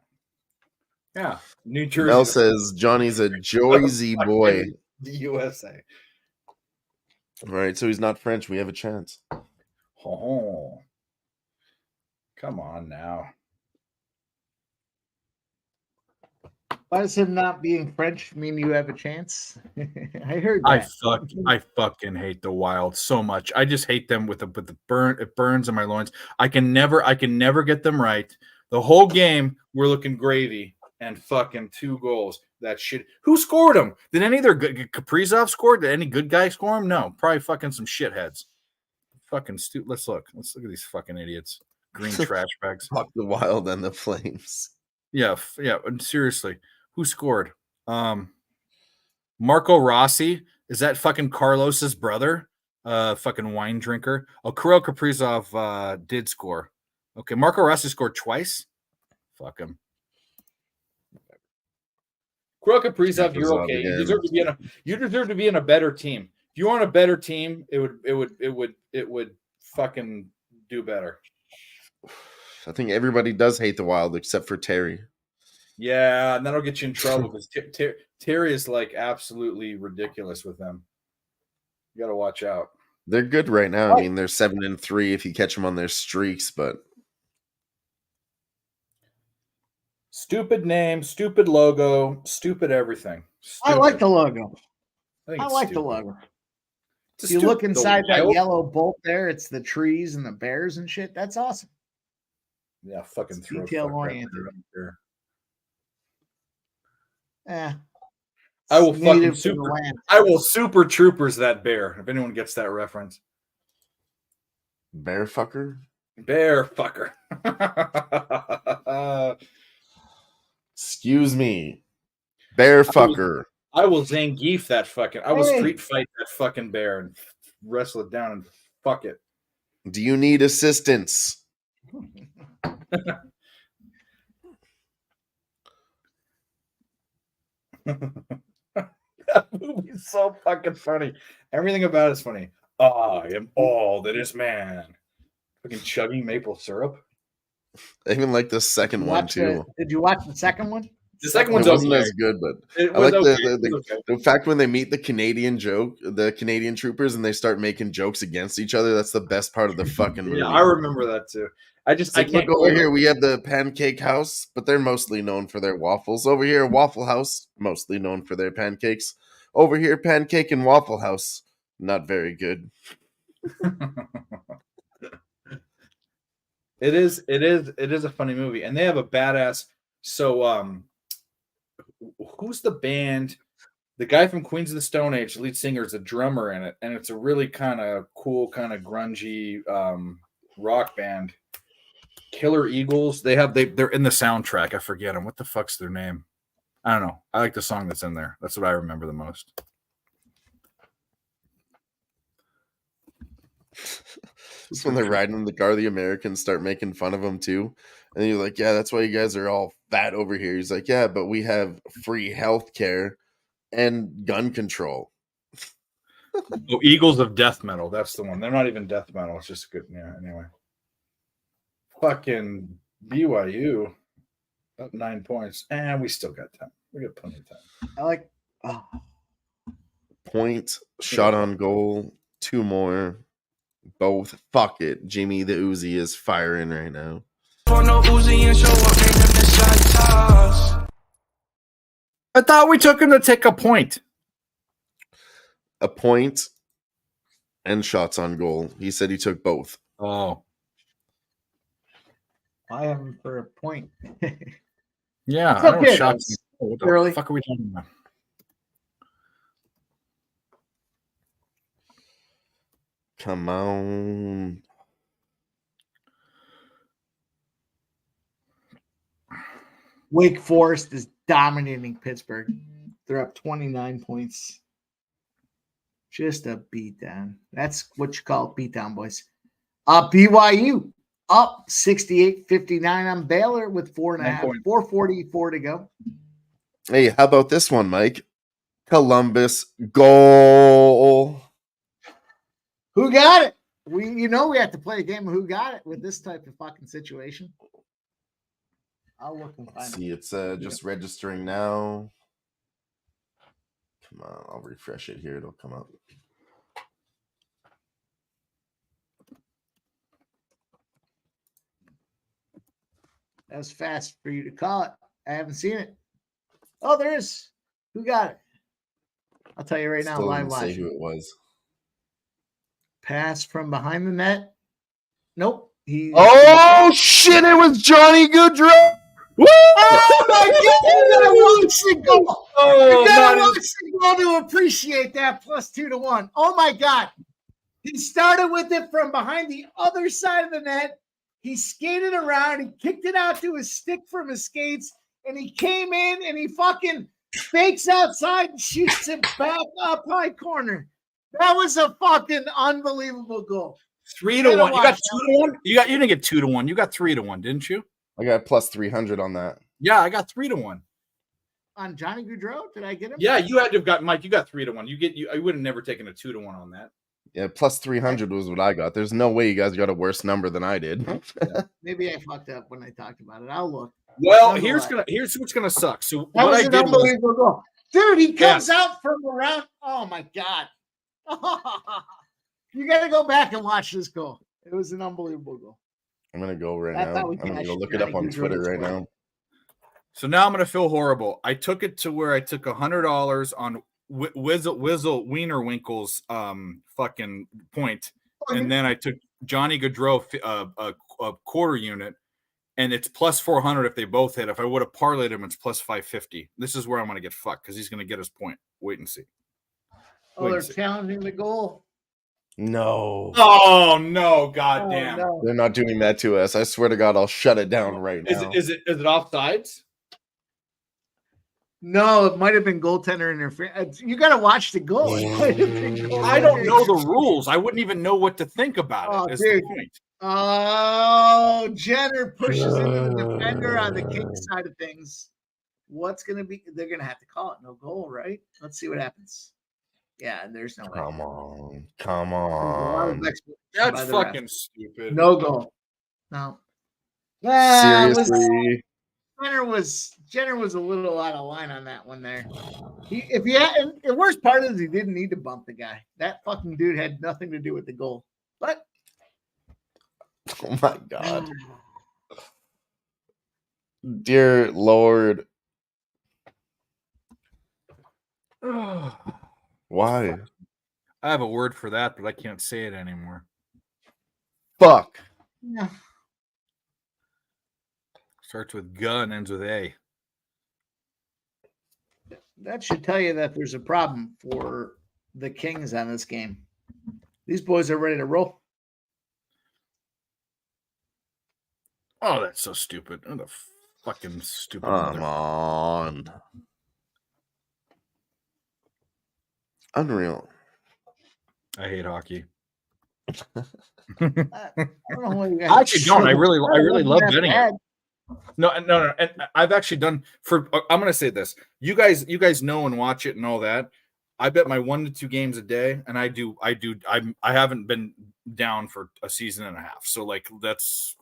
Yeah, New Jersey. Mel says Johnny's a Jersey boy. The USA. All right, so he's not French. We have a chance. Oh, come on now. Why does him not being French mean you have a chance? I heard that. I fucking hate the Wild so much. I just hate them with the burn. It burns in my loins. I can never get them right. The whole game we're looking gravy and fucking 2 goals. That shit. Who scored them? Did any of their Kaprizov score? Did any good guy score them? No, probably fucking some shitheads. Fucking stupid. Let's look at these fucking idiots. Green trash bags. Fuck the Wild and the Flames. Yeah, yeah. And seriously, who scored? Marco Rossi. Is that fucking Carlos's brother? Fucking wine drinker. Oh, Kirill Kaprizov did score. Okay, Marco Rossi scored twice. Fuck him. Kirill Kaprizov, you're okay. You deserve to be in a better team. If you were on a better team, it would fucking do better. I think everybody does hate the Wild except for Terry. Yeah, and that'll get you in trouble because Terry is like absolutely ridiculous with them. You got to watch out. They're good right now. I mean, they're 7-3 if you catch them on their streaks, but stupid name, stupid logo, stupid everything. Stupid. I like the logo. I like the logo. If you look inside that yellow bolt there, it's the trees and the bears and shit. That's awesome. Yeah, fucking detail oriented. Yeah. I will fucking super troopers that bear. If anyone gets that reference. Bear fucker? Bear fucker. Excuse me. Bear fucker. I will Zangief that fucking. I will street fight that fucking bear and wrestle it down and fuck it. Do you need assistance? That movie's so fucking funny. Everything about it's funny. I am all that is man. Fucking chugging maple syrup. I even like the second one too. Did you watch the second one? The second one wasn't as good, but I like the fact when they meet the Canadian troopers and they start making jokes against each other. That's the best part of the fucking movie. Yeah, I remember that too. I can't look over here. We have the Pancake House, but they're mostly known for their waffles. Over here, Waffle House, mostly known for their pancakes. Over here, Pancake and Waffle House, not very good. It is a funny movie, and they have a badass. So, who's the band? The guy from Queens of the Stone Age, the lead singer, is a drummer in it, and it's a really kind of cool, kind of grungy rock band. Killer Eagles. They're in the soundtrack. I forget them. What the fuck's their name? I don't know. I like the song that's in there. That's what I remember the most. It's when they're riding in the car, the Americans start making fun of them too. And you're like, yeah, that's why you guys are all fat over here. He's like, yeah, but we have free health care and gun control. Oh, Eagles of Death Metal. That's the one. They're not even death metal. It's just good. Yeah, anyway. Fucking BYU up 9 points. And we still got time. We got plenty of time. I like point, shot on goal, 2 more. Both. Fuck it. Jimmy the Uzi is firing right now. I thought we took him to take a point. A point and shots on goal. He said he took both. Oh. I am for a point. Yeah. It's okay, shots. What the fuck are we talking about? Come on. Wake Forest is dominating Pittsburgh. They're up 29 points. Just a beatdown. That's what you call a beatdown, boys. BYU up 68-59 on Baylor with 4.5, 4:44 to go. Hey, how about this one, Mike? Columbus goal. Who got it? We have to play a game of who got it with this type of fucking situation. I'll look and find it. It's just registering now. Come on, I'll refresh it here. It'll come up. That was fast for you to call it. I haven't seen it. Oh, there is. Who got it? I'll tell you right now, live watch. Say who it was. Pass from behind the net. Nope. Oh shit! It was Johnny Gaudreau. Woo! Oh my God! You gotta watch the goal. You gotta watch the goal to appreciate that +2-1. Oh my God! He started with it from behind the other side of the net. He skated around. He kicked it out to his stick from his skates. And he came in and he fucking fakes outside and shoots it back up high corner. That was a fucking unbelievable goal. 3-1. You got 2-1? You didn't get 2-1. You got 3-1, didn't you? I got plus 300 on that. Yeah, I got 3-1. On Johnny Gaudreau? Did I get him? Yeah, you had to have got Mike. You got 3-1. I would have never taken a 2-1 on that. Yeah, plus 300 was what I got. There's no way you guys got a worse number than I did. Maybe I fucked up when I talked about it. I'll look. Well, here's what's gonna suck. So that what was I an did unbelievable goal. Dude, he comes out from around. Oh my god. You gotta go back and watch this goal. It was an unbelievable goal. I'm gonna go right now. I'm gonna go look it up on Twitter right now. So now I'm gonna feel horrible. I took it to where I took $100 on Wizzle Wienerwinkel's fucking point, and then I took Johnny Gaudreau a quarter unit, and it's plus 400 if they both hit. If I would have parlayed him, it's plus 550. This is where I'm gonna get fucked because he's gonna get his point. Wait and see. Oh, they're challenging the goal. No. Oh no! Goddamn! No. They're not doing that to us. I swear to God, I'll shut it down right now. Is it offsides? No, it might have been goaltender interference. You got to watch the goal. I don't know the rules. I wouldn't even know what to think about it. Is the point. Oh, Jenner pushes into the defender on the Kings side of things. What's going to be? They're going to have to call it no goal, right? Let's see what happens. Yeah, and there's no way. Come on. That's fucking stupid. No goal. No. Seriously. Jenner was a little out of line on that one there. And the worst part is he didn't need to bump the guy. That fucking dude had nothing to do with the goal. But oh my God. Dear Lord. Why? I have a word for that, but I can't say it anymore. Fuck. Yeah. Starts with G and ends with A. That should tell you that there's a problem for the Kings on this game. These boys are ready to roll. Oh, that's so stupid. What a fucking stupid. Come on. Unreal. I hate hockey. I don't know what you guys I actually don't. I really love betting it. No. And I've actually done I'm going to say this. You guys know and watch it and all that. I bet my 1 to 2 games a day, and I haven't been down for a season and a half. So like that's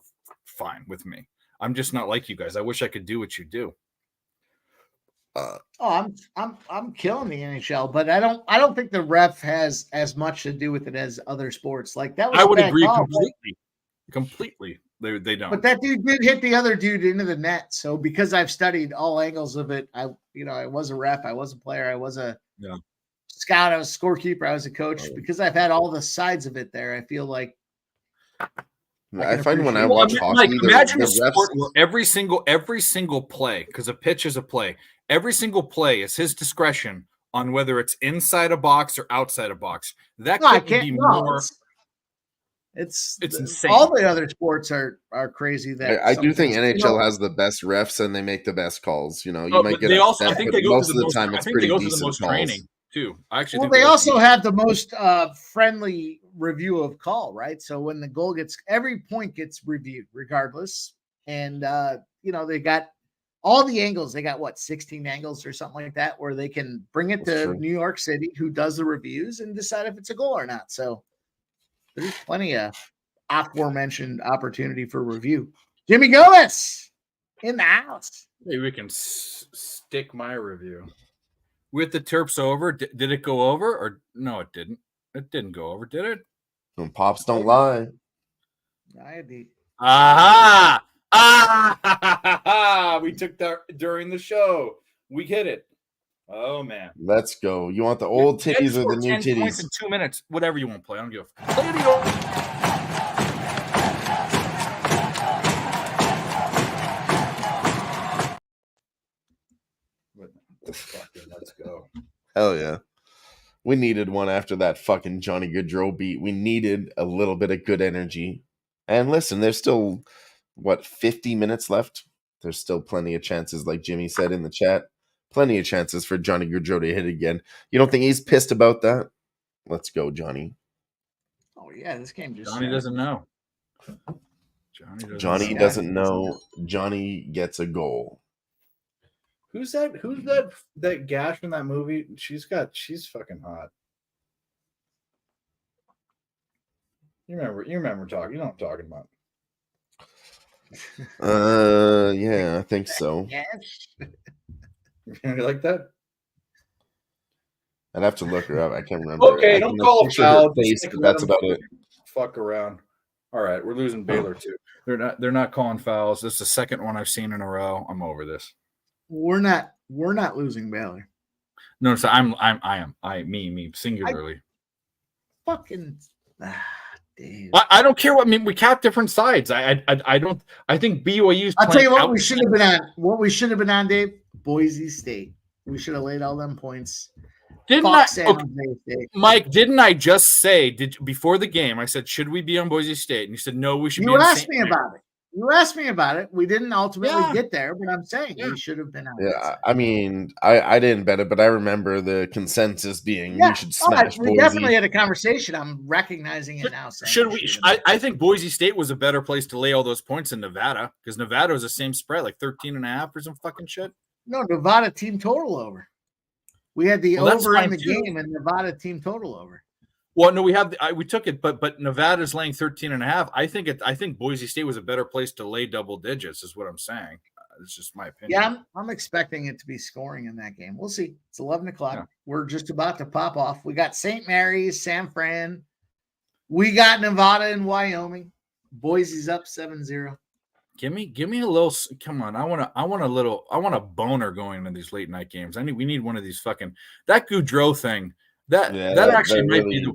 fine with me. I'm just not like you guys. I wish I could do what you do. I'm killing the NHL, but I don't think the ref has as much to do with it as other sports. Like that was I would agree call, completely. They don't. But that dude did hit the other dude into the net. So because I've studied all angles of it, I was a ref, I was a player, I was a scout, I was a scorekeeper, I was a coach. Because I've had all the sides of it there, I feel like I find when I watch hockey, imagine a sport where every single play, because a pitch is a play, every single play is his discretion on whether it's inside a box or outside a box. That could be more. It's insane. All the other sports are crazy. That I do think NHL has the best refs and they make the best calls. You might get I think they go most to of the time it's pretty decent calls. Training too. They also have the most friendly review of call, right? So when the goal every point gets reviewed regardless, and they got all the angles. They got 16 angles or something like that, where they can bring it to New York City, who does the reviews, and decide if it's a goal or not. So there's plenty of aforementioned opportunity for review. Jimmy Gomez in the house. Maybe we can stick my review with the Terps over. Did it go over or no? It didn't. It didn't go over, did it? And Pops don't lie. I had the we took that during the show. We hit it. Oh man, let's go. You want the old titties or the new titties? Points in 2 minutes, whatever you want to play. I don't give a play the old. Let's go. Hell yeah. We needed one after that fucking Johnny Gaudreau beat. We needed a little bit of good energy. And listen, there's still, 50 minutes left? There's still plenty of chances, like Jimmy said in the chat. Plenty of chances for Johnny Gaudreau to hit again. You don't think he's pissed about that? Let's go, Johnny. Oh yeah, this game just Johnny doesn't know. Johnny doesn't know. Johnny gets a goal. Who's that gash in that movie? She's fucking hot. You remember talking. You know what I'm talking about. Yeah, I think so. Yes. You like that? I'd have to look her up. I can't remember. Okay, don't call a foul. Face, but that's about it. Fuck around. All right, we're losing Baylor too. They're not calling fouls. This is the second one I've seen in a row. I'm over this. We're not losing Baylor. No, so I me singularly. Fucking dude. I don't care what we cap different sides. I don't. I think BYU's. I'll tell you what we should have been on. What we should have been on, Dave. Boise State. We should have laid all them points. Mike, didn't I just say before the game? I said, should we be on Boise State? And you said, no, we should. You asked me about it. You asked me about it. We didn't ultimately get there, but I'm saying we should have been on. Yeah, I mean, I didn't bet it, but I remember the consensus being we should smash Boise. We definitely had a conversation. I'm recognizing it now. Should we? I think Boise State was a better place to lay all those points in Nevada because Nevada was the same spread, like 13.5 or some fucking shit. No, Nevada team total over. We had the over in the game and Nevada team total over. Well, no, we took it, but Nevada's laying 13.5. I think Boise State was a better place to lay double digits, is what I'm saying. It's just my opinion. Yeah, I'm expecting it to be scoring in that game. We'll see. It's 11 o'clock. Yeah. We're just about to pop off. We got St. Mary's, San Fran. We got Nevada and Wyoming. Boise's up 7-0. Give me a little. Come on, I want a boner going into these late night games. We need one of these fucking that Gaudreau thing. That actually might be the.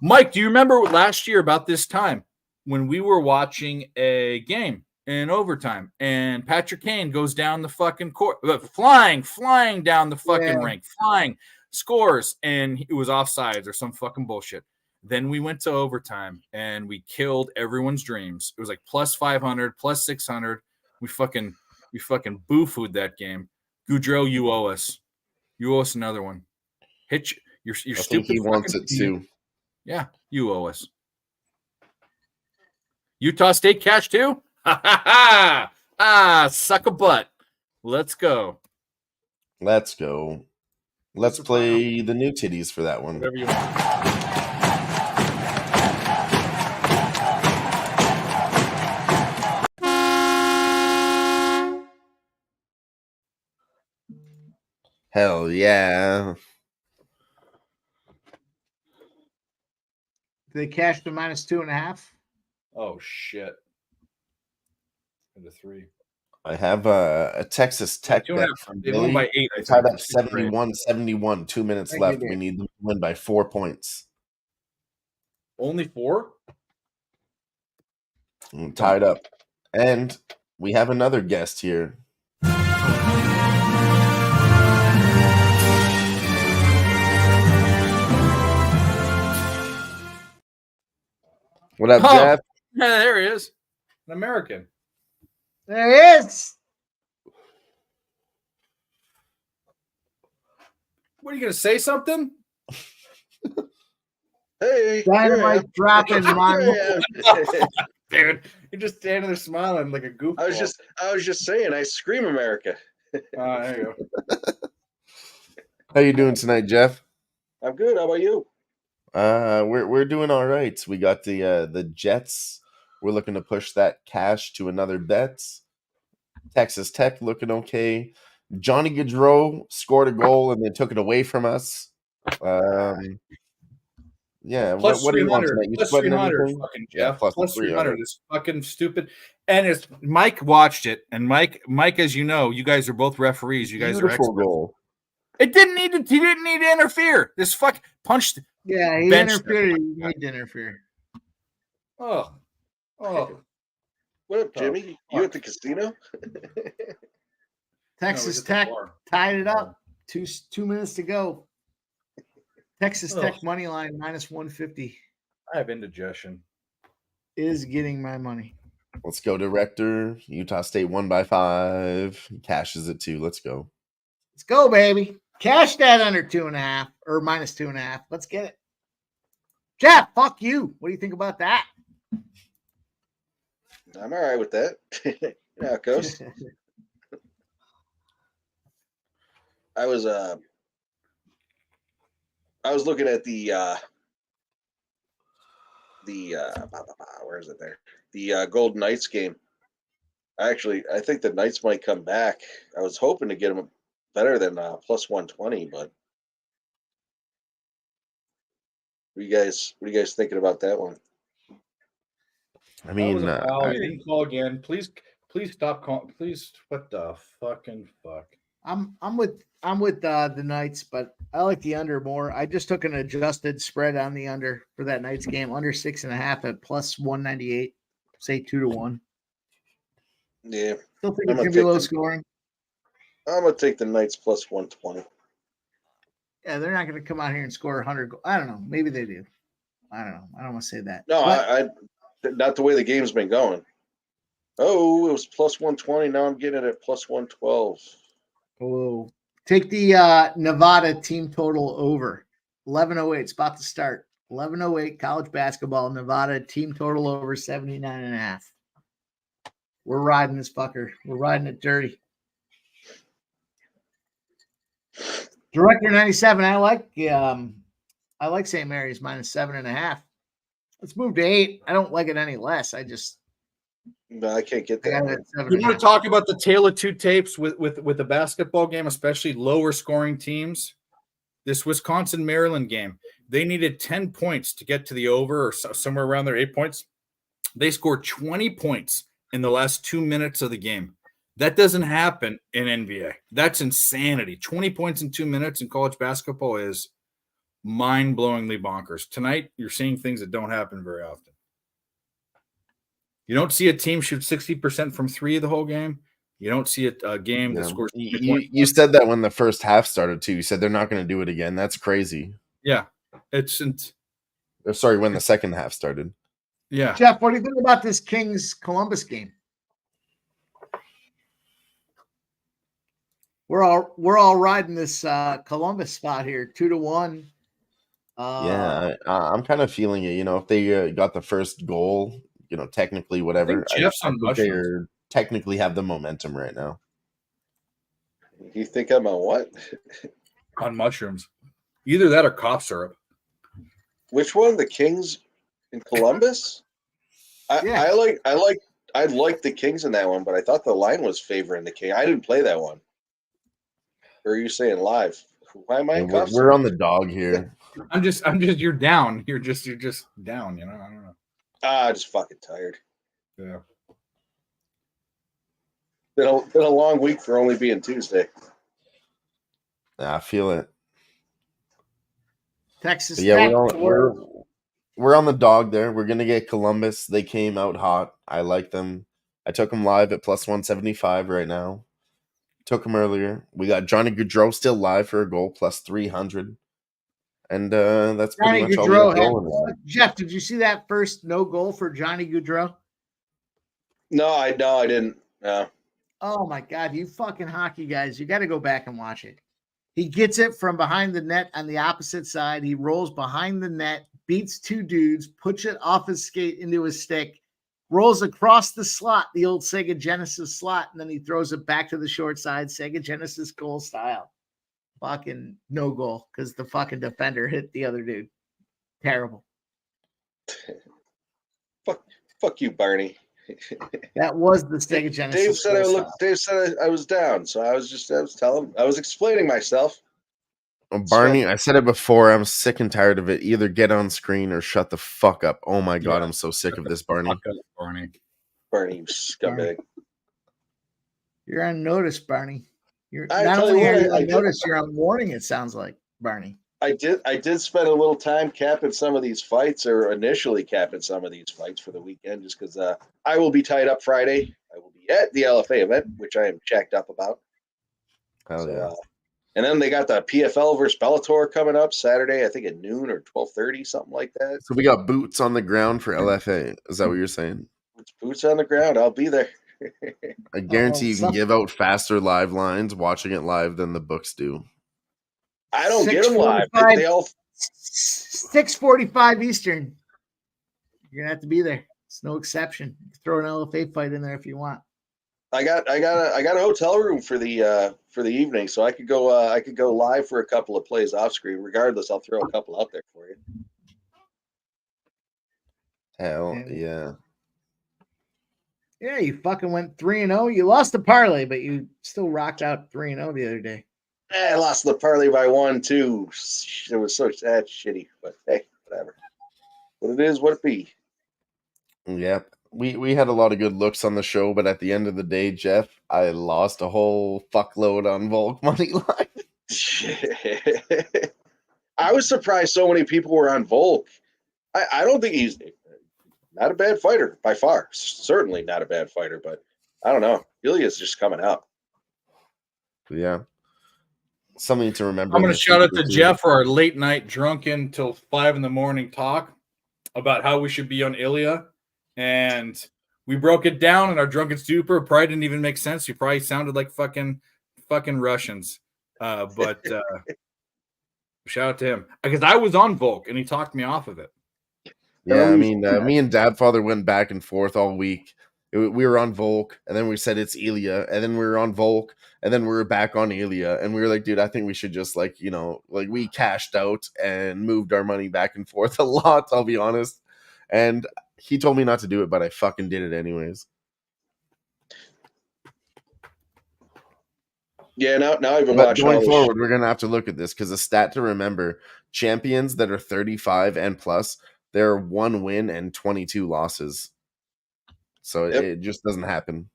Mike, do you remember last year about this time when we were watching a game in overtime and Patrick Kane goes down the fucking court, flying down the fucking rink, scores, and it was offsides or some fucking bullshit. Then we went to overtime and we killed everyone's dreams. It was like plus 500, plus 600. We fucking boo-fooed that game. Gaudreau, you owe us. You owe us another one. Hit your I stupid. think he wants it too. Yeah, you owe us. Utah State cash too? Suck a butt. Let's go. Let's play the new titties for that one. Whatever you want. Hell yeah. They cashed to -2.5. Oh shit. Into 3. I have a Texas Tech bet from Billy. By 8. I tied up 71-71. 2 minutes left. We need them to win by 4 points. Only 4? Tied up. And we have another guest here. What up, Jeff? Yeah, there he is. An American. There he is. What are you going to say something? Hey, Dynamite dropping, man. Dude, you're just standing there smiling like a goofball. I was just saying, I scream America. There you go. How you doing tonight, Jeff? I'm good. How about you? We're doing all right. We got the Jets. We're looking to push that cash to another bet. Texas Tech looking okay. Johnny Gaudreau scored a goal and then took it away from us. Yeah. What do you want tonight? You plus sweating 300, anything? fucking Jeff. Yeah, plus 300. This fucking stupid. And it's Mike watched it, and Mike, as you know, you guys are both referees. You guys Beautiful are experts. Goal. He didn't need to interfere. This fuck punched. Yeah, he interfered. He need to interfere. Oh. What up, Jimmy? You at the casino? Texas Tech tied it up. 2 minutes to go. Texas Tech money line -150 I have indigestion. is getting my money. Let's go to Rector. Utah State won by 5. Cashes it too. Let's go. Let's go, baby. Cash that under 2.5 or -2.5. Let's get it. Jeff, fuck you. What do you think about that? I'm all right with that. You know how it goes. I was looking at the where is it there? The Golden Knights game. I think the Knights might come back. I was hoping to get them better than +120, but what are you guys thinking about that one? I mean, you didn't call again. Please stop calling. Please, what the fucking fuck? I'm with the Knights, but I like the under more. I just took an adjusted spread on the under for that Knights game, under 6.5 at +198. Say 2-1. Yeah, Still think it's gonna be low scoring. I'm gonna take the Knights +120. Yeah, they're not gonna come out here and score 100 goals. I don't know. Maybe they do. I don't know. I don't want to say that. No, but, I not the way the game's been going. Oh, it was +120. Now I'm getting it at +112. Oh, take the Nevada team total over 11:08. It's about to start. 11:08 college basketball. Nevada team total over 79.5. We're riding this fucker. We're riding it dirty. Director 97. I like St. Mary's -7.5. Let's move to 8. I don't like it any less. No, I can't get that. You want to talk about the tale of two tapes with the basketball game, especially lower scoring teams? This Wisconsin-Maryland game, they needed 10 points to get to the over or somewhere around there, 8 points. They scored 20 points in the last 2 minutes of the game. That doesn't happen in NBA. That's insanity. 20 points in 2 minutes in college basketball is mind-blowingly bonkers. Tonight, you're seeing things that don't happen very often. You don't see a team shoot 60% from 3 the whole game. You don't see a game that scores. You said that when the first half started too. You said they're not going to do it again. That's crazy. Yeah, sorry, when the second half started. Yeah, Jeff, what do you think about this Kings Columbus game? We're all riding this Columbus spot here, 2-1. Yeah, I'm kind of feeling it. If they got the first goal, technically whatever. I think they technically have the momentum right now. You think I'm on what? On mushrooms. Either that or cough syrup. Which one? The Kings in Columbus? I like the Kings in that one, but I thought the line was favoring the King. I didn't play that one. Or are you saying live? Why am I in cough We're on the dog here. I'm just you're down. You're just down, I don't know. Just fucking tired. Yeah. Been a long week for only being Tuesday. I feel it. Texas But yeah, Tech. we're on the dog there. We're gonna get Columbus. They came out hot. I like them. I took them live at +175 right now. Took them earlier. We got Johnny Gaudreau still live for a goal +300. And that's pretty Johnny much all we have Gaudreau going. Jeff, did you see that first no goal for Johnny Gaudreau? No, I didn't. No. Oh my God, you fucking hockey guys, you got to go back and watch it. He gets it from behind the net on the opposite side. He rolls behind the net, beats 2 dudes, puts it off his skate into his stick, rolls across the slot, the old Sega Genesis slot, and then he throws it back to the short side, Sega Genesis goal style. Fucking no goal because the fucking defender hit the other dude. Terrible. Fuck you, Barney. That was the Sega Genesis. Dave said I was down, so I was explaining myself. Barney, I said it before. I'm sick and tired of it. Either get on screen or shut the fuck up. Oh my God, I'm so sick of this, Barney. Barney, you scumbag. You're on notice, Barney. You're I not tell only you are what, you I on did- notice, you're on warning. It sounds like, Barney. I did spend a little time capping some of these fights, or initially capping some of these fights for the weekend, just because I will be tied up Friday. I will be at the LFA event, which I am jacked up about. Hell yeah. And then they got the PFL versus Bellator coming up Saturday, I think at noon or 12:30, something like that. So we got boots on the ground for LFA. Is that what you're saying? It's boots on the ground. I'll be there. I guarantee you can give out faster live lines watching it live than the books do. I don't get them live. They all 6:45 Eastern. You're gonna have to be there. It's no exception. Throw an LFA fight in there if you want. I got a hotel room for the evening, so I could go live for a couple of plays off screen. Regardless, I'll throw a couple out there for you. Hell yeah. Yeah, you fucking went 3-0. You lost the parlay, but you still rocked out 3-0 the other day. I lost the parlay by 1-2. It was so sad, shitty, but hey, whatever. What it is, what it be. Yep. We had a lot of good looks on the show, but at the end of the day, Jeff, I lost a whole fuckload on Volk money line. I was surprised so many people were on Volk. I don't think he's not a bad fighter by far. Certainly not a bad fighter, but I don't know. Ilya's just coming out. Yeah. Something to remember. I'm going to shout out to Jeff for our late night drunken till 5 a.m. talk about how we should be on Ilya. And we broke it down in our drunken stupor. Probably didn't even make sense. We probably sounded like fucking Russians. But shout out to him. Because I was on Volk and he talked me off of it. Yeah, I mean, me and Dadfather went back and forth all week. We were on Volk, and then we said it's Ilya, and then we were on Volk, and then we were back on Ilya, and we were like, dude, I think we should just we cashed out and moved our money back and forth a lot, I'll be honest. And he told me not to do it, but I fucking did it anyways. Yeah, now I've been But watching. Going forward, we're gonna have to look at this because a stat to remember: champions that are 35 and plus, they're 1 win and 22 losses. So it just doesn't happen.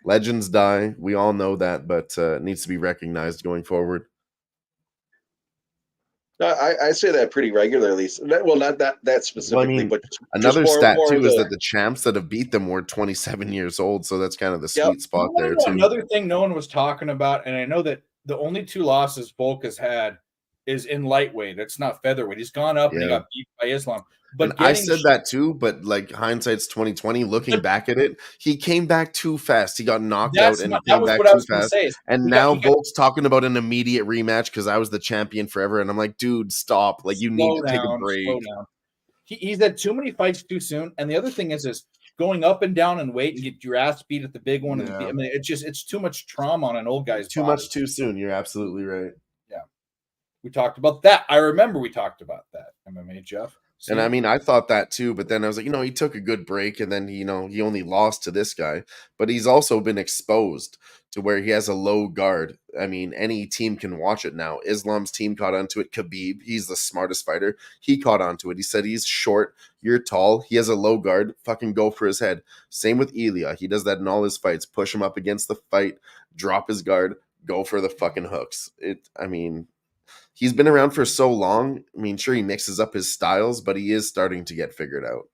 Legends die. We all know that, but it needs to be recognized going forward. No, I say that pretty regularly. Well, not that specifically, but another stat too is that the champs that have beat them were 27 years old. So that's kind of the sweet spot there too. Another thing no one was talking about, and I know that the only 2 losses Volk has had is in lightweight. It's not featherweight. He's gone up and he got beat by Islam. But I said that too, but like hindsight's 2020. Looking back at it, he came back too fast. He got knocked out and came back too fast. And now Volk's talking about an immediate rematch because I was the champion forever. And I'm like, dude, stop! Like you need to take a break. Slow down. He's had too many fights too soon. And the other thing is going up and down and weight and get your ass beat at the big one. Yeah. I mean, it's too much trauma on an old guy's too body. Much too soon. You're absolutely right. Yeah, we talked about that. I remember we talked about that. MMA Jeff. And I mean, I thought that too, but then I was like, he took a good break, and then he only lost to this guy, but he's also been exposed to where he has a low guard. I mean, any team can watch it now. Islam's team caught onto it. Khabib, he's the smartest fighter. He caught onto it. He said he's short, you're tall, he has a low guard, fucking go for his head. Same with Ilya. He does that in all his fights. Push him up against the fight, drop his guard, go for the fucking hooks. He's been around for so long. I mean, sure, he mixes up his styles, but he is starting to get figured out.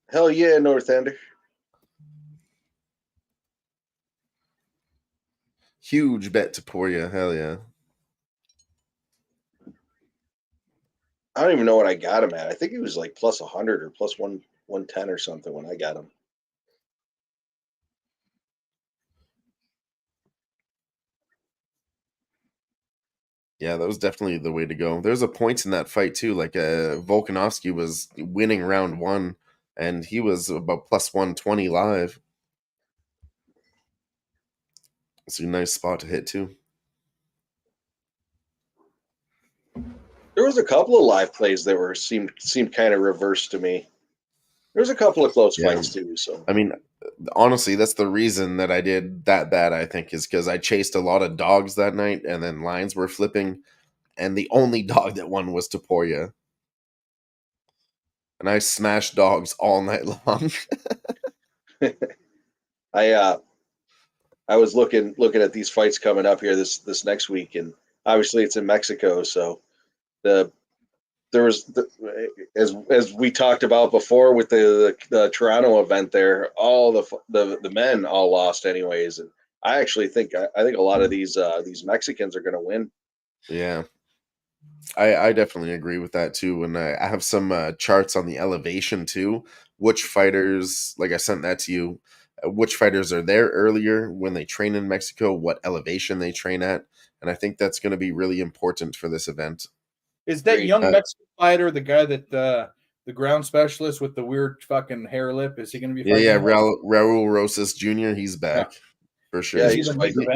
Hell yeah, North Ender. Huge bet to Poirier. Hell yeah. I don't even know what I got him at. I think he was like plus 100 or plus 110 or something when I got him. Yeah, that was definitely the way to go. There's a point in that fight too. Like Volkanovski was winning round 1, and he was about plus 120 live. It's a nice spot to hit too. There was a couple of live plays that seemed kind of reversed to me. There was a couple of close fights too. So I mean, honestly, that's the reason that I did that bad, I think, is because I chased a lot of dogs that night, and then lines were flipping, and the only dog that won was Topuria. And I smashed dogs all night long. I was looking at these fights coming up here this next week, and obviously it's in Mexico, so as we talked about before with the Toronto event there, all the men all lost anyways, and I actually think I think a lot of these Mexicans are going to win. Yeah. I definitely agree with that too. And I have some charts on the elevation too. Which fighters, like I sent that to you, which fighters are there earlier when they train in Mexico, what elevation they train at. And I think that's going to be really important for this event. Is that young Mexican fighter the guy that the ground specialist with the weird fucking hair lip? Is he going to be fighting? Yeah, Raul Rosas Jr., he's back for sure. Yeah, he's fighting.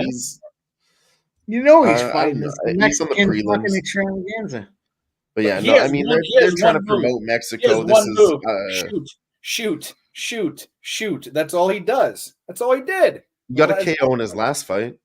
You know he's I fighting don't this know. He's on the Mexican fucking prelims. extravaganza. But yeah, He no, I has mean one- he they're has trying to one move. promote He Mexico. has This one is move. Shoot. That's all he does. That's all he did. he got a KO in his last fight.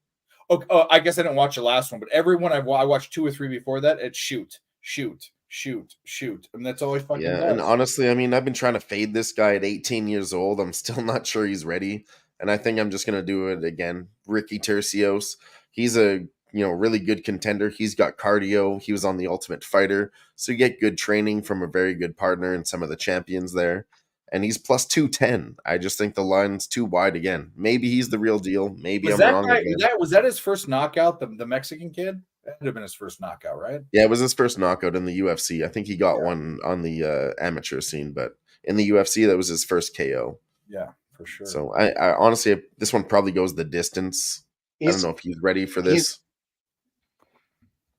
Oh, I guess I didn't watch the last one, but everyone I watched 2 or 3 before that, it's shoot. I mean, that's all he fucking does. And honestly, I mean, I've been trying to fade this guy at 18 years old. I'm still not sure he's ready, and I think I'm just gonna do it again. Ricky Tercios, he's a really good contender. He's got cardio. He was on the Ultimate Fighter, so you get good training from a very good partner and some of the champions there. And he's plus 210. I just think the line's too wide again. Maybe he's the real deal. Maybe Was I'm that wrong guy? again. Was that his first knockout? The Mexican kid? That would have been his first knockout, right? Yeah, it was his first knockout in the UFC. I think he got one on the amateur scene, but in the UFC, that was his first KO. Yeah, for sure. So I honestly, this one probably goes the distance. I don't know if he's ready for this.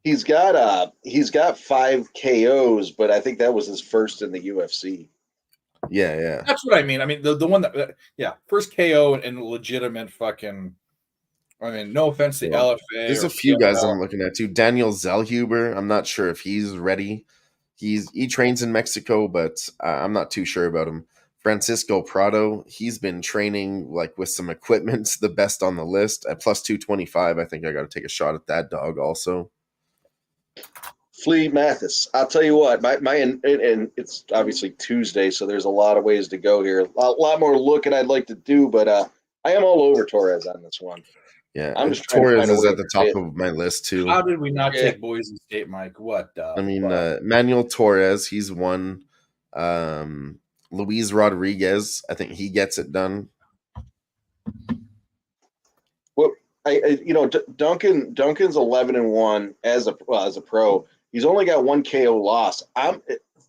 He's got 5 KOs, but I think that was his first in the UFC. Yeah. That's what I mean. I mean, the one that first KO and legitimate fucking. I mean, no offense to LFA. There's a few guys I'm looking at too. Daniel Zellhuber, I'm not sure if he's ready. He trains in Mexico, but I'm not too sure about him. Francisco Prado, he's been training like with some equipment, the best on the list at plus 225. I think I got to take a shot at that dog also. Flea Mathis. I'll tell you what, and it's obviously Tuesday, so there's a lot of ways to go here. A lot more looking I'd like to do, but I am all over Torres on this one. Yeah, I'm just Torres is at the top of my list too. How did we not take Boise State, Mike? What? I mean, Manuel Torres, he's won. Luis Rodriguez, I think he gets it done. Well, Duncan's 11-1 as a pro. He's only got 1 KO loss. I'm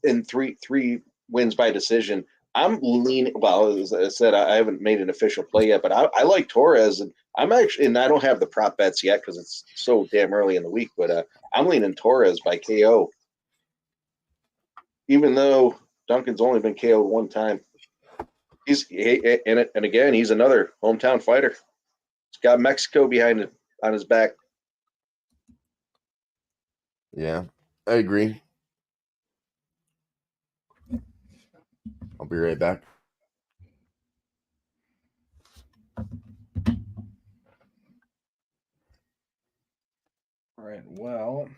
in three wins by decision. I'm leaning. Well, as I said, I haven't made an official play yet, but I like Torres, and I don't have the prop bets yet because it's so damn early in the week. But I'm leaning Torres by KO, even though Duncan's only been KO'd 1 time. He's another hometown fighter. He's got Mexico on his back. Yeah, I agree. I'll be right back. All right. Well,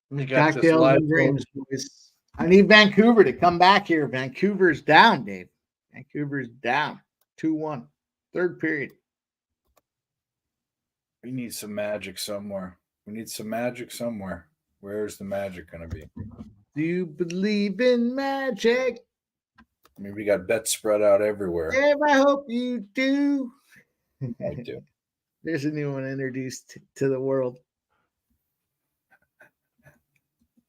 we got this Cocktails live and dreams, boys. I need Vancouver to come back here. Vancouver's down, Dave. Vancouver's down 2-1. Third period. We need some magic somewhere. Where's the magic going to be? Do you believe in magic? I mean, we got bets spread out everywhere. Dave, I hope you do. I do. There's a new one introduced to the world.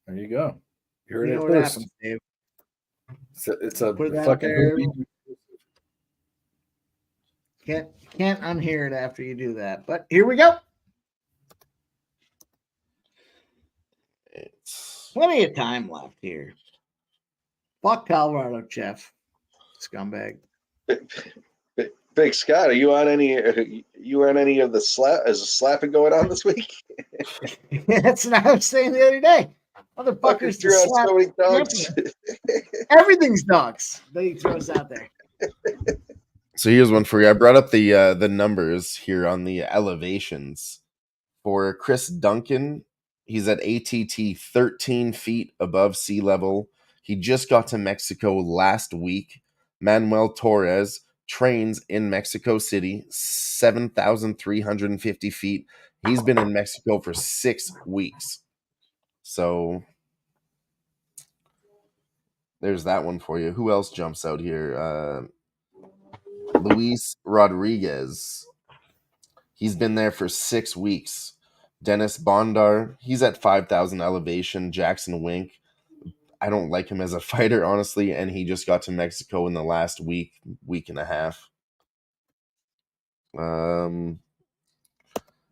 There you go. You heard You it know what first. happens, Dave. It's a Put it out fucking there. movie. Can't unhear it after you do that. But here we go. Plenty of time left here. Fuck Colorado, Jeff. Scumbag. Big Scott, are you on any of the slap? Is the slapping going on this week? That's what I was saying the other day. Motherfuckers threw out so many dogs. Everything's dogs that he throws out there. So here's one for you. I brought up the numbers here on the elevations. For Chris Duncan, he's at ATT 13 feet above sea level. He just got to Mexico last week. Manuel Torres trains in Mexico City, 7,350 feet. He's been in Mexico for 6 weeks. So there's that one for you. Who else jumps out here? Luis Rodriguez. He's been there for 6 weeks. Dennis Bondar, he's at 5,000 elevation. Jackson Wink, I don't like him as a fighter, honestly, and he just got to Mexico in the last week and a half.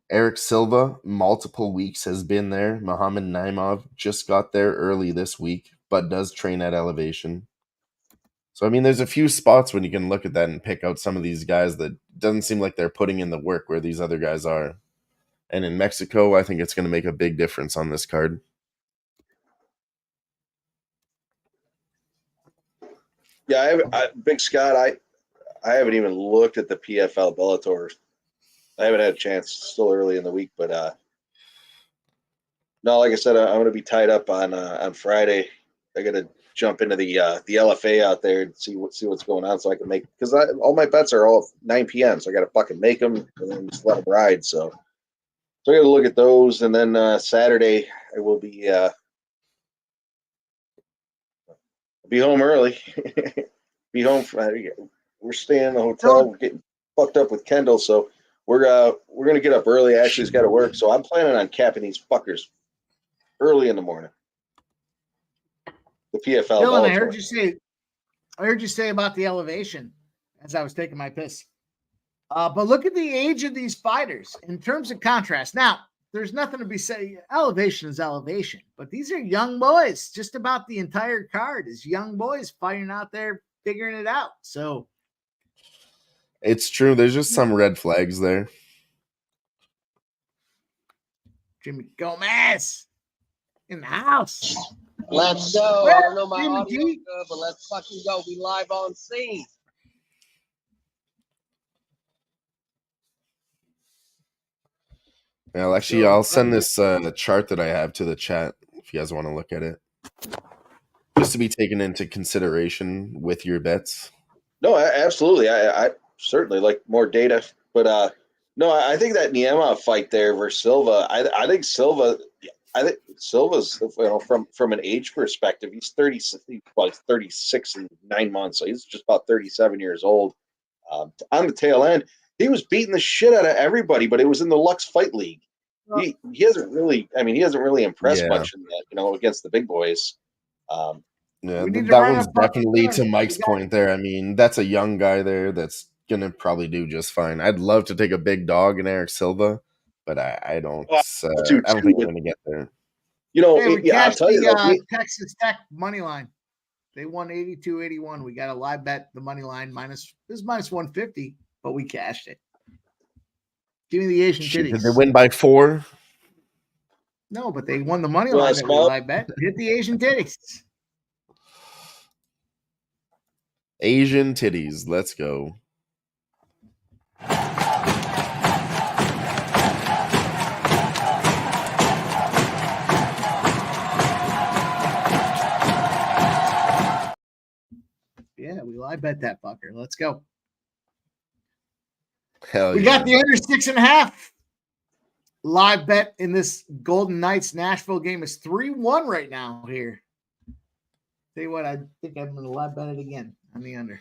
Eric Silva, multiple weeks has been there. Muhammad Naimov just got there early this week, but does train at elevation. So, I mean, there's a few spots when you can look at that and pick out some of these guys that doesn't seem like they're putting in the work where these other guys are. And in Mexico, I think it's going to make a big difference on this card. Yeah, Big Scott, I haven't even looked at the PFL Bellator. I haven't had a chance. It's still early in the week, but no, like I said, I'm going to be tied up on Friday. I got to jump into the LFA out there and see what's going on, so I can make, because all my bets are all 9 p.m. So I got to fucking make them and then just let them ride. So I got to look at those, and then Saturday I will be home early. Be home. We're staying in the hotel. We're getting fucked up with Kendall, so we're gonna get up early. Ashley's got to work, so I'm planning on capping these fuckers early in the morning. The PFL. Dylan, I heard you say about the elevation as I was taking my piss. But look at the age of these fighters in terms of contrast. Now, there's nothing to be said. Elevation is elevation, but these are young boys. Just about the entire card is young boys fighting out there, figuring it out. So it's true. There's just some red flags there. Jimmy Gomez in the house. Let's go. I don't know my audio good, but let's fucking go. We live on scene. Well, actually, I'll send this chart that I have to the chat if you guys want to look at it. Just to be taken into consideration with your bets. No, absolutely. I certainly like more data, but no, I think that Niema fight there versus Silva. I think Silva's, from an age perspective, he's 36 in 9 months, so he's just about 37 years old. On the tail end, he was beating the shit out of everybody, but it was in the Lux Fight League. He hasn't really impressed much in that, against the big boys. Yeah, that one's definitely to Mike's point there. I mean, that's a young guy there that's gonna probably do just fine. I'd love to take a big dog in Eric Silva, but I don't. I don't think we're gonna get there. We cashed the Texas Tech money line. They won 82-81. We got a live bet. The money line minus 150, but we cashed it. Give me the Asian titties. Did they win by 4? No, but they won the money line that we live bet. Hit the Asian titties. Asian titties. Let's go. Yeah, we live bet that fucker. Let's go. Hell we got the under 6.5. Live bet in this Golden Knights Nashville game is 3-1 right now here. Tell you what, I think I'm going to live bet it again on the under.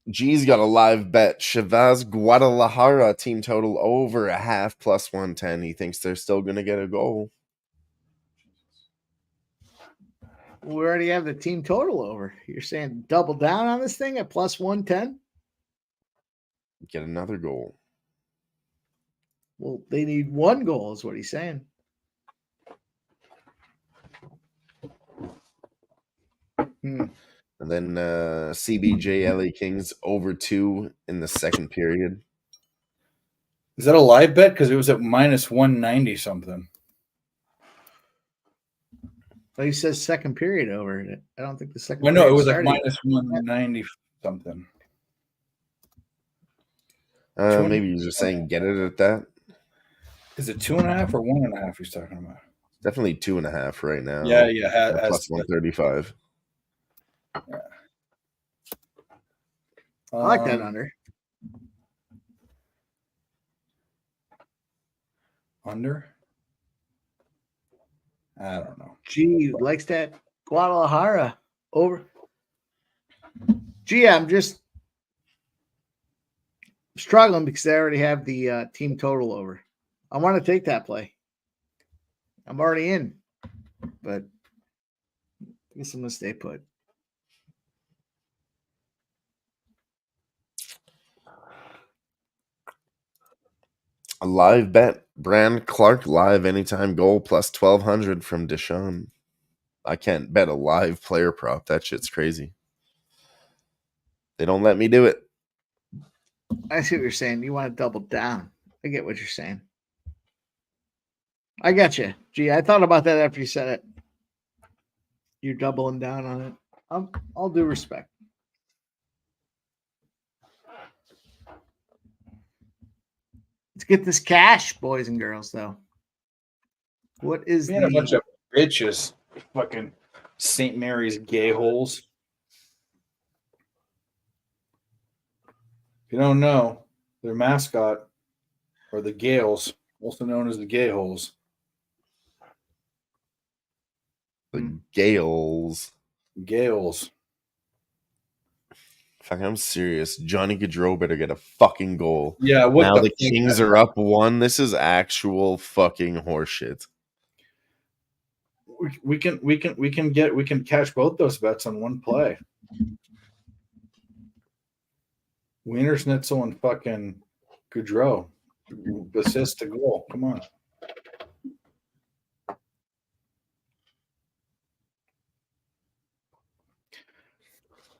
G's got a live bet. Chavez Guadalajara team total over a half plus 110. He thinks they're still going to get a goal. We already have the team total over. You're saying double down on this thing at plus 110? Get another goal. Well, they need 1 goal is what he's saying. And then CBJ LA Kings over 2 in the second period. Is that a live bet? Because it was at minus 190 something. But he says second period over it. I don't think the second. Well, no, it was like minus 190 something. Maybe you're just saying get it at that. Is it 2.5 or 1.5 he's talking about? Definitely 2.5 right now. Yeah. Plus 135. Yeah. I like that under. Under? I don't know. Gee, likes that Guadalajara over. Gee, I'm just struggling because they already have the team total over. I want to take that play. I'm already in, but I guess I'm going to stay put. A live bet. Brand Clark live anytime goal plus 1,200 from Deshaun. I can't bet a live player prop. That shit's crazy. They don't let me do it. I see what you're saying. You want to double down. I get what you're saying. I got you. Gee, I thought about that after you said it. You're doubling down on it. I'll do respect. Let's get this cash, boys and girls, though. What is a bunch of bitches? Fucking St. Mary's gay holes. If you don't know, their mascot are the Gales, also known as the gay holes. The Gales. Gales. Fuck, I'm serious. Johnny Gaudreau better get a fucking goal. Yeah, what now the fuck? Kings are up 1. This is actual fucking horseshit. We can catch both those bets on one play. Wiener Schnitzel and fucking Gaudreau. Assist to goal. Come on.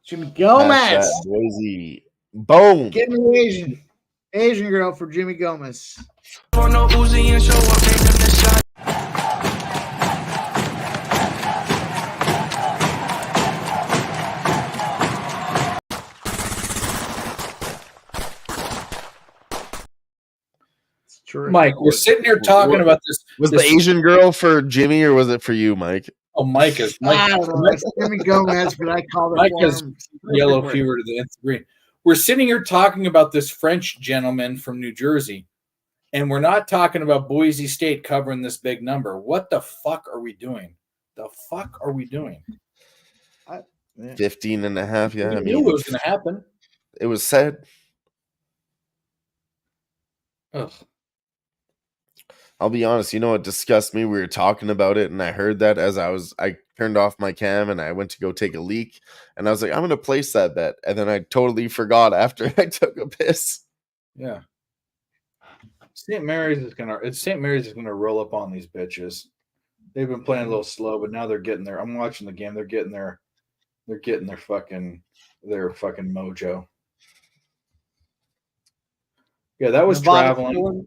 Jimmy Gomez. Boise. Boom. Give me the Asian girl for Jimmy Gomez. Mike, we're sitting here talking about this. Was the Asian girl for Jimmy or was it for you, Mike? Oh, Mike is Jimmy Gomez, but I call it Mike is yellow fever to the nth degree. We're sitting here talking about this French gentleman from New Jersey, and we're not talking about Boise State covering this big number. What the fuck are we doing? The fuck are we doing? 15 and a half, yeah. We knew it was going to happen. It was said. Ugh. I'll be honest, you know what disgusts me? We were talking about it, and I heard that as I turned off my cam and I went to go take a leak, and I was like, I'm gonna place that bet, and then I totally forgot after I took a piss. Yeah. St. Mary's is gonna roll up on these bitches. They've been playing a little slow, but now they're getting there. I'm watching the game. They're getting their fucking mojo. Yeah, that was traveling.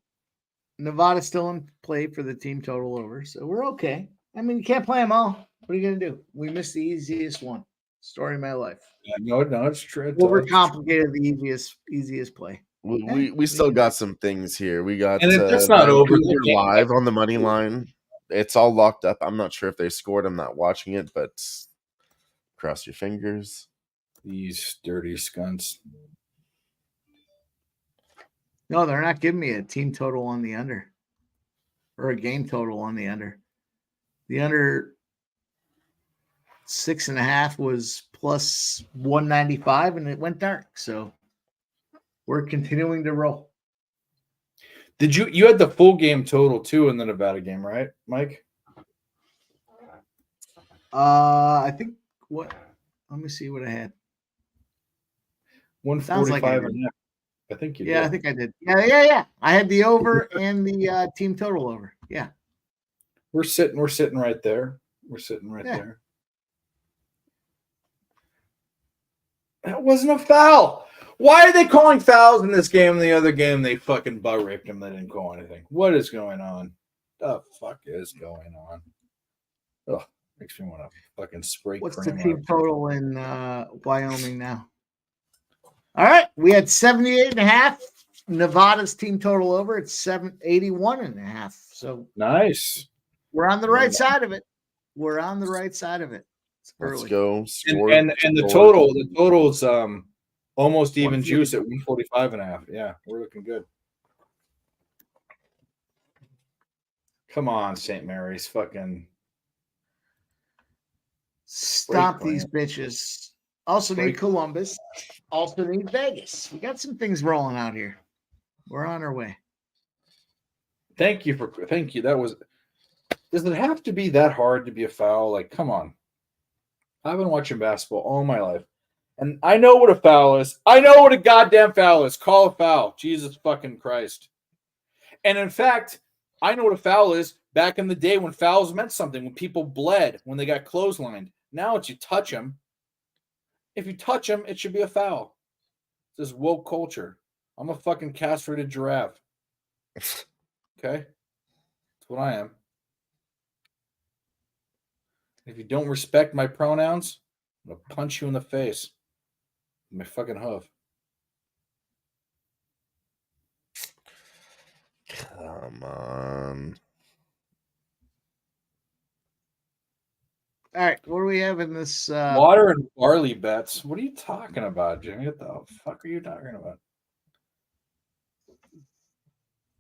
Nevada's still in play for the team total over, so we're okay. I mean, you can't play them all. What are you going to do? We missed the easiest one. Story of my life. Yeah, no, it's true. Overcomplicated the easiest play. We still got some things here. We got and it's not over. Live on the money line. It's all locked up. I'm not sure if they scored. I'm not watching it, but cross your fingers. These dirty skunks. No, they're not giving me a team total on the under or a game total on the under. The under 6.5 was plus 195 and it went dark. So we're continuing to roll. Did you had the full game total too in the Nevada game, right, Mike? I think let me see what I had. 145 and I think you did. I think I did. Yeah. I had the over and the team total over. Yeah. We're sitting right there. We're sitting right there. That wasn't a foul. Why are they calling fouls in this game and the other game they fucking butt raped him? They didn't call anything. What is going on? The fuck is going on? Oh, makes me want to fucking spray. What's the team total in Wyoming now? All right, we had 78.5. Nevada's team total over. It's 81.5. So nice. We're on the right side of it. We're on the right side of it. It's early. Let's go. And the total is almost even juice at 145.5. Yeah, we're looking good. Come on, St. Mary's, fucking stop these bitches. Also need Columbus. Also need Vegas. We got some things rolling out here. We're on our way. Thank you. That was. Does it have to be that hard to be a foul? Like, come on. I've been watching basketball all my life, and I know what a foul is. I know what a goddamn foul is. Call a foul. Jesus fucking Christ. And in fact, I know what a foul is back in the day when fouls meant something, when people bled, when they got clotheslined. Now it's you touch them. If you touch them, it should be a foul. This is woke culture. I'm a fucking castrated giraffe. Okay? That's what I am. If you don't respect my pronouns, I'm going to punch you in the face with my fucking hoof. Come on. All right, what do we have in this? Water and barley bets. What are you talking about, Jimmy? What the fuck are you talking about?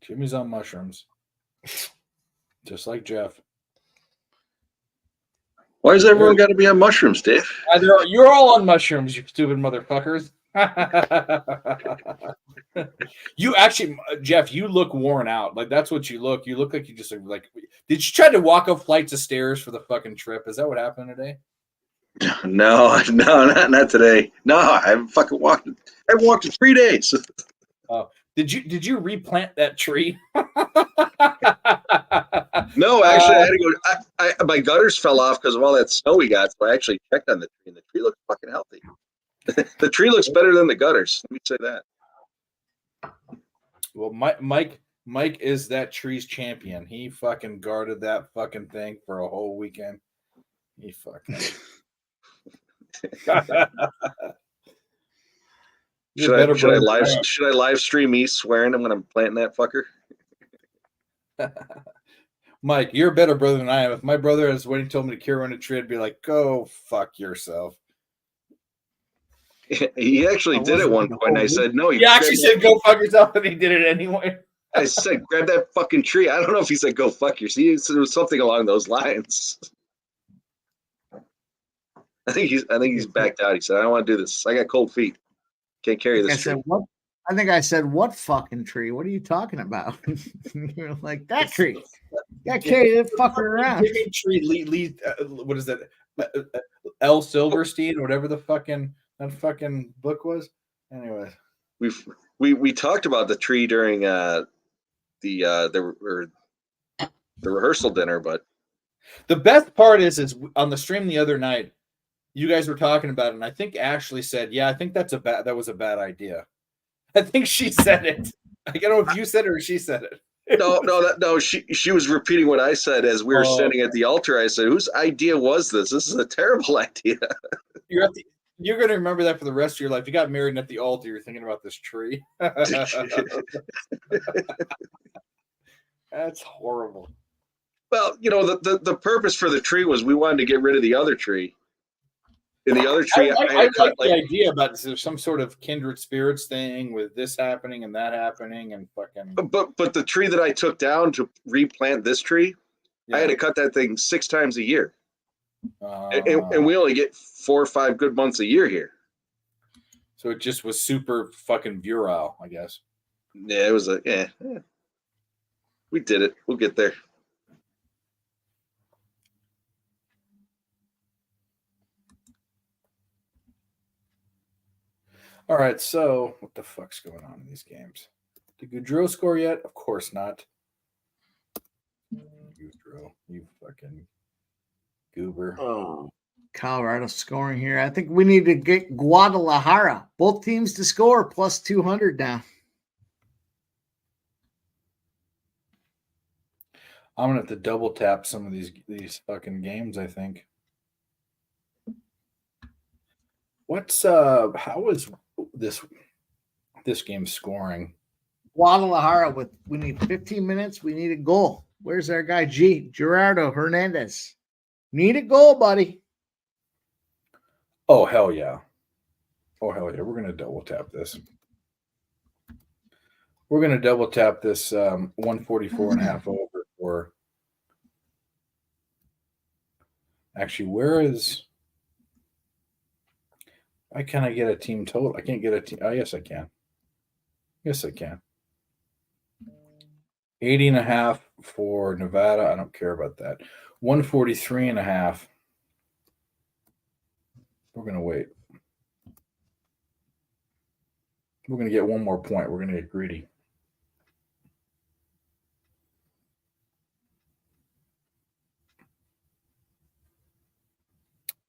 Jimmy's on mushrooms. Just like Jeff. Why does everyone got to be on mushrooms, Dave? You're all on mushrooms, you stupid motherfuckers. You actually, Jeff, you look worn out. Like, that's what you look. You look like you just like. Did you try to walk up flights of stairs for the fucking trip? Is that what happened today? No, not today. No, I haven't fucking walked. I haven't walked in 3 days. Did you replant that tree? No, actually, I had to go. My gutters fell off because of all that snow we got. So I actually checked on the tree, and the tree looks fucking healthy. The tree looks better than the gutters. Let me say that. Well, Mike is that tree's champion. He fucking guarded that fucking thing for a whole weekend. He fucking. Should I live stream me swearing I'm going to plant that fucker? Mike, you're a better brother than I am. If my brother was waiting told me to cure on a tree, I'd be like, go fuck yourself. He actually did at one point. I said, no. He actually said, go fuck yourself, and he did it anyway. I said, grab that fucking tree. I don't know if he said, go fuck yourself. He said it was something along those lines. I think he's backed out. He said, I don't want to do this. I got cold feet. Can't carry this tree. I think I said, what fucking tree? What are you talking about? You're like, that tree. Yeah, carry that fucker around. Tree, what is that? L. Silverstein, whatever the fucking that fucking book was. Anyway, we talked about the tree during the rehearsal dinner, but the best part is on the stream the other night, you guys were talking about it, and I think Ashley said, "Yeah, I think that was a bad idea." I think she said it. I don't know if you said it or she said it. No. She was repeating what I said as we were standing at the altar. I said, "Whose idea was this? This is a terrible idea." You're going to remember that for the rest of your life. You got married and at the altar, you're thinking about this tree. That's horrible. Well, the purpose for the tree was we wanted to get rid of the other tree. In the other tree, I like the idea about there's some sort of kindred spirits thing with this happening and that happening and fucking. But the tree that I took down to replant this tree, I had to cut that thing 6 times a year, and we only get 4 or 5 good months a year here. So it just was super fucking virile, I guess. Yeah, it was we did it. We'll get there. All right, so what the fuck's going on in these games? Did Goudreau score yet? Of course not. Goudreau, you fucking goober. Oh, Colorado scoring here. I think we need to get Guadalajara. Both teams to score plus 200 now. I'm gonna have to double tap some of these fucking games, I think. How is this game scoring? Guadalajara we need 15 minutes. We need a goal. Where's our guy Gerardo Hernandez? Need a goal, buddy. Oh hell yeah. We're gonna double tap this. We're gonna double tap this 144 and a half over for actually why can't I get a team total? I can't get a team. Oh, yes, I can. Yes, I can. 80.5 for Nevada. I don't care about that. 143.5. We're going to wait. We're going to get one more point. We're going to get greedy.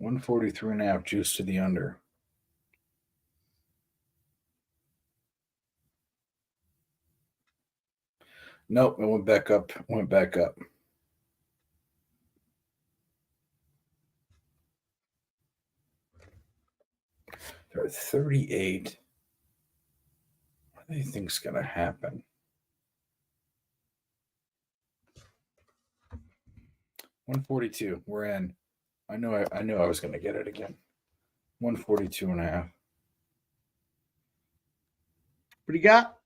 $143.5 juice to the under. Nope, it went back up. Went back up. They're at 38. What do you think's going to happen? 142. We're in. I knew I was going to get it again. 142.5. What do you got?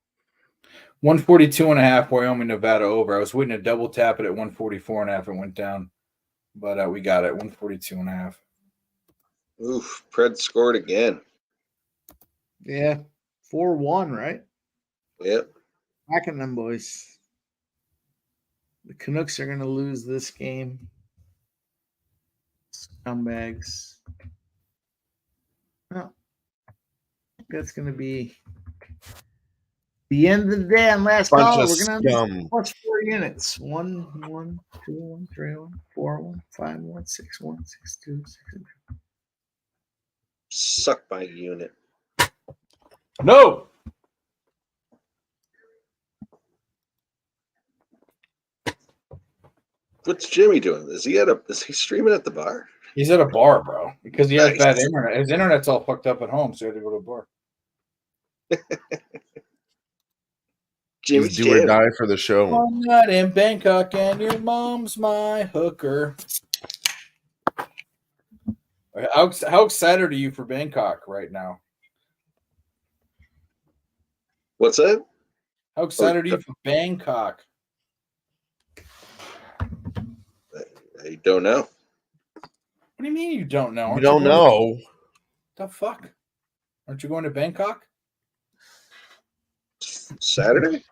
142.5. Wyoming, Nevada over. I was waiting to double tap it at 144.5. It went down, but we got it. 142.5. Oof, Pred scored again. Yeah, 4-1, right? Yep. Back in them boys. The Canucks are going to lose this game. Scumbags. Well, that's going to be the end of the day on last Bunch call. of We're going to scum. plus 4 units. 1, 1, 2, 1, 3, 1, 4, 1, 5, 1, 6, 1, 6, 2, 6, 2. Suck my unit. No. What's Jimmy doing? Is he streaming at the bar? He's at a bar, bro, because he has Nice. bad internet. His internet's all fucked up at home, so he had to go to a bar. Jimmy's He's do or jamming. die for the show. I'm not in Bangkok, and your mom's my hooker. How excited are you for Bangkok right now? What's that? How excited are you for Bangkok? I don't know. What do you mean you don't know? You don't know. The fuck? Aren't you going to Bangkok? Saturday?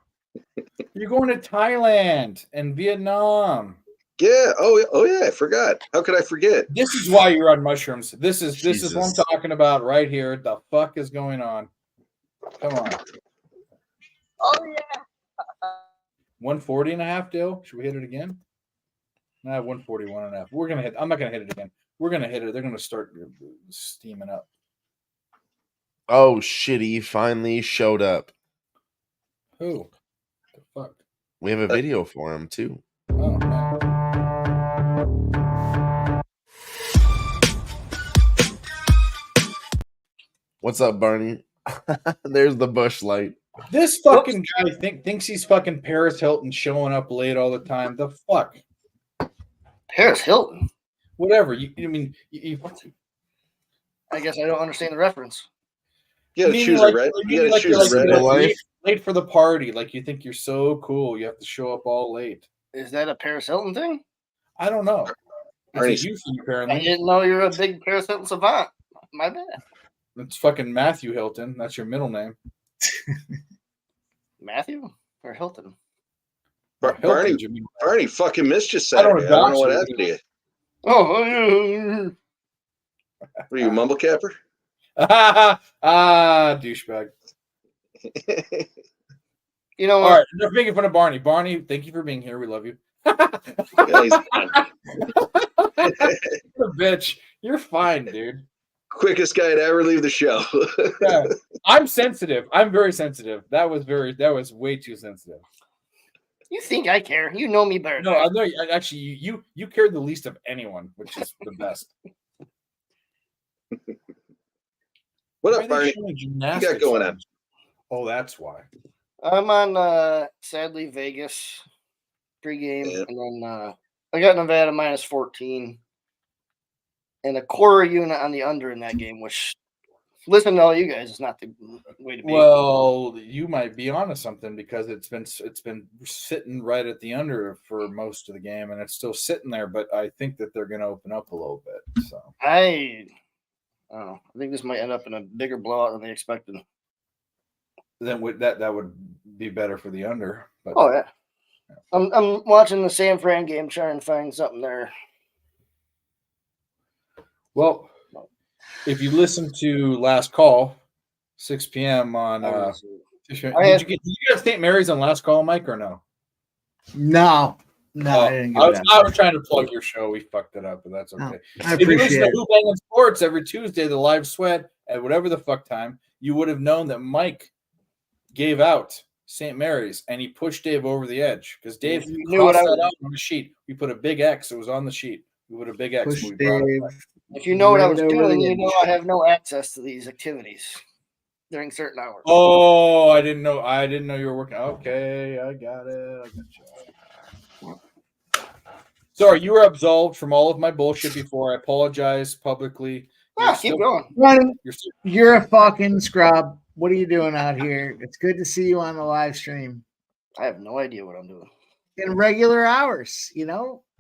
You're going to Thailand and Vietnam. Yeah. Oh yeah. I forgot. How could I forget? This is why you're on mushrooms. This is what I'm Jesus. talking about right here. The fuck is going on? Come on. Oh yeah. 140.5, Dale? Should we hit it again? Nah, 141.5. We're gonna hit. I'm not gonna hit it again. We're gonna hit it. They're gonna start steaming up. Oh shit, he finally showed up. Who? The fuck? We have a video for him too. Oh man. What's up, Barney? There's the bush light. This fucking guy thinks he's fucking Paris Hilton showing up late all the time. The fuck? Paris Hilton? Whatever. You I guess I don't understand the reference. You gotta choose a red. You gotta choose a red. Late for the party. Like you think you're so cool. You have to show up all late. Is that a Paris Hilton thing? I don't know. It's a youth thing, apparently. I didn't know you're a big Paris Hilton savant. My bad. It's fucking Matthew Hilton. That's your middle name. Matthew or Hilton? Barney fucking missed you Saturday. I don't know what happened to you. Oh, Were you a mumble capper? Douchebag. You know what? All right, enough making fun of Barney. Barney, thank you for being here. We love you. Yeah, What a bitch. You're fine, dude. Quickest guy to ever leave the show. Yeah. I'm sensitive. I'm very sensitive. That was way too sensitive. You think I care? You know me better. No, I know. Actually, you care the least of anyone, which is the best. What up, Barney? You got going on? Oh, that's why. I'm on sadly Vegas pregame, and then I got Nevada minus 14 and a quarter unit on the under in that game, which listen to all you guys is not the way to be. Well, you might be onto something because it's been sitting right at the under for most of the game, and it's still sitting there. But I think that they're going to open up a little bit. So I don't know. I think this might end up in a bigger blowout than they expected. Then that would be better for the under. But oh yeah, I'm watching the San Fran game, trying to find something there. Well, if you listen to Last Call, 6 p.m. on did you get St. Mary's on Last Call, Mike, or no? No, I didn't get that. I was trying to plug your show. We fucked it up, but that's okay. I if you listen appreciate to it. Who-Bangin Sports every Tuesday, the live sweat at whatever the fuck time, you would have known that Mike gave out St. Mary's and he pushed Dave over the edge because Dave crossed that out on the sheet. We put a big X. It was on the sheet. We put a big X. Push We brought it Dave. back. If you know what I was Right over doing, the you edge. know I have no access to these activities during certain hours. Oh, I didn't know. I didn't know you were working. Okay, I got it. I got you. Sorry, you were absolved from all of my bullshit before. I apologize publicly. Keep going. You're a fucking scrub. What are you doing out here? It's good to see you on the live stream. I have no idea what I'm doing. In regular hours,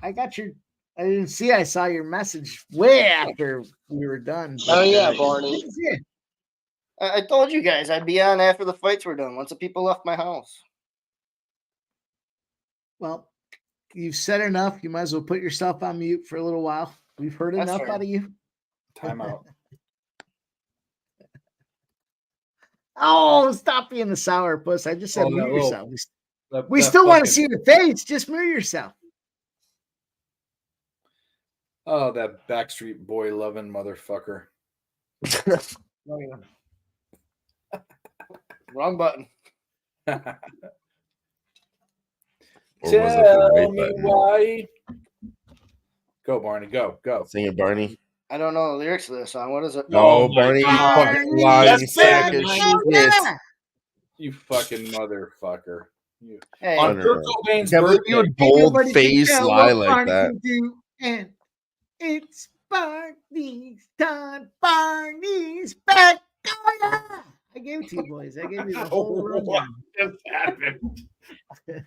I got your. I didn't see. I saw your message way after we were done. Oh yeah, Barney. Yeah. I told you guys I'd be on after the fights were done. Once the people left my house. Well, you've said enough. You might as well put yourself on mute for a little while. We've heard That's enough fair. out of you. Time out. Oh, stop being the sourpuss. I just said Oh, mute that little- yourself. That- We that still want to fucking- see your face. Just mute yourself. Oh, that Backstreet Boy loving motherfucker. Wrong button. Or was it the Tell right me button? why. Go, Barney. Go. Sing it, Barney. I don't know the lyrics to this song. What is it? No, my Barney, you God. fucking lying Yes, sack of Barney. shit. You fucking motherfucker. You. Hey, On no, Kurt no. Cobain's Can't believe you birthday. would bold Nobody can face tell lie what like Barney that. can do, and it's Barney's time. Barney's back. Oh, yeah. I gave it to you, boys. I gave you the whole What rundown. just happened? I gave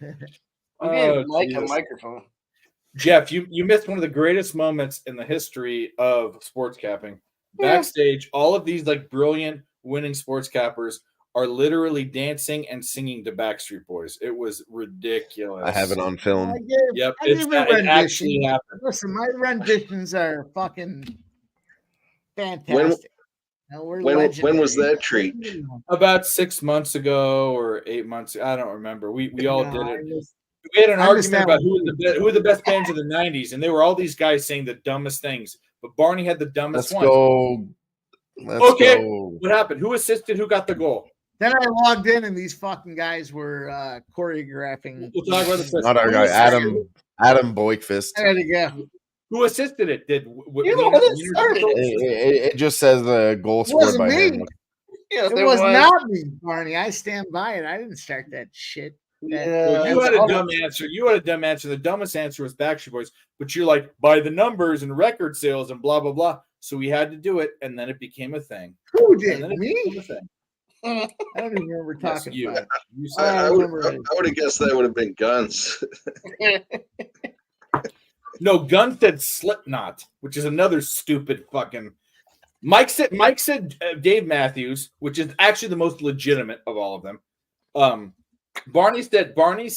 Oh, Mike a Jesus. microphone. Jeff, you missed one of the greatest moments in the history of sports capping. Backstage, all of these like brilliant winning sports cappers are literally dancing and singing to Backstreet Boys. It was ridiculous. I have it on film. Yep, I gave a it actually rendition. happened. Listen, my renditions are fucking fantastic. Now, we're When was legendary. that treat? About 6 months ago or 8 months. I don't remember. We all No, did I it. was- We had an I missed argument that about who were the best bands of the '90s, and they were all these guys saying the dumbest things. But Barney had the dumbest Let's one. go. Let's Okay. go. What happened? Who assisted? Who got the goal? Then I logged in, and these fucking guys were choreographing. We'll talk about the Not our guy, Adam Boykfist. There you go. Who assisted it? Did You're the one that started It just says the goal It scored wasn't by me. him. Yes, It was not me, Barney. I stand by it. I didn't start that shit. Well, you had a dumb answer. You had a dumb answer. The dumbest answer was Backstreet Boys, but you're like by the numbers and record sales and blah blah blah. So we had to do it, and then it became a thing. Who And did? then it Me? became a thing. I don't even remember Yes, talking you. about it. You I, said I I would remember it. have guessed that would have been Guns. no. Gunn said Slipknot, which is another stupid fucking. Mike said Dave Matthews, which is actually the most legitimate of all of them. Barney said fucking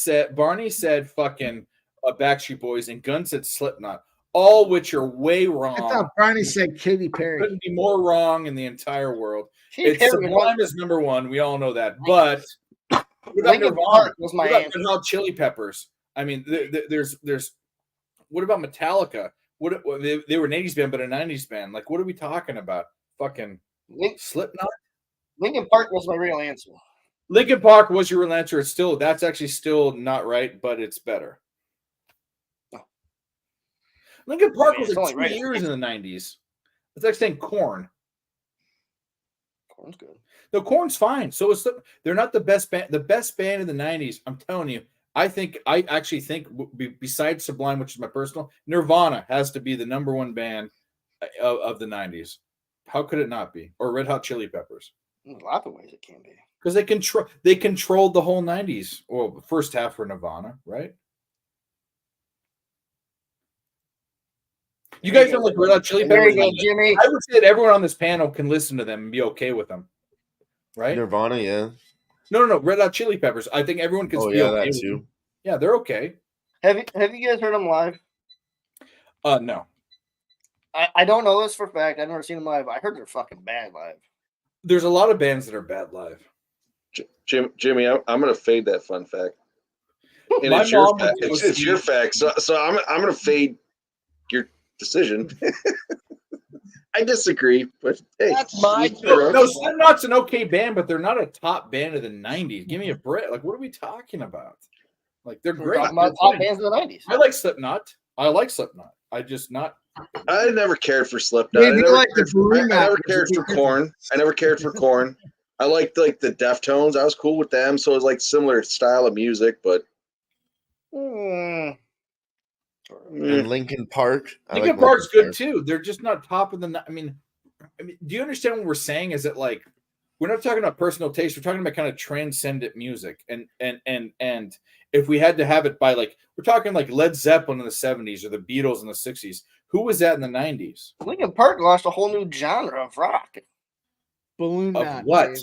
Backstreet Boys, and Gunn said Slipknot, all which are way wrong. I thought Barney said Katy Perry. Couldn't be more wrong in the entire world. Katy It's Perry Sublime is number one. We all know that. But what about Linkin Nirvana? Park was my What about answer. Red Hot Chili Peppers? I mean, there's. What about Metallica? They were an 80s band, but a 90s band. Like, what are we talking about? Fucking Slipknot? Linkin Park was my real answer. Linkin Park was your real answer. That's actually still not right, but it's better. Linkin Park was it's like only 2 right. years in the 90s. It's like saying Korn. Corn's good. No, Korn's fine. So they're not the best band. The best band in the 90s, I'm telling you, I actually think besides Sublime, which is my personal, Nirvana has to be the number one band of the 90s. How could it not be? Or Red Hot Chili Peppers. In a lot of ways it can be. Because they controlled the whole 90s. Well, the first half for Nirvana, right? You guys don't like Red Hot Chili There Peppers? you go, Jimmy. I would say that everyone on this panel can listen to them and be okay with them. Right? Nirvana, yeah. No. Red Hot Chili Peppers. I think everyone can Oh be yeah, okay that with too. them. Yeah, they're okay. Have you guys heard them live? No. I don't know this for a fact. I've never seen them live. I heard they're fucking bad live. There's a lot of bands that are bad live. Jimmy, I'm going to fade that fun fact. And My it's your mom fact. would go It's your see- fact. So I'm going to fade your decision. I disagree, but hey, That's my No, Slipknot's an okay band, but they're not a top band of the '90s. Give me a break. Like, what are we talking about? Like, they're We're great. talking about They're top fine. bands of the 90s. I like Slipknot. I just not. I never cared for Slipknot. Maybe I never, like the cared, for, I Blue never Knockers cared would for be Korn. I never cared for Korn. I liked like the Deftones. I was cool with them, so it was like similar style of music, but Mm. And Linkin Park. I Linkin like Park's Linkin good too. They're just not top of the. I mean, do you understand what we're saying? Is that like we're not talking about personal taste. We're talking about kind of transcendent music, and if we had to have it by like we're talking like Led Zeppelin in the '70s or the Beatles in the '60s. Who was that in the '90s? Linkin Park launched a whole new genre of rock. Balloon Of knot, what? Dave.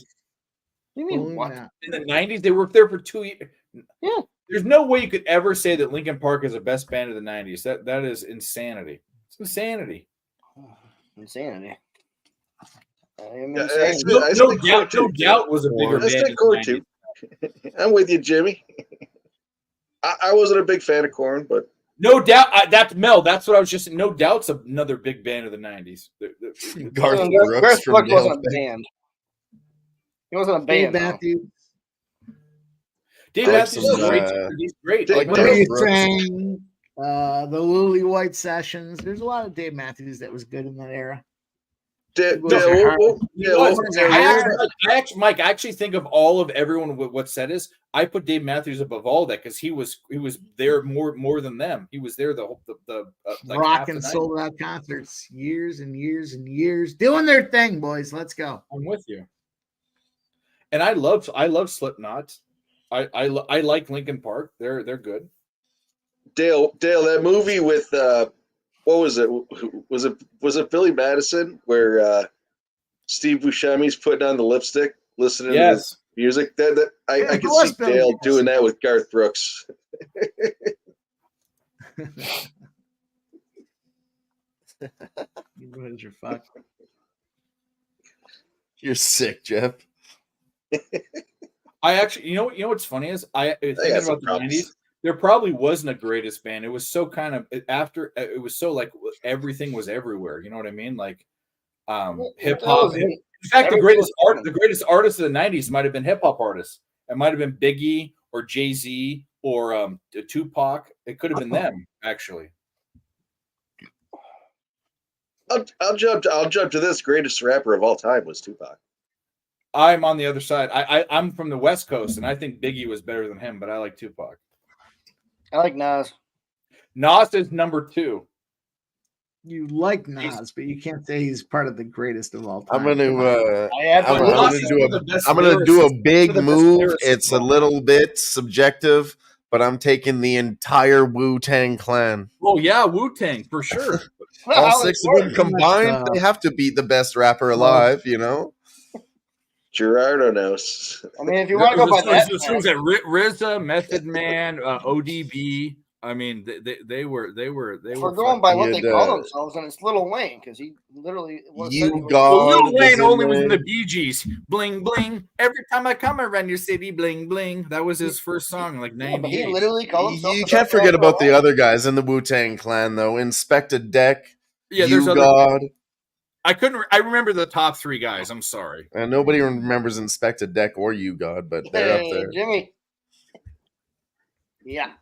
You mean Balloon what? knot. In the '90s, they worked there for 2 years. Yeah. There's no way you could ever say that Linkin Park is the best band of the '90s. That is insanity. It's insanity. Insanity. I am Yeah, insane. No doubt was a bigger Let's band. take Korn too. I'm with you, Jimmy. I wasn't a big fan of Korn, but No doubt. That's Mel. That's what I was just. No doubt's another big band of the '90s. Garth Garth Brooks from Brooks wasn't a Nickelback. band. He wasn't a Dave band. though. Matthews. Dave I like Matthews some, is great. He's great. I like What Garth are you Brooks. saying? The Lily White Sessions. There's a lot of Dave Matthews that was good in that era. Mike, I actually think of all of everyone. What said is, I put Dave Matthews above all that because he was there more than them. He was there like Rock half the and night. sold out concerts years and years and years, doing their thing, boys. Let's go. I'm with you. And I love Slipknot. I like Linkin Park. They're good. Dale, that movie with what was it? Was it Billy Madison where Steve Buscemi's putting on the lipstick, listening to his music? That I could see Dale doing that with Garth Brooks. You boys are fucked. You're sick, Jeff. I actually, you know what's funny is thinking got some about the problems. '90s. There probably wasn't a greatest band. It was so kind of after. It was so like everything was everywhere. You know what I mean? Like hip hop. In fact, the greatest artists of the '90s might have been hip hop artists. It might have been Biggie or Jay-Z or Tupac. It could have been them actually. I'll jump to this. Greatest rapper of all time was Tupac. I'm on the other side. I'm from the West Coast, and I think Biggie was better than him, but I like Tupac. I like Nas. Nas is number 2. You like Nas, but you can't say he's part of the greatest of all time. I'm gonna Nas do a big One of the best move. lyricists It's a of all little bit subjective, but I'm taking the entire Wu-Tang Clan. Oh yeah, Wu-Tang for sure. All 6 of them combined, they have to beat the best rapper alive, you know? Gerardo knows. I mean, if you want to go by that, RZA, Method Man, ODB. I mean, they were. We're going by what they call themselves, and it's Lil Wayne because he literally was. Lil Wayne only was in the Bee Gees. Bling bling. Every time I come around your city, bling bling. That was his first song, like '98. But he literally called himself. You can't forget about the other guys in the Wu-Tang Clan, though. Inspector Deck, Yeah, there's You other. God. I remember the top 3 guys. I'm sorry. And nobody remembers Inspector Deck or You God, but they're up there. Jimmy. Yeah.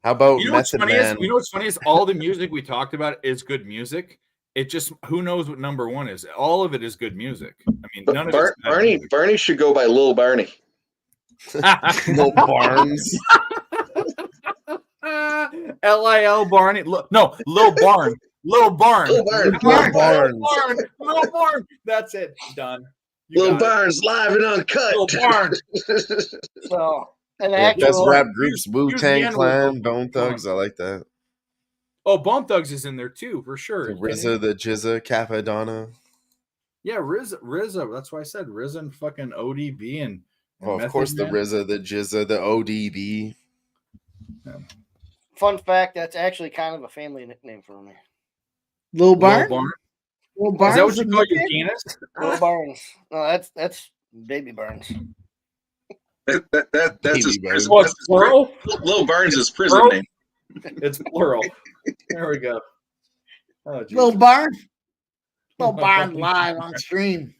How about You know what's Method funny Man? is? You know what's funny is all the music we talked about is good music. It just who knows what number 1 is. All of it is good music. I mean, none of it's bad music. Barney should go by Lil Barney. Lil Barnes. Lil Barney. No, Lil Barn. Lil Barn. Lil Barn. That's it. Done. Lil Barnes live and uncut. Lil Barn. So, Best rap groups: Here's the Wu-Tang end Clan, result. Bone Thugs. I like that. Oh, Bone Thugs is in there too, for sure. The RZA, the Jizza, Capadonna. Yeah, RZA. That's why I said RZA and fucking ODB and Oh, of Method course, the Man. RZA, the Jizza, the ODB. Fun fact: that's actually kind of a family nickname for me. Lil Barn. Lil Barnes. Is that what you call your penis? Lil Barnes. No, that's Baby Barnes. That's his Baby prison. What, That's his plural? Lil Barnes' prison Plural? name. It's plural. There we go. Oh, Lil Jesus. Barn. Lil Barn live on stream.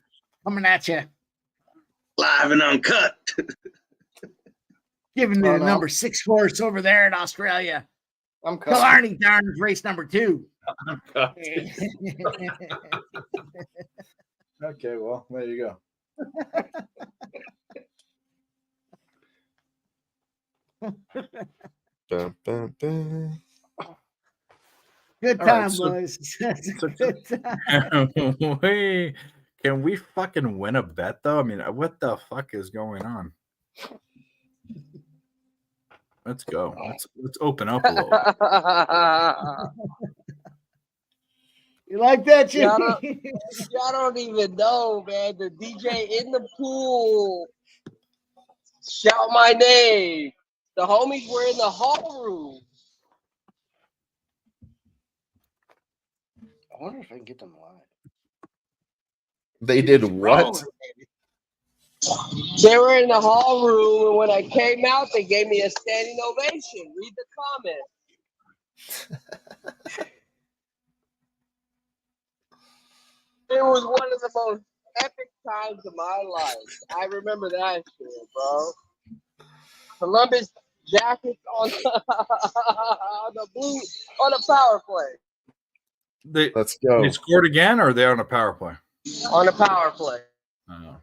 Coming at you. Live and uncut. Giving me the number 6 horse over there in Australia. I'm Killarney Darns race number 2. Okay, well, there you go. Good All time, right, so- boys. Good time. Can we fucking win a bet though? I mean, what the fuck is going on? Let's go. Let's open up a little bit. You like that, Jimmy? Y'all don't even know, man. The DJ in the pool shout my name. The homies were in the hall room. I wonder if I can get them live. They did what? They were in the hall room, and when I came out, they gave me a standing ovation. Read the comment. It was one of the most epic times of my life. I remember that shit, bro. Columbus Jackets on the blue on the power play. Let's go. They scored again, or are they on a power play? On the power play. Oh.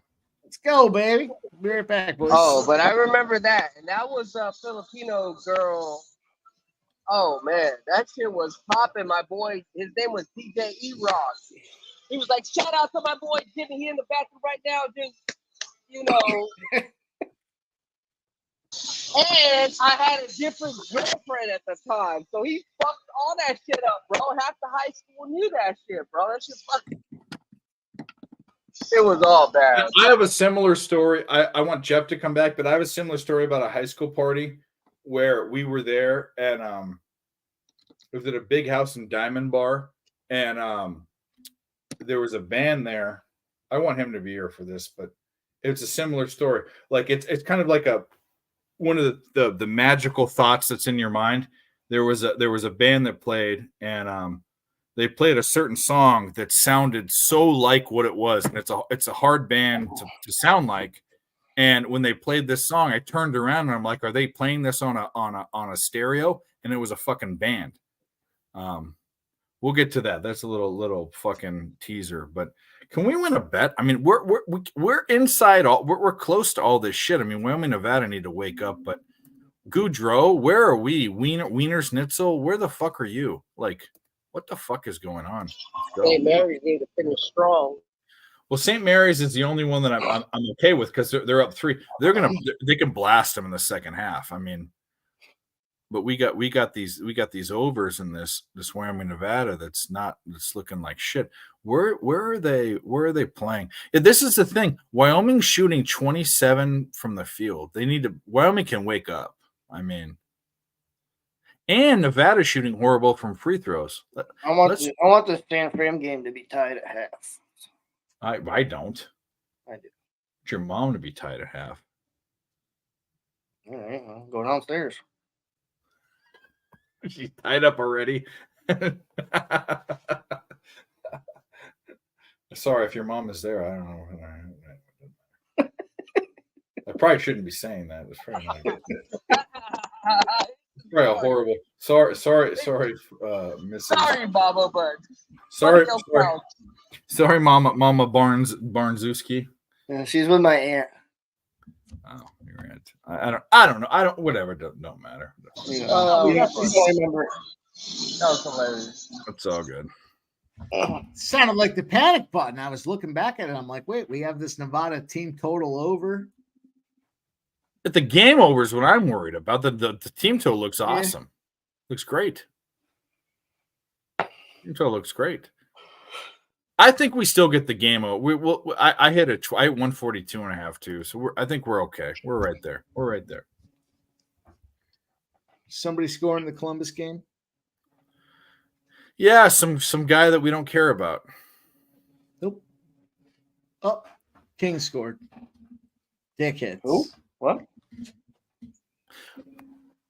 Let's go, baby. Be right back, boys. Oh, but I remember that. And that was a Filipino girl. Oh, man. That shit was popping. My boy, his name was DJ E-Rock. He was like, shout out to my boy Jimmy. He in the bathroom right now. Just, you know. And I had a different girlfriend at the time. So he fucked all that shit up, bro. Half the high school knew that shit, bro. That shit fucking. It was all bad. I have a similar story. I want Jeff to come back, but I have a similar story about a high school party where we were there, and it was at a big house in Diamond Bar, and there was a band there. I want him to be here for this, but it's a similar story. Like it's kind of like one of the magical thoughts that's in your mind. There was a band that played, and they played a certain song that sounded so like what it was, and it's a hard band to sound like. And when they played this song, I turned around and I'm like, "Are they playing this on a stereo?" And it was a fucking band. We'll get to that. That's a little fucking teaser. But can we win a bet? I mean, we're inside all. We're close to all this shit. I mean, Wyoming, Nevada need to wake up. But Goudreau, where are we? Wiener Schnitzel, where the fuck are you? Like. What the fuck is going on? St. Mary's need to finish strong. Well, St. Mary's is the only one that I'm okay with because they're up 3. They can blast them in the second half. I mean, but we got these overs in this Wyoming, Nevada that's looking like shit. Where are they playing? This is the thing. Wyoming's shooting 27 from the field. Wyoming can wake up. I mean. And Nevada shooting horrible from free throws. I want the San Fran game to be tied at half. I don't. I do. It's your mom to be tied at half. All right, well, go downstairs. She's tied up already. Sorry if your mom is there. I don't know. I probably shouldn't be saying that. It's probably not good. Right, horrible. Sorry, Mrs. Sorry, Baba, but sorry, Mama Barnzewski. Yeah, she's with my aunt. Oh, you're right. I don't know. Whatever. Don't matter. I remember. That was hilarious. It's all good. Sounded like the panic button. I was looking back at it. I'm like, wait, we have this Nevada team total over. But the game over is what I'm worried about. The team total looks awesome. Yeah. Looks great. Team total looks great. I think we still get the game over. I hit 142.5 too. So I think we're okay. We're right there. Somebody scoring the Columbus game? Yeah, some guy that we don't care about. Nope. Oh, King scored. Dickheads. Who? What?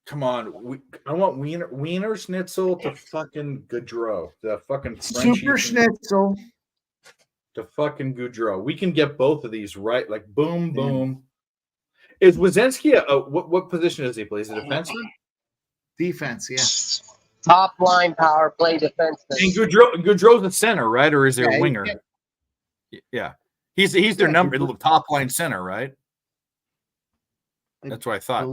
Come on, I want Wiener Schnitzel to fucking Gaudreau, the fucking Frenchie Super Schnitzel to fucking Gaudreau. We can get both of these right, like boom, boom. Is Wazinski what position does he play? Is it defenseman? Defense, yeah. Top line power play defense. And Gaudreau's a center, right? Or is there a winger? Yeah. He's their number top line center, right? That's what I thought.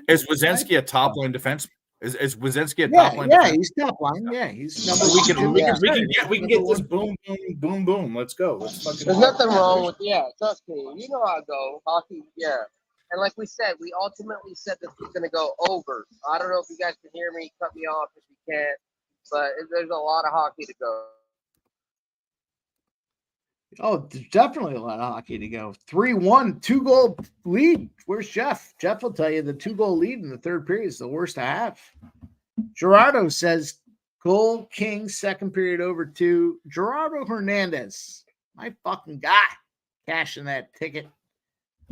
Is Wazinski a top line defense? Is Wazinski a top line? Yeah, he's top line. Yeah, he's number one. We can get this boom, boom, boom, boom. Let's go. There's nothing wrong with trust me. You know how I go. Hockey, yeah. And like we said, we ultimately said this was going to go over. I don't know if you guys can hear me. Cut me off if you can't. But there's a lot of hockey to go. Oh, there's definitely a lot of hockey to go. 3-1, 2-goal lead. Where's Jeff? Jeff will tell you the 2-goal lead in the third period is the worst to have. Gerardo says goal King, second period over to Gerardo Hernandez. My fucking guy. Cashing that ticket.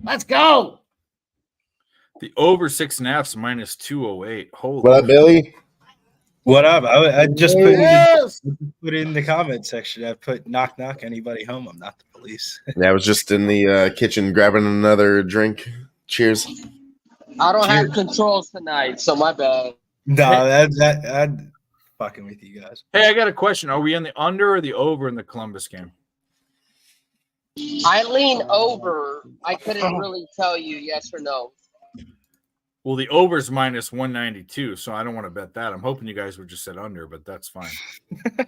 Let's go. The over 6.5 is minus 208. Holy. What up, Billy? What up? I just put it in the comment section. I put knock knock anybody home. I'm not the police. Yeah, I was just in the kitchen grabbing another drink. Cheers. I don't have controls tonight, so my bad. No, I'm fucking with you guys. Hey, I got a question. Are we in the under or the over in the Columbus game? I lean over. I couldn't really tell you yes or no. Well, the over is minus 192, so I don't want to bet that. I'm hoping you guys would just said under, but that's fine. I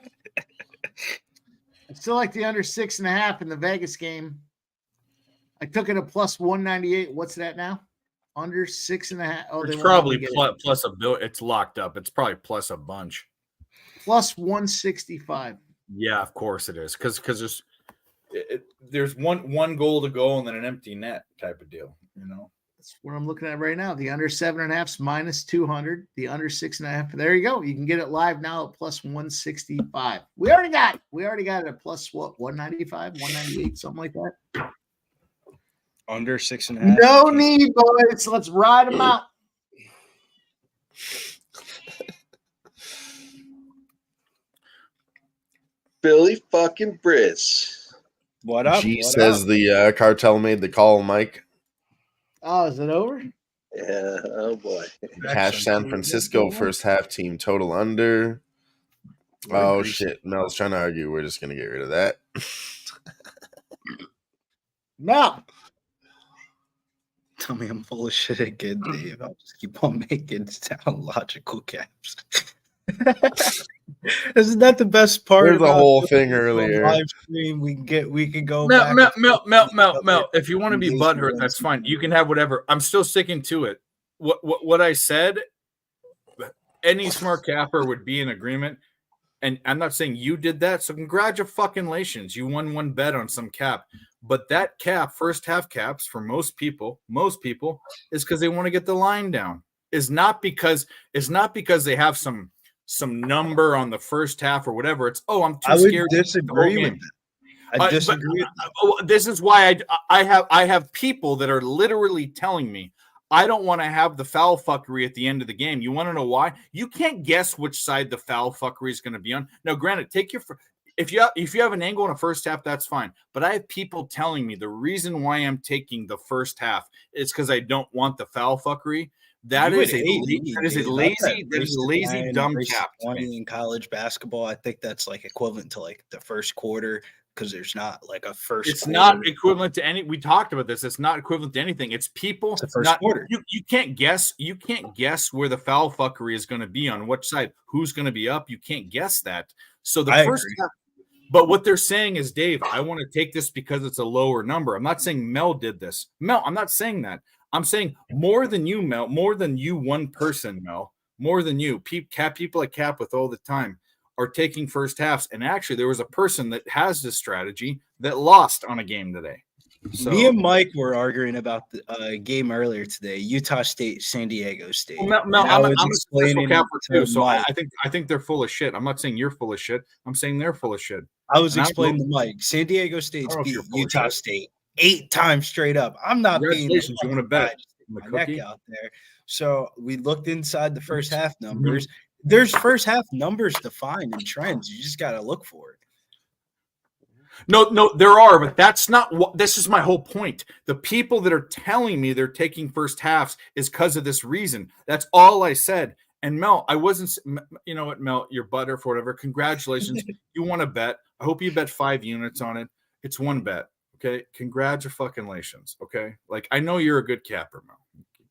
still like the under 6.5 in the Vegas game. I took it a plus 198. What's that now? Under 6.5. Oh, it's probably plus a bill. It's locked up. It's probably plus a bunch. Plus 165. Yeah, of course it is. Because there's one goal to go and then an empty net type of deal, you know. That's what I'm looking at right now. The under 7.5 is minus 200. The under 6.5. There you go. You can get it live now at plus 165. We already got it at plus what? 195, 198, something like that. Under 6.5. No need, boys. Let's ride them out. Billy fucking Briss. What up? G says the cartel made the call, Mike. Oh, is it over? Yeah. Oh boy. Cash San Francisco first half team total under. Oh shit! Mel's trying to argue. We're just gonna get rid of that. No. Tell me I'm full of shit again, Dave. I'll just keep on making sound logical caps. Isn't that the best part? There's the whole thing earlier. Live stream, we can go. Mel. If you want to be butthurt, that's fine. You can have whatever. I'm still sticking to it. What I said. Any smart capper would be in agreement, and I'm not saying you did that. So congratulations, you won one bet on some cap. But that cap, first half caps for most people, is because they want to get the line down. Is not because they have some number on the first half or whatever. It's I'm too scared. I disagree with that. I disagree. This is why I have people that are literally telling me I don't want to have the foul fuckery at the end of the game. You want to know why? You can't guess which side the foul fuckery is going to be on. Now, granted, if you have an angle in a first half, that's fine. But I have people telling me the reason why I'm taking the first half is because I don't want the foul fuckery. That is a lazy, dumb cap. 20 in college basketball, I think that's like equivalent to like the first quarter because there's not like a first. It's not equivalent to any. We talked about this. It's not equivalent to anything. It's people. It's the first quarter. You can't guess. You can't guess where the foul fuckery is going to be on which side. Who's going to be up? You can't guess that. So the first half. But what they're saying is, Dave, I want to take this because it's a lower number. I'm not saying Mel did this. Mel, I'm not saying that. I'm saying more than you, Mel, more than you, one person, Mel, more than you. People I cap with all the time are taking first halves. And actually, there was a person that has this strategy that lost on a game today. So, me and Mike were arguing about the game earlier today. Utah State, San Diego State. well, Mel, And I was I'm a explaining capper to too. So Mike. I think they're full of shit. I'm not saying you're full of shit. I'm saying they're full of shit. I was And explaining to Mike, San Diego State's I don't know if beat you're full of Utah shit. State 8 times straight up. I'm not being Congratulations. You want to bet my the neck cookie? out there. So we looked inside the first half numbers. There's first half numbers defined and trends. You just got to look for it. No, there are, but that's not what. This is my whole point. The people that are telling me they're taking first halves is because of this reason. That's all I said. And Mel, I wasn't. You know what, Mel? You're butter for whatever. Congratulations. You want to bet? I hope you bet 5 units on it. It's one bet. Okay. Congratulations. Okay. Like I know you're a good capper, Mel.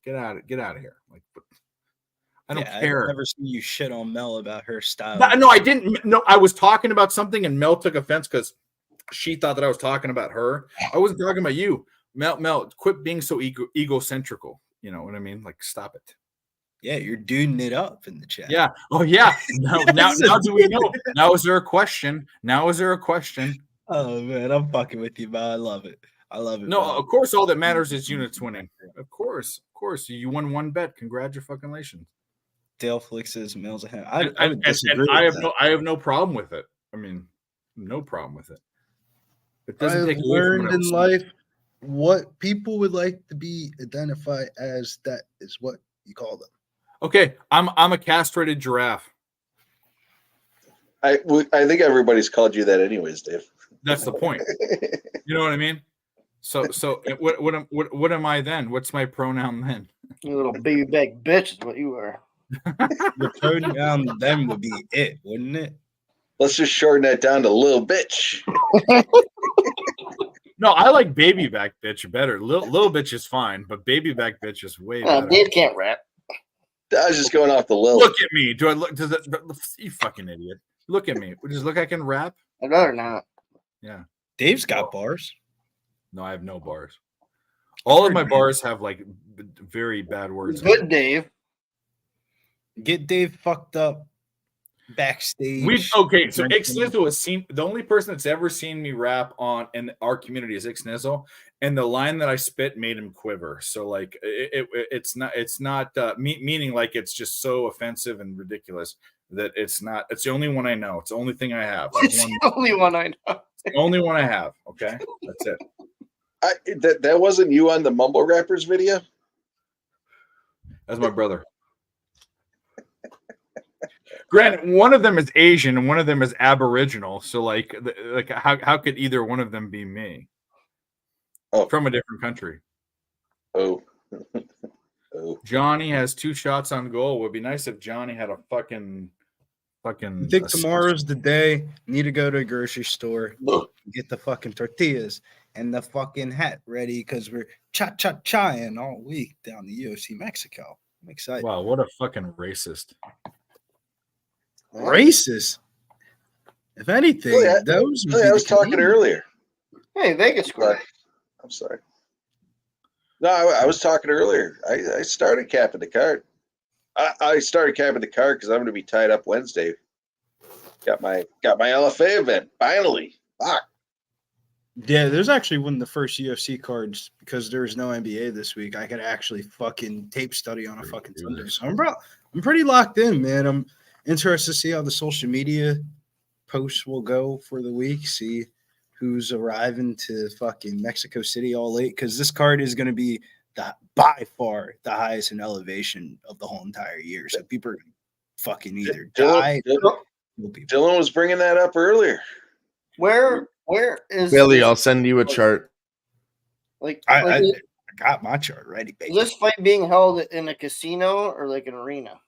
Get out of here. Like, I don't care. I've never seen you shit on Mel about her style. No, I didn't. No, I was talking about something, and Mel took offense because she thought that I was talking about her. I wasn't talking about you. Mel, quit being so egocentrical. You know what I mean? Like, stop it. Yeah, you're duding it up in the chat. Yeah. Oh, yeah. Now do we know? Now is there a question? Oh, man, I'm fucking with you, man. I love it. No, man. of course, all that matters is units winning. Of course. You won one bet. Congratulations. Dale Flick says Mel's a hand. I have no problem with it. I mean, no problem with it. It doesn't take away from learned in life what people would like to be identified as. That is what you call them. Okay, I'm a castrated giraffe. I think everybody's called you that anyways, Dave. That's the point. You know what I mean? So what am I then? What's my pronoun then? You little baby back bitch is what you are. The pronoun then would be it, wouldn't it? Let's just shorten that down to little bitch. No, I like baby back bitch better. Little bitch is fine, but baby back bitch is way better. Dave can't rap. I was just going off the lil. Look at me. Do I look? Does it? You fucking idiot. Look at me. Does it look like I can rap? I'd rather not. Yeah. Dave's got bars. No, I have no bars. All of my bars have like very bad words. Good, Dave. Get Dave fucked up backstage. Okay, so Ixnizzle has seen the only person that's ever seen me rap on in our community is Ixnizzle, and the line that I spit made him quiver. So like it's not meaning like it's just so offensive and ridiculous that it's not. It's the only one I know. It's the only thing I have. It's the only one I know. The only one I have. Okay, that's it. That wasn't you on the Mumble Rappers video? That's my brother. Granted, one of them is Asian and one of them is Aboriginal. So, like how could either one of them be me? Oh, from a different country. Oh. Johnny has 2 shots on goal. It would be nice if Johnny had a fucking. I think tomorrow's the day. Need to go to a grocery store, get the fucking tortillas and the fucking hat ready because we're cha-cha-chaing all week down to UFC Mexico. I'm excited. Wow, what a fucking racist. Racist? If anything, those I was talking earlier. Hey, Vegas scored. I'm sorry. No, I was talking earlier. I started capping the card. I started capping the card because I'm going to be tied up Wednesday. Got my LFA event finally. Fuck. Yeah, there's actually one of the first UFC cards because there was no NBA this week. I could actually fucking tape study on a fucking Sunday. So I'm pretty locked in, man. I'm interested to see how the social media posts will go for the week. See who's arriving to fucking Mexico City all late because this card is going to be by far the highest in elevation of the whole entire year. So people are going to fucking either die. Dylan was bringing that up earlier. Where is Billy? I'll send you a chart. I got my chart ready, baby. Is this fight being held in a casino or like an arena?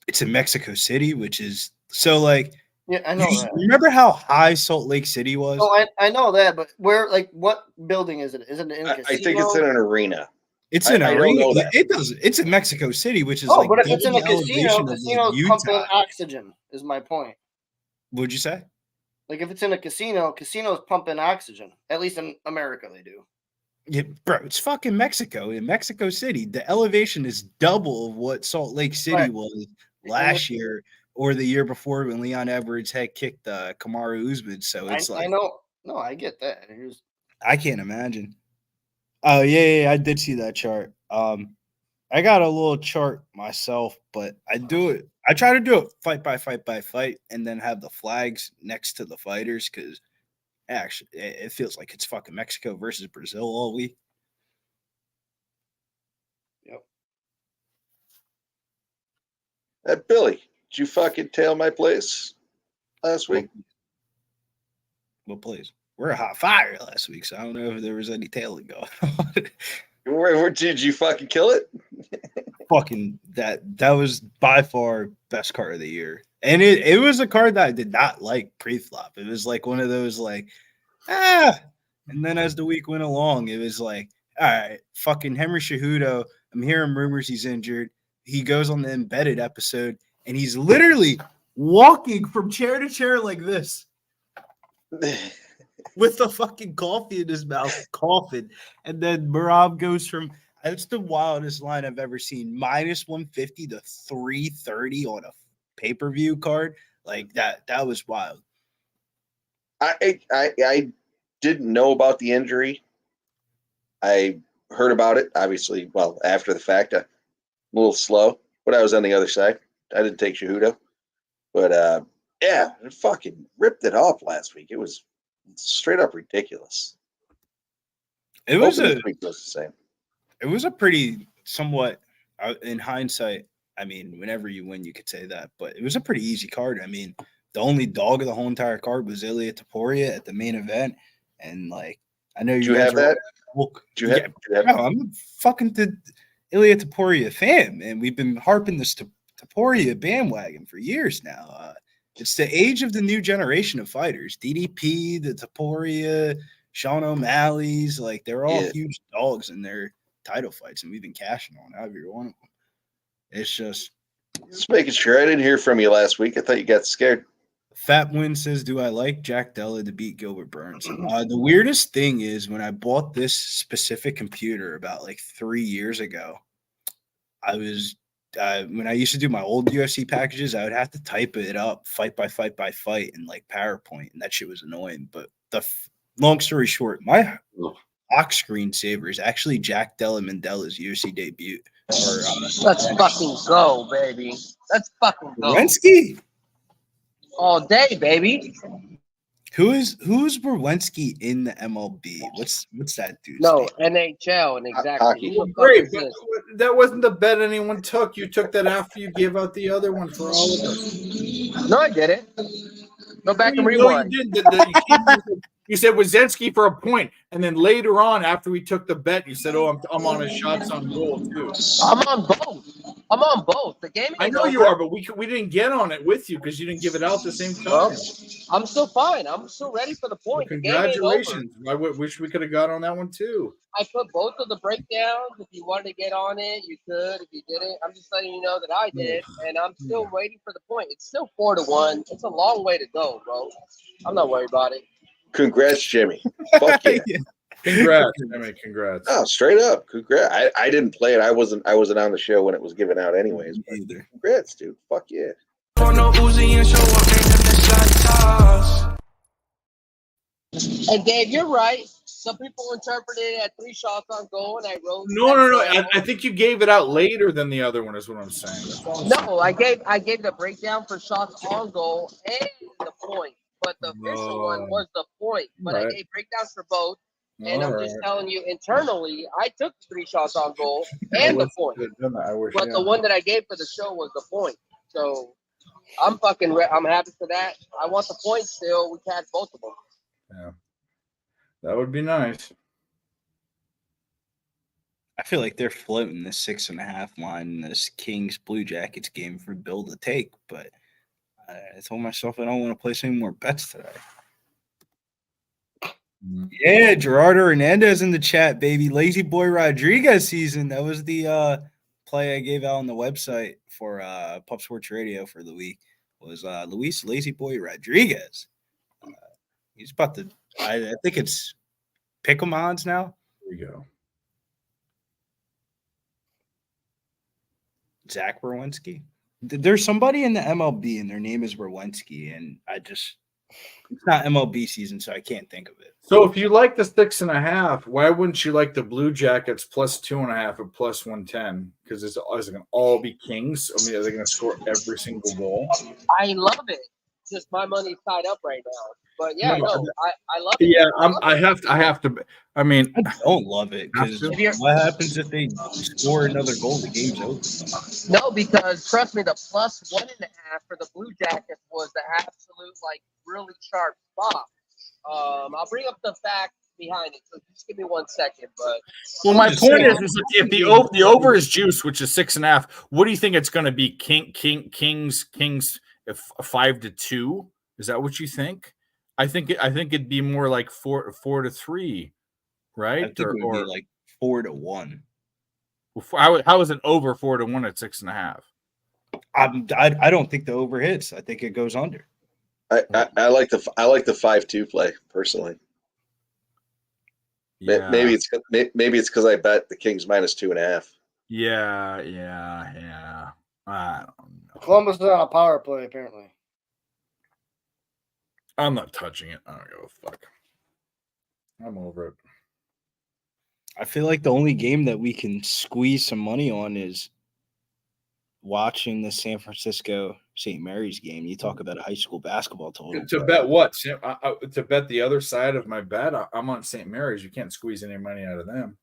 It's in Mexico City, which is so like. Yeah, I know that. Remember how high Salt Lake City was? Oh, I know that, but where? Like, what building is it? Is it in a casino? I think it's in an arena. It's in an arena. It does. It's in Mexico City, which is but if it's in a casino, casino's pumping oxygen. Is my point. What'd you say? Like, if it's in a casino, casino's pumping oxygen. At least in America, they do. Yeah, bro, it's fucking Mexico. In Mexico City, the elevation is double of what Salt Lake City was last year or the year before when Leon Edwards had kicked Kamaru Usman. So it's I know. No, I get that. I can't imagine. Oh yeah, I did see that chart. I got a little chart myself, but I do it. I try to do it fight by fight, and then have the flags next to the fighters because actually it feels like it's fucking Mexico versus Brazil all week. Yep. Billy, did you fucking tail my place last week? Well, please. We're a hot fire last week, so I don't know if there was any tailing going on. Where did you fucking kill it? Fucking that was by far best card of the year. And it was a card that I did not like pre-flop. It was like one of those like, and then as the week went along, it was like, all right, fucking Henry Cejudo. I'm hearing rumors he's injured. He goes on the embedded episode and he's literally walking from chair to chair like this. With the fucking coffee in his mouth, coughing. And then Marab goes from, that's the wildest line I've ever seen, minus 150 to 330 on a pay-per-view card. Like that was wild. I didn't know about the injury. I heard about it, obviously, well, after the fact. I'm a little slow, but I was on the other side. I didn't take Cejudo. But, yeah, it fucking ripped it off last week. It was straight up ridiculous. It was this week was the same. It was a pretty somewhat, in hindsight, I mean, whenever you win, you could say that, but it was a pretty easy card. I mean, the only dog of the whole entire card was Ilia Topuria at the main event, and like I know you have that. I'm a fucking Ilia Topuria fan, and we've been harping this Topuria bandwagon for years now. It's the age of the new generation of fighters. DDP, the Topuria, Sean O'Malley's, like they're all huge dogs in their title fights, and we've been cashing on every one of them. It's just making sure. I didn't hear from you last week. I thought you got scared. Fat Win says, do I like Jack Della to beat Gilbert Burns? The weirdest thing is when I bought this specific computer about like 3 years ago, I was when I used to do my old UFC packages, I would have to type it up fight by fight in like PowerPoint, and that shit was annoying. But long story short, my lock screensaver is actually Jack Della Mandela's UFC debut. Let's fucking go, baby. Let's fucking go. Berwinski? All day, baby. Who's Berwinski in the MLB? What's that dude? No, NHL, and exactly. Great, but that wasn't the bet anyone took. You took that after you gave out the other one for all of us. No, I didn't. Go back and rewind. You did. You said Wazinski for a point, and then later on, after we took the bet, you said, "Oh, I'm on his shots on goal too." I'm on both. The game. I know you are, but we didn't get on it with you because you didn't give it out at the same time. Well, I'm still fine. I'm still ready for the point. Well, congratulations! I wish we could have got on that one too. I put both of the breakdowns. If you wanted to get on it, you could. If you didn't, I'm just letting you know that I did, and I'm still waiting for the point. It's still 4-1. It's a long way to go, bro. I'm not worried about it. Congrats, Jimmy. Fuck yeah. Congrats, Jimmy. Congrats. Oh, straight up. Congrats. I didn't play it. I wasn't on the show when it was given out anyways. But congrats, dude. Fuck yeah. And Dave, you're right. Some people interpreted it at 3 shots on goal, and I wrote. No. I think you gave it out later than the other one. Is what I'm saying. No, I gave the breakdown for shots on goal and the point. But the official one was the point. But I gave breakdowns for both. And I'm just telling you, internally, I took 3 shots on goal and the point. But the one that I gave for the show was the point. So I'm fucking I'm happy for that. I want the point still. We catch both of them. Yeah. That would be nice. I feel like they're floating the 6.5 line in this Kings Blue Jackets game for Bill to take, but I told myself I don't want to place any more bets today. Yeah, Gerardo Hernandez in the chat, baby. Lazy Boy Rodriguez season. That was the play I gave out on the website for Pub Sports Radio for the week. Was Luis Lazy Boy Rodriguez. He's about to. I think it's pick'em odds now. Here we go. Zach Berwinski. There's somebody in the MLB and their name is Berwinski, and I just It's not MLB season, so I can't think of it. So if you like the 6.5, why wouldn't you like the Blue Jackets plus 2.5 or plus 110? Because is it going to all be Kings? I mean, are they going to score every single goal? I love it. Just my money's tied up right now. But yeah, No, I love it. Yeah, I have to. I mean, I don't love it because what happens if they score another goal? The game's over. No, because trust me, the plus 1.5 for the Blue Jackets was the absolute really sharp spot. I'll bring up the facts behind it. So just give me 1 second. But my point is if the over is juice, which is 6.5, what do you think it's going to be? Kings, if 5-2. Is that what you think? I think it'd be more like 4-3, right? I think it would be like 4-1. How is it over 4-1 at 6.5? I don't think the over hits. I think it goes under. I like the 5-2 play personally. Yeah. Maybe it's because I bet the Kings minus 2.5. Yeah. I don't know. Columbus is on a power play apparently. I'm not touching it. I don't give a fuck. I'm over it. I feel like the only game that we can squeeze some money on is watching the San Francisco St. Mary's game. You talk about a high school basketball total. To bet what? To bet the other side of my bet, I'm on St. Mary's. You can't squeeze any money out of them.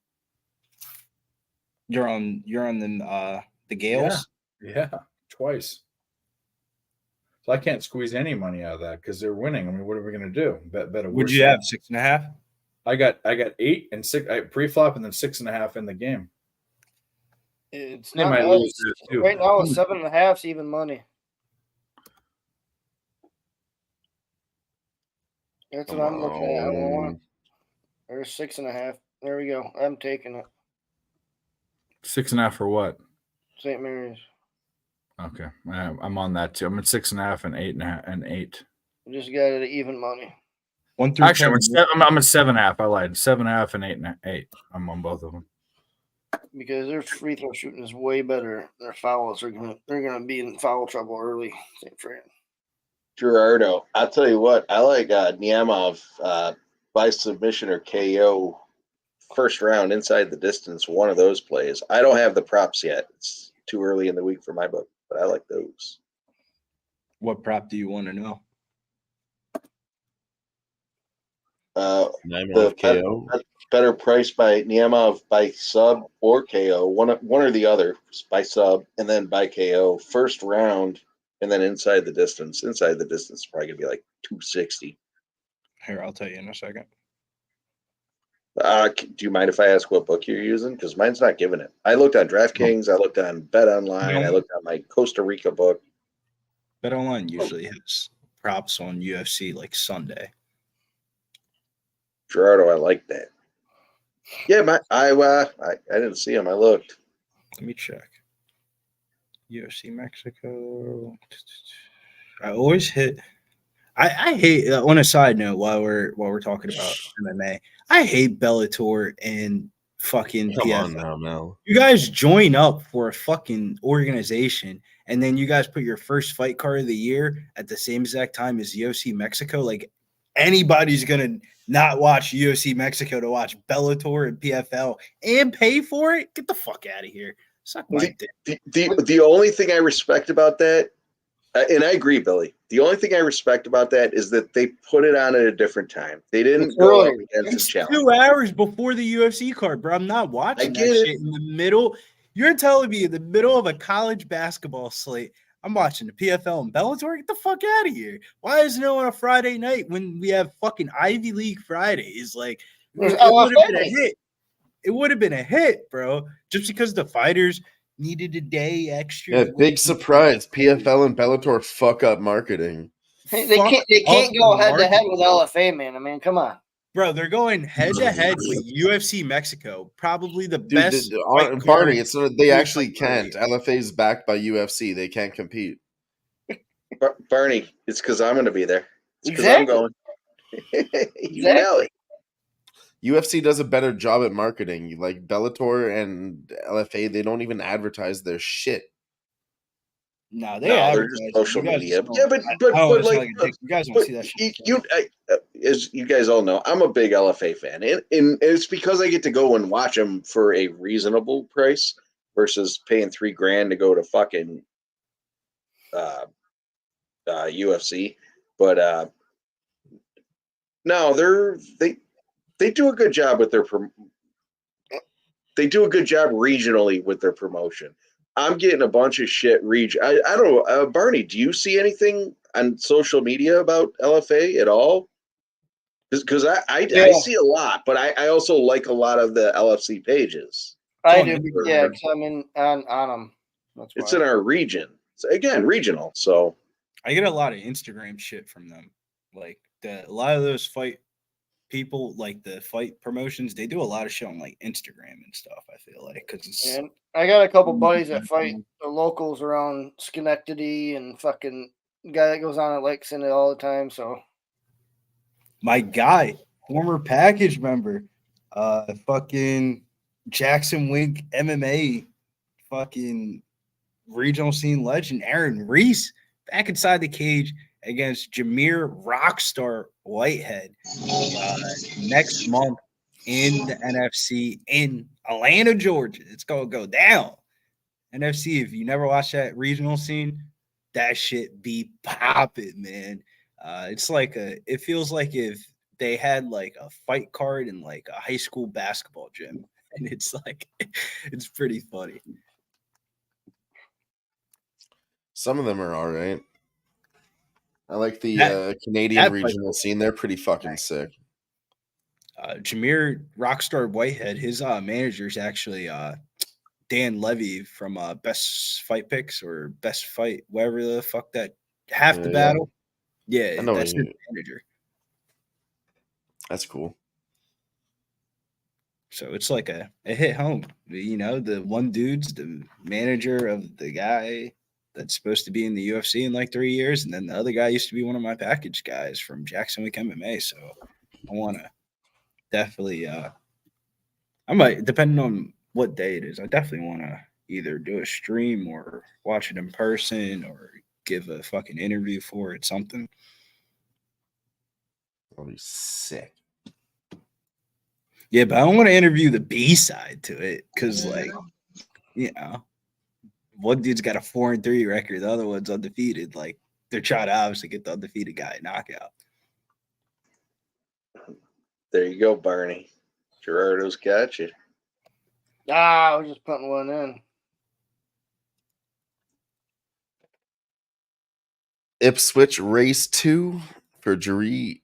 You're on the Gales? Yeah, twice. So I can't squeeze any money out of that because they're winning. I mean, what are we going to do? Bet a Would you have 6.5? I got 8 and 6 pre-flop and then 6.5 in the game. It's They not might nice. lose that too. Right now, it's 7.5 even money. That's what I'm looking at. I don't want. There's 6.5. There we go. I'm taking it. 6.5 for what? St. Mary's. Okay, I'm on that too. I'm at 6.5 and 8.5 and 8. I just got it at even money. 1 through Actually, 10. I'm at 7.5. I lied. 7.5 and 8. I'm on both of them. Because their free throw shooting is way better. Their fouls they're gonna be in foul trouble early. St. Fran. Gerardo, I'll tell you what, I like Niamov by submission or KO first round inside the distance, one of those plays. I don't have the props yet. It's too early in the week for my book, but I like those. What prop do you want to know? The KO. Better price by Niamov by sub or KO, one or the other by sub, and then by KO first round, and then inside the distance. Inside the distance is probably gonna be like 260. Here, I'll tell you in a second. Do you mind if I ask what book you're using? Because mine's not giving it. I looked on DraftKings, I looked on Bet Online, I looked on my Costa Rica book. Bet Online usually has props on UFC like Sunday. Gerardo, I like that. Yeah, I didn't see him. I looked. Let me check. UFC Mexico. I always hit. I hate. On a side note, while we're talking about MMA, I hate Bellator and fucking Come PFL. on now, Mel. You guys join up for a fucking organization, and then you guys put your first fight card of the year at the same exact time as UFC Mexico. Like anybody's gonna not watch UFC Mexico to watch Bellator and PFL and pay for it? Get the fuck out of here. Suck my dick. The only thing I respect about that, and I agree, Billy, the only thing I respect about that is that they put it on at a different time. They didn't go up against It's the challenge. 2 hours before the UFC card, bro. I'm not watching that shit in the middle. You're telling me in the middle of a college basketball slate, I'm watching the PFL and Bellator? Get the fuck out of here. Why isn't it on a Friday night when we have fucking Ivy League Fridays? Like, it would have been a hit. It would have been a hit, bro. Just because the fighters needed a day extra. Yeah, big surprise. PFL and Bellator fuck up marketing. Hey, they can't go head to head with LFA, man. I mean, come on. Bro, they're going head to head with UFC Mexico, probably the Dude, best. Barney, it's not, they actually can't. LFA is backed by UFC. They can't compete. Barney, it's because I'm going to be there. It's because I'm going. Exactly. UFC does a better job at marketing. Like Bellator and LFA, they don't even advertise their shit. No, they No, they're advertise. just social You guys media. don't- Yeah, but I don't wanna like, sound like a dick. You guys don't but see that shit. as you guys all know, I'm a big LFA fan, and it's because I get to go and watch them for a reasonable price versus paying $3,000 to go to fucking UFC. But no, they do a good job with their they do a good job regionally with their promotion. I'm getting a bunch of shit I don't know, Barney, do you see anything on social media about LFA at all? Because I see a lot, but I also like a lot of the LFC pages. I do, yeah, because I'm on them. That's It's why. in our region. So again, regional. So I get a lot of Instagram shit from them. Like a lot of those fight people, like the fight promotions, they do a lot of shit on like Instagram and stuff. I feel like because it's And I got a couple buddies that fight the locals around Schenectady and fucking guy that goes on at Lakes in it all the time. So my guy, former package member, fucking Jackson Wink MMA, fucking regional scene legend Aaron Reese back inside the cage against Jameer Rockstar Whitehead next month in the NFC in Atlanta, Georgia. It's gonna go down. NFC, if you never watched that regional scene, that shit be popping, man. It's like it feels like if they had like a fight card in like a high school basketball gym, and it's like it's pretty funny. Some of them are all right. I like the Canadian regional scene. They're pretty fucking sick. Jameer Rockstar Whitehead, his manager's actually Dan Levy from Best Fight Picks or Best Fight, whatever the fuck that half the battle. Yeah, I know that's his manager. That's cool. So it's like a hit home. You know, the one dude's the manager of the guy that's supposed to be in the UFC in like 3 years, and then the other guy used to be one of my package guys from Jackson Wink MMA. So I want to definitely, I might, depending on what day it is, I definitely want to either do a stream or watch it in person or give a fucking interview for it, something. That'll be sick. Yeah, but I don't want to interview the B side to it because, like, you know, one dude's got a 4-3 record, the other one's undefeated. Like, they're trying to obviously get the undefeated guy a knockout. there you go, Barney. Gerardo's got you. I was just putting one in. Ipswich race 2 for G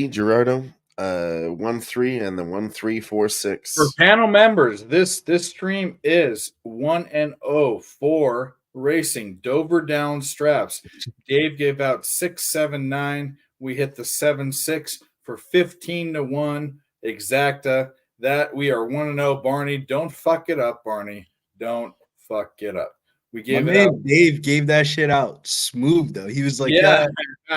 Gerardo. 1-3 and then 1-3-4-6. For panel members, this stream is 1-0 for racing Dover Down straps. Dave gave out 6-7-9. We hit the 7-6 for 15-1 exacta. That we are 1-0. Barney, don't fuck it up, Barney. Don't fuck it up. We gave it out. Dave gave that shit out smooth though. He was like, Yeah.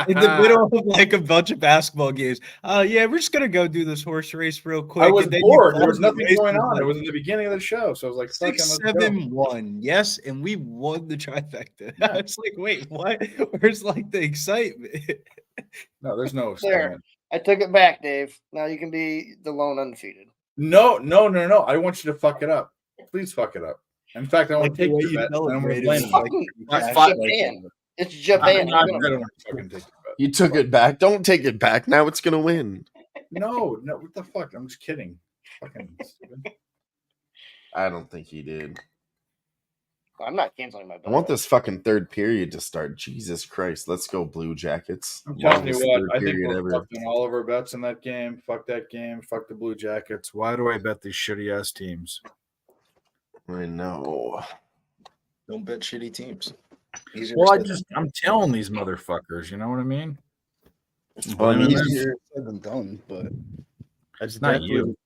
In the middle of like a bunch of basketball games. Yeah, we're just gonna go do this horse race real quick. I was And then bored. There you was nothing going like, on. It was in the beginning of the show, so I was like, "Fuck it, let's go." 6-7-1, yes, and we won the trifecta. Yeah. It's like, wait, what? Where's like the excitement? No, there's no There. excitement. I took it back, Dave. Now you can be the lone undefeated. No. I want you to fuck it up. Please fuck it up. In fact, I want to take way your you bet. And I'm going to celebrated blame it, you. like, It's Fuck- Japan. It's Japan. I don't want to fucking take your bet. You took it back. Don't take it back. Now it's gonna win. No, what the fuck? I'm just kidding. Fucking stupid. I don't think he did. I'm not canceling my bet. I want this fucking third period to start. Jesus Christ. Let's go, Blue Jackets. I'm telling you Longest what, third I think period we're ever. fucking all of our bets in that game. Fuck that game. Fuck the Blue Jackets. Why do I bet these shitty ass teams? I know. Don't bet shitty teams. Well, I'm telling these motherfuckers, you know what I mean? Well, I mean, easier said than done, but It's not you.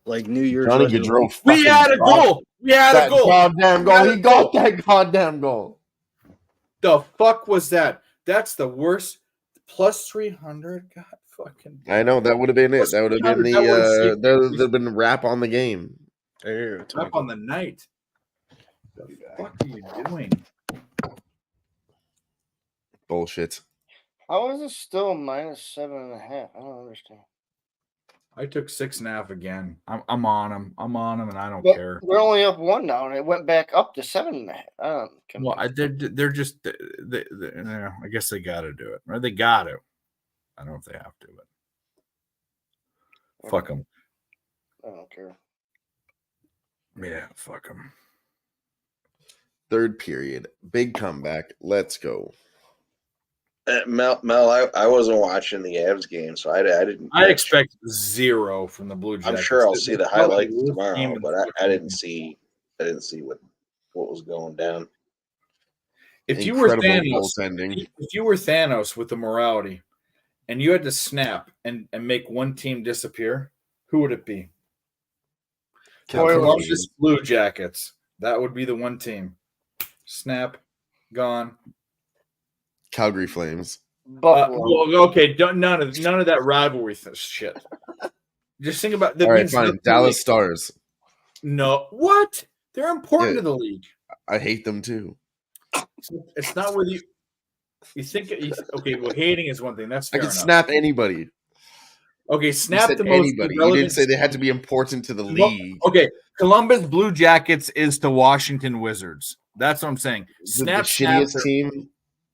Like New Year's. Johnny resolution. Gaudreau. We had a goal. We had a That goal. goddamn goal. He got that goddamn goal. The fuck was that? That's the worst. Plus 300. God fucking. I know that would have been it. That would have been That there would have been a wrap on the game. Up on the night. The fuck are you doing? Bullshit. How is it still -7.5? I don't understand. I took 6.5 again. I'm on them. I'm on them, and I don't But care. they're only up 1 now, and it went back up to 7.5. Well, they're just I guess they got to do it. Right? They got to. I don't know if they have to, but fuck them. I don't care. Yeah, fuck them. Third period, big comeback. Let's go. Mel, I wasn't watching the Avs game, so I didn't. I expect 0 from the Blue Jackets. I'm sure I'll see the highlights Game tomorrow, in but the I didn't see. I didn't see what was going down. If you were Incredible Thanos, goaltending. if you were Thanos with the morality, and you had to snap and make one team disappear, who would it be? Columbus Blue Jackets. That would be the one team. Snap, gone. Calgary Flames. Buffalo. Okay, none of that rivalry shit. Just think about. All right, fine. Dallas Stars. No, what? They're important to the league. I hate them too. It's not where you think. Okay, well, hating is one thing. That's fair I can enough. snap anybody. Okay, snap the most anybody. You didn't say they had to be important to the league. Okay, Columbus Blue Jackets is the Washington Wizards. That's what I'm saying. The shittiest team.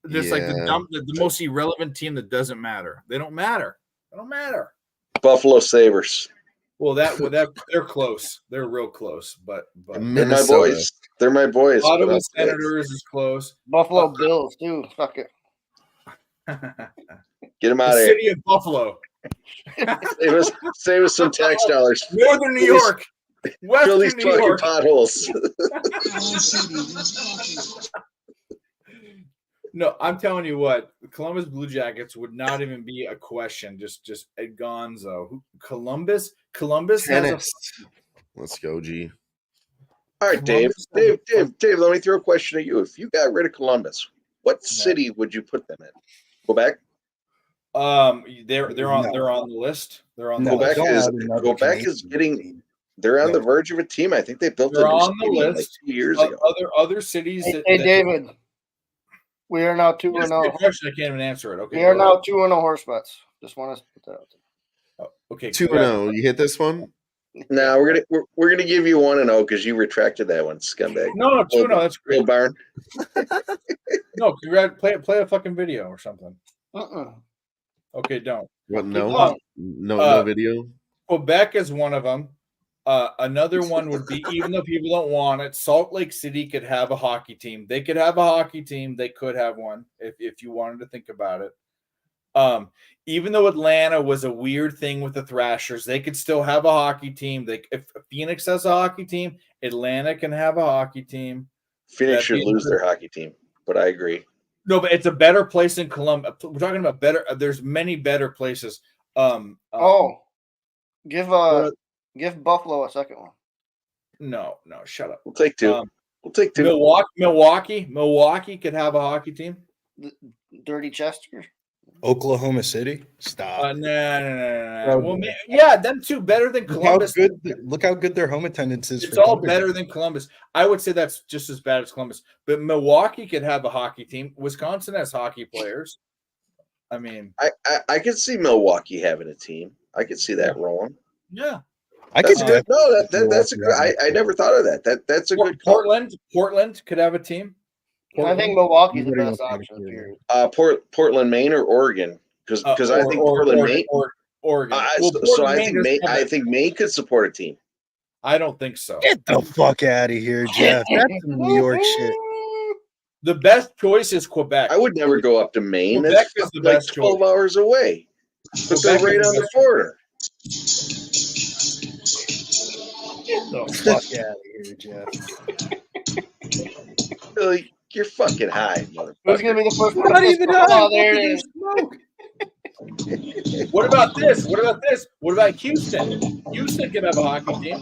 Just like the most irrelevant team that doesn't matter. They don't matter. They don't matter. Buffalo Sabres. Well, they're close. They're real close, but they're my boys. They're my boys. Ottawa Senators is close. Buffalo Bills too. Fuck it. Get them out of here. City of Buffalo. Save us some tax dollars. Northern New York. Fill these Western New fucking York. potholes. No, I'm telling you what, the Columbus Blue Jackets would not even be a question. Just a gonzo. Columbus Tennis. Let's go, G. All right, Dave. Dave, let me throw a question at you. If you got rid of Columbus, what city would you put them in? Quebec? They're on the list. They're on the list. Quebec is getting. They're on the verge of a team. I think they built They're a new on the stadium list. like 2 years ago. Other cities. Hey, David. We are now 2-0. Question, I can't even answer it. Okay. We are now 2-0 horse bets. Just want to put that out there. Okay. 2-0. You hit this one? No, we're gonna give you 1-0 because you retracted that one, scumbag. No, 2-0. That's great. Barn. No, play a fucking video or something. Okay, don't. What? No, no video. Quebec is one of them. Another one would be, even though people don't want it, Salt Lake City could have a hockey team. They could have a hockey team. They could have one if you wanted to think about it. Even though Atlanta was a weird thing with the Thrashers, they could still have a hockey team. If Phoenix has a hockey team, Atlanta can have a hockey team. Phoenix should lose their hockey team, but I agree. No, but it's a better place than Columbus. We're talking about better. There's many better places. Give Buffalo a second one. No, shut up. We'll take two. We'll take two. Milwaukee could have a hockey team. Dirty Chester. Oklahoma City. Stop. No. Well, yeah, them two better than Columbus. Look how good their home attendance is. It's all better than Columbus. I would say that's just as bad as Columbus. But Milwaukee could have a hockey team. Wisconsin has hockey players. I mean, I could see Milwaukee having a team. I could see that rolling. Yeah. That's good. No, that's a good. I never thought of that. That's a good. Portland could have a team. I think Milwaukee's the best option. Period. Portland, Maine, or Oregon? Because I think Portland, Maine, Oregon. I think Maine could support a team. I don't think so. Get the fuck out of here, Jeff. That's some New York shit. The best choice is Quebec. I would never go up to Maine. Quebec That's is the like best 12 choice. hours away. But they're right on the border. Get the fuck out of here, Jeff. Really, you're fucking high, motherfucker. Who's gonna be the first one? Not even Oh, there it is. What about this? What about Houston? Houston can have a hockey team.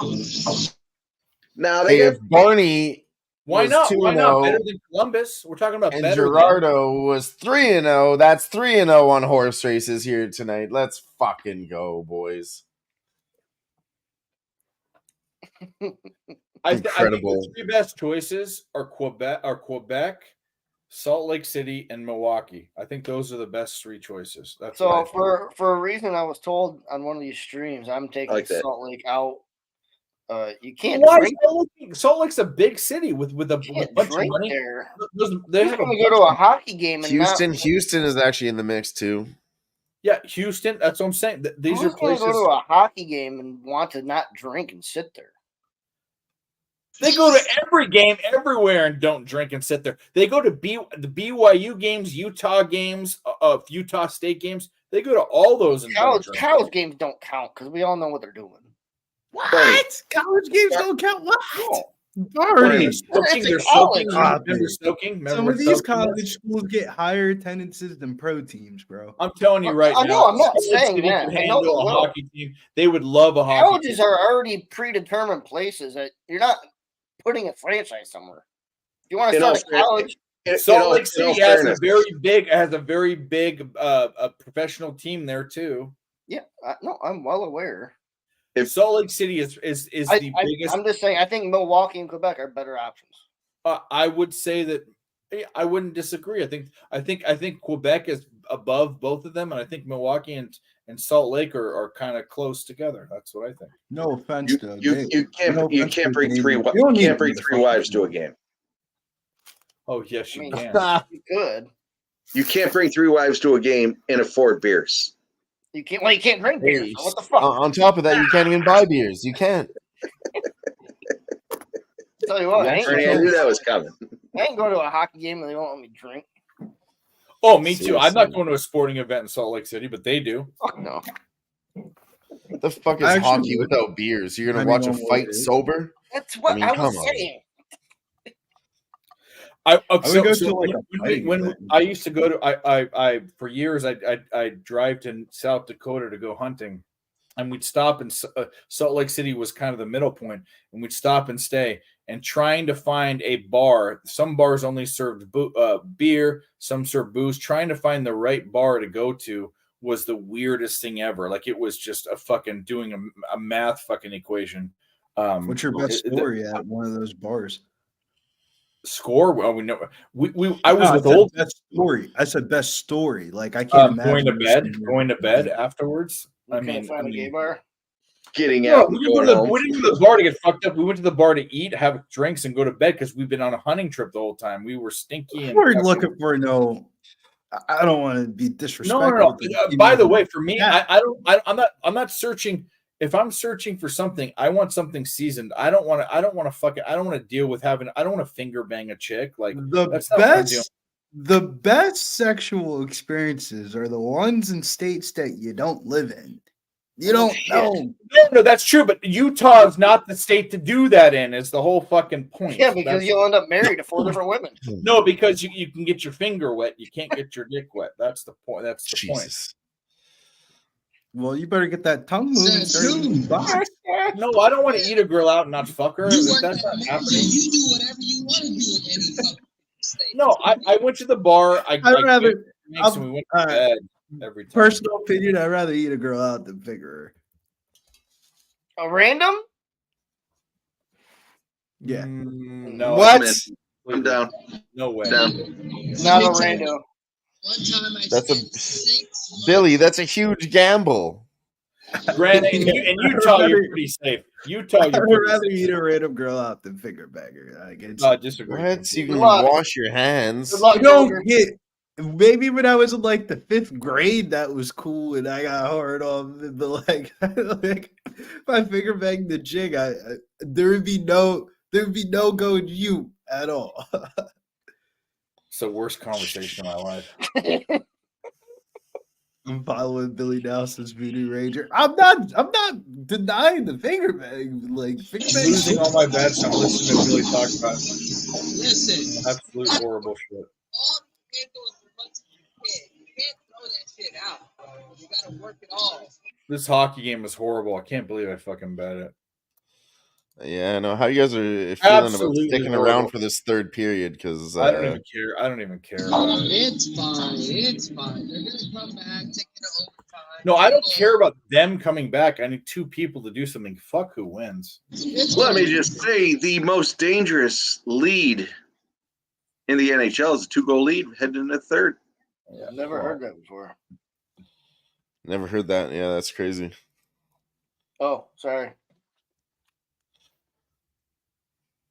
Now they if Barney Why was not? 2-0, Why not? Better than Columbus. We're talking about and better. Gerardo was 3-0. That's 3-0 on horse races here tonight. Let's fucking go, boys. I think Incredible. the three best choices are Quebec, Salt Lake City, and Milwaukee. I think those are the best 3 choices. That's So what for a reason I was told on one of these streams, I'm taking like that. Salt Lake out. You can't Why drink. Salt Lake's a big city with a bunch of Drink money. there. They Who's have gonna go to a hockey game and Houston is actually in the mix too. Yeah, Houston. That's what I'm saying. These who's are gonna places. go to a hockey game and want to not drink and sit there? They go to every game everywhere and don't drink and sit there. They go to the BYU games, Utah games, Utah State games. They go to all those and college games don't count because we all know what they're doing. What? College games don't count? What? They're soaking. Some of these college schools get higher attendances than pro teams, bro. I'm telling you right now. I know. I'm not Salt Lake saying City that. could I handle know a they will. hockey team. They would love a hockey Colleges team. are already predetermined places that you're not putting a franchise somewhere. If you want to start a college, Salt Lake City has a very big professional team there too. Yeah, no, I'm well aware. If Salt Lake City is the biggest, I'm just saying. I think Milwaukee and Quebec are better options. I would say that I wouldn't disagree. I think Quebec is above both of them, and I think Milwaukee and Salt Lake are kind of close together. That's what I think. No offense, though. You can't bring three wives to a game. Oh yes, you can. You could. You can't bring 3 wives to a game and afford beers. You can't. Well, you can't drink beer. So what the fuck? On top of that, you can't even buy beers. You can't. Tell you what, I knew that was coming. I ain't going to a hockey game and they won't let me drink. Oh, me too. I'm not going to a sporting event in Salt Lake City, but they do. Fuck no. What the fuck is hockey without beers? You're gonna watch a fight sober? That's what I was saying. When I used to go to I for years I drive to South Dakota to go hunting, and we'd stop in Salt Lake City was kind of the middle point, and we'd stop and stay. And trying to find a bar, some bars only served beer, some served booze. Trying to find the right bar to go to was the weirdest thing ever. Like it was just a fucking doing a math fucking equation. What's your best story at one of those bars? Score? Well, we know I was with old best story. I said best story. Like I can't imagine going to bed afterwards. I mean, find a gay bar. Getting out. We didn't go to the bar to get fucked up. We went to the bar to eat, have drinks, and go to bed because we've been on a hunting trip the whole time. We were stinky. We're looking for no. I don't want to be disrespectful. No. By the way, for me, I'm not searching. If I'm searching for something, I want something seasoned. I don't want to fuck it. I don't want to deal with having. I don't want to finger bang a chick. Like the best sexual experiences are the ones in states that you don't live in. You don't know. No, that's true. But Utah is not the state to do that in. Is the whole fucking point. Yeah, because you'll end up married to 4 different women. No, because you can get your finger wet. You can't get your dick wet. That's the point. That's the point. Well, you better get that tongue moving. No, I don't want to eat a girl out and not fuck her. That's not happening. You do whatever you want to do in any fucking state. No, I went to the bar. I'd rather. We went to bed every time. Personal opinion: I'd rather eat a girl out than figure her. A random? Yeah. No. What? I'm down. No way. Down. Not a random. One time That's Billy. That's a huge gamble. Granted, in Utah, you're pretty safe. Utah, you're I'd rather eat a random girl out than figure bag her. I disagree. What? You can wash your hands. You don't get. Maybe when I was in like the 5th grade, that was cool, and I got hard on. But like if I finger banged the jig, there would be no going you at all. It's the worst conversation of my life. I'm following Billy Nelson's Voodoo Ranger. I'm not denying the finger bang. Like finger bang. Losing all my bets. I'm listening to Billy talk about it. Listen. Absolute horrible shit. All you can do is what you can't throw that shit out, bro. You gotta work it all. This hockey game is horrible. I can't believe I fucking bet it. Yeah, I know how you guys are feeling Absolutely about sticking horrible. around for this 3rd period because I don't even care. I don't even care. It's fine. It's fine. They're gonna come back, take it to overtime. No, I don't care about them coming back. I need 2 people to do something. Fuck who wins. Let me just say the most dangerous lead in the NHL is a 2-goal lead heading into the third. I've never heard that before. Never heard that. Yeah, that's crazy. Oh, sorry.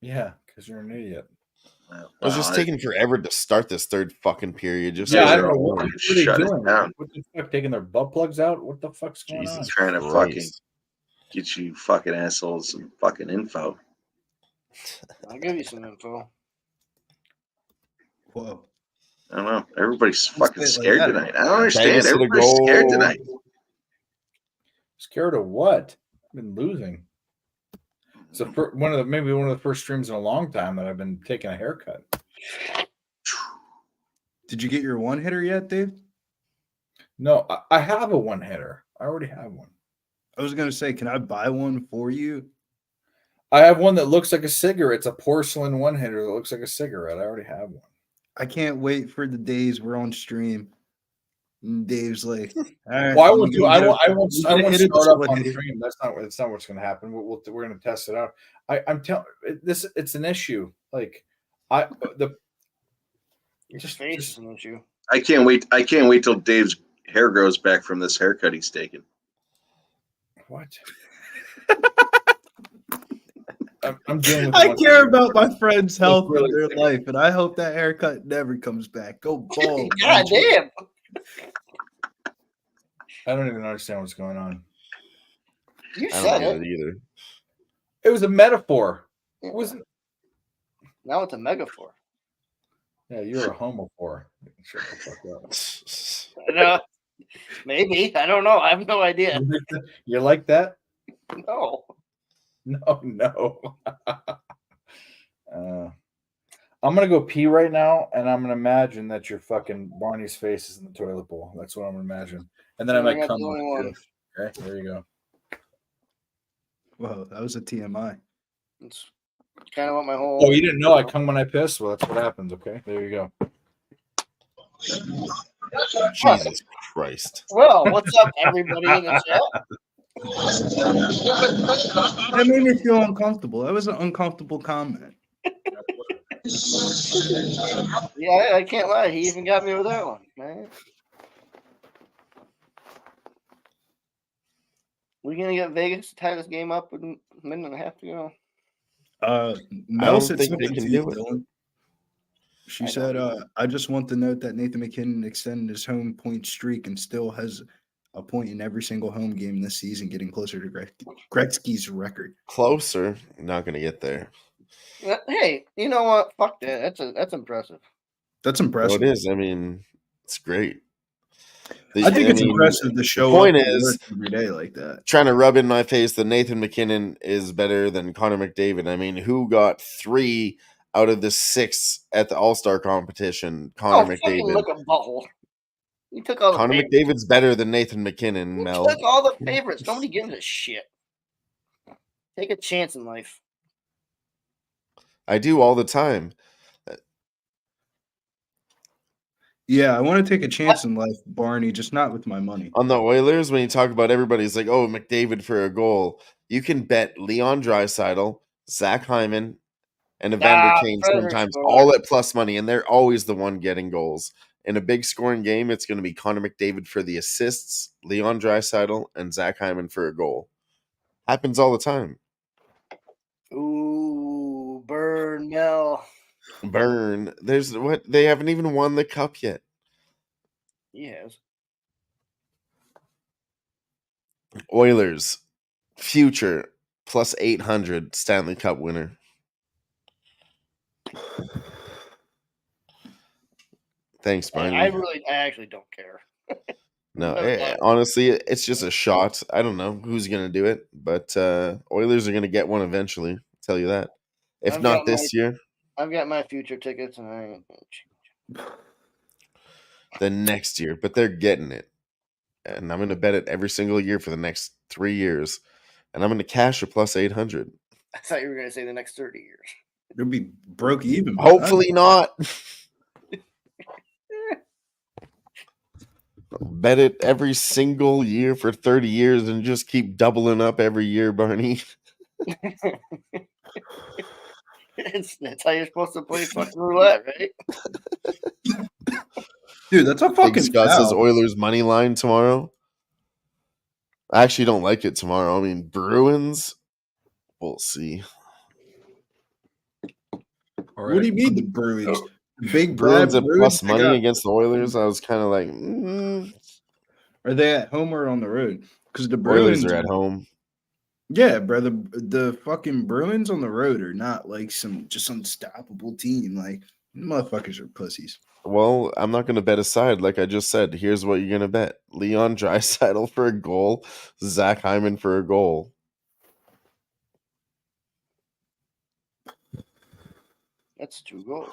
Yeah, because you're an idiot. It was just taking forever to start this third fucking period. Just Yeah, I because don't know what are they Shut it doing. down. What the fuck? Taking their butt plugs out? What the fuck's going on? Jesus Trying to Christ. fucking get you fucking assholes some fucking info. I'll give you some info. Whoa. I don't know. Everybody's Don't fucking say it like scared that. tonight. I don't understand. Vegas hit a Everybody's scared goal. tonight. Scared of what? I've been losing. It's maybe one of the first streams in a long time that I've been taking a haircut. Did you get your one hitter yet, Dave? No, I have a one hitter. I already have one. I was gonna say, can I buy one for you? I have one that looks like a cigarette. It's a porcelain one hitter that looks like a cigarette. I already have one. I can't wait for the days we're on stream. And Dave's like, all right, Well, I I'm won't gonna do. go I get a- won't. I'm I gonna won't hit it start up this on way. stream. That's not what's going to happen. We're going to test it out. I'm telling this. It's an issue. Like Your face is an issue. I can't wait. I can't wait till Dave's hair grows back from this haircut he's taking. What? I'm dealing with. I care about my friend's health really and their sick. life, and I hope that haircut never comes back. Go bald. God damn. I don't even understand what's going on. You I said don't it. get it either. It was a metaphor. It wasn't. Now it's a megaphor. Yeah, you're a homophore. Shut the fuck up. No, maybe. I don't know. I have no idea. You like that? No. No. I'm gonna go pee right now, and I'm gonna imagine that your fucking Barney's face is in the toilet bowl. That's what I'm gonna imagine, and then I might You're not come the only on it one. too. Okay, there you go. Whoa, that was a TMI. It's kind of what my whole. Oh, you didn't know I come when I piss? Well, that's what happens. Okay, there you go. Jesus Christ. Well, what's up, everybody in the chat? That made me feel uncomfortable. That was an uncomfortable comment. Yeah, I can't lie. He even got me with that one, man. We gonna get Vegas to tie this game up with a minute and a half to go? Mel don't said think something they can to you, do it. Dylan. She I said, don't I just want to note that Nathan McKinnon extended his home point streak and still has a point in every single home game this season, getting closer to Gretzky's record. Closer. Not going to get there. Hey, you know what? Fuck that. That's impressive. That's Well, impressive. it is. I mean, it's great. I think it's mean, impressive to show the point up to is, work every day like that. trying to rub in my face that Nathan McKinnon is better than Connor McDavid. I mean, who got 3 out of the 6 at the All-Star competition? Connor fucking McDavid. look a butthole. You took all the Connor favorites. McDavid's better than Nathan McKinnon, You Mel. took all the favorites. Nobody gives a shit. Take a chance in life. I do all the time. Yeah, I want to take a chance in life, Barney, just not with my money. On the Oilers, when you talk about everybody's like, oh, McDavid for a goal, you can bet Leon Draisaitl, Zach Hyman, and Evander Kane Predator sometimes score. all at plus money, and they're always the one getting goals. In a big scoring game, it's going to be Connor McDavid for the assists, Leon Draisaitl, and Zach Hyman for a goal. Happens all the time. Ooh, burn Mel. Burn. There's what they haven't even won the cup yet. He has. Oilers, future plus 800 Stanley Cup winner. Thanks, Barney. I actually don't care. No, honestly, it's just a shot. I don't know who's going to do it, but Oilers are going to get one eventually. I'll tell you that. If I've not got this year, I've got my future tickets, and I ain't gonna change. then next year. But they're getting it. And I'm going to bet it every single year for the next 3 years. And I'm going to cash a plus 800. I thought you were gonna say the next 30 years. You'll be broke even. Hopefully not. Bet it every single year for 30 years and just keep doubling up every year, Barney. That's how you're supposed to play fucking roulette, right? Dude, that's a Big fucking Scott says foul. Oilers money line tomorrow. I actually don't like it tomorrow. I mean, Bruins. We'll see. What do you mean the Bruins? Big Bruins bad at plus they money got- against the Oilers. I was kind of like, Are they at home or on the road? Because the Oilers Bruins are at home. Yeah, brother. The fucking Bruins on the road are not like some just unstoppable team. Like motherfuckers are pussies. Well, I'm not going to bet a side. Like I just said, here's what you're going to bet. Leon Draisaitl for a goal. Zach Hyman for a goal. That's 2 goals.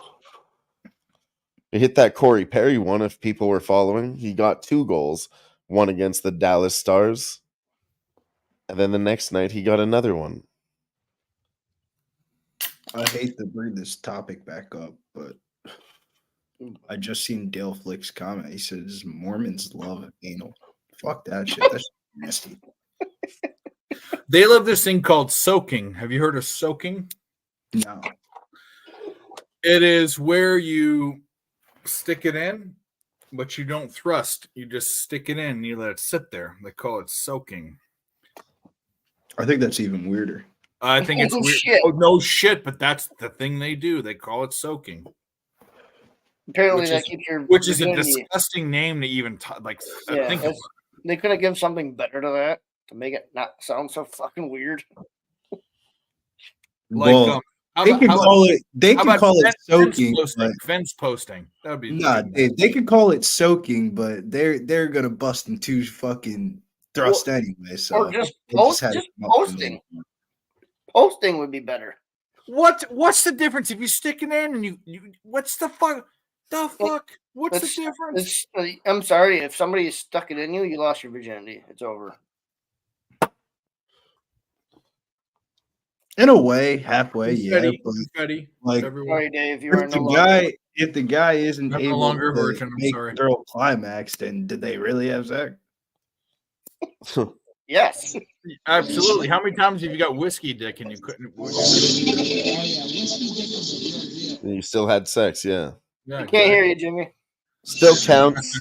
He hit that Corey Perry one if people were following. He got 2 goals. One against the Dallas Stars. And then the next night he got another one. I hate to bring this topic back up, but I just seen Dale Flick's comment. He says Mormons love anal. Fuck that shit. That's nasty. They love this thing called soaking. Have you heard of soaking? No. It is where you stick it in, but you don't thrust. You just stick it in and you let it sit there. They call it soaking. I think that's even weirder. I think it's Oh, weird. shit. Oh, no shit, but that's the thing they do. They call it soaking. Apparently, Which that is- keeps your Which is a virginity- disgusting name to even think Yeah, about. they couldn't give something better to that to make it not sound so fucking weird. Like, Well, how they about- can how call about- it. They how can about call it fence soaking. posting? But, Fence posting. That would be nah, they could call it soaking, but they're gonna bust in 2 fucking thrusts anyway. So Or just they post, had to just come up with a posting. name. Posting would be better. What's the difference if you stick it in and you what's the fuck? The fuck? What's It's- the difference? I'm sorry, if somebody stuck it in you, you lost your virginity. It's over. In a way, halfway, yeah. Confetti, But confetti, like, everyone. Sorry, Dave, you are if no the longer. guy isn't I'm no able longer a to virgin, I'm make sorry. the girl climax, then did they really have sex? Yes. Absolutely. How many times have you got whiskey dick and you couldn't? And you still had sex, yeah. Yeah, I can't hear you, Jimmy. Still counts.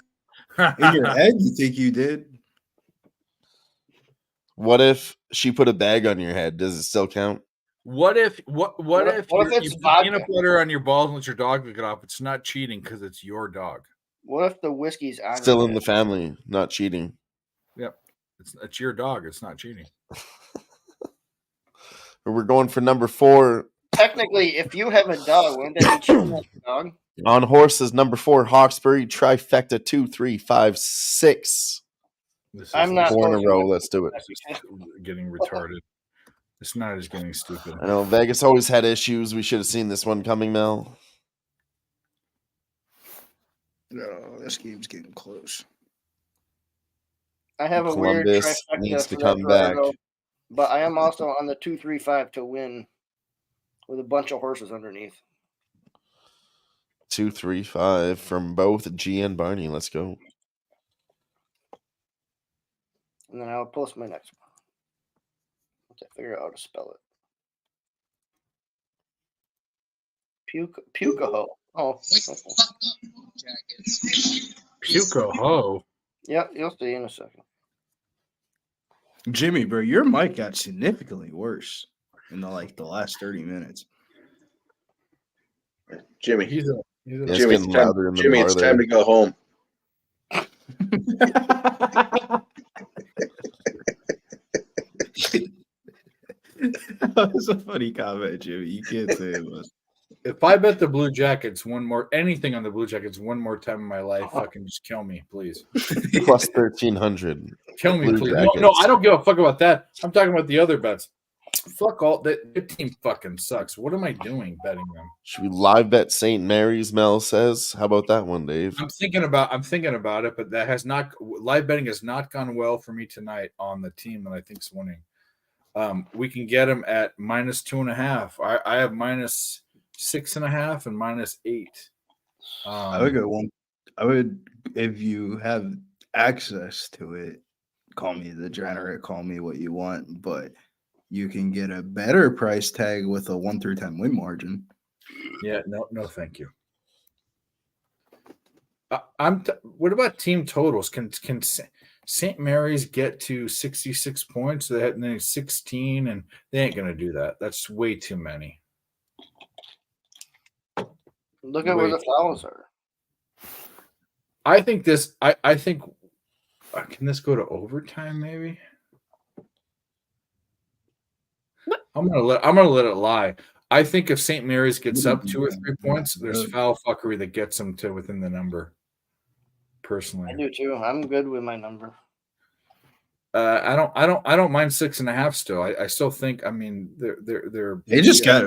In your head, you think you did? What if she put a bag on your head? Does it still count? What if if What if you it's put vodka? peanut butter on your balls and let your dog lick it off? It's not cheating because it's your dog. What if the whiskey's on? Still your in the head? family, not cheating. Yep. It's your dog. It's not cheating. We're going for number 4. Technically, if you have a dog, wouldn't that be cheating on your dog? On horses, number 4, Hawkesbury, trifecta 2, 3, 5, 6. I'm not 4 in a supposed to row. win. Let's do it. This is getting retarded. This night is getting stupid. I know Vegas always had issues. We should have seen this one coming, Mel. No, this game's getting close. I have a weird Columbus trifecta needs to for come back. Colorado, but I am also on the 2-3-5 to win with a bunch of horses underneath. 2, 3, 5 from both G and Barney. Let's go. And then I'll post my next one. Once I figure out how to spell it. Pukaho. Oh. Puka ho. Yeah, you'll see in a second. Jimmy, bro, your mic got significantly worse in the last 30 minutes. Jimmy. He's Yeah, a it's Jimmy, getting louder in the Jimmy, bar it's there. time to go home. That was a funny comment, Jimmy. You can't say it was. If I bet the Blue Jackets anything on the Blue Jackets one more time in my life, fucking just kill me, please. Plus 1,300. Kill me, Blue please. Jackets. No, I don't give a fuck about that. I'm talking about the other bets. Fuck all that. The team fucking sucks. What am I doing betting them? Should we live bet St. Mary's, Mel says? How about that one, Dave? I'm thinking about it, but that has not live betting has not gone well for me tonight on the team that I think is winning. We can get them at -2.5. I have -6.5 and -8. I would go one. I would, if you have access to it, call me the degenerate, call me what you want, but you can get a better price tag with a 1 through 10 win margin. Yeah, no, thank you. What about team totals? Can St. Mary's get to 66 points? They had 16, and they ain't gonna do that. That's way too many. Look at where the fouls are. I think this. I think. Can this go to overtime? Maybe. I'm gonna let it lie. I think if St. Mary's gets up 2 or 3 points, there's foul fuckery that gets them to within the number. Personally, I do too. I'm good with my number. I don't mind 6.5 still. I still think. I mean, they just got.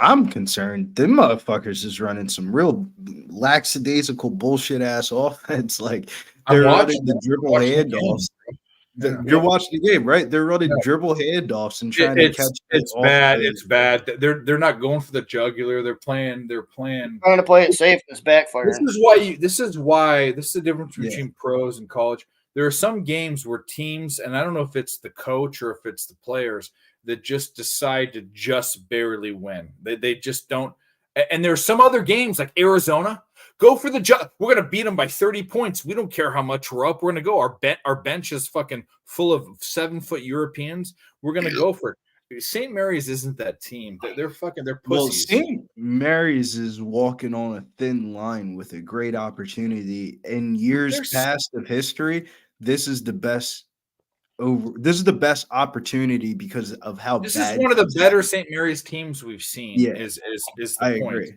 I'm concerned. Them motherfuckers is running some real lackadaisical bullshit ass offense. Like they're running the dribble handoffs. You're watching the game, right? They're running dribble handoffs and trying to catch. It's bad. It's bad. They're not going for the jugular. They're playing. Trying to play it safe. It's backfiring. This is the difference between pros and college. There are some games where teams, and I don't know if it's the coach or if it's the players, that just decide to just barely win. They just don't. And there's some other games like Arizona. Go for the job. We're going to beat them by 30 points. We don't care how much we're up. We're going to go. Our bench is fucking full of 7-foot Europeans. We're going to go for it. St. Mary's isn't that team. They're pussies. Well, St. Mary's is walking on a thin line with a great opportunity. In years past of history, this is the best opportunity because of how this bad is one of the better St. Mary's teams we've seen. Yeah. Is the I point. agree.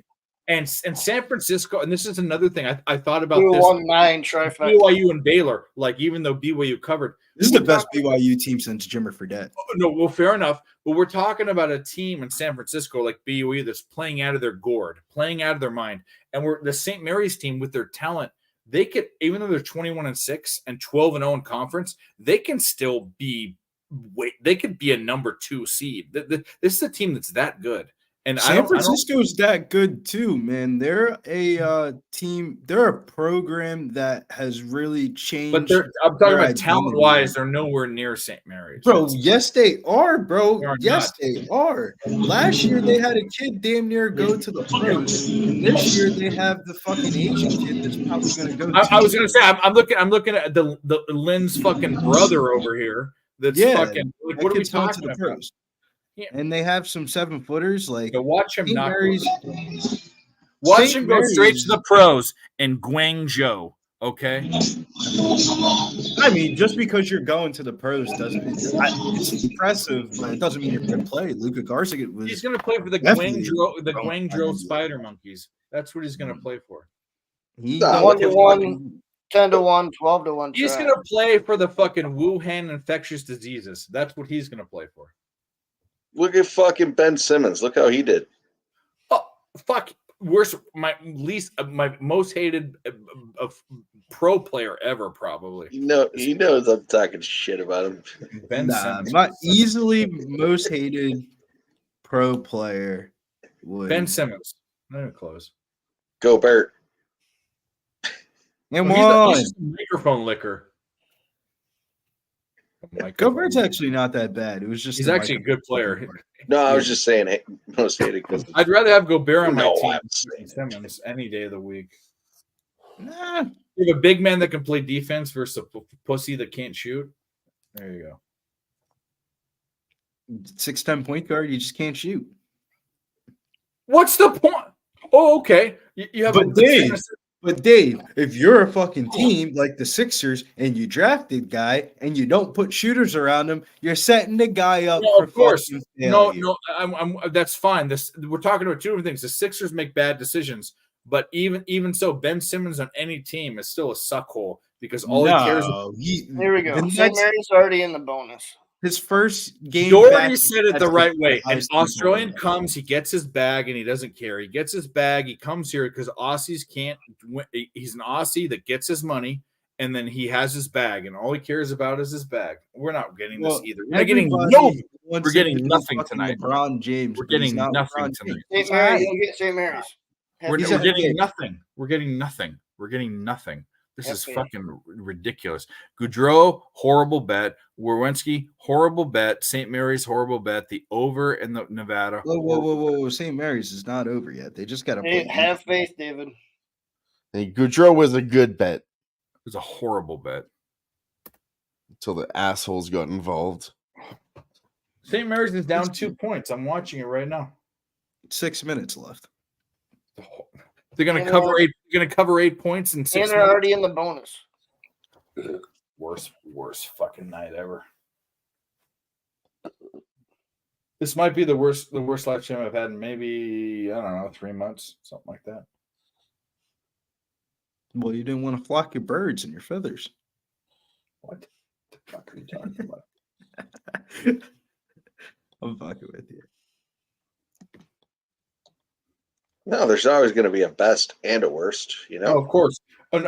And San Francisco, and this is another thing I thought about 2-1-9 trifecta. BYU and Baylor, like even though BYU covered. This is the best BYU team since Jimmer Fredette. No, well, fair enough. But we're talking about a team in San Francisco like BYU that's playing out of their gourd, playing out of their mind. And we're the St. Mary's team with their talent. They could, even though they're 21-6 and 12-0 in conference, they can still be. They could be a number 2 seed. This is a team that's that good. And San Francisco's that good too, man. They're a team. They're a program that has really changed. But I'm talking about talent-wise, they're nowhere near St. Mary's. Bro, yes, they are, bro. Yes, they are. Last year, they had a kid damn near go to the pros. And this year, they have the fucking Asian kid that's probably going to go. I was going to say, I'm looking at the Lynn's fucking brother over here. That's fucking. Like, what are we talking about? Yeah. And they have some 7-footers. Like, watch him not. Watch him go straight to the pros in Guangzhou. Okay. I mean, just because you're going to the pros doesn't. It's impressive, but it doesn't mean you're going to play. Luka Garza was. He's going to play for the Guangzhou Spider Monkeys. That's what he's going to play for. 1-1, 10-1, 12-1. He's going to play for the fucking Wuhan infectious diseases. That's what he's going to play for. Look at fucking Ben Simmons. Look how he did. Oh, fuck. Worst, my most hated pro player ever, probably. He knows I'm talking shit about him. Ben Simmons. My easily most hated pro player would Ben Simmons. Not even close. Go Bert. And he's a microphone licker. Gobert's actually not that bad. It was just he's actually a good player. No, I was just saying most hated because I'd rather have Gobert on my team than Simmons any day of the week. Nah. You have a big man that can play defense versus a pussy that can't shoot. There you go. 6'10" point guard, you just can't shoot. What's the point? Oh, okay. You have But Dave, if you're a fucking team like the Sixers and you drafted guy and you don't put shooters around him, you're setting the guy up. No, for of course. failure. No, I'm that's fine. We're talking about two different things. The Sixers make bad decisions, but even so, Ben Simmons on any team is still a suckhole because all he cares about. Here we go. St. Mary's already in the bonus. His first game. Doherty said it the right way. An Australian comes, he gets his bag, and he doesn't care. He gets his bag. He comes here because Aussies can't win. He's an Aussie that gets his money, and then he has his bag, and all he cares about is his bag. We're not getting this either. We're getting We're getting nothing tonight. LeBron James. We're getting nothing tonight. St. Mary's. You'll get St. Mary's. We're getting nothing. We're getting nothing. We're getting nothing. This is fucking ridiculous. Goudreau, horrible bet. Werenski, horrible bet. St. Mary's, horrible bet. The over in the Nevada. Whoa. St. Mary's is not over yet. They just got to play. Have faith, David. Hey, Goudreau was a good bet. It was a horrible bet. Until the assholes got involved. St. Mary's is down 2 points. I'm watching it right now. 6 minutes left. They're going to cover 8. They're going to cover 8 points in 6 And they're minutes. already in the bonus. Worst fucking night ever. This might be the worst live stream I've had in maybe, I don't know, 3 months, something like that. Well, you didn't want to flock your birds and your feathers. What the fuck are you talking about? I'm fucking with you. No, there's always going to be a best and a worst, you know. Oh, of course. And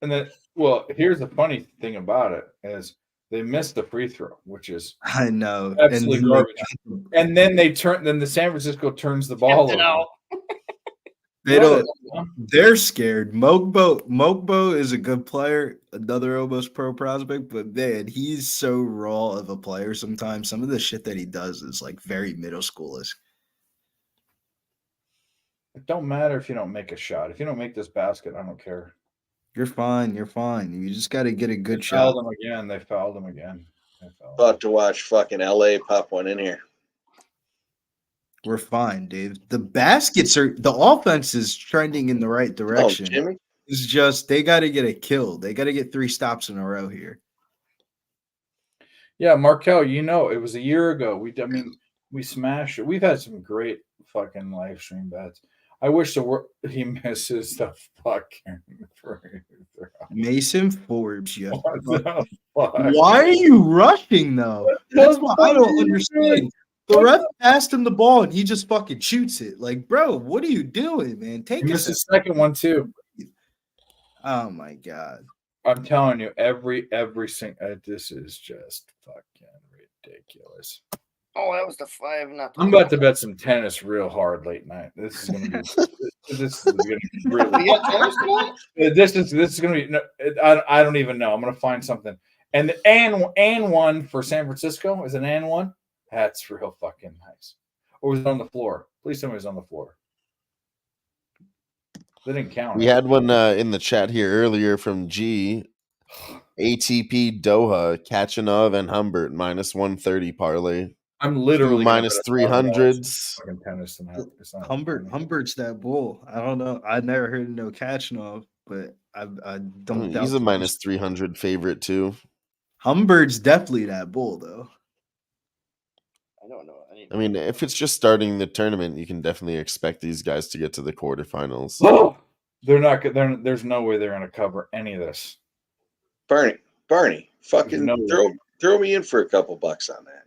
then, well, here's the funny thing about it is they missed the free throw, which is I know absolutely garbage. And then then the San Francisco turns the ball over. They don't. They're scared. Mogbo is a good player, another almost pro prospect, but man, he's so raw of a player. Sometimes some of the shit that he does is like very middle schoolish. It don't matter if you don't make a shot. If you don't make this basket, I don't care. You're fine. You're fine. You just got to get a good They shot. fouled him again. They fouled him again. About to watch fucking LA pop one in here. We're fine, Dave. The offense is trending in the right direction. Oh, Jimmy? It's just they got to get a kill. They got to get 3 stops in a row here. Yeah, Markel, it was a year ago. We smashed it. We've had some great fucking live stream bets. I wish he misses the fucking free throw. Mason Forbes, yeah. What the fuck? Why are you rushing though? That's what I don't understand. The ref passed him the ball and he just fucking shoots it. Like, bro, what are you doing, man? He missed the second one too. Oh my god! I'm telling you, every single. This is just fucking ridiculous. Oh, that was the 5. Not the I'm about to bet some tennis real hard late night. This is gonna be. This is gonna be really. You got tennis tonight? This is gonna be. No, I don't even know. I'm gonna find something. And one for San Francisco is an one. That's real fucking nice. Or was it on the floor? Please tell me it was on the floor. They didn't count. We had one in the chat here earlier from G. ATP Doha, Kachanov and Humbert minus 130 parlay. I'm literally minus 300s. Fucking tennis tonight. Humbert's that bull. I don't know. I never heard of no Kachanov, but I don't. He's a minus 300 favorite too. Humbert's definitely that bull though. I don't know. I mean, if it's just starting the tournament, you can definitely expect these guys to get to the quarterfinals. Oh, they're not. There's no way they're going to cover any of this. Barney, fucking throw me in for a couple bucks on that.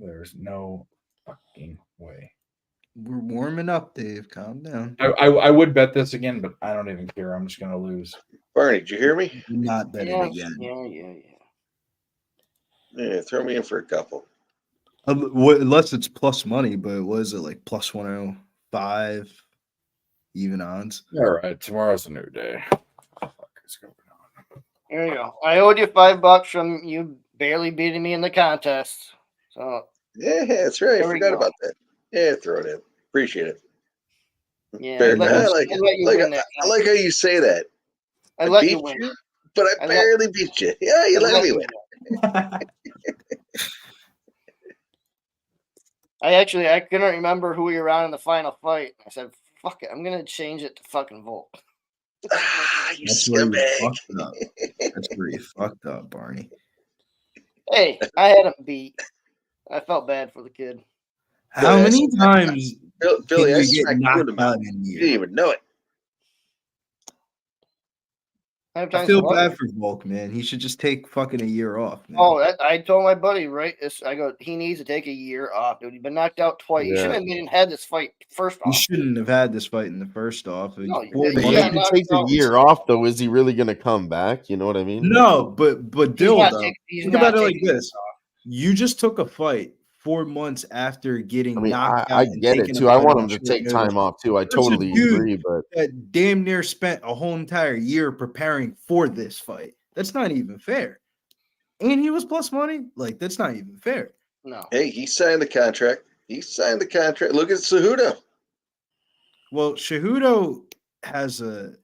There's no fucking way. We're warming up, Dave. Calm down. I would bet this again, but I don't even care. I'm just going to lose. Barney, did you hear me? Not bet it again. Yeah, throw me in for a couple. Unless it's plus money, but what is it like plus 105 even odds? All right, tomorrow's a new day. What the fuck is going on? Here you go. I owed you $5 from you barely beating me in the contest. So yeah, that's right. I forgot about that. Yeah, throw it in. Appreciate it. Yeah, I like how you say that. I let you win, but I barely beat you. Yeah, you let me win. I couldn't remember who we were on in the final fight. I said, fuck it, I'm gonna change it to fucking Volk. You scumbag. That's where you fucked up, Barney. Hey, I had him beat. I felt bad for the kid. How many times Billy, I get knocked out you didn't even know it. I feel bad for Volk, man. He should just take fucking a year off. Man. Oh, I told my buddy, right? I go, he needs to take a year off, dude. He's been knocked out twice. Yeah. He shouldn't have even had this fight first off. He shouldn't have had this fight in the first off. No, If he takes a year off, though, is he really going to come back? You know what I mean? No, but Dill, though. He's Think about not it like taking this. You just took a fight 4 months after getting I mean, knocked I out and get it taken too. I out want on him to short take notice. time off too. I There's a totally dude agree, but that damn near spent a whole entire year preparing for this fight. That's not even fair. And he was plus money. Like, that's not even fair. No. Hey, he signed the contract. He signed the contract. Look at Cejudo. Well, Cejudo has a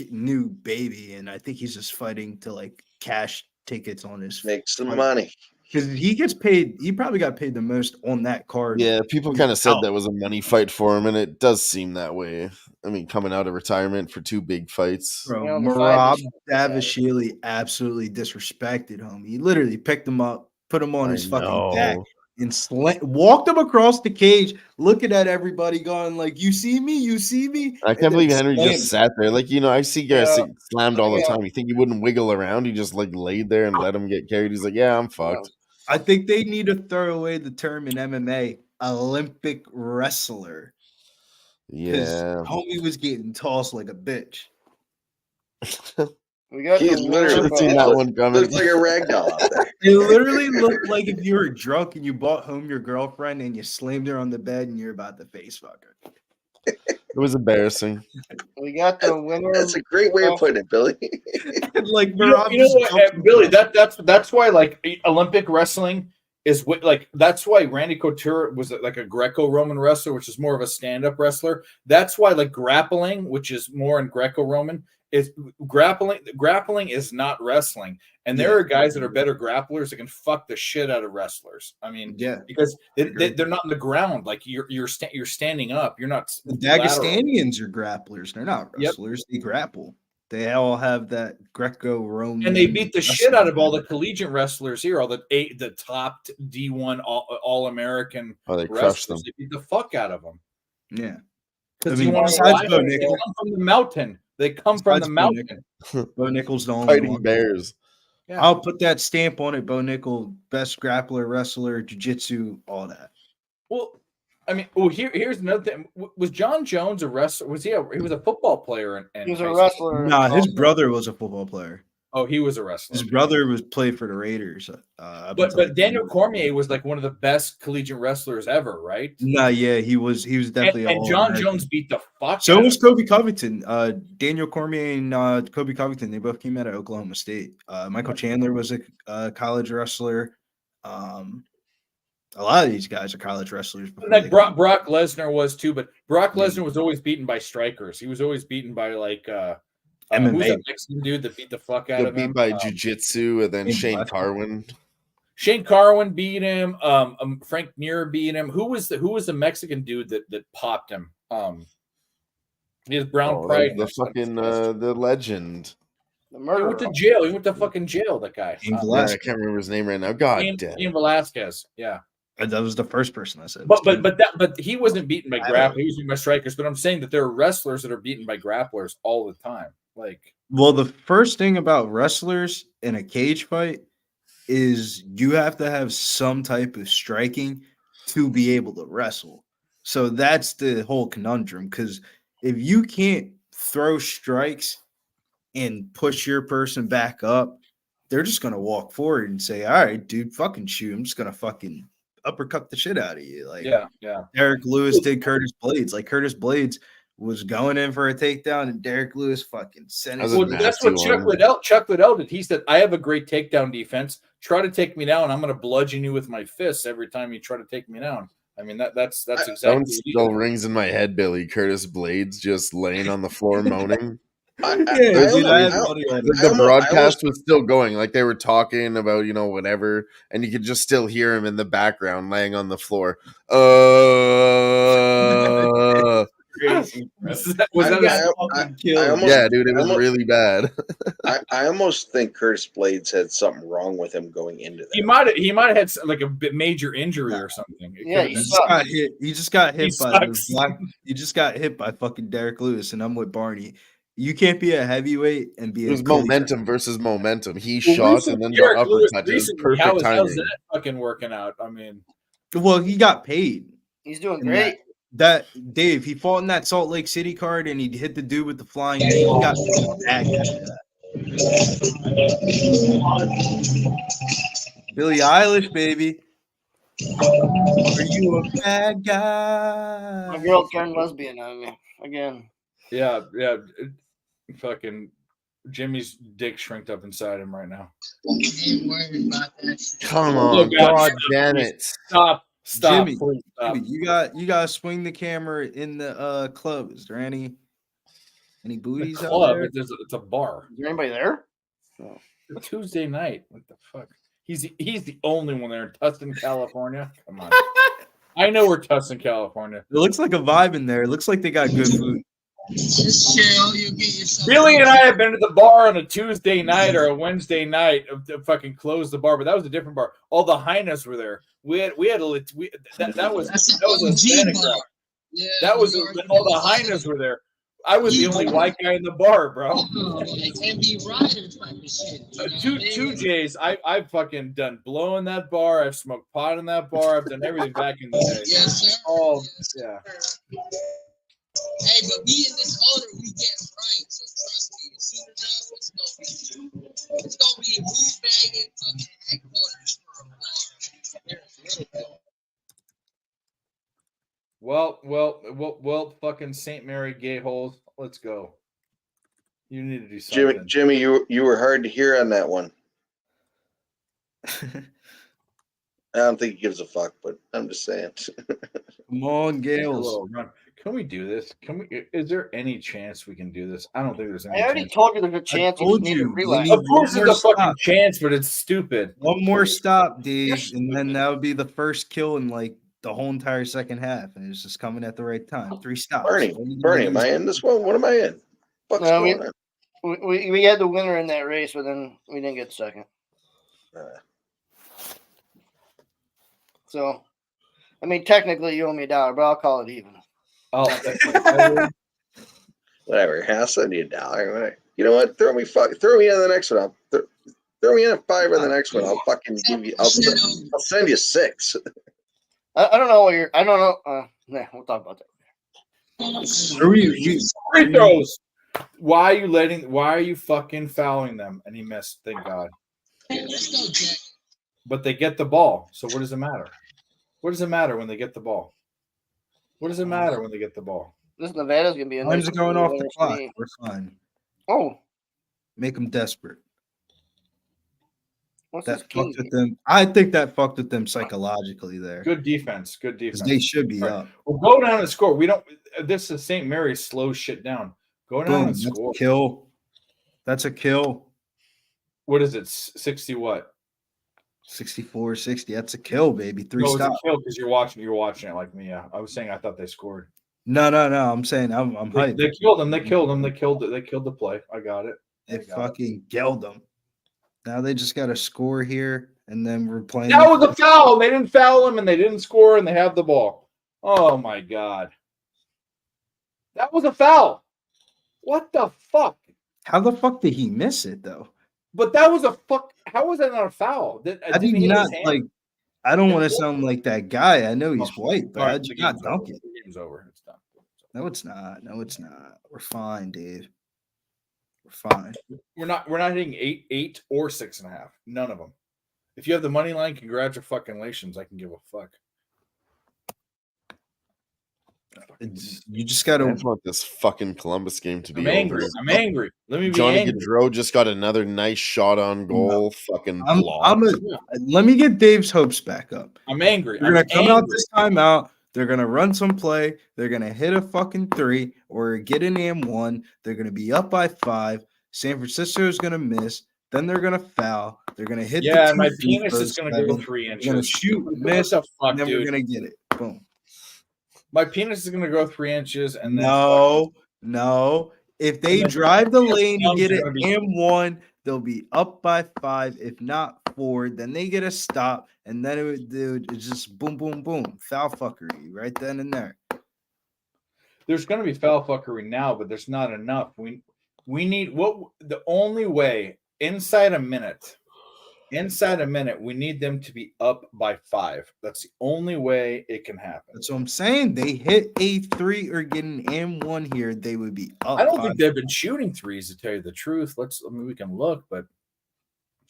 new baby, and I think he's just fighting to like cash tickets on his Make some fight. money. Because he gets paid. He probably got paid the most on that card. yeah, people kind of said that was a money fight for him, and it does seem that way. I mean, coming out of retirement for 2 big fights. Bro, You know, the Marab fight Davashili absolutely disrespected him. He literally picked him up, put him on I his fucking back, know. and walked him across the cage, looking at everybody, going like, "You see me? You see me?" I And can't then believe Henry slammed just him. sat there. Like, I see guys Yeah. slammed all the Yeah. time. You think he wouldn't wiggle around? He just like laid there and let him get carried. He's like, yeah, I'm fucked. I think they need to throw away the term in MMA, Olympic wrestler. Because Yeah. homie was getting tossed like a bitch. We got He the literally Should've seen that one coming. looks like a rag doll out there. It literally looked like if you were drunk and you brought home your girlfriend and you slammed her on the bed and you're about to face fuck her. It was embarrassing. We got the winner. That's a great way of putting it, Billy. Like You know what, Billy? That's why like Olympic wrestling is like that's why Randy Couture was like a Greco-Roman wrestler, which is more of a stand-up wrestler. That's why like grappling, which is more in Greco-Roman, is grappling. Grappling is not wrestling, and there are guys that are better grapplers that can fuck the shit out of wrestlers. I mean, because they're not in the ground. Like you're standing up. You're not. The Dagestanians are grapplers. They're not wrestlers. They grapple. They all have that Greco-Roman. And they beat the shit out of all the collegiate wrestlers here, all the top D1 all-American crushed them. They beat the fuck out of them. Yeah. Because I mean, they besides Bo Nickel, come from the mountain. They come from the mountain. Bo Nickel's the only Fighting one. bears. Yeah. I'll put that stamp on it. Bo Nickel, best grappler, wrestler, jiu-jitsu, all that. Well, I mean, here's another thing. Was John Jones a wrestler? Was he was a football player? He was a wrestler. Nah, his brother was a football player. Oh, he was a wrestler. His brother played for the Raiders. But Daniel Cormier was like one of the best collegiate wrestlers ever, right? Nah, yeah, he was definitely. And John Jones beat the fuck. So was Kobe Covington. Daniel Cormier and Kobe Covington. They both came out of Oklahoma State. Michael Chandler was a college wrestler. A lot of these guys are college wrestlers. Like Brock Lesnar was too, but Brock Lesnar was always beaten by strikers. He was always beaten by like MMA. Who's that Mexican dude that beat the fuck out of him? Beat by jiu-jitsu, and then Shane Carwin. Shane Carwin beat him. Frank Mir beat him. Who was the Mexican dude that popped him? He has brown pride. The fucking the legend. The He murderer. went to jail. He went to fucking jail. That guy. Yeah, I can't remember his name right now. God damn. Ian Velasquez. Yeah. That was the first person I said. But he wasn't beaten by grapplers. He was beaten by strikers. But I'm saying that there are wrestlers that are beaten by grapplers all the time. Like, well, the first thing about wrestlers in a cage fight is you have to have some type of striking to be able to wrestle. So that's the whole conundrum. Because if you can't throw strikes and push your person back up, they're just gonna walk forward and say, "All right, dude, fucking shoot. I'm just gonna fucking uppercut the shit out of you." Like, yeah. Derek Lewis did Curtis Blades. Like, Curtis Blades was going in for a takedown, and Derek Lewis fucking sent it. Well, that's what Chuck Liddell did. He said, "I have a great takedown defense. Try to take me down. I'm going to bludgeon you with my fists every time you try to take me down." I mean, that's exactly. That one still rings in my head, Billy. Curtis Blades just laying on the floor moaning. The broadcast was still going, like they were talking about, whatever, and you could just still hear him in the background laying on the floor. Crazy. Yeah, dude, it was really bad. I almost think Curtis Blades had something wrong with him going into that. He might have had like a major injury or something. Yeah, he just got hit. He just got hit He just got hit by fucking Derek Lewis, and I'm with Barney. You can't be a heavyweight and be. It was momentum versus momentum. He shot and then got uppercut. It was perfect how's timing. that fucking working out? I mean, well, he got paid. He's doing great. That Dave, he fought in that Salt Lake City card and he hit the dude with the flying knee. He got bagged after that. Billie Eilish, baby. Are you a bad guy? My girl turned lesbian on me again. Yeah. Fucking Jimmy's dick shrinked up inside him right now. Ain't worried about that. Come Oh, on, God, God stop, damn please. it. Stop. Jimmy, Please stop. Jimmy, you got to swing the camera in the club. Is there any The booties out club. there? It's a bar. Is there anybody there? A Tuesday night. What the fuck? He's the only one there in Tustin, California. Come on. I know we're Tustin, California. It looks like a vibe in there. It looks like they got good food. Just chill. You get yourself. Billy and I have been to the bar on a Tuesday night or a Wednesday night to fucking close the bar, but that was a different bar. All the highness were there. That was a Hispanic bar. Yeah, That was all the highness were there. I was the only white guy in the bar, bro. Like MB Rider type of shit. Two J's. I've fucking done blow in that bar. I've smoked pot in that bar. I've done everything back in the day. Yes, sir. Oh, Yes, yeah. Hey, but me and this owner, we getting right. So trust me, as soon as it's gonna be Who-Bangin fucking headquarters for a bar. Well, fucking St. Mary gay holes. Let's go. You need to do something. Jimmy, you were hard to hear on that one. I don't think he gives a fuck, but I'm just saying. Come on, Gales. Can we do this? Is there any chance we can do this? I don't think there's any I already chance. told you there's a chance. You just need to relax. Of course there's a fucking chance, but it's stupid. One more stop, Dave, and then that would be the first kill in like the whole entire second half, and it's just coming at the right time. 3 stops. Bernie, am I in this one? What am I in? What's No, going on? we had the winner in that race, but then we didn't get second. So, I mean, technically you owe me $1, but I'll call it even. Oh, whatever. I'll send you $1. Whatever. You know what? Throw me on the next one. Throw me in a 5 on the next one. I'll fucking give you. I'll send you 6. I don't know what you're. I don't know. Nah, we'll talk about that. Free throws. Why are you fucking fouling them? And he missed. Thank God. But they get the ball. So what does it matter? What does it matter when they get the ball? What does it matter when they get the ball? This Nevada's gonna be a Time's nice going off the clock. team. We're fine. Oh, Make them desperate. what's That this fucked king? with them. I think that fucked with them psychologically there. Good defense. Good defense. They should be Right. up. Well, go down and score. We don't. This is St. Mary's slows shit down. Go down Boom. and That's score. a kill. That's a kill. What is it? 60 what? 64, 60. That's a kill, baby. 3 No, it's a stops. kill because you're watching it like me. Yeah, I was saying I thought they scored. No. I'm saying I'm hyped. They killed them. They killed them. They killed the play. I got it. They fucking gelled them. Now they just got to score here, and then we're playing. That was a foul. They didn't foul him, and they didn't score, and they have the ball. Oh my God. That was a foul. What the fuck? How the fuck did he miss it though? But that was a fuck. How was that not a foul? I did not like. I don't want to sound like that guy. I know he's white, but All right, how'd you not dunk it? The game's over. It's done. No, it's not. No, it's not. We're fine, Dave. We're fine. We're not hitting 8 or 6.5. None of them. If you have the money line, congratulations. I can give a fuck. You just got to. I just want this fucking Columbus game to be I'm angry. over. I'm angry. Let me be Johnny angry. Gaudreau just got another nice shot on goal. Fucking block. Let me get Dave's hopes back up. I'm angry. They're going to come out this time out. They're going to run some play. They're going to hit a fucking 3 or get an AM1. They're going to be up by 5. San Francisco is going to miss. Then they're going to foul. They're going to hit Yeah, the my 2 penis feet is for going to go 7. 3 inches. They're going to shoot, miss, What the fuck, and then dude? we're going to get it. Boom. My penis is going to go 3 inches, and then No. If they drive the lane and get it gonna be- M1, they'll be up by 5. If not 4, then they get a stop, and then it's just boom, boom, boom, foul fuckery right then and there. there's going to be foul fuckery now, but there's not enough. We need the only way inside a minute. We need them to be up by 5. That's the only way it can happen. That's what I'm saying. They hit a 3 or get an M1 here, they would be up. I don't by think they've been shooting threes, to tell you the truth. We can look, but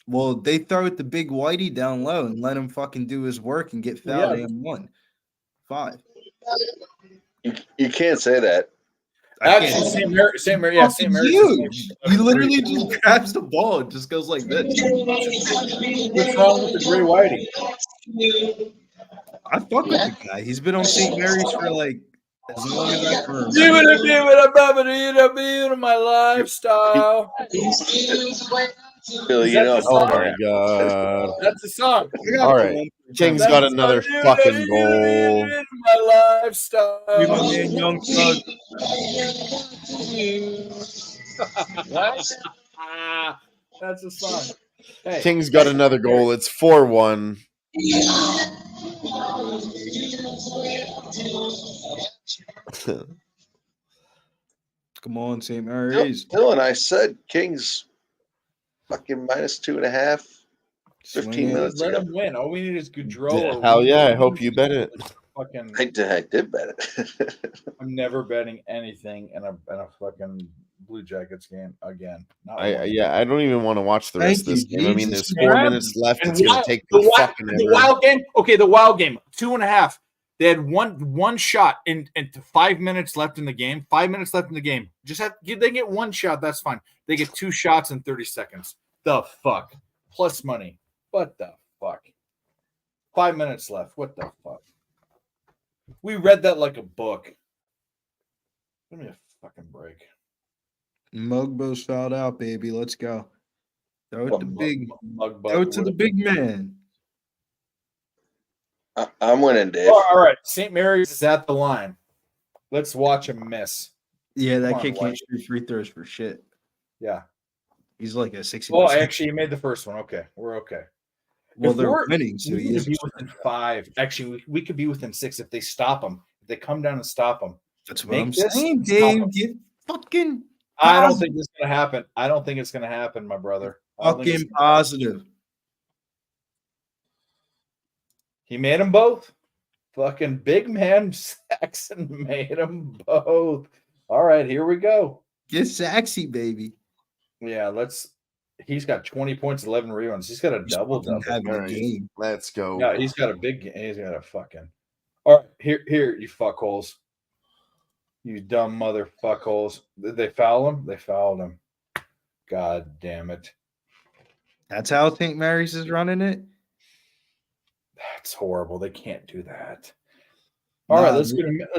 Well, they throw it the big whitey down low and let him fucking do his work and get fouled Yeah. and 1-5. You can't say that. Actually, St. Mary's. Yeah, St. Mary's. Huge. He literally just grabs the ball and just goes like this. What's wrong with the Gray Whitey? I fuck with the guy. He's been on St. Mary's for like as long as I can remember. My lifestyle. Billy, you know, Oh my god. That's the song. All right. King's got another fucking goal. My lifestyle. Free my man, Young Thug. That's a song. Hey. King's got another goal. It's 4-1. Come on, St. Mary's. Dylan, I said Kings fucking -2.5. 15 minutes Let ago. him win. All we need is Goudreau. Hell yeah! I hope you bet it. Fucking, I did bet it. I'm never betting anything in a fucking Blue Jackets game again. Not one. I don't even want to watch the rest of this game. I mean, there's 4 man. minutes left. And It's gonna take the fucking the ever. Wild game. Okay, the Wild game. 2.5. They had one shot and 5 minutes left in the game. 5 minutes left in the game. They get one shot. That's fine. They get 2 shots in 30 seconds. The fuck? Plus money. What the fuck? 5 minutes left. What the fuck? We read that like a book. Give me a fucking break. Mugbo's fouled out, baby. Let's go. Throw it to big. Mugbo. Throw it to the big man. I'm winning, Dave. All right. St. Mary's is at the line. Let's watch him miss. Yeah, that Come on, kid can't White. shoot free throws for shit. Yeah. He's like a 60%. Oh, actually, he made the first one. Okay. We're okay. Well, If they're we're- winning, so we he could is. be within 5. Actually, we could be within 6 if they stop him. If they come down and stop him. That's what Make I'm this saying, stop Dave. him. Get fucking I don't positive. think it's going to happen. I don't think it's going to happen, my brother. I don't think it's Fucking gonna happen. positive. He made them both. Fucking big man Saxon made them both. All right, here we go. Get sexy, baby. Yeah, he's got 20 points, 11 rebounds. He's got a double. Having All a right, game. let's go. Yeah, he's got a big game. He's got a fucking. All right, here, you fuckholes. You dumb motherfuckholes. Did they foul him? They fouled him. God damn it. That's how St. Mary's is running it. That's horrible. They can't do that. All right, let's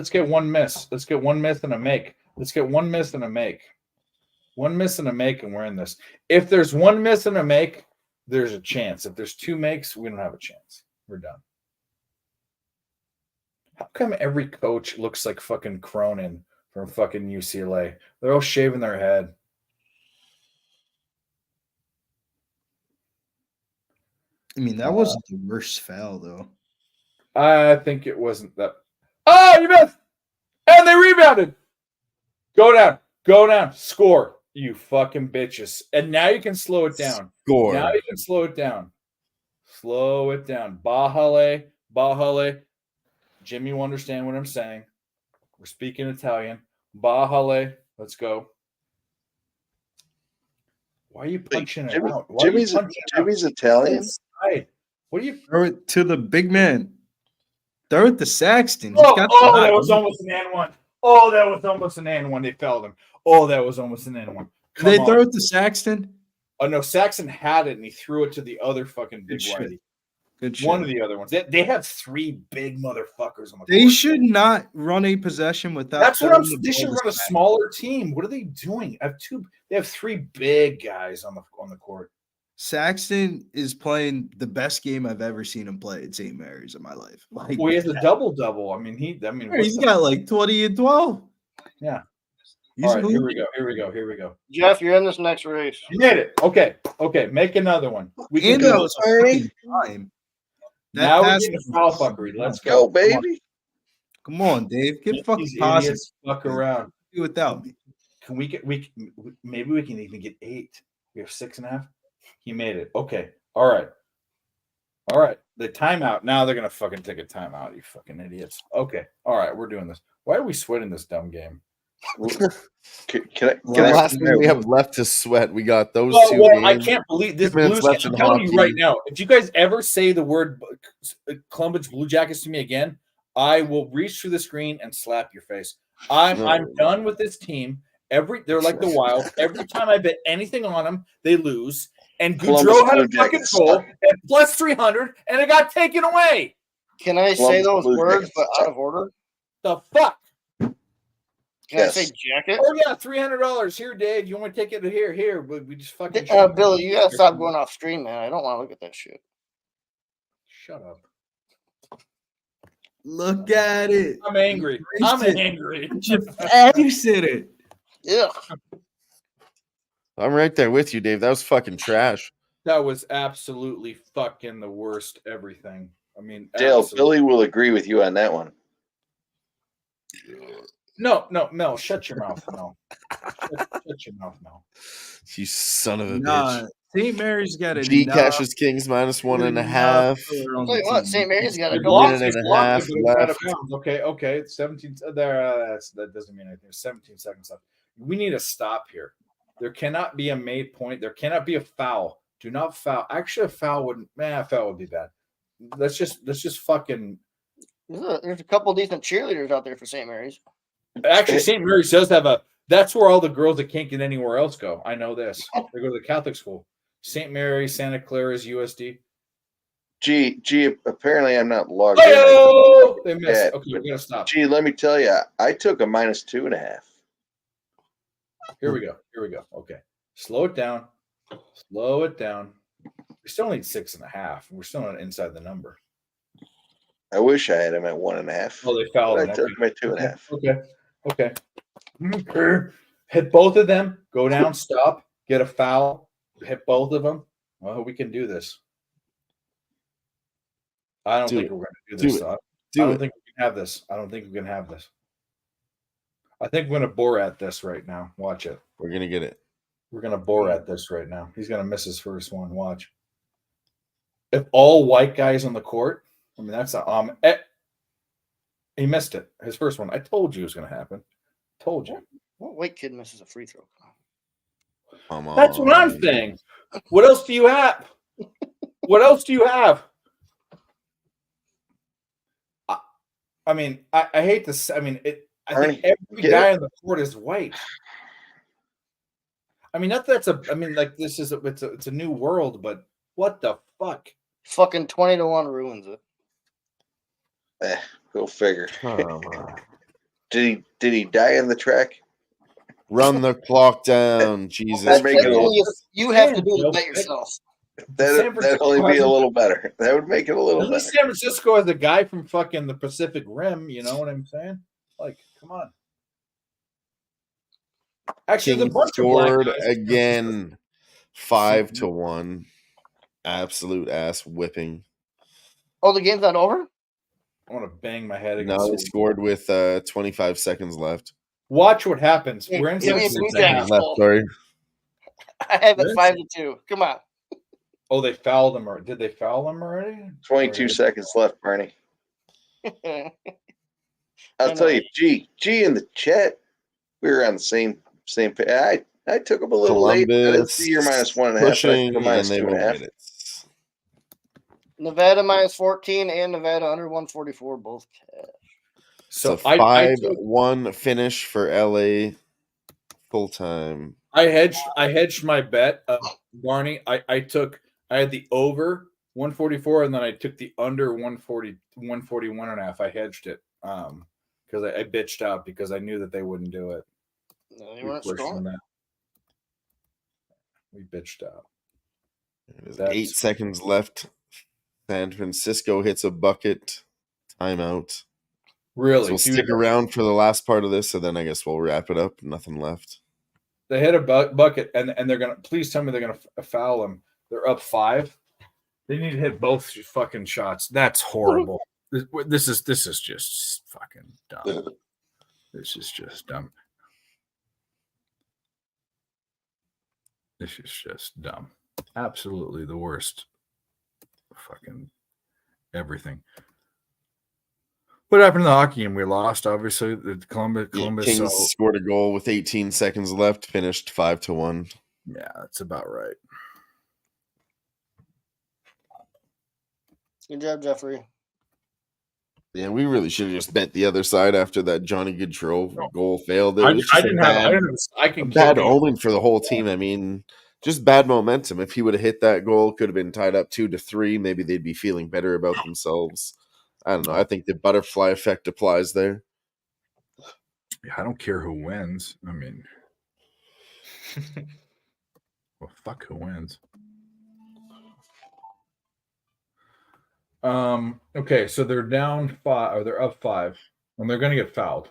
get one miss. Let's get one miss and a make. Let's get one miss and a make. One miss and a make, and we're in this. If there's one miss and a make, there's a chance. If there's 2 makes, we don't have a chance. We're done. How come every coach looks like fucking Cronin from fucking UCLA? They're all shaving their head. I mean, that wasn't the worst foul, though. I think it wasn't that. Oh, you missed! And they rebounded. Go down, score, you fucking bitches. And now you can slow it down. Score. Now you can slow it down. Slow it down. Bahale. Jimmy will understand what I'm saying. We're speaking Italian. Bahale. Let's go. Why are you punching it out? Why are you punching it out? Jimmy's Italian. Inside. What are you? Throw it to the big man. Throw it to Saxton. Oh, Got that was almost an and one. Oh, that was almost an and one. They fouled him. Oh, that was almost an and one. Did they throw it to Saxton? Oh no, Saxon had it and he threw it to the other fucking big Good whitey. shit. Good shit. One of the other ones. They have 3 big motherfuckers on the They court. should not run a possession without. That's what I'm. throwing the They should ball run to a Saxton. smaller team. What are they doing? They have 3 big guys on the court. Saxton is playing the best game I've ever seen him play at St. Mary's in my life. Like, Well, he has a double. I mean, he's got like 20 and 12. Yeah. He's All right, here moving. we go. Jeff, you're in this next race. You made it. Okay. Make another one. We can And do that this. was a fucking time. That Now we're pass getting was foul fucking fuckery. Let's time. go. baby. Come on, Dave. Get Let fucking these positive. idiots fuck around. Do without me. Can we get maybe we can even get 8. We have 6.5. He made it. Okay. All right. The timeout. Now they're gonna fucking take a timeout, you fucking idiots. Okay. All right, we're doing this. Why are we sweating this dumb game? Can I? The last thing we have left to sweat, we got those two games. I can't believe this 2 minutes Blues game. left I'm in telling you hockey. right now, if you guys ever say the word Columbus Blue Jackets to me again, I will reach through the screen and slap your face. I'm done with this team. They're like the Wild. Every time I bet anything on them, they lose. And Goudreau had a fucking goal at plus 300, and it got taken away. Can I say those words, but out of order? The fuck? Can I say jacket? Oh yeah, $300 here, Dave. You want to take it here? But we just fucking. Billy, you gotta stop going off stream, man. I don't want to look at that shit. Shut up. Look at it. I'm angry. I'm angry. You said it. Yeah. I'm right there with you, Dave. That was fucking trash. That was absolutely fucking the worst everything. I mean, Dale, Billy will agree with you on that one. No, Mel, shut your mouth, Mel. Shut your mouth, Mel. You son of a Nah, bitch. St. Mary's got a G Cash's Kings minus 1.5. I'll tell you what, St. Mary's got a minute and a half left. Okay. It's 17. There, that doesn't mean anything. There's 17 seconds left. We need to stop here. There cannot be a made point. There cannot be a foul. Do not foul. Actually, a foul would be bad. Let's just fucking. There's a couple decent cheerleaders out there for St. Mary's. Actually, St. Mary's does have a. That's where all the girls that can't get anywhere else go. I know this. They go to the Catholic school. St. Mary's, Santa Clara's, USD. Gee, apparently I'm not logged in. They missed. Yeah, Okay, we gotta stop. Gee, let me tell you, I took a minus 2.5. Here we go. Okay. Slow it down. We still need 6.5. We're still not inside the number. I wish I had him at 1.5. Oh, they fouled him. I took him at 2.5. Okay. Hit both of them. Go down. Stop. Get a foul. Hit both of them. Well, we can do this. I don't think we're going to do this. I don't think we can have this. I think we're going to bore at this right now. Watch it. We're going to get it. We're going to bore at this right now. He's going to miss his first one. Watch. If all white guys on the court, I mean, that's he missed it. His first one. I told you it was going to happen. Told you. What white kid misses a free throw? Come on. That's what I'm saying. What else do you have? I mean, I hate this. I mean, I think every guy on the court is white. I mean, not that's a. I mean, like this is it's a new world, but what the fuck? Fucking 20-1 ruins it. Go figure. Did he die in the track? Run the clock down, Jesus. You have to do it by yourself. That'd only be a little better. That would make it a little better. San Francisco has a guy from fucking the Pacific Rim. You know what I'm saying? Like, come on. Actually, the bunch scored again, 5-1. Absolute ass whipping. Oh, the game's not over? I want to bang my head against. No, they scored with 25 seconds left. Watch what happens. Hey, we're in seconds left. Sorry. I have it 5-2. Come on. Oh, they fouled him, or did they foul him already? 22 seconds left, Barney. I'll tell you, G in the chat, we were on the same page. I took him a little late. I didn't see your minus 1.5. Pushing, minus and they won't 2.5. get it. Nevada minus 14 and Nevada under 144, both cash. So 5-1 finish for LA full time. I hedged my bet, Barney. I had the over 144, and then I took the under 141.5. I hedged it because I bitched out because I knew that they wouldn't do it. No, they weren't strong. We bitched out. There's 8 seconds left. San Francisco hits a bucket. Timeout. Really? So we'll stick around for the last part of this, so then I guess we'll wrap it up. Nothing left. They hit a bucket, and they're gonna. Please tell me they're gonna foul them. They're up 5. They need to hit both fucking shots. That's horrible. This is just fucking dumb. This is just dumb. This is just dumb. Absolutely the worst. Fucking everything. What happened in the hockey game? We lost, obviously. Columbus. Kings scored a goal with 18 seconds left, finished 5-1. Yeah, that's about right. Good job, Jeffrey. Yeah, we really should have just bet the other side after that Johnny Gaudreau goal failed. It I was just a bad omen for the whole team. I mean, just bad momentum. If he would have hit that goal, could have been tied up 2-3. Maybe they'd be feeling better about themselves. I don't know. I think the butterfly effect applies there. Yeah, I don't care who wins. I mean, well, fuck who wins. Okay, so they're down 5, or they're up 5, and they're going to get fouled.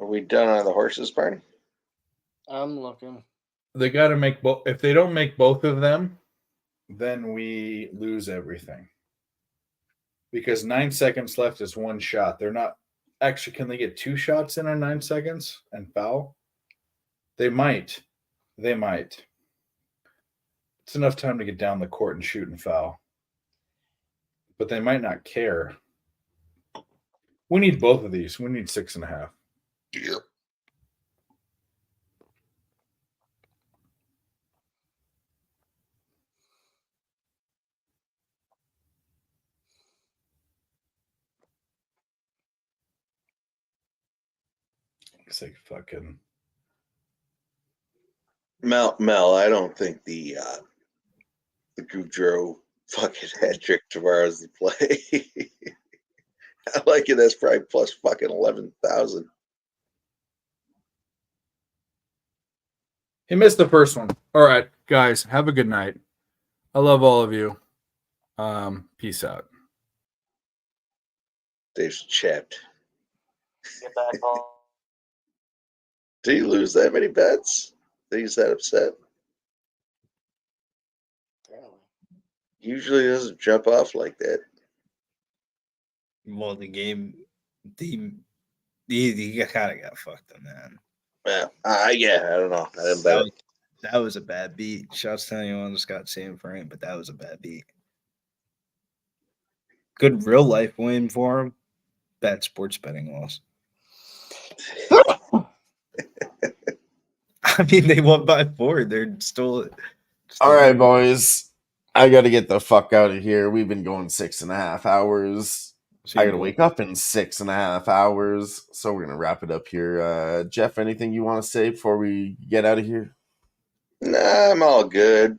Are we done on the horses, Barney? I'm looking. They got to make both. If they don't make both of them, then we lose everything. Because 9 seconds left is one shot. They're not actually. Can they get 2 shots in 9 seconds and foul? They might. They might. It's enough time to get down the court and shoot and foul. But they might not care. We need both of these. We need 6.5. Yep. It's like fucking Mel, I don't think the Goudreau fucking hat trick tomorrow's the play. I like it as probably plus fucking 11,000. He missed the first one. All right, guys, have a good night. I love all of you. Peace out. Dave's chapped. Get back home. Did he lose that many bets? That he's that upset? Usually doesn't jump off like that. Well, the game, the kind of got fucked on that. Yeah, I don't know. I didn't bet it. That was a bad beat. Shouts to anyone that's got same frame, but that was a bad beat. Good real life win for him. Bad sports betting loss. I mean, they won by 4. They're still. All right, boys. I got to get the fuck out of here. We've been going 6.5 hours. I got to wake up in 6.5 hours. So we're going to wrap it up here. Jeff, anything you want to say before we get out of here? Nah, I'm all good.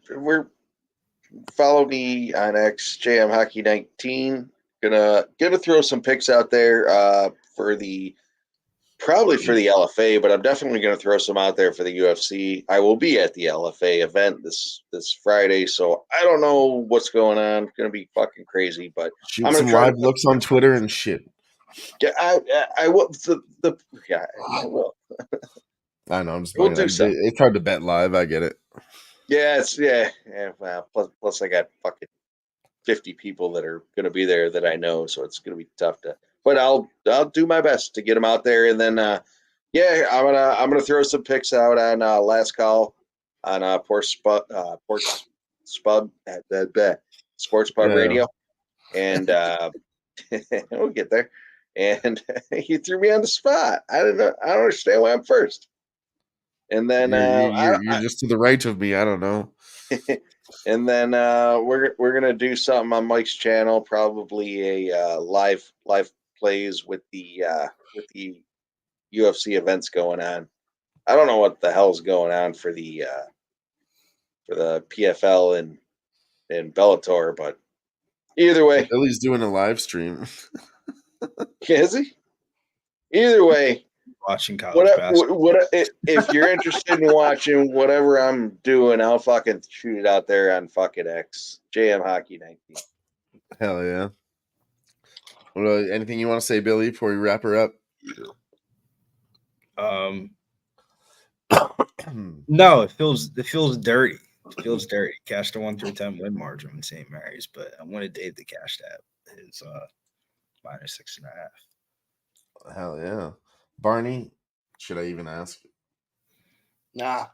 Follow me on X, JM Hockey 19. Gonna throw some picks out there probably for the LFA, but I'm definitely gonna throw some out there for the UFC. I will be at the LFA event this Friday, so I don't know what's going on. It's gonna be fucking crazy, but Shoot I'm gonna some try live looks on Twitter and shit. Yeah, I will. I will. I know. I'm just We'll do so. It's hard to bet live. I get it. Yeah, well, plus I got fucking 50 people that are going to be there that I know, so it's going to be tough to. But I'll do my best to get them out there, and then I'm gonna throw some picks out on Last Call on Sports Pub Radio, and we'll get there. And you threw me on the spot. I don't understand why I'm first. And then you're just to the right of me. I don't know. And then we're gonna do something on Mike's channel, probably a live plays with the UFC events going on. I don't know what the hell's going on for the PFL and Bellator, but either way, Billy's doing a live stream. Is he? Either way, watching college basketball. If you're interested in watching whatever I'm doing, I'll fucking shoot it out there on fucking X. JM Hockey 19. Hell yeah. Well, anything you want to say, Billy, before we wrap her up? No, it feels dirty. It feels dirty. Cashed a 1 through 10 win margin in St. Mary's, but I wanted Dave to cash that. His minus 6.5. Hell yeah. Barney, should I even ask? Nah.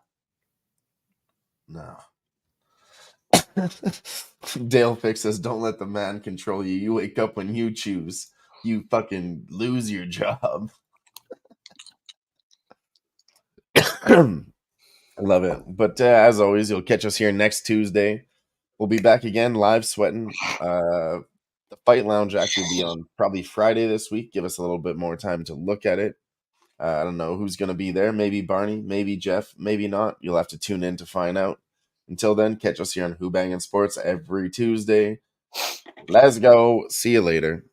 No. Dale Pick says, "Don't let the man control you. You wake up when you choose. You fucking lose your job." I love it. But as always, you'll catch us here next Tuesday. We'll be back again live sweating. The Fight Lounge actually will be on probably Friday this week. Give us a little bit more time to look at it. I don't know who's going to be there. Maybe Barney, maybe Jeff, maybe not. You'll have to tune in to find out. Until then, catch us here on Who-Bangin Sports every Tuesday. Let's go. See you later.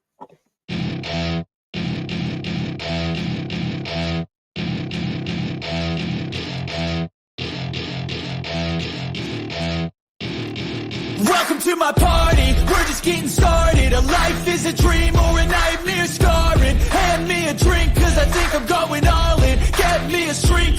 Welcome to my party, we're just getting started. A life is a dream or a nightmare scarring. Hand me a drink cause I think I'm going all in. Get me a shrink.